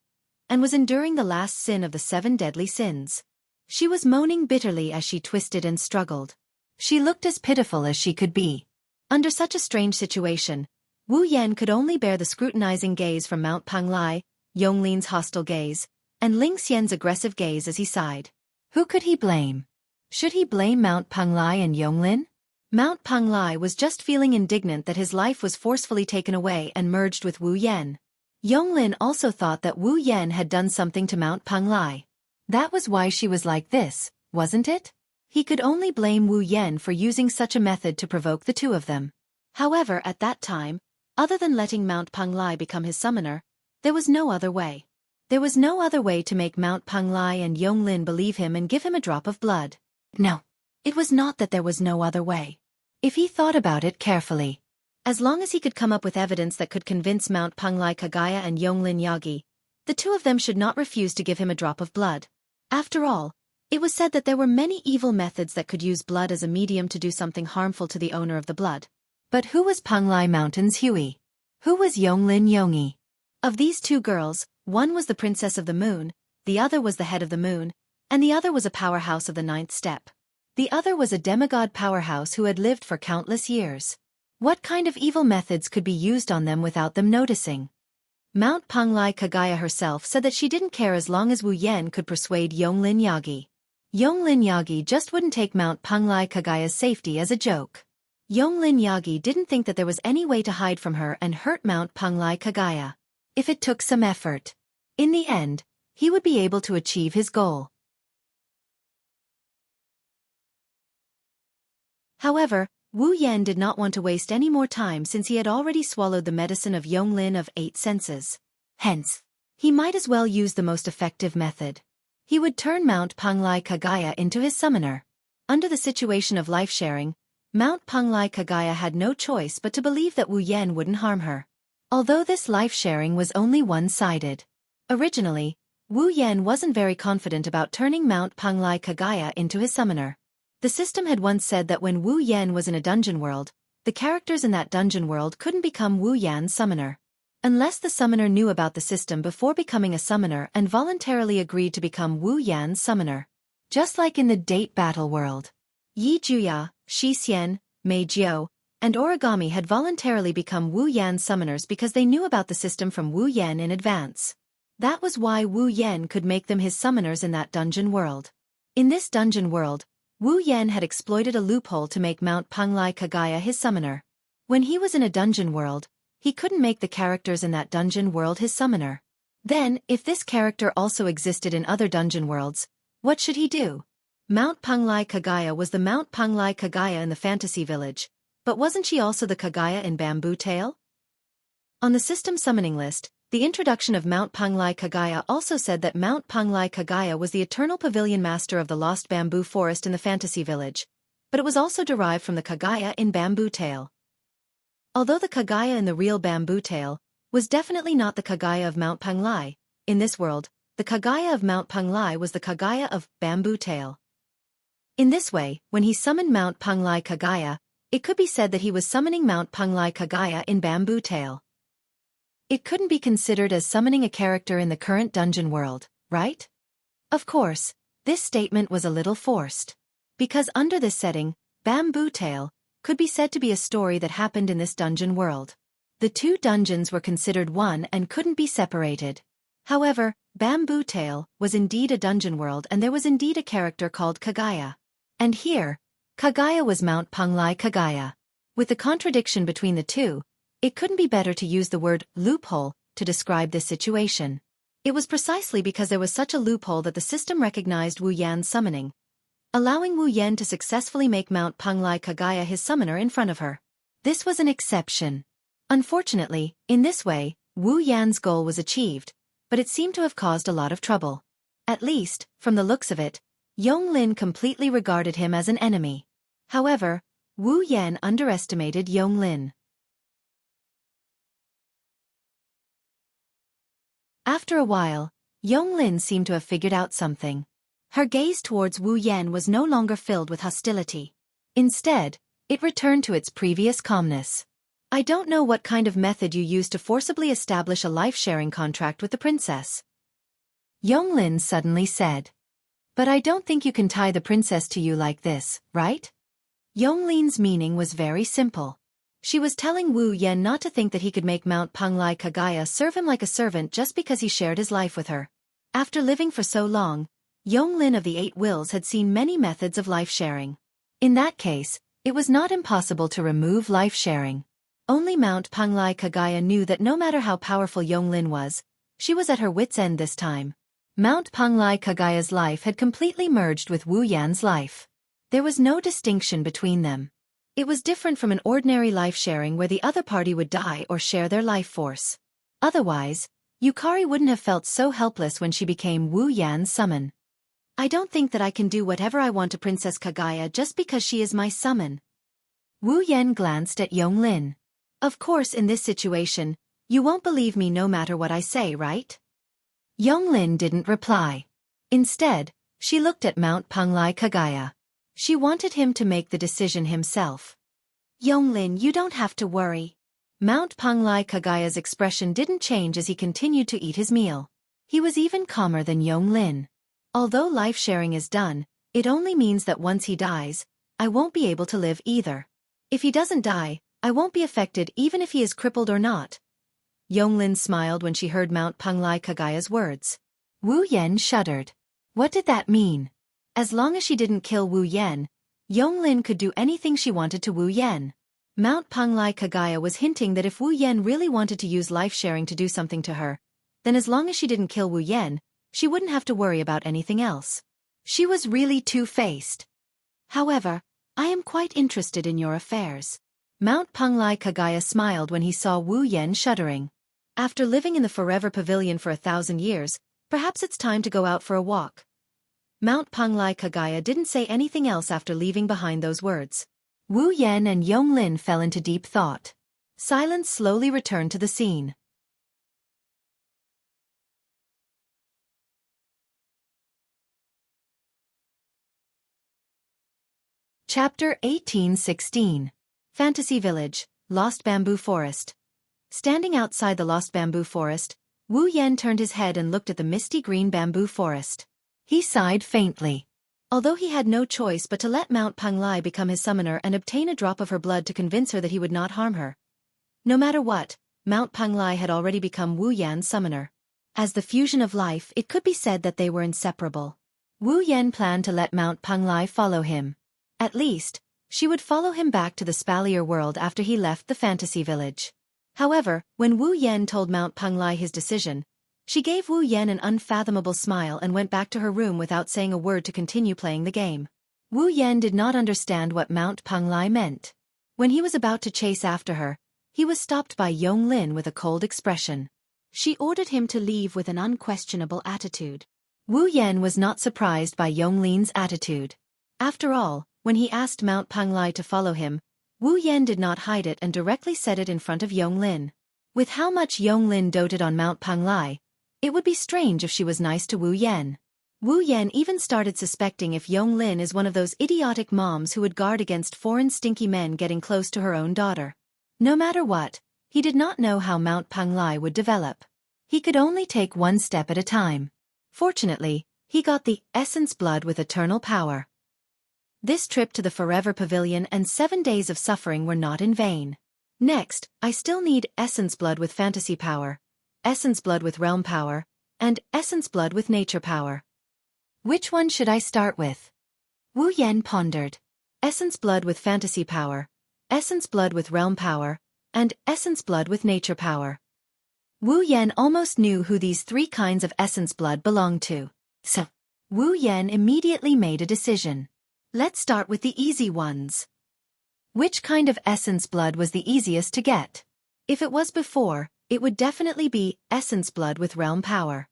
and was enduring the last sin of the 7 deadly sins. She was moaning bitterly as she twisted and struggled. She looked as pitiful as she could be. Under such a strange situation, Wu Yan could only bear the scrutinizing gaze from Mount Penglai, Yonglin's hostile gaze, and Xianxia's aggressive gaze as he sighed. Who could he blame? Should he blame Mount Penglai and Yonglin? Mount Penglai was just feeling indignant that his life was forcefully taken away and merged with Wu Yan. Yonglin also thought that Wu Yan had done something to Mount Penglai. That was why she was like this, wasn't it? He could only blame Wu Yan for using such a method to provoke the two of them. However, at that time, other than letting Mount Penglai become his summoner, there was no other way. There was no other way to make Mount Penglai and Yonglin believe him and give him a drop of blood. No. It was not that there was no other way. If he thought about it carefully, as long as he could come up with evidence that could convince Mount Penglai Kagaya and Yonglin Yagi, the two of them should not refuse to give him a drop of blood. After all, it was said that there were many evil methods that could use blood as a medium to do something harmful to the owner of the blood. But who was Penglai Mountain's Hui? Who was Yonglin Yongi? Of these two girls, one was the Princess of the Moon, the other was the Head of the Moon, and the other was a powerhouse of the 9th step. The other was a demigod powerhouse who had lived for countless years. What kind of evil methods could be used on them without them noticing? Mount Penglai Kagaya herself said that she didn't care as long as Wu Yan could persuade Yonglin Yagi. Yonglin Yagi just wouldn't take Mount Penglai Kagaya's safety as a joke. Yonglin Yagi didn't think that there was any way to hide from her and hurt Mount Penglai Kagaya. If it took some effort. In the end, he would be able to achieve his goal. However, Wu Yan did not want to waste any more time since he had already swallowed the medicine of Yonglin of 8 senses. Hence, he might as well use the most effective method. He would turn Mount Penglai Kagaya into his summoner. Under the situation of life-sharing, Mount Penglai Kagaya had no choice but to believe that Wu Yan wouldn't harm her. Although this life-sharing was only one-sided. Originally, Wu Yan wasn't very confident about turning Mount Penglai Kagaya into his summoner. The system had once said that when Wu Yan was in a dungeon world, the characters in that dungeon world couldn't become Wu Yan's summoner. Unless the summoner knew about the system before becoming a summoner and voluntarily agreed to become Wu Yan's summoner. Just like in the date battle world. Yi Juya, Shi Xian, Mei Jiao, and Origami had voluntarily become Wu Yan's summoners because they knew about the system from Wu Yan in advance. That was why Wu Yan could make them his summoners in that dungeon world. In this dungeon world, Wu Yan had exploited a loophole to make Mount Panglai Kagaya his summoner. When he was in a dungeon world, he couldn't make the characters in that dungeon world his summoner. Then, if this character also existed in other dungeon worlds, what should he do? Mount Panglai Kagaya was the Mount Panglai Kagaya in the fantasy village, but wasn't she also the Kagaya in Bamboo Tale? On the system summoning list, the introduction of Mount Panglai Kagaya also said that Mount Panglai Kagaya was the eternal pavilion master of the lost bamboo forest in the fantasy village, but it was also derived from the Kagaya in Bamboo Tale. Although the Kagaya in the real Bamboo Tale was definitely not the Kagaya of Mount Panglai, in this world, the Kagaya of Mount Panglai was the Kagaya of Bamboo Tale. In this way, when he summoned Mount Panglai Kagaya, it could be said that he was summoning Mount Panglai Kagaya in Bamboo Tale. It couldn't be considered as summoning a character in the current dungeon world, right? Of course, this statement was a little forced. Because under this setting, Bamboo Tale could be said to be a story that happened in this dungeon world. The two dungeons were considered one and couldn't be separated. However, Bamboo Tale was indeed a dungeon world and there was indeed a character called Kagaya. And here, Kagaya was Mount Panglai Kagaya. With the contradiction between the two, it couldn't be better to use the word loophole to describe this situation. It was precisely because there was such a loophole that the system recognized Wu Yan's summoning, allowing Wu Yan to successfully make Mount Panglai Kagaya his summoner in front of her. This was an exception. Unfortunately, in this way, Wu Yan's goal was achieved, but it seemed to have caused a lot of trouble. At least, from the looks of it, Yonglin completely regarded him as an enemy. However, Wu Yan underestimated Yonglin. After a while, Yonglin seemed to have figured out something. Her gaze towards Wu Yan was no longer filled with hostility. Instead, it returned to its previous calmness. I don't know what kind of method you used to forcibly establish a life-sharing contract with the princess, Yonglin suddenly said. But I don't think you can tie the princess to you like this, right? Yonglin's meaning was very simple. She was telling Wu Yan not to think that he could make Mount Panglai Kagaya serve him like a servant just because he shared his life with her. After living for so long, Yonglin of the Eight Wills had seen many methods of life-sharing. In that case, it was not impossible to remove life-sharing. Only Mount Panglai Kagaya knew that no matter how powerful Yonglin was, she was at her wits' end this time. Mount Panglai Kagaya's life had completely merged with Wu Yan's life. There was no distinction between them. It was different from an ordinary life-sharing where the other party would die or share their life force. Otherwise, Yukari wouldn't have felt so helpless when she became Wu Yan's summon. I don't think that I can do whatever I want to Princess Kagaya just because she is my summon. Wu Yan glanced at Yonglin. Of course in this situation, you won't believe me no matter what I say, right? Yonglin didn't reply. Instead, she looked at Mount Panglai Kagaya. She wanted him to make the decision himself. Yonglin, you don't have to worry. Mount Panglai Kagaya's expression didn't change as he continued to eat his meal. He was even calmer than Yonglin. Although life-sharing is done, it only means that once he dies, I won't be able to live either. If he doesn't die, I won't be affected even if he is crippled or not. Yonglin smiled when she heard Mount Panglai Kagaya's words. Wu Yan shuddered. What did that mean? As long as she didn't kill Wu Yan, Yonglin could do anything she wanted to Wu Yan. Mount Panglai Kagaya was hinting that if Wu Yan really wanted to use life-sharing to do something to her, then as long as she didn't kill Wu Yan, she wouldn't have to worry about anything else. She was really two-faced. However, I am quite interested in your affairs. Mount Panglai Kagaya smiled when he saw Wu Yan shuddering. After living in the Forever Pavilion for 1,000 years, perhaps it's time to go out for a walk. Mount Panglai Kagaya didn't say anything else after leaving behind those words. Wu Yan and Yonglin fell into deep thought. Silence slowly returned to the scene. Chapter 1816. Fantasy Village, Lost Bamboo Forest. Standing outside the Lost Bamboo Forest, Wu Yan turned his head and looked at the misty green bamboo forest. He sighed faintly. Although he had no choice but to let Mount Panglai become his summoner and obtain a drop of her blood to convince her that he would not harm her. No matter what, Mount Panglai had already become Wu Yan's summoner. As the fusion of life, it could be said that they were inseparable. Wu Yan planned to let Mount Penglai follow him. At least, she would follow him back to the Spalier world after he left the fantasy village. However, when Wu Yan told Mount Penglai his decision, she gave Wu Yan an unfathomable smile and went back to her room without saying a word to continue playing the game. Wu Yan did not understand what Mount Penglai meant. When he was about to chase after her, he was stopped by Yonglin with a cold expression. She ordered him to leave with an unquestionable attitude. Wu Yan was not surprised by Yonglin's attitude. After all, when he asked Mount Penglai to follow him, Wu Yan did not hide it and directly said it in front of Yonglin. With how much Yonglin doted on Mount Penglai, it would be strange if she was nice to Wu Yan. Wu Yan even started suspecting if Yonglin is one of those idiotic moms who would guard against foreign stinky men getting close to her own daughter. No matter what, he did not know how Mount Penglai would develop. He could only take one step at a time. Fortunately, he got the essence blood with eternal power. This trip to the Forever Pavilion and 7 days of suffering were not in vain. Next, I still need essence blood with fantasy power, essence blood with realm power, and essence blood with nature power. Which one should I start with? Wu Yan pondered. Essence blood with fantasy power, essence blood with realm power, and essence blood with nature power. Wu Yan almost knew who these 3 kinds of essence blood belonged to. So, Wu Yan immediately made a decision. Let's start with the easy ones. Which kind of essence blood was the easiest to get? If it was before, it would definitely be essence blood with realm power.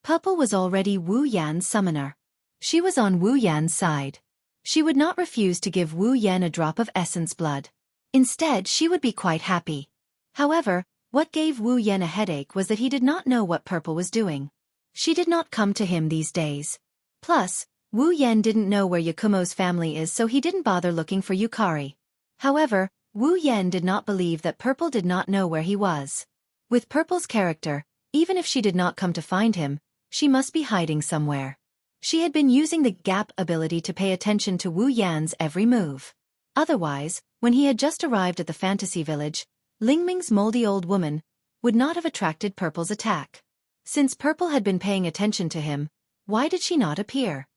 Purple was already Wu Yan's summoner. She was on Wu Yan's side. She would not refuse to give Wu Yan a drop of essence blood. Instead, she would be quite happy. However, what gave Wu Yan a headache was that he did not know what Purple was doing. She did not come to him these days. Plus, Wu Yan didn't know where Yakumo's family is, so he didn't bother looking for Yukari. However, Wu Yan did not believe that Purple did not know where he was. With Purple's character, even if she did not come to find him, she must be hiding somewhere. She had been using the gap ability to pay attention to Wu Yan's every move. Otherwise, when he had just arrived at the fantasy village, Lingming's moldy old woman would not have attracted Purple's attack. Since Purple had been paying attention to him, why did she not appear?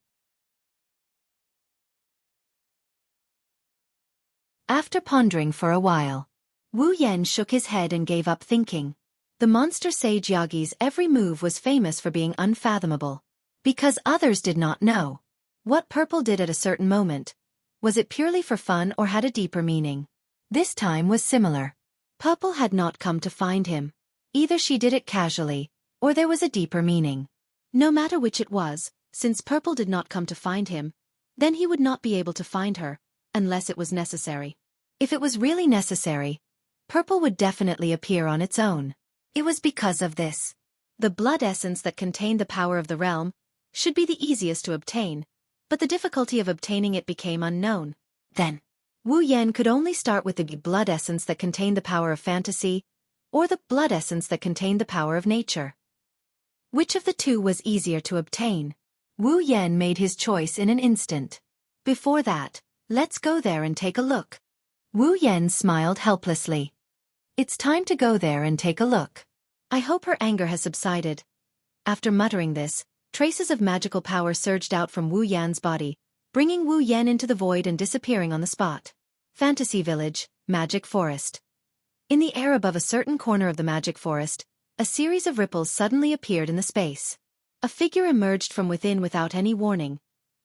After pondering for a while, Wu Yan shook his head and gave up thinking. The monster sage Yagi's every move was famous for being unfathomable. Because others did not know. What Purple did at a certain moment, was it purely for fun or had a deeper meaning? This time was similar. Purple had not come to find him. Either she did it casually, or there was a deeper meaning. No matter which it was, since Purple did not come to find him, then he would not be able to find her, unless it was necessary. If it was really necessary, Purple would definitely appear on its own. It was because of this. The blood essence that contained the power of the realm should be the easiest to obtain, but the difficulty of obtaining it became unknown. Then, Wu Yan could only start with the blood essence that contained the power of fantasy, or the blood essence that contained the power of nature. Which of the two was easier to obtain? Wu Yan made his choice in an instant. Before that, let's go there and take a look. Wu Yan smiled helplessly. It's time to go there and take a look. I hope her anger has subsided. After muttering this, traces of magical power surged out from Wu Yan's body, bringing Wu Yan into the void and disappearing on the spot. Fantasy Village, Magic Forest. In the air above a certain corner of the magic forest, a series of ripples suddenly appeared in the space. A figure emerged from within without any warning,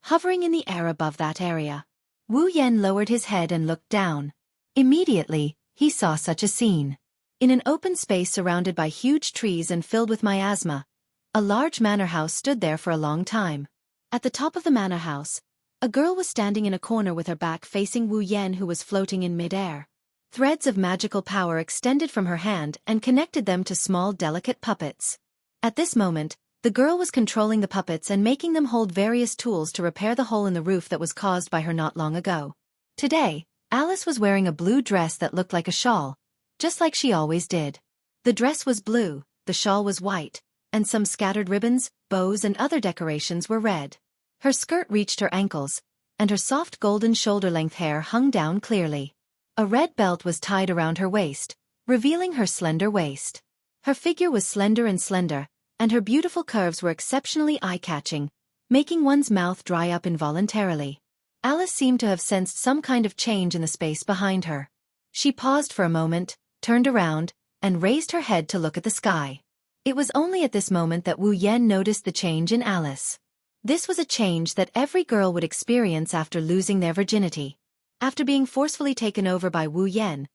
hovering in the air above that area. Wu Yan lowered his head and looked down. Immediately, he saw such a scene. In an open space surrounded by huge trees and filled with miasma, a large manor house stood there for a long time. At the top of the manor house, a girl was standing in a corner with her back facing Wu Yan, who was floating in midair. Threads of magical power extended from her hand and connected them to small delicate puppets. At this moment, the girl was controlling the puppets and making them hold various tools to repair the hole in the roof that was caused by her not long ago. Today, Alice was wearing a blue dress that looked like a shawl, just like she always did. The dress was blue, the shawl was white, and some scattered ribbons, bows and other decorations were red. Her skirt reached her ankles, and her soft golden shoulder-length hair hung down clearly. A red belt was tied around her waist, revealing her slender waist. Her figure was slender, and her beautiful curves were exceptionally eye-catching, making one's mouth dry up involuntarily. Alice seemed to have sensed some kind of change in the space behind her. She paused for a moment, turned around, and raised her head to look at the sky. It was only at this moment that Wu Yan noticed the change in Alice. This was a change that every girl would experience after losing their virginity. After being forcefully taken over by Wu Yan,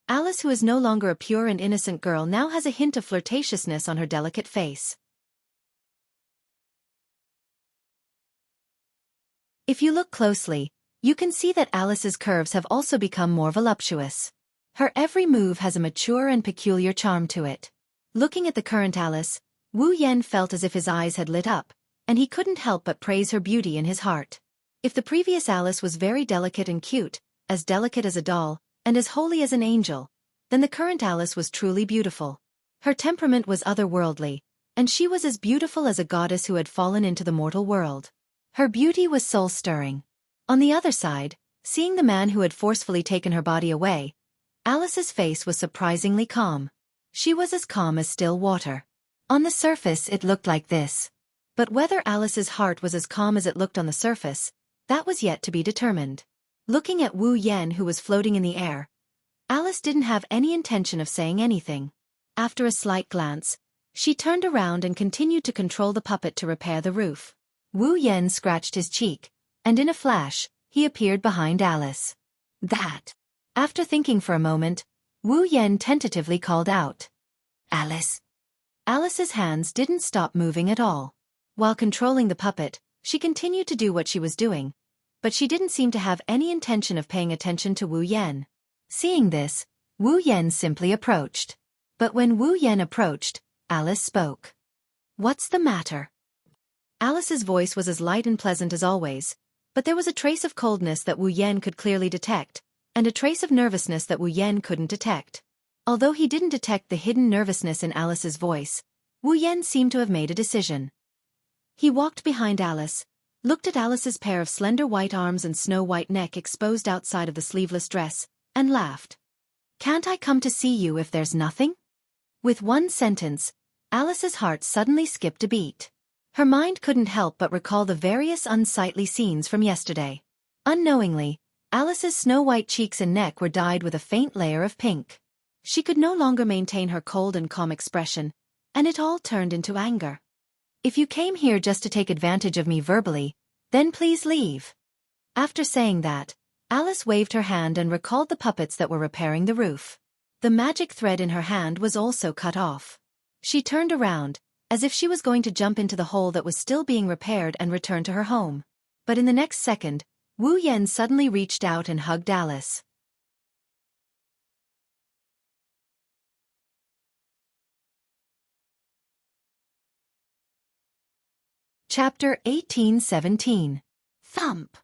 Alice, who is no longer a pure and innocent girl, now has a hint of flirtatiousness on her delicate face. If you look closely, you can see that Alice's curves have also become more voluptuous. Her every move has a mature and peculiar charm to it. Looking at the current Alice, Wu Yan felt as if his eyes had lit up, and he couldn't help but praise her beauty in his heart. If the previous Alice was very delicate and cute, as delicate as a doll, and as holy as an angel, then the current Alice was truly beautiful. Her temperament was otherworldly, and she was as beautiful as a goddess who had fallen into the mortal world. Her beauty was soul-stirring. On the other side, seeing the man who had forcefully taken her body away, Alice's face was surprisingly calm. She was as calm as still water. On the surface it looked like this. But whether Alice's heart was as calm as it looked on the surface, that was yet to be determined. Looking at Wu Yan, who was floating in the air, Alice didn't have any intention of saying anything. After a slight glance, she turned around and continued to control the puppet to repair the roof. Wu Yan scratched his cheek, and in a flash, he appeared behind Alice. That. After thinking for a moment, Wu Yan tentatively called out, "Alice." Alice's hands didn't stop moving at all. While controlling the puppet, she continued to do what she was doing, but she didn't seem to have any intention of paying attention to Wu Yan. Seeing this, Wu Yan simply approached. But when Wu Yan approached, Alice spoke. "What's the matter?" Alice's voice was as light and pleasant as always, but there was a trace of coldness that Wu Yan could clearly detect, and a trace of nervousness that Wu Yan couldn't detect. Although he didn't detect the hidden nervousness in Alice's voice, Wu Yan seemed to have made a decision. He walked behind Alice, looked at Alice's pair of slender white arms and snow-white neck exposed outside of the sleeveless dress, and laughed. "Can't I come to see you if there's nothing?" With one sentence, Alice's heart suddenly skipped a beat. Her mind couldn't help but recall the various unsightly scenes from yesterday. Unknowingly, Alice's snow-white cheeks and neck were dyed with a faint layer of pink. She could no longer maintain her cold and calm expression, and it all turned into anger. "If you came here just to take advantage of me verbally, then please leave." After saying that, Alice waved her hand and recalled the puppets that were repairing the roof. The magic thread in her hand was also cut off. She turned around, as if she was going to jump into the hole that was still being repaired and return to her home. But in the next second, Wu Yan suddenly reached out and hugged Alice. Chapter 18:17. Thump.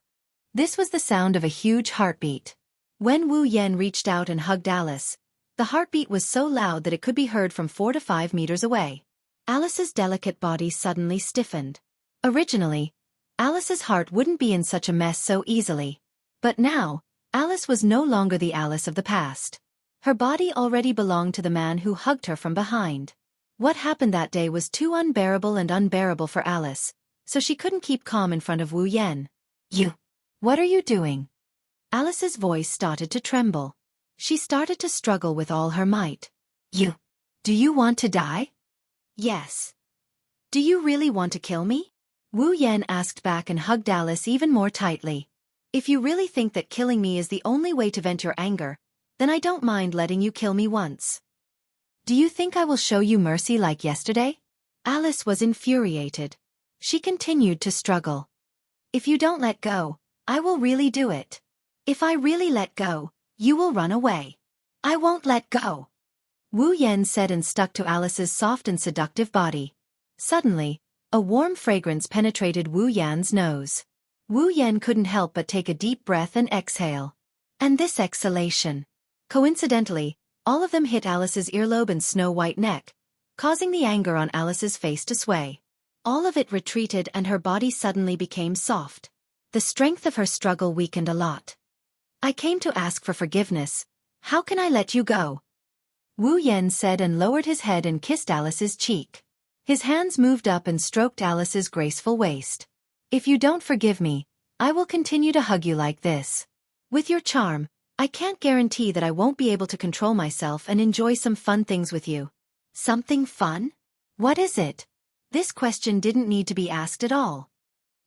This was the sound of a huge heartbeat. When Wu Yan reached out and hugged Alice, the heartbeat was so loud that it could be heard from 4 to 5 meters away. Alice's delicate body suddenly stiffened. Originally, Alice's heart wouldn't be in such a mess so easily. But now, Alice was no longer the Alice of the past. Her body already belonged to the man who hugged her from behind. What happened that day was too unbearable for Alice, so she couldn't keep calm in front of Wu Yan. What are you doing?" Alice's voice started to tremble. She started to struggle with all her might. Do you want to die?" "Yes." "Do you really want to kill me?" Wu Yan asked back and hugged Alice even more tightly. "If you really think that killing me is the only way to vent your anger, then I don't mind letting you kill me once. Do you think I will show you mercy like yesterday?" Alice was infuriated. She continued to struggle. "If you don't let go, I will really do it. If I really let go, you will run away." "I won't let go," Wu Yan said and stuck to Alice's soft and seductive body. Suddenly, a warm fragrance penetrated Wu Yan's nose. Wu Yan couldn't help but take a deep breath and exhale. And this exhalation. Coincidentally, all of them hit Alice's earlobe and snow-white neck, causing the anger on Alice's face to sway. All of it retreated and her body suddenly became soft. The strength of her struggle weakened a lot. "I came to ask for forgiveness. How can I let you go?" Wu Yan said and lowered his head and kissed Alice's cheek. His hands moved up and stroked Alice's graceful waist. If you don't forgive me, I will continue to hug you like this. With your charm, I can't guarantee that I won't be able to control myself and enjoy some fun things with you. Something fun? What is it? This question didn't need to be asked at all.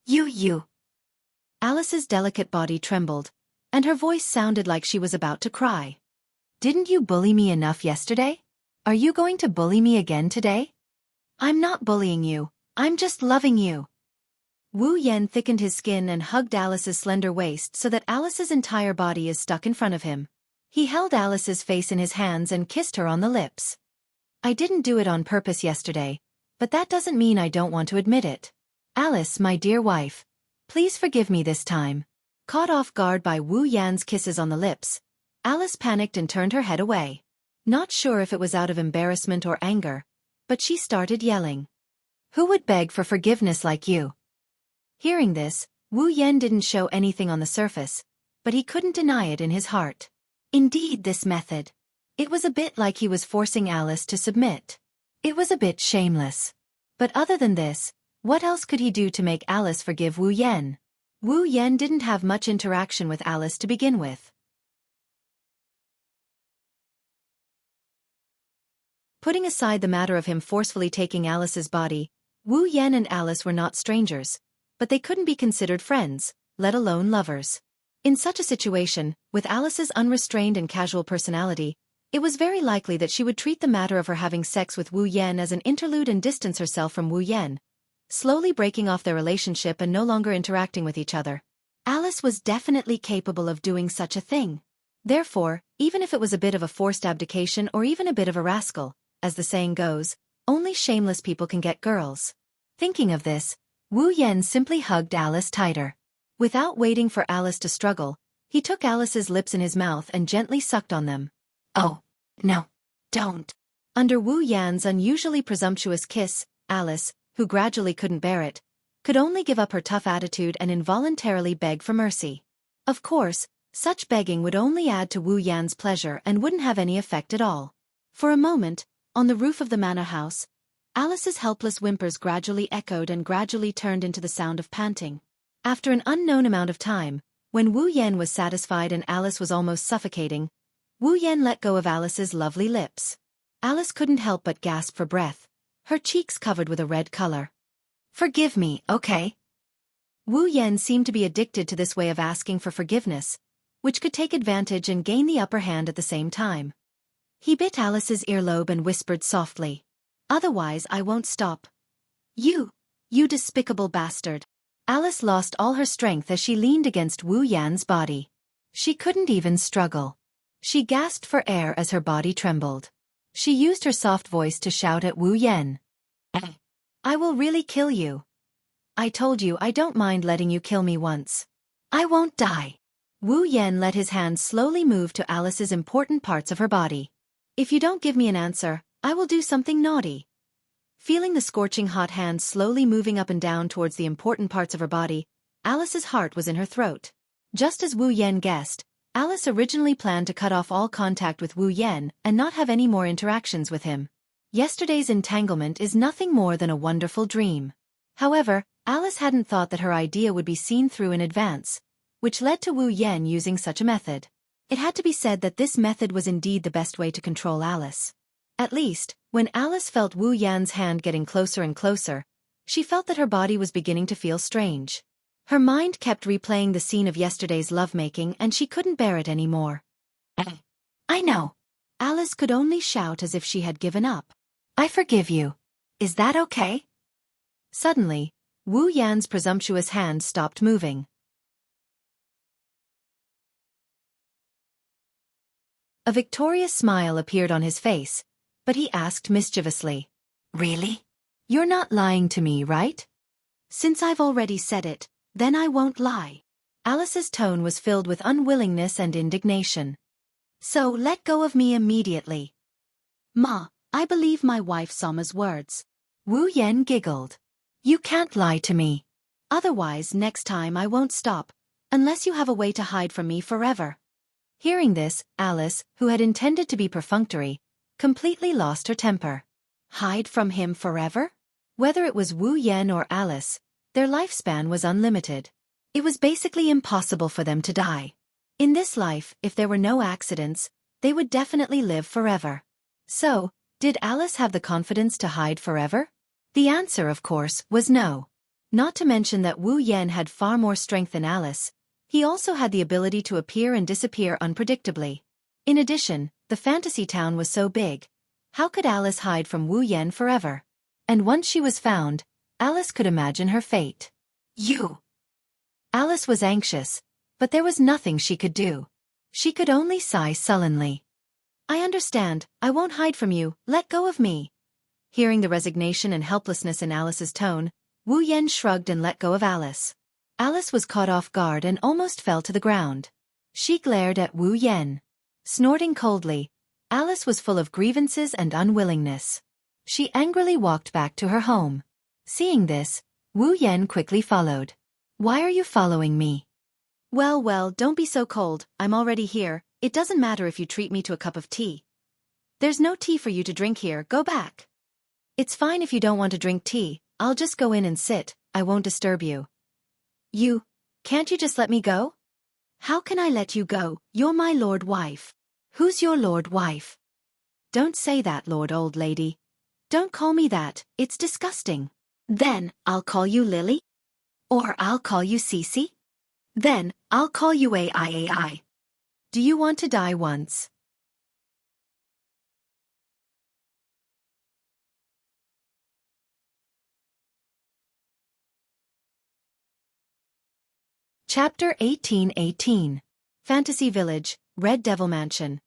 You. Alice's delicate body trembled, and her voice sounded like she was about to cry. Didn't you bully me enough yesterday? Are you going to bully me again today? I'm not bullying you, I'm just loving you. Wu Yan thickened his skin and hugged Alice's slender waist so that Alice's entire body is stuck in front of him. He held Alice's face in his hands and kissed her on the lips. I didn't do it on purpose yesterday, but that doesn't mean I don't want to admit it. Alice, my dear wife, please forgive me this time. Caught off guard by Wu Yan's kisses on the lips, Alice panicked and turned her head away. Not sure if it was out of embarrassment or anger, but she started yelling. Who would beg for forgiveness like you? Hearing this, Wu Yan didn't show anything on the surface, but he couldn't deny it in his heart. Indeed, this method. It was a bit like he was forcing Alice to submit. It was a bit shameless. But other than this, what else could he do to make Alice forgive Wu Yan? Wu Yan didn't have much interaction with Alice to begin with. Putting aside the matter of him forcefully taking Alice's body, Wu Yan and Alice were not strangers, but they couldn't be considered friends, let alone lovers. In such a situation, with Alice's unrestrained and casual personality, it was very likely that she would treat the matter of her having sex with Wu Yan as an interlude and distance herself from Wu Yan, slowly breaking off their relationship and no longer interacting with each other. Alice was definitely capable of doing such a thing. Therefore, even if it was a bit of a forced abdication or even a bit of a rascal, as the saying goes, only shameless people can get girls. Thinking of this, Wu Yan simply hugged Alice tighter. Without waiting for Alice to struggle, he took Alice's lips in his mouth and gently sucked on them. Oh, no, don't. Under Wu Yan's unusually presumptuous kiss, Alice, who gradually couldn't bear it, could only give up her tough attitude and involuntarily beg for mercy. Of course, such begging would only add to Wu Yan's pleasure and wouldn't have any effect at all. For a moment, on the roof of the manor house, Alice's helpless whimpers gradually echoed and gradually turned into the sound of panting. After an unknown amount of time, when Wu Yan was satisfied and Alice was almost suffocating, Wu Yan let go of Alice's lovely lips. Alice couldn't help but gasp for breath, her cheeks covered with a red color. Forgive me, okay? Wu Yan seemed to be addicted to this way of asking for forgiveness, which could take advantage and gain the upper hand at the same time. He bit Alice's earlobe and whispered softly, "Otherwise I won't stop. You despicable bastard." Alice lost all her strength as she leaned against Wu Yan's body. She couldn't even struggle. She gasped for air as her body trembled. She used her soft voice to shout at Wu Yan. I will really kill you. I told you I don't mind letting you kill me once. I won't die. Wu Yan let his hand slowly move to Alice's important parts of her body. If you don't give me an answer, I will do something naughty. Feeling the scorching hot hands slowly moving up and down towards the important parts of her body, Alice's heart was in her throat. Just as Wu Yan guessed, Alice originally planned to cut off all contact with Wu Yan and not have any more interactions with him. Yesterday's entanglement is nothing more than a wonderful dream. However, Alice hadn't thought that her idea would be seen through in advance, which led to Wu Yan using such a method. It had to be said that this method was indeed the best way to control Alice. At least, when Alice felt Wu Yan's hand getting closer and closer, she felt that her body was beginning to feel strange. Her mind kept replaying the scene of yesterday's lovemaking and she couldn't bear it anymore. I know. Alice could only shout as if she had given up. I forgive you. Is that okay? Suddenly, Wu Yan's presumptuous hand stopped moving. A victorious smile appeared on his face, but he asked mischievously, "Really? You're not lying to me, right?" "Since I've already said it, then I won't lie." Alice's tone was filled with unwillingness and indignation. "So let go of me immediately." "Ma, I believe my wife Sama's words." Wu Yan giggled. "You can't lie to me. Otherwise next time I won't stop, unless you have a way to hide from me forever." Hearing this, Alice, who had intended to be perfunctory, completely lost her temper. "Hide from him forever? Whether it was Wu Yan or Alice, their lifespan was unlimited. It was basically impossible for them to die. In this life, if there were no accidents, they would definitely live forever. So, did Alice have the confidence to hide forever? The answer, of course, was no. Not to mention that Wu Yan had far more strength than Alice. He also had the ability to appear and disappear unpredictably. In addition, the fantasy town was so big. How could Alice hide from Wu Yan forever? And once she was found, Alice could imagine her fate. Alice was anxious, but there was nothing she could do. She could only sigh sullenly. I understand, I won't hide from you, let go of me. Hearing the resignation and helplessness in Alice's tone, Wu Yan shrugged and let go of Alice. Alice was caught off guard and almost fell to the ground. She glared at Wu Yan. Snorting coldly, Alice was full of grievances and unwillingness. She angrily walked back to her home. Seeing this, Wu Yan quickly followed. Why are you following me? Well, don't be so cold, I'm already here, it doesn't matter if you treat me to a cup of tea. There's no tea for you to drink here, go back. It's fine if you don't want to drink tea, I'll just go in and sit, I won't disturb you. Can't you just let me go? How can I let you go, you're my lord wife. Who's your lord wife? Don't say that, lord old lady. Don't call me that, it's disgusting. Then, I'll call you Lily? Or I'll call you Cece? Then, I'll call you Ai. Do you want to die once? Chapter 18:18. Fantasy Village, Red Devil Mansion.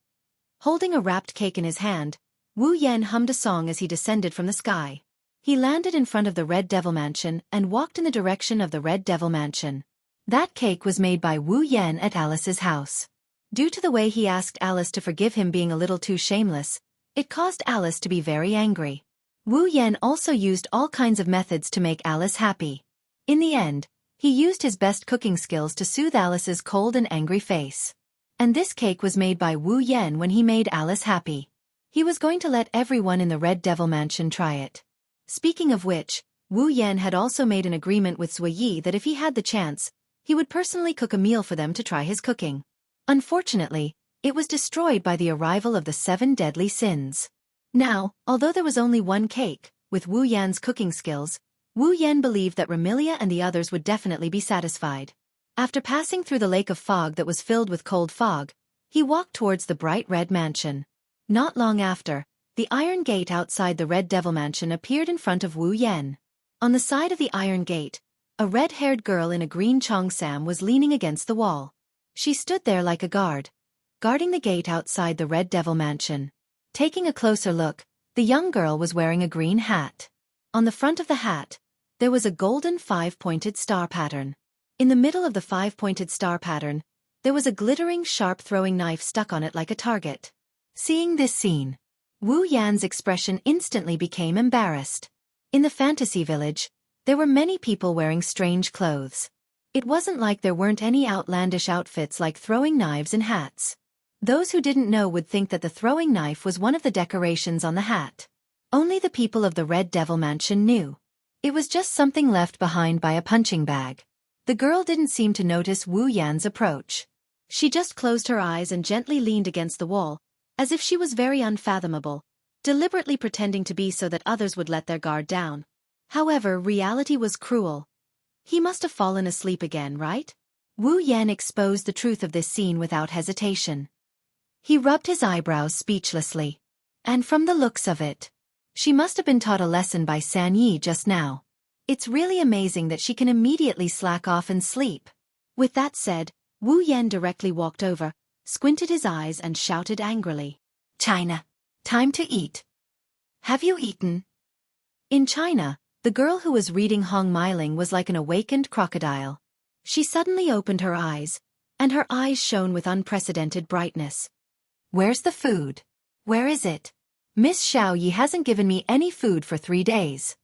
Holding a wrapped cake in his hand, Wu Yan hummed a song as he descended from the sky. He landed in front of the Red Devil Mansion and walked in the direction of the Red Devil Mansion. That cake was made by Wu Yan at Alice's house. Due to the way he asked Alice to forgive him being a little too shameless, it caused Alice to be very angry. Wu Yan also used all kinds of methods to make Alice happy. In the end, he used his best cooking skills to soothe Alice's cold and angry face. And this cake was made by Wu Yan when he made Alice happy. He was going to let everyone in the Red Devil Mansion try it. Speaking of which, Wu Yan had also made an agreement with Sui Yi that if he had the chance, he would personally cook a meal for them to try his cooking. Unfortunately, it was destroyed by the arrival of the 7 deadly sins. Now, although there was only one cake, with Wu Yan's cooking skills, Wu Yan believed that Ramilia and the others would definitely be satisfied. After passing through the lake of fog that was filled with cold fog, he walked towards the bright red mansion. Not long after, the iron gate outside the Red Devil Mansion appeared in front of Wu Yan. On the side of the iron gate, a red-haired girl in a green cheongsam was leaning against the wall. She stood there like a guard, guarding the gate outside the Red Devil Mansion. Taking a closer look, the young girl was wearing a green hat. On the front of the hat, there was a golden 5-pointed star pattern. In the middle of the 5-pointed star pattern, there was a glittering sharp throwing knife stuck on it like a target. Seeing this scene, Wu Yan's expression instantly became embarrassed. In the fantasy village, there were many people wearing strange clothes. It wasn't like there weren't any outlandish outfits like throwing knives and hats. Those who didn't know would think that the throwing knife was one of the decorations on the hat. Only the people of the Red Devil Mansion knew. It was just something left behind by a punching bag. The girl didn't seem to notice Wu Yan's approach. She just closed her eyes and gently leaned against the wall, as if she was very unfathomable, deliberately pretending to be so that others would let their guard down. However, reality was cruel. He must have fallen asleep again, right? Wu Yan exposed the truth of this scene without hesitation. He rubbed his eyebrows speechlessly. And from the looks of it, she must have been taught a lesson by San Yi just now. It's really amazing that she can immediately slack off and sleep. With that said, Wu Yan directly walked over, squinted his eyes and shouted angrily. China. Time to eat. Have you eaten? In China, the girl who was reading Hong Meiling was like an awakened crocodile. She suddenly opened her eyes, and her eyes shone with unprecedented brightness. Where's the food? Where is it? Miss Xiao Yi hasn't given me any food for 3 days.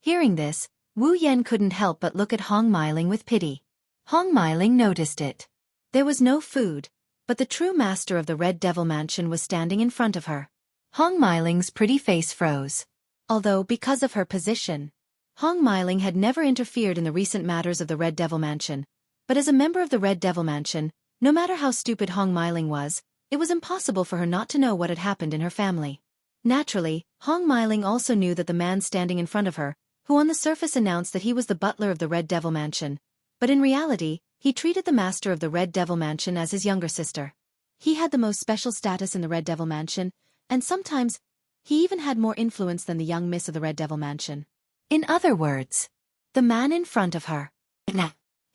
Hearing this, Wu Yan couldn't help but look at Hong Meiling with pity. Hong Meiling noticed it. There was no food, but the true master of the Red Devil Mansion was standing in front of her. Hong Miling's pretty face froze. Although, because of her position, Hong Miling had never interfered in the recent matters of the Red Devil Mansion. But as a member of the Red Devil Mansion, no matter how stupid Hong Miling was, it was impossible for her not to know what had happened in her family. Naturally, Hong Miling also knew that the man standing in front of her, who on the surface announced that he was the butler of the Red Devil Mansion, but in reality, he treated the master of the Red Devil Mansion as his younger sister. He had the most special status in the Red Devil Mansion, and sometimes, he even had more influence than the young miss of the Red Devil Mansion. In other words, the man in front of her.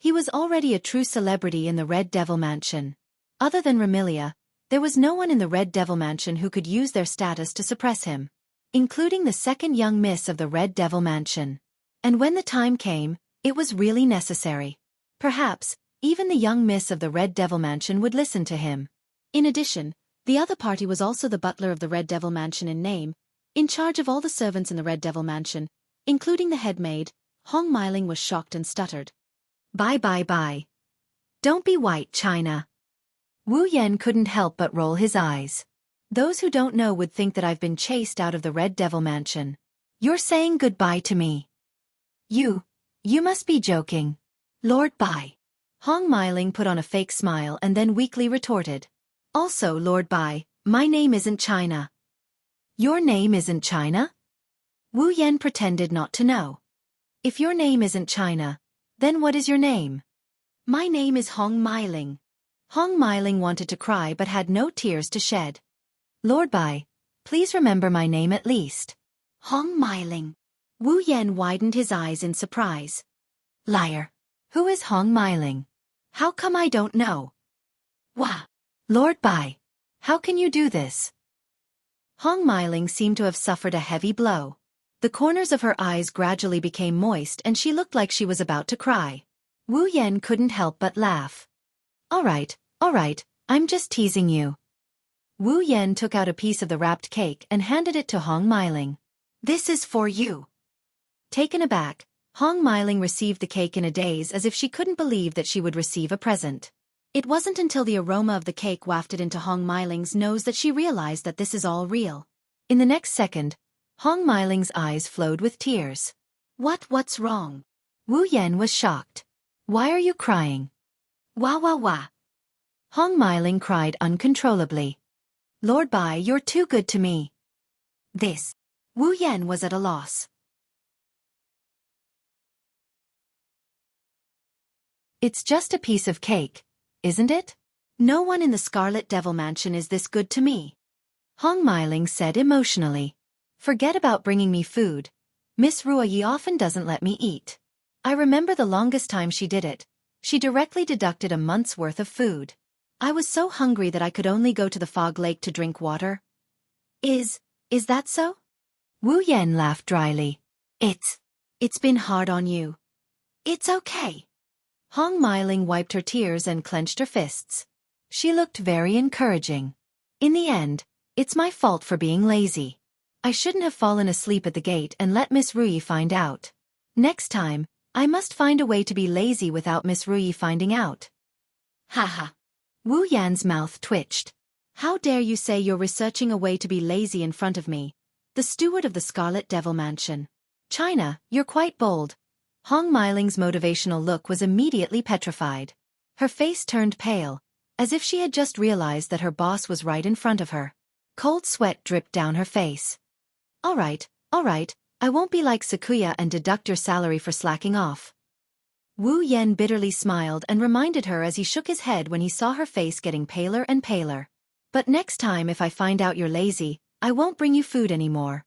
He was already a true celebrity in the Red Devil Mansion. Other than Ramilia, there was no one in the Red Devil Mansion who could use their status to suppress him, including the second young miss of the Red Devil Mansion. And when the time came, it was really necessary. Perhaps, even the young miss of the Red Devil Mansion would listen to him. In addition, the other party was also the butler of the Red Devil Mansion in name, in charge of all the servants in the Red Devil Mansion, including the head maid. Hong Miling was shocked and stuttered. Bye. Don't be white, China. Wu Yan couldn't help but roll his eyes. Those who don't know would think that I've been chased out of the Red Devil Mansion. You're saying goodbye to me. You must be joking. Lord Bai. Hong Miling put on a fake smile and then weakly retorted. Also, Lord Bai, my name isn't China. Your name isn't China? Wu Yan pretended not to know. If your name isn't China, then what is your name? My name is Hong Miling. Hong Miling wanted to cry but had no tears to shed. Lord Bai, please remember my name at least. Hong Miling. Wu Yan widened his eyes in surprise. Liar. Who is Hong Miling? How come I don't know? Wah. Lord Bai, how can you do this? Hong Miling seemed to have suffered a heavy blow. The corners of her eyes gradually became moist and she looked like she was about to cry. Wu Yan couldn't help but laugh. All right, I'm just teasing you. Wu Yan took out a piece of the wrapped cake and handed it to Hong Miling. This is for you. Taken aback, Hong Miling received the cake in a daze as if she couldn't believe that she would receive a present. It wasn't until the aroma of the cake wafted into Hong Miling's nose that she realized that this is all real. In the next second, Hong Miling's eyes flowed with tears. What's wrong? Wu Yan was shocked. Why are you crying? Wah. Hong Miling cried uncontrollably. Lord Bai, you're too good to me. This. Wu Yan was at a loss. It's just a piece of cake, isn't it? No one in the Scarlet Devil Mansion is this good to me. Hong Miling said emotionally. Forget about bringing me food. Miss Ruoyi often doesn't let me eat. I remember the longest time she did it. She directly deducted a month's worth of food. I was so hungry that I could only go to the fog lake to drink water. Is that so? Wu Yan laughed dryly. It's been hard on you. It's okay. Hong Miling wiped her tears and clenched her fists. She looked very encouraging. In the end, it's my fault for being lazy. I shouldn't have fallen asleep at the gate and let Miss Ruoyi find out. Next time, I must find a way to be lazy without Miss Ruoyi finding out. Haha. Wu Yan's mouth twitched. How dare you say you're researching a way to be lazy in front of me, the steward of the Scarlet Devil Mansion. China, you're quite bold. Hong Miling's motivational look was immediately petrified. Her face turned pale, as if she had just realized that her boss was right in front of her. Cold sweat dripped down her face. All right, I won't be like Sakuya and deduct your salary for slacking off. Wu Yan bitterly smiled and reminded her as he shook his head when he saw her face getting paler and paler. But next time if I find out you're lazy, I won't bring you food anymore.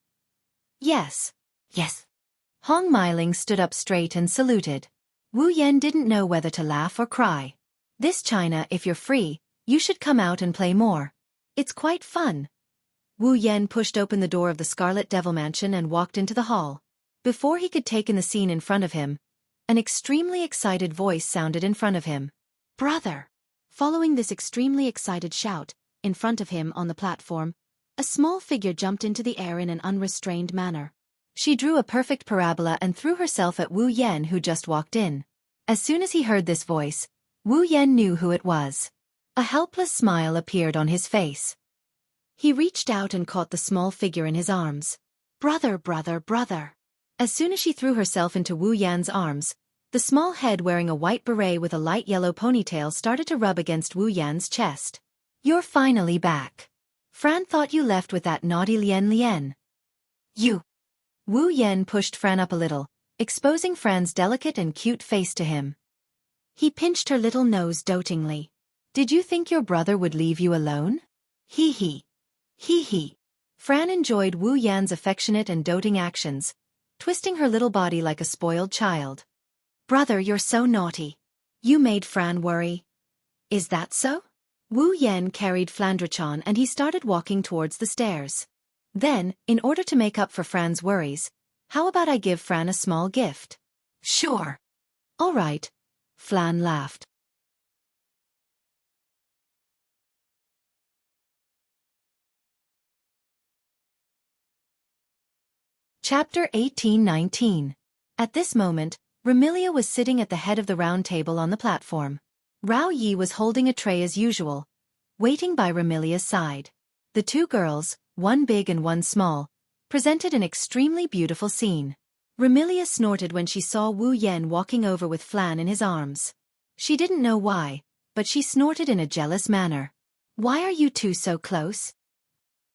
Yes. Hong Miling stood up straight and saluted. Wu Yan didn't know whether to laugh or cry. This China, if you're free, you should come out and play more. It's quite fun. Wu Yan pushed open the door of the Scarlet Devil Mansion and walked into the hall. Before he could take in the scene in front of him, an extremely excited voice sounded in front of him. Brother! Following this extremely excited shout, in front of him on the platform, a small figure jumped into the air in an unrestrained manner. She drew a perfect parabola and threw herself at Wu Yan who just walked in. As soon as he heard this voice, Wu Yan knew who it was. A helpless smile appeared on his face. He reached out and caught the small figure in his arms. Brother, brother, brother. As soon as she threw herself into Wu Yan's arms, the small head wearing a white beret with a light yellow ponytail started to rub against Wu Yan's chest. You're finally back. Fran thought you left with that naughty Lian Lian. You. Wu Yan pushed Fran up a little, exposing Fran's delicate and cute face to him. He pinched her little nose dotingly. Did you think your brother would leave you alone? Hee hee. Hee hee. Fran enjoyed Wu Yan's affectionate and doting actions, twisting her little body like a spoiled child. Brother, you're so naughty. You made Fran worry. Is that so? Wu Yan carried Flandrachon and he started walking towards the stairs. Then, in order to make up for Fran's worries, how about I give Fran a small gift? Sure. All right. Flan laughed. Chapter 18-19. At this moment, Remilia was sitting at the head of the round table on the platform. Rao Yi was holding a tray as usual, waiting by Remilia's side. The two girls, one big and one small, presented an extremely beautiful scene. Remilia snorted when she saw Wu Yan walking over with Flan in his arms. She didn't know why, but she snorted in a jealous manner. Why are you two so close?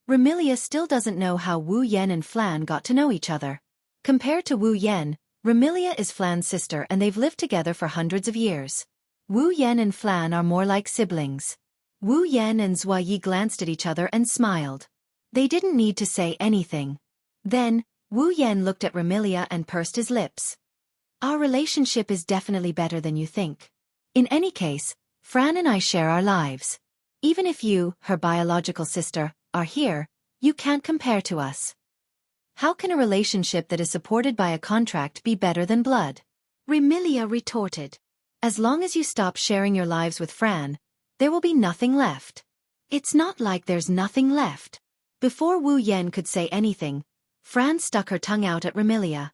Remilia still doesn't know how Wu Yan and Flan got to know each other. Compared to Wu Yan, Remilia is Flan's sister and they've lived together for hundreds of years. Wu Yan and Flan are more like siblings. Wu Yan and Zhuayi glanced at each other and smiled. They didn't need to say anything. Then, Wu Yan looked at Remilia and pursed his lips. Our relationship is definitely better than you think. In any case, Fran and I share our lives. Even if you, her biological sister, are here, you can't compare to us. How can a relationship that is supported by a contract be better than blood? Remilia retorted. As long as you stop sharing your lives with Fran, there will be nothing left. It's not like there's nothing left. Before Wu Yan could say anything, Fran stuck her tongue out at Remilia.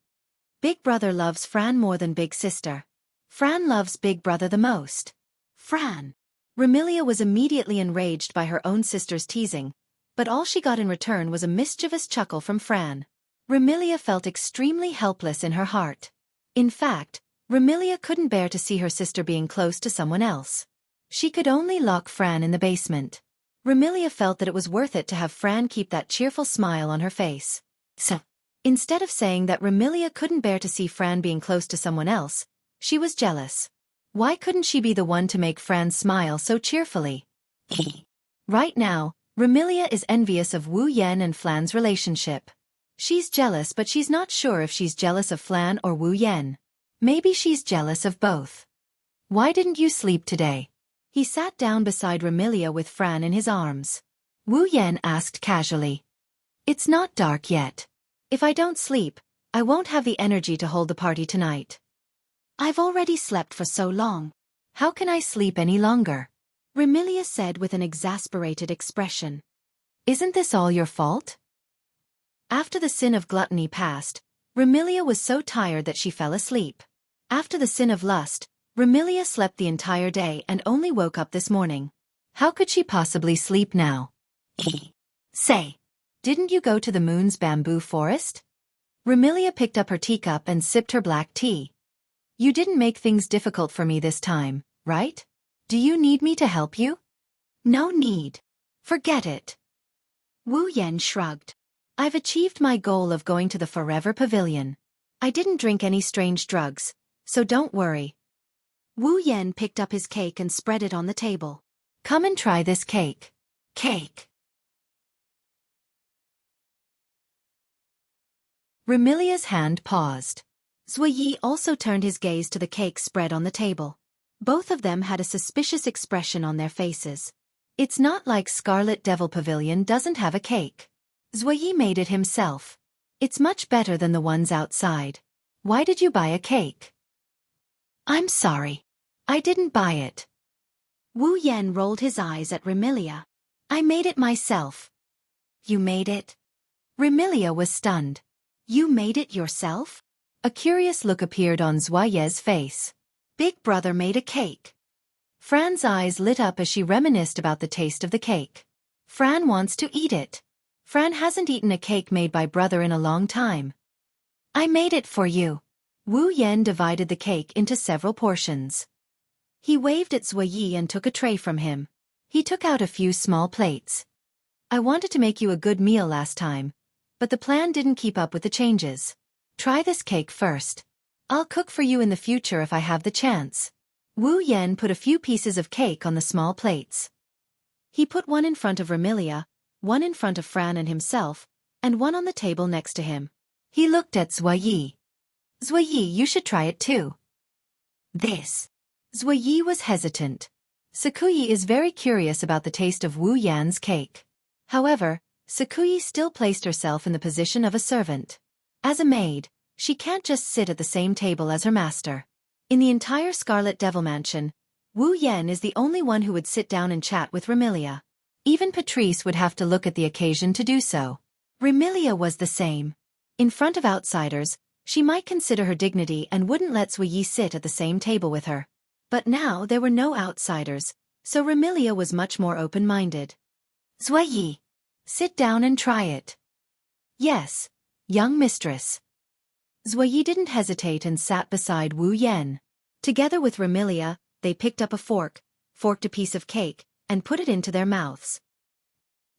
Big brother loves Fran more than big sister. Fran loves big brother the most. Fran. Remilia was immediately enraged by her own sister's teasing, but all she got in return was a mischievous chuckle from Fran. Remilia felt extremely helpless in her heart. In fact, Remilia couldn't bear to see her sister being close to someone else. She could only lock Fran in the basement. Remilia felt that it was worth it to have Fran keep that cheerful smile on her face. So, instead of saying that Remilia couldn't bear to see Fran being close to someone else, she was jealous. Why couldn't she be the one to make Fran smile so cheerfully? Right now, Remilia is envious of Wu Yan and Flan's relationship. She's jealous, but she's not sure if she's jealous of Flan or Wu Yan. Maybe she's jealous of both. Why didn't you sleep today? He sat down beside Remilia with Fran in his arms. Wu Yan asked casually. It's not dark yet. If I don't sleep, I won't have the energy to hold the party tonight. I've already slept for so long. How can I sleep any longer? Remilia said with an exasperated expression. Isn't this all your fault? After the sin of gluttony passed, Remilia was so tired that she fell asleep. After the sin of lust, Remilia slept the entire day and only woke up this morning. How could she possibly sleep now? Say, didn't you go to the moon's bamboo forest? Remilia picked up her teacup and sipped her black tea. You didn't make things difficult for me this time, right? Do you need me to help you? No need. Forget it. Wu Yan shrugged. I've achieved my goal of going to the Forever Pavilion. I didn't drink any strange drugs, so don't worry. Wu Yan picked up his cake and spread it on the table. Come and try this cake. Cake. Remilia's hand paused. Zhuayi also turned his gaze to the cake spread on the table. Both of them had a suspicious expression on their faces. It's not like Scarlet Devil Pavilion doesn't have a cake. Zhuayi made it himself. It's much better than the ones outside. Why did you buy a cake? I'm sorry. I didn't buy it. Wu Yan rolled his eyes at Remilia. I made it myself. You made it? Remilia was stunned. You made it yourself? A curious look appeared on Zhuayi's face. Big brother made a cake. Fran's eyes lit up as she reminisced about the taste of the cake. Fran wants to eat it. Fran hasn't eaten a cake made by brother in a long time. I made it for you. Wu Yan divided the cake into several portions. He waved at Zuoyi and took a tray from him. He took out a few small plates. I wanted to make you a good meal last time, but the plan didn't keep up with the changes. Try this cake first. I'll cook for you in the future if I have the chance. Wu Yan put a few pieces of cake on the small plates. He put one in front of Remilia, one in front of Fran and himself, and one on the table next to him. He looked at Zuoyi. Zuoyi, you should try it too. This. Zuoyi was hesitant. Sakuyi is very curious about the taste of Wu Yan's cake. However, Sakuyi still placed herself in the position of a servant. As a maid, she can't just sit at the same table as her master. In the entire Scarlet Devil Mansion, Wu Yan is the only one who would sit down and chat with Remilia. Even Patrice would have to look at the occasion to do so. Remilia was the same. In front of outsiders, she might consider her dignity and wouldn't let Zuoyi sit at the same table with her. But now there were no outsiders, so Remilia was much more open-minded. Zuoyi, sit down and try it. Yes, young mistress. Zuoyi didn't hesitate and sat beside Wu Yan. Together with Remilia, they picked up a fork, forked a piece of cake, and put it into their mouths.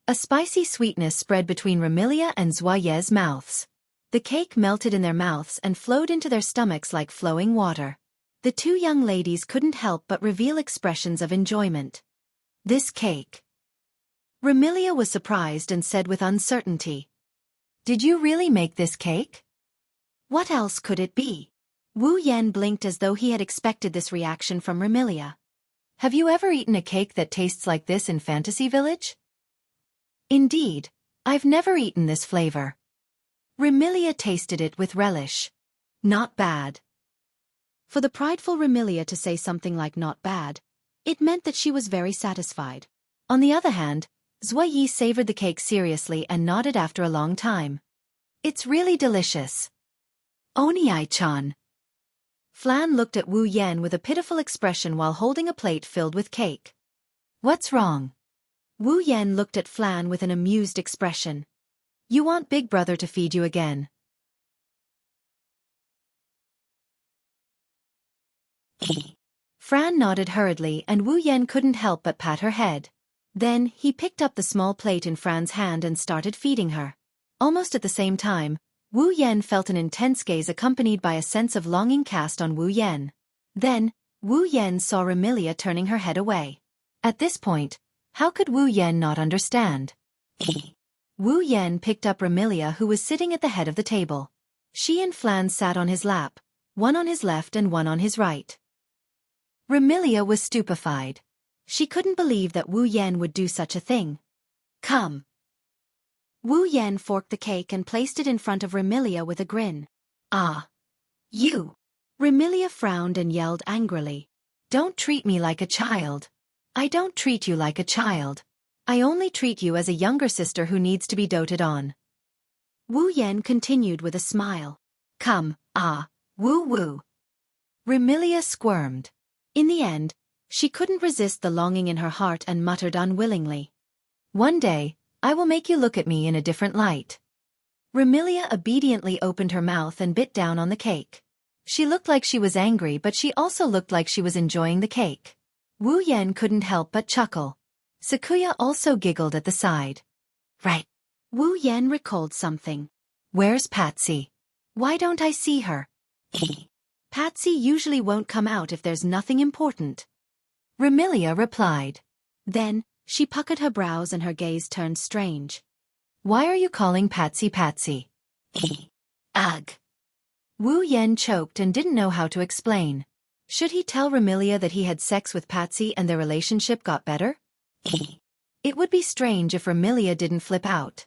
A spicy sweetness spread between Remilia and Zuoyi's mouths. The cake melted in their mouths and flowed into their stomachs like flowing water. The two young ladies couldn't help but reveal expressions of enjoyment. This cake. Remilia was surprised and said with uncertainty. Did you really make this cake? What else could it be? Wu Yan blinked as though he had expected this reaction from Remilia. Have you ever eaten a cake that tastes like this in Fantasy Village? Indeed, I've never eaten this flavor. Remilia tasted it with relish. Not bad. For the prideful Remilia to say something like not bad, it meant that she was very satisfied. On the other hand, Zuoyi savored the cake seriously and nodded after a long time. It's really delicious. Oni-chan. Flan looked at Wu Yan with a pitiful expression while holding a plate filled with cake. What's wrong? Wu Yan looked at Flan with an amused expression. You want Big Brother to feed you again. Fran nodded hurriedly and Wu Yan couldn't help but pat her head. Then, he picked up the small plate in Fran's hand and started feeding her. Almost at the same time, Wu Yan felt an intense gaze accompanied by a sense of longing cast on Wu Yan. Then, Wu Yan saw Remilia turning her head away. At this point, how could Wu Yan not understand? Wu Yan picked up Remilia who was sitting at the head of the table. She and Flan sat on his lap, one on his left and one on his right. Remilia was stupefied. She couldn't believe that Wu Yan would do such a thing. Come. Wu Yan forked the cake and placed it in front of Remilia with a grin. Ah. You. Remilia frowned and yelled angrily. Don't treat me like a child. I don't treat you like a child. I only treat you as a younger sister who needs to be doted on. Wu Yan continued with a smile. Come, woo-woo. Remilia squirmed. In the end, she couldn't resist the longing in her heart and muttered unwillingly. One day, I will make you look at me in a different light. Remilia obediently opened her mouth and bit down on the cake. She looked like she was angry but she also looked like she was enjoying the cake. Wu Yan couldn't help but chuckle. Sakuya also giggled at the side. Right. Wu Yan recalled something. Where's Patsy? Why don't I see her? Patsy usually won't come out if there's nothing important. Remilia replied. Then, she puckered her brows and her gaze turned strange. Why are you calling Patsy Patsy? Ugh. Wu Yan choked and didn't know how to explain. Should he tell Remilia that he had sex with Patsy and their relationship got better? It would be strange if Remilia didn't flip out.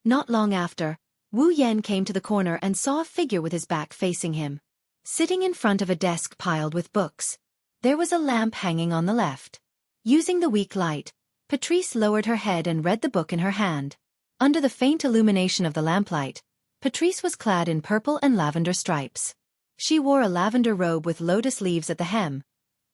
Not long after, Wu Yan came to the corner and saw a figure with his back facing him. Sitting in front of a desk piled with books. There was a lamp hanging on the left. Using the weak light, Patrice lowered her head and read the book in her hand. Under the faint illumination of the lamplight, Patrice was clad in purple and lavender stripes. She wore a lavender robe with lotus leaves at the hem,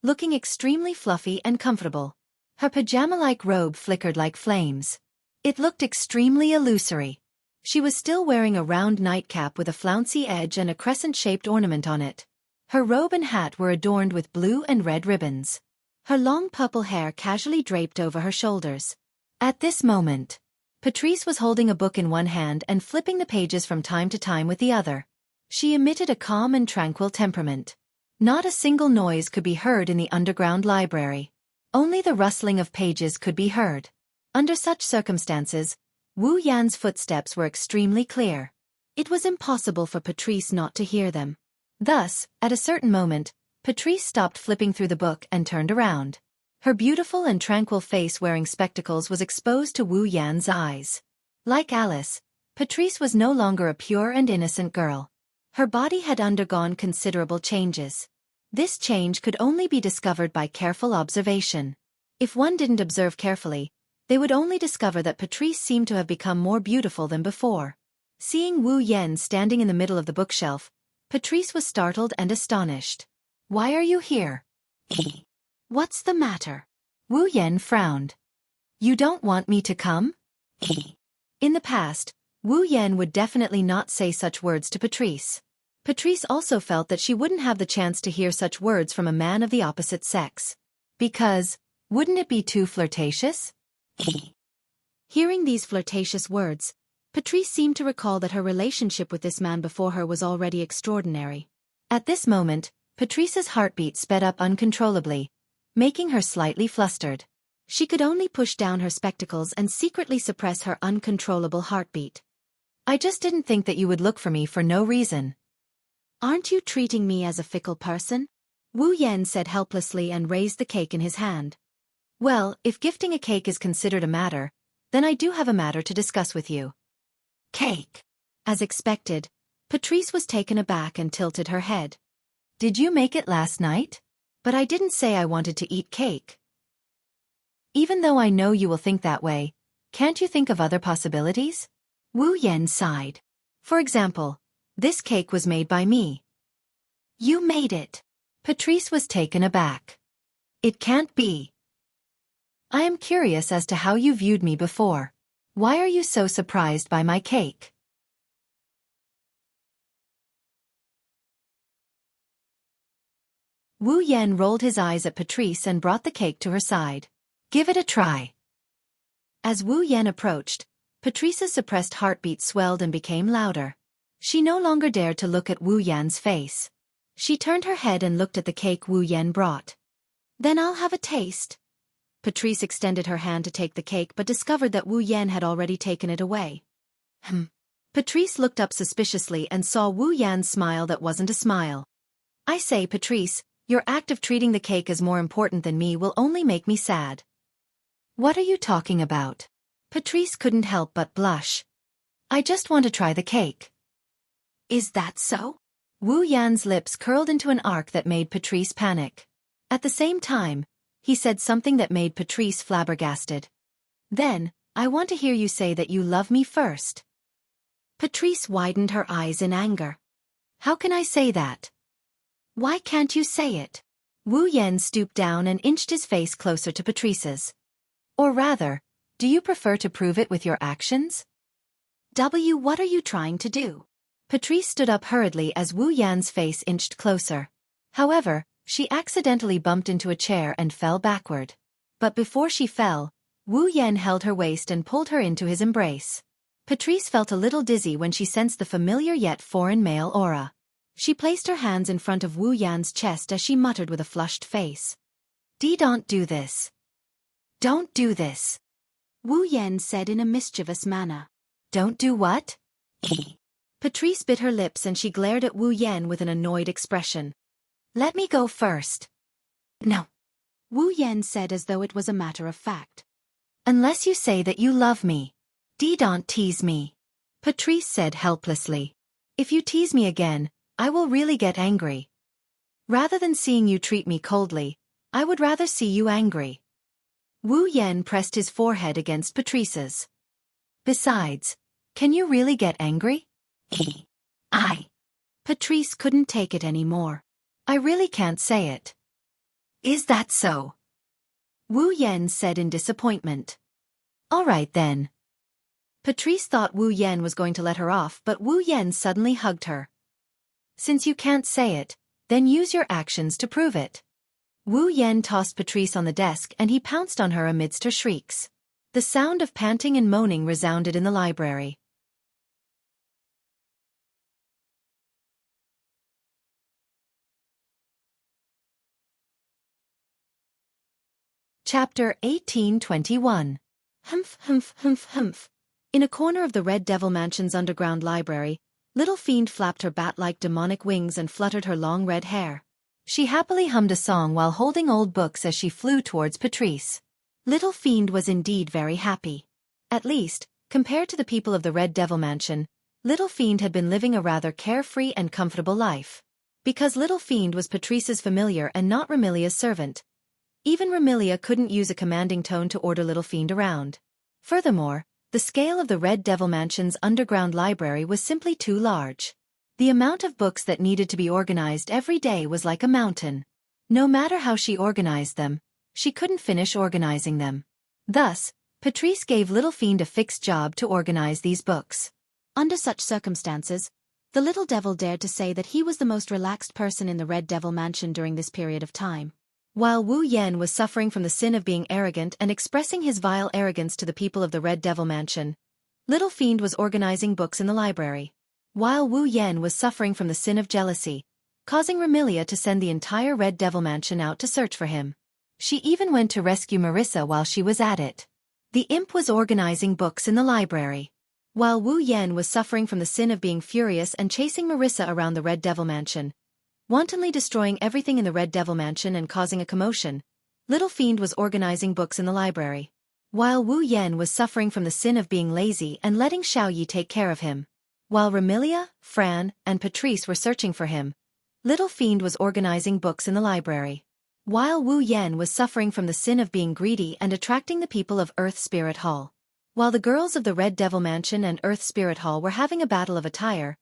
looking extremely fluffy and comfortable. Her pajama-like robe flickered like flames. It looked extremely illusory. She was still wearing a round nightcap with a flouncy edge and a crescent-shaped ornament on it. Her robe and hat were adorned with blue and red ribbons. Her long purple hair casually draped over her shoulders. At this moment, Patrice was holding a book in one hand and flipping the pages from time to time with the other. She emitted a calm and tranquil temperament. Not a single noise could be heard in the underground library. Only the rustling of pages could be heard. Under such circumstances, Wu Yan's footsteps were extremely clear. It was impossible for Patrice not to hear them. Thus, at a certain moment, Patrice stopped flipping through the book and turned around. Her beautiful and tranquil face wearing spectacles was exposed to Wu Yan's eyes. Like Alice, Patrice was no longer a pure and innocent girl. Her body had undergone considerable changes. This change could only be discovered by careful observation. If one didn't observe carefully, they would only discover that Patrice seemed to have become more beautiful than before. Seeing Wu Yan standing in the middle of the bookshelf, Patrice was startled and astonished. "Why are you here?" "What's the matter?" Wu Yan frowned. "You don't want me to come?" In the past, Wu Yan would definitely not say such words to Patrice. Patrice also felt that she wouldn't have the chance to hear such words from a man of the opposite sex. Because, wouldn't it be too flirtatious? Hearing these flirtatious words, Patrice seemed to recall that her relationship with this man before her was already extraordinary. At this moment, Patrice's heartbeat sped up uncontrollably, making her slightly flustered. She could only push down her spectacles and secretly suppress her uncontrollable heartbeat. "I just didn't think that you would look for me for no reason." "Aren't you treating me as a fickle person?" Wu Yan said helplessly and raised the cake in his hand. "Well, if gifting a cake is considered a matter, then I do have a matter to discuss with you." "Cake?" As expected, Patrice was taken aback and tilted her head. "Did you make it last night? But I didn't say I wanted to eat cake." "Even though I know you will think that way, can't you think of other possibilities?" Wu Yan sighed. "For example, this cake was made by me." "You made it?" Patrice was taken aback. "It can't be. I am curious as to how you viewed me before. Why are you so surprised by my cake?" Wu Yan rolled his eyes at Patrice and brought the cake to her side. "Give it a try." As Wu Yan approached, Patrice's suppressed heartbeat swelled and became louder. She no longer dared to look at Wu Yan's face. She turned her head and looked at the cake Wu Yan brought. "Then I'll have a taste." Patrice extended her hand to take the cake but discovered that Wu Yan had already taken it away. Patrice looked up suspiciously and saw Wu Yan's smile that wasn't a smile. "I say, Patrice, your act of treating the cake as more important than me will only make me sad." "What are you talking about?" Patrice couldn't help but blush. "I just want to try the cake." "Is that so?" Wu Yan's lips curled into an arc that made Patrice panic. At the same time, he said something that made Patrice flabbergasted. "Then, I want to hear you say that you love me first." Patrice widened her eyes in anger. "How can I say that?" "Why can't you say it?" Wu Yan stooped down and inched his face closer to Patrice's. "Or rather, do you prefer to prove it with your actions?" What are you trying to do?" Patrice stood up hurriedly as Wu Yan's face inched closer. However, she accidentally bumped into a chair and fell backward. But before she fell, Wu Yan held her waist and pulled her into his embrace. Patrice felt a little dizzy when she sensed the familiar yet foreign male aura. She placed her hands in front of Wu Yan's chest as she muttered with a flushed face. Don't do this. Don't do this." Wu Yan said in a mischievous manner. "Don't do what?" Patrice bit her lips and she glared at Wu Yan with an annoyed expression. "Let me go first." "No," Wu Yan said as though it was a matter of fact. "Unless you say that you love me. Don't tease me," Patrice said helplessly. "If you tease me again, I will really get angry. Rather than seeing you treat me coldly, I would rather see you angry." Wu Yan pressed his forehead against Patrice's. Besides, can you really get angry? I. Patrice couldn't take it anymore. I really can't say it. Is that so? Wu Yan said in disappointment. All right then. Patrice thought Wu Yan was going to let her off, but Wu Yan suddenly hugged her. Since you can't say it, then use your actions to prove it. Wu Yan tossed Patrice on the desk and he pounced on her amidst her shrieks. The sound of panting and moaning resounded in the library. Chapter 1821. Humph, humph, humph, humph. In a corner of the Red Devil Mansion's underground library, Little Fiend flapped her bat-like demonic wings and fluttered her long red hair. She happily hummed a song while holding old books as she flew towards Patrice. Little Fiend was indeed very happy. At least, compared to the people of the Red Devil Mansion, Little Fiend had been living a rather carefree and comfortable life. Because Little Fiend was Patrice's familiar and not Remilia's servant, even Remilia couldn't use a commanding tone to order Little Fiend around. Furthermore, the scale of the Red Devil Mansion's underground library was simply too large. The amount of books that needed to be organized every day was like a mountain. No matter how she organized them, she couldn't finish organizing them. Thus, Patrice gave Little Fiend a fixed job to organize these books. Under such circumstances, the little devil dared to say that he was the most relaxed person in the Red Devil Mansion during this period of time. While Wu Yan was suffering from the sin of being arrogant and expressing his vile arrogance to the people of the Red Devil Mansion, Little Fiend was organizing books in the library. While Wu Yan was suffering from the sin of jealousy, causing Remilia to send the entire Red Devil Mansion out to search for him. She even went to rescue Marissa while she was at it. The imp was organizing books in the library. While Wu Yan was suffering from the sin of being furious and chasing Marissa around the Red Devil Mansion, wantonly destroying everything in the Red Devil Mansion and causing a commotion, Little Fiend was organizing books in the library. While Wu Yan was suffering from the sin of being lazy and letting Xiaoyi take care of him. While Remilia, Fran, and Patrice were searching for him, Little Fiend was organizing books in the library. While Wu Yan was suffering from the sin of being greedy and attracting the people of Earth Spirit Hall. While the girls of the Red Devil Mansion and Earth Spirit Hall were having a battle of attire,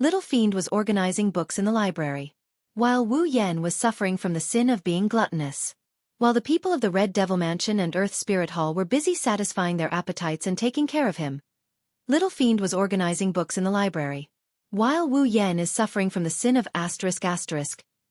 Little Fiend was organizing books in the library. While Wu Yan was suffering from the sin of being gluttonous. While the people of the Red Devil Mansion and Earth Spirit Hall were busy satisfying their appetites and taking care of him, Little Fiend was organizing books in the library. While Wu Yan is suffering from the sin of ***,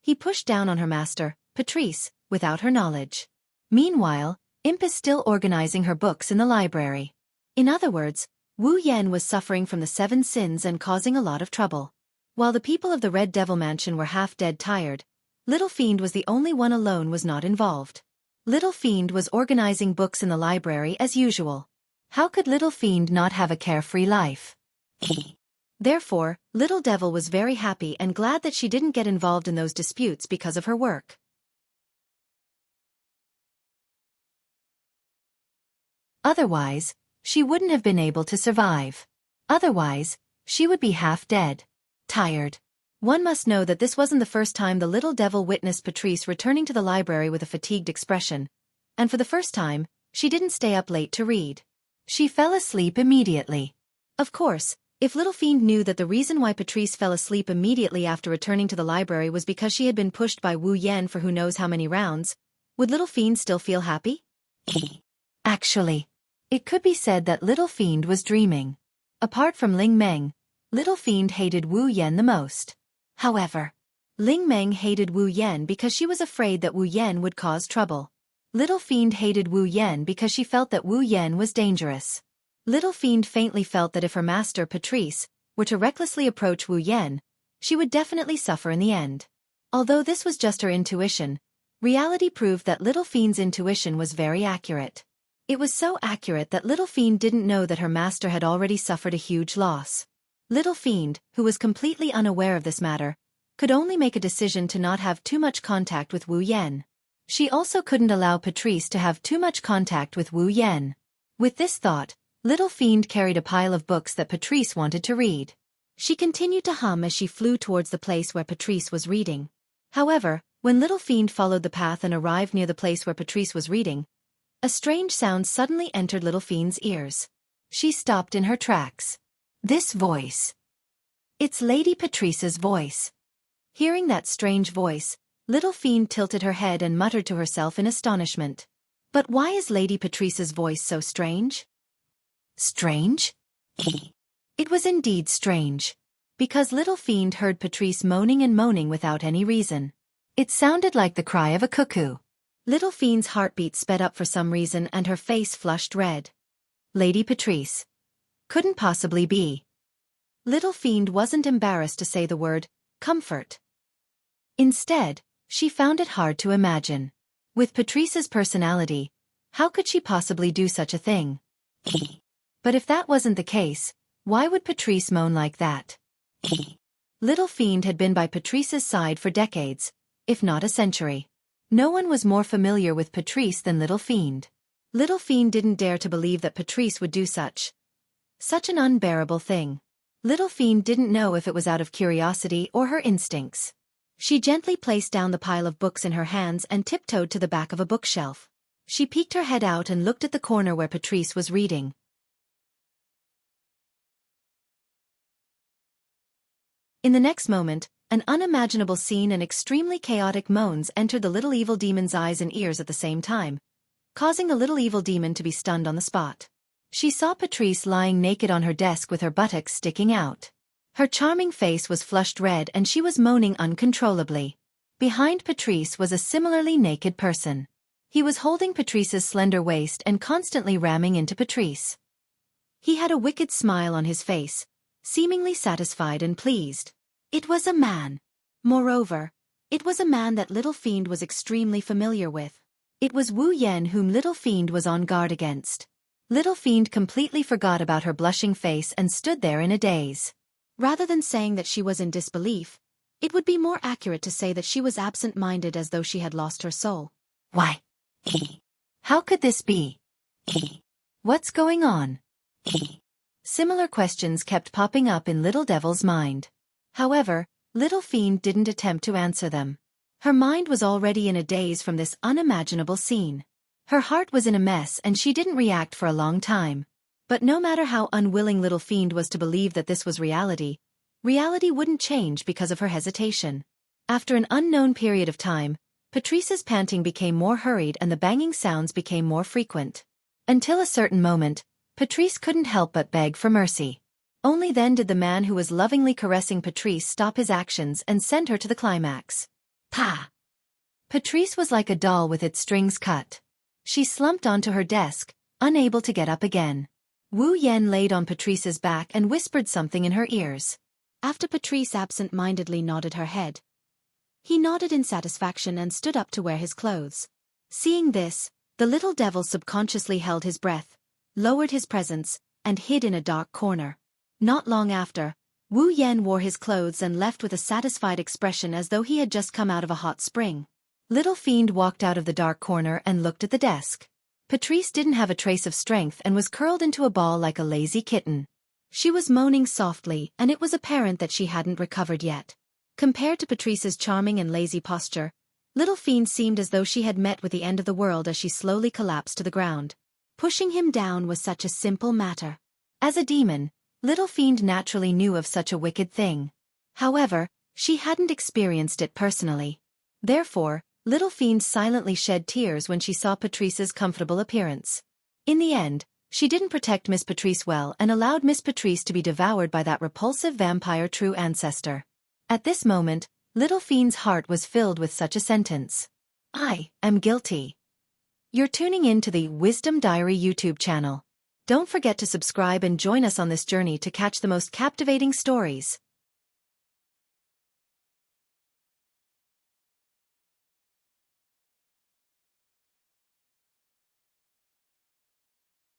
he pushed down on her master, Patrice, without her knowledge. Meanwhile, Imp is still organizing her books in the library. In other words, Wu Yan was suffering from the 7 sins and causing a lot of trouble. While the people of the Red Devil Mansion were half-dead tired, Little Fiend was the only one alone was not involved. Little Fiend was organizing books in the library as usual. How could Little Fiend not have a carefree life? Therefore, Little Devil was very happy and glad that she didn't get involved in those disputes because of her work. Otherwise, she wouldn't have been able to survive. Otherwise, she would be half dead. Tired. One must know that this wasn't the first time the little devil witnessed Patrice returning to the library with a fatigued expression, and for the first time, she didn't stay up late to read. She fell asleep immediately. Of course, if Little Fiend knew that the reason why Patrice fell asleep immediately after returning to the library was because she had been pushed by Wu Yan for who knows how many rounds, would Little Fiend still feel happy? Actually, it could be said that Little Fiend was dreaming. Apart from Ling Meng, Little Fiend hated Wu Yan the most. However, Ling Meng hated Wu Yan because she was afraid that Wu Yan would cause trouble. Little Fiend hated Wu Yan because she felt that Wu Yan was dangerous. Little Fiend faintly felt that if her master, Patrice, were to recklessly approach Wu Yan, she would definitely suffer in the end. Although this was just her intuition, reality proved that Little Fiend's intuition was very accurate. It was so accurate that Little Fiend didn't know that her master had already suffered a huge loss. Little Fiend, who was completely unaware of this matter, could only make a decision to not have too much contact with Wu Yan. She also couldn't allow Patrice to have too much contact with Wu Yan. With this thought, Little Fiend carried a pile of books that Patrice wanted to read. She continued to hum as she flew towards the place where Patrice was reading. However, when Little Fiend followed the path and arrived near the place where Patrice was reading, A strange sound suddenly entered Little Fiend's ears. She stopped in her tracks. This voice. It's Lady Patrice's voice. Hearing that strange voice, Little Fiend tilted her head and muttered to herself in astonishment. But why is Lady Patrice's voice so strange? Strange? It was indeed strange. Because Little Fiend heard Patrice moaning and moaning without any reason. It sounded like the cry of a cuckoo. Little Fiend's heartbeat sped up for some reason and her face flushed red. Lady Patrice. Couldn't possibly be. Little Fiend wasn't embarrassed to say the word, comfort. Instead, she found it hard to imagine. With Patrice's personality, how could she possibly do such a thing? But if that wasn't the case, why would Patrice moan like that? Little Fiend had been by Patrice's side for decades, if not a century. No one was more familiar with Patrice than Little Fiend. Little Fiend didn't dare to believe that Patrice would do such an unbearable thing. Little Fiend didn't know if it was out of curiosity or her instincts. She gently placed down the pile of books in her hands and tiptoed to the back of a bookshelf. She peeked her head out and looked at the corner where Patrice was reading. In the next moment, an unimaginable scene and extremely chaotic moans entered the little evil demon's eyes and ears at the same time, causing the little evil demon to be stunned on the spot. She saw Patrice lying naked on her desk with her buttocks sticking out. Her charming face was flushed red and she was moaning uncontrollably. Behind Patrice was a similarly naked person. He was holding Patrice's slender waist and constantly ramming into Patrice. He had a wicked smile on his face, seemingly satisfied and pleased. It was a man. Moreover, it was a man that Little Fiend was extremely familiar with. It was Wu Yan whom Little Fiend was on guard against. Little Fiend completely forgot about her blushing face and stood there in a daze. Rather than saying that she was in disbelief, it would be more accurate to say that she was absent-minded as though she had lost her soul. Why? How could this be? What's going on? Similar questions kept popping up in Little Devil's mind. However, Little Fiend didn't attempt to answer them. Her mind was already in a daze from this unimaginable scene. Her heart was in a mess and she didn't react for a long time. But no matter how unwilling Little Fiend was to believe that this was reality, reality wouldn't change because of her hesitation. After an unknown period of time, Patrice's panting became more hurried and the banging sounds became more frequent. Until a certain moment, Patrice couldn't help but beg for mercy. Only then did the man who was lovingly caressing Patrice stop his actions and send her to the climax. Pa! Patrice was like a doll with its strings cut. She slumped onto her desk, unable to get up again. Wu Yan laid on Patrice's back and whispered something in her ears. After Patrice absent-mindedly nodded her head, he nodded in satisfaction and stood up to wear his clothes. Seeing this, the little devil subconsciously held his breath, lowered his presence, and hid in a dark corner. Not long after, Wu Yan wore his clothes and left with a satisfied expression as though he had just come out of a hot spring. Little Fiend walked out of the dark corner and looked at the desk. Patrice didn't have a trace of strength and was curled into a ball like a lazy kitten. She was moaning softly and it was apparent that she hadn't recovered yet. Compared to Patrice's charming and lazy posture, Little Fiend seemed as though she had met with the end of the world as she slowly collapsed to the ground. Pushing him down was such a simple matter. As a demon, Little Fiend naturally knew of such a wicked thing. However, she hadn't experienced it personally. Therefore, Little Fiend silently shed tears when she saw Patrice's comfortable appearance. In the end, she didn't protect Miss Patrice well and allowed Miss Patrice to be devoured by that repulsive vampire true ancestor. At this moment, Little Fiend's heart was filled with such a sentence. I am guilty. You're tuning in to the Wisdom Diary YouTube channel. Don't forget to subscribe and join us on this journey to catch the most captivating stories.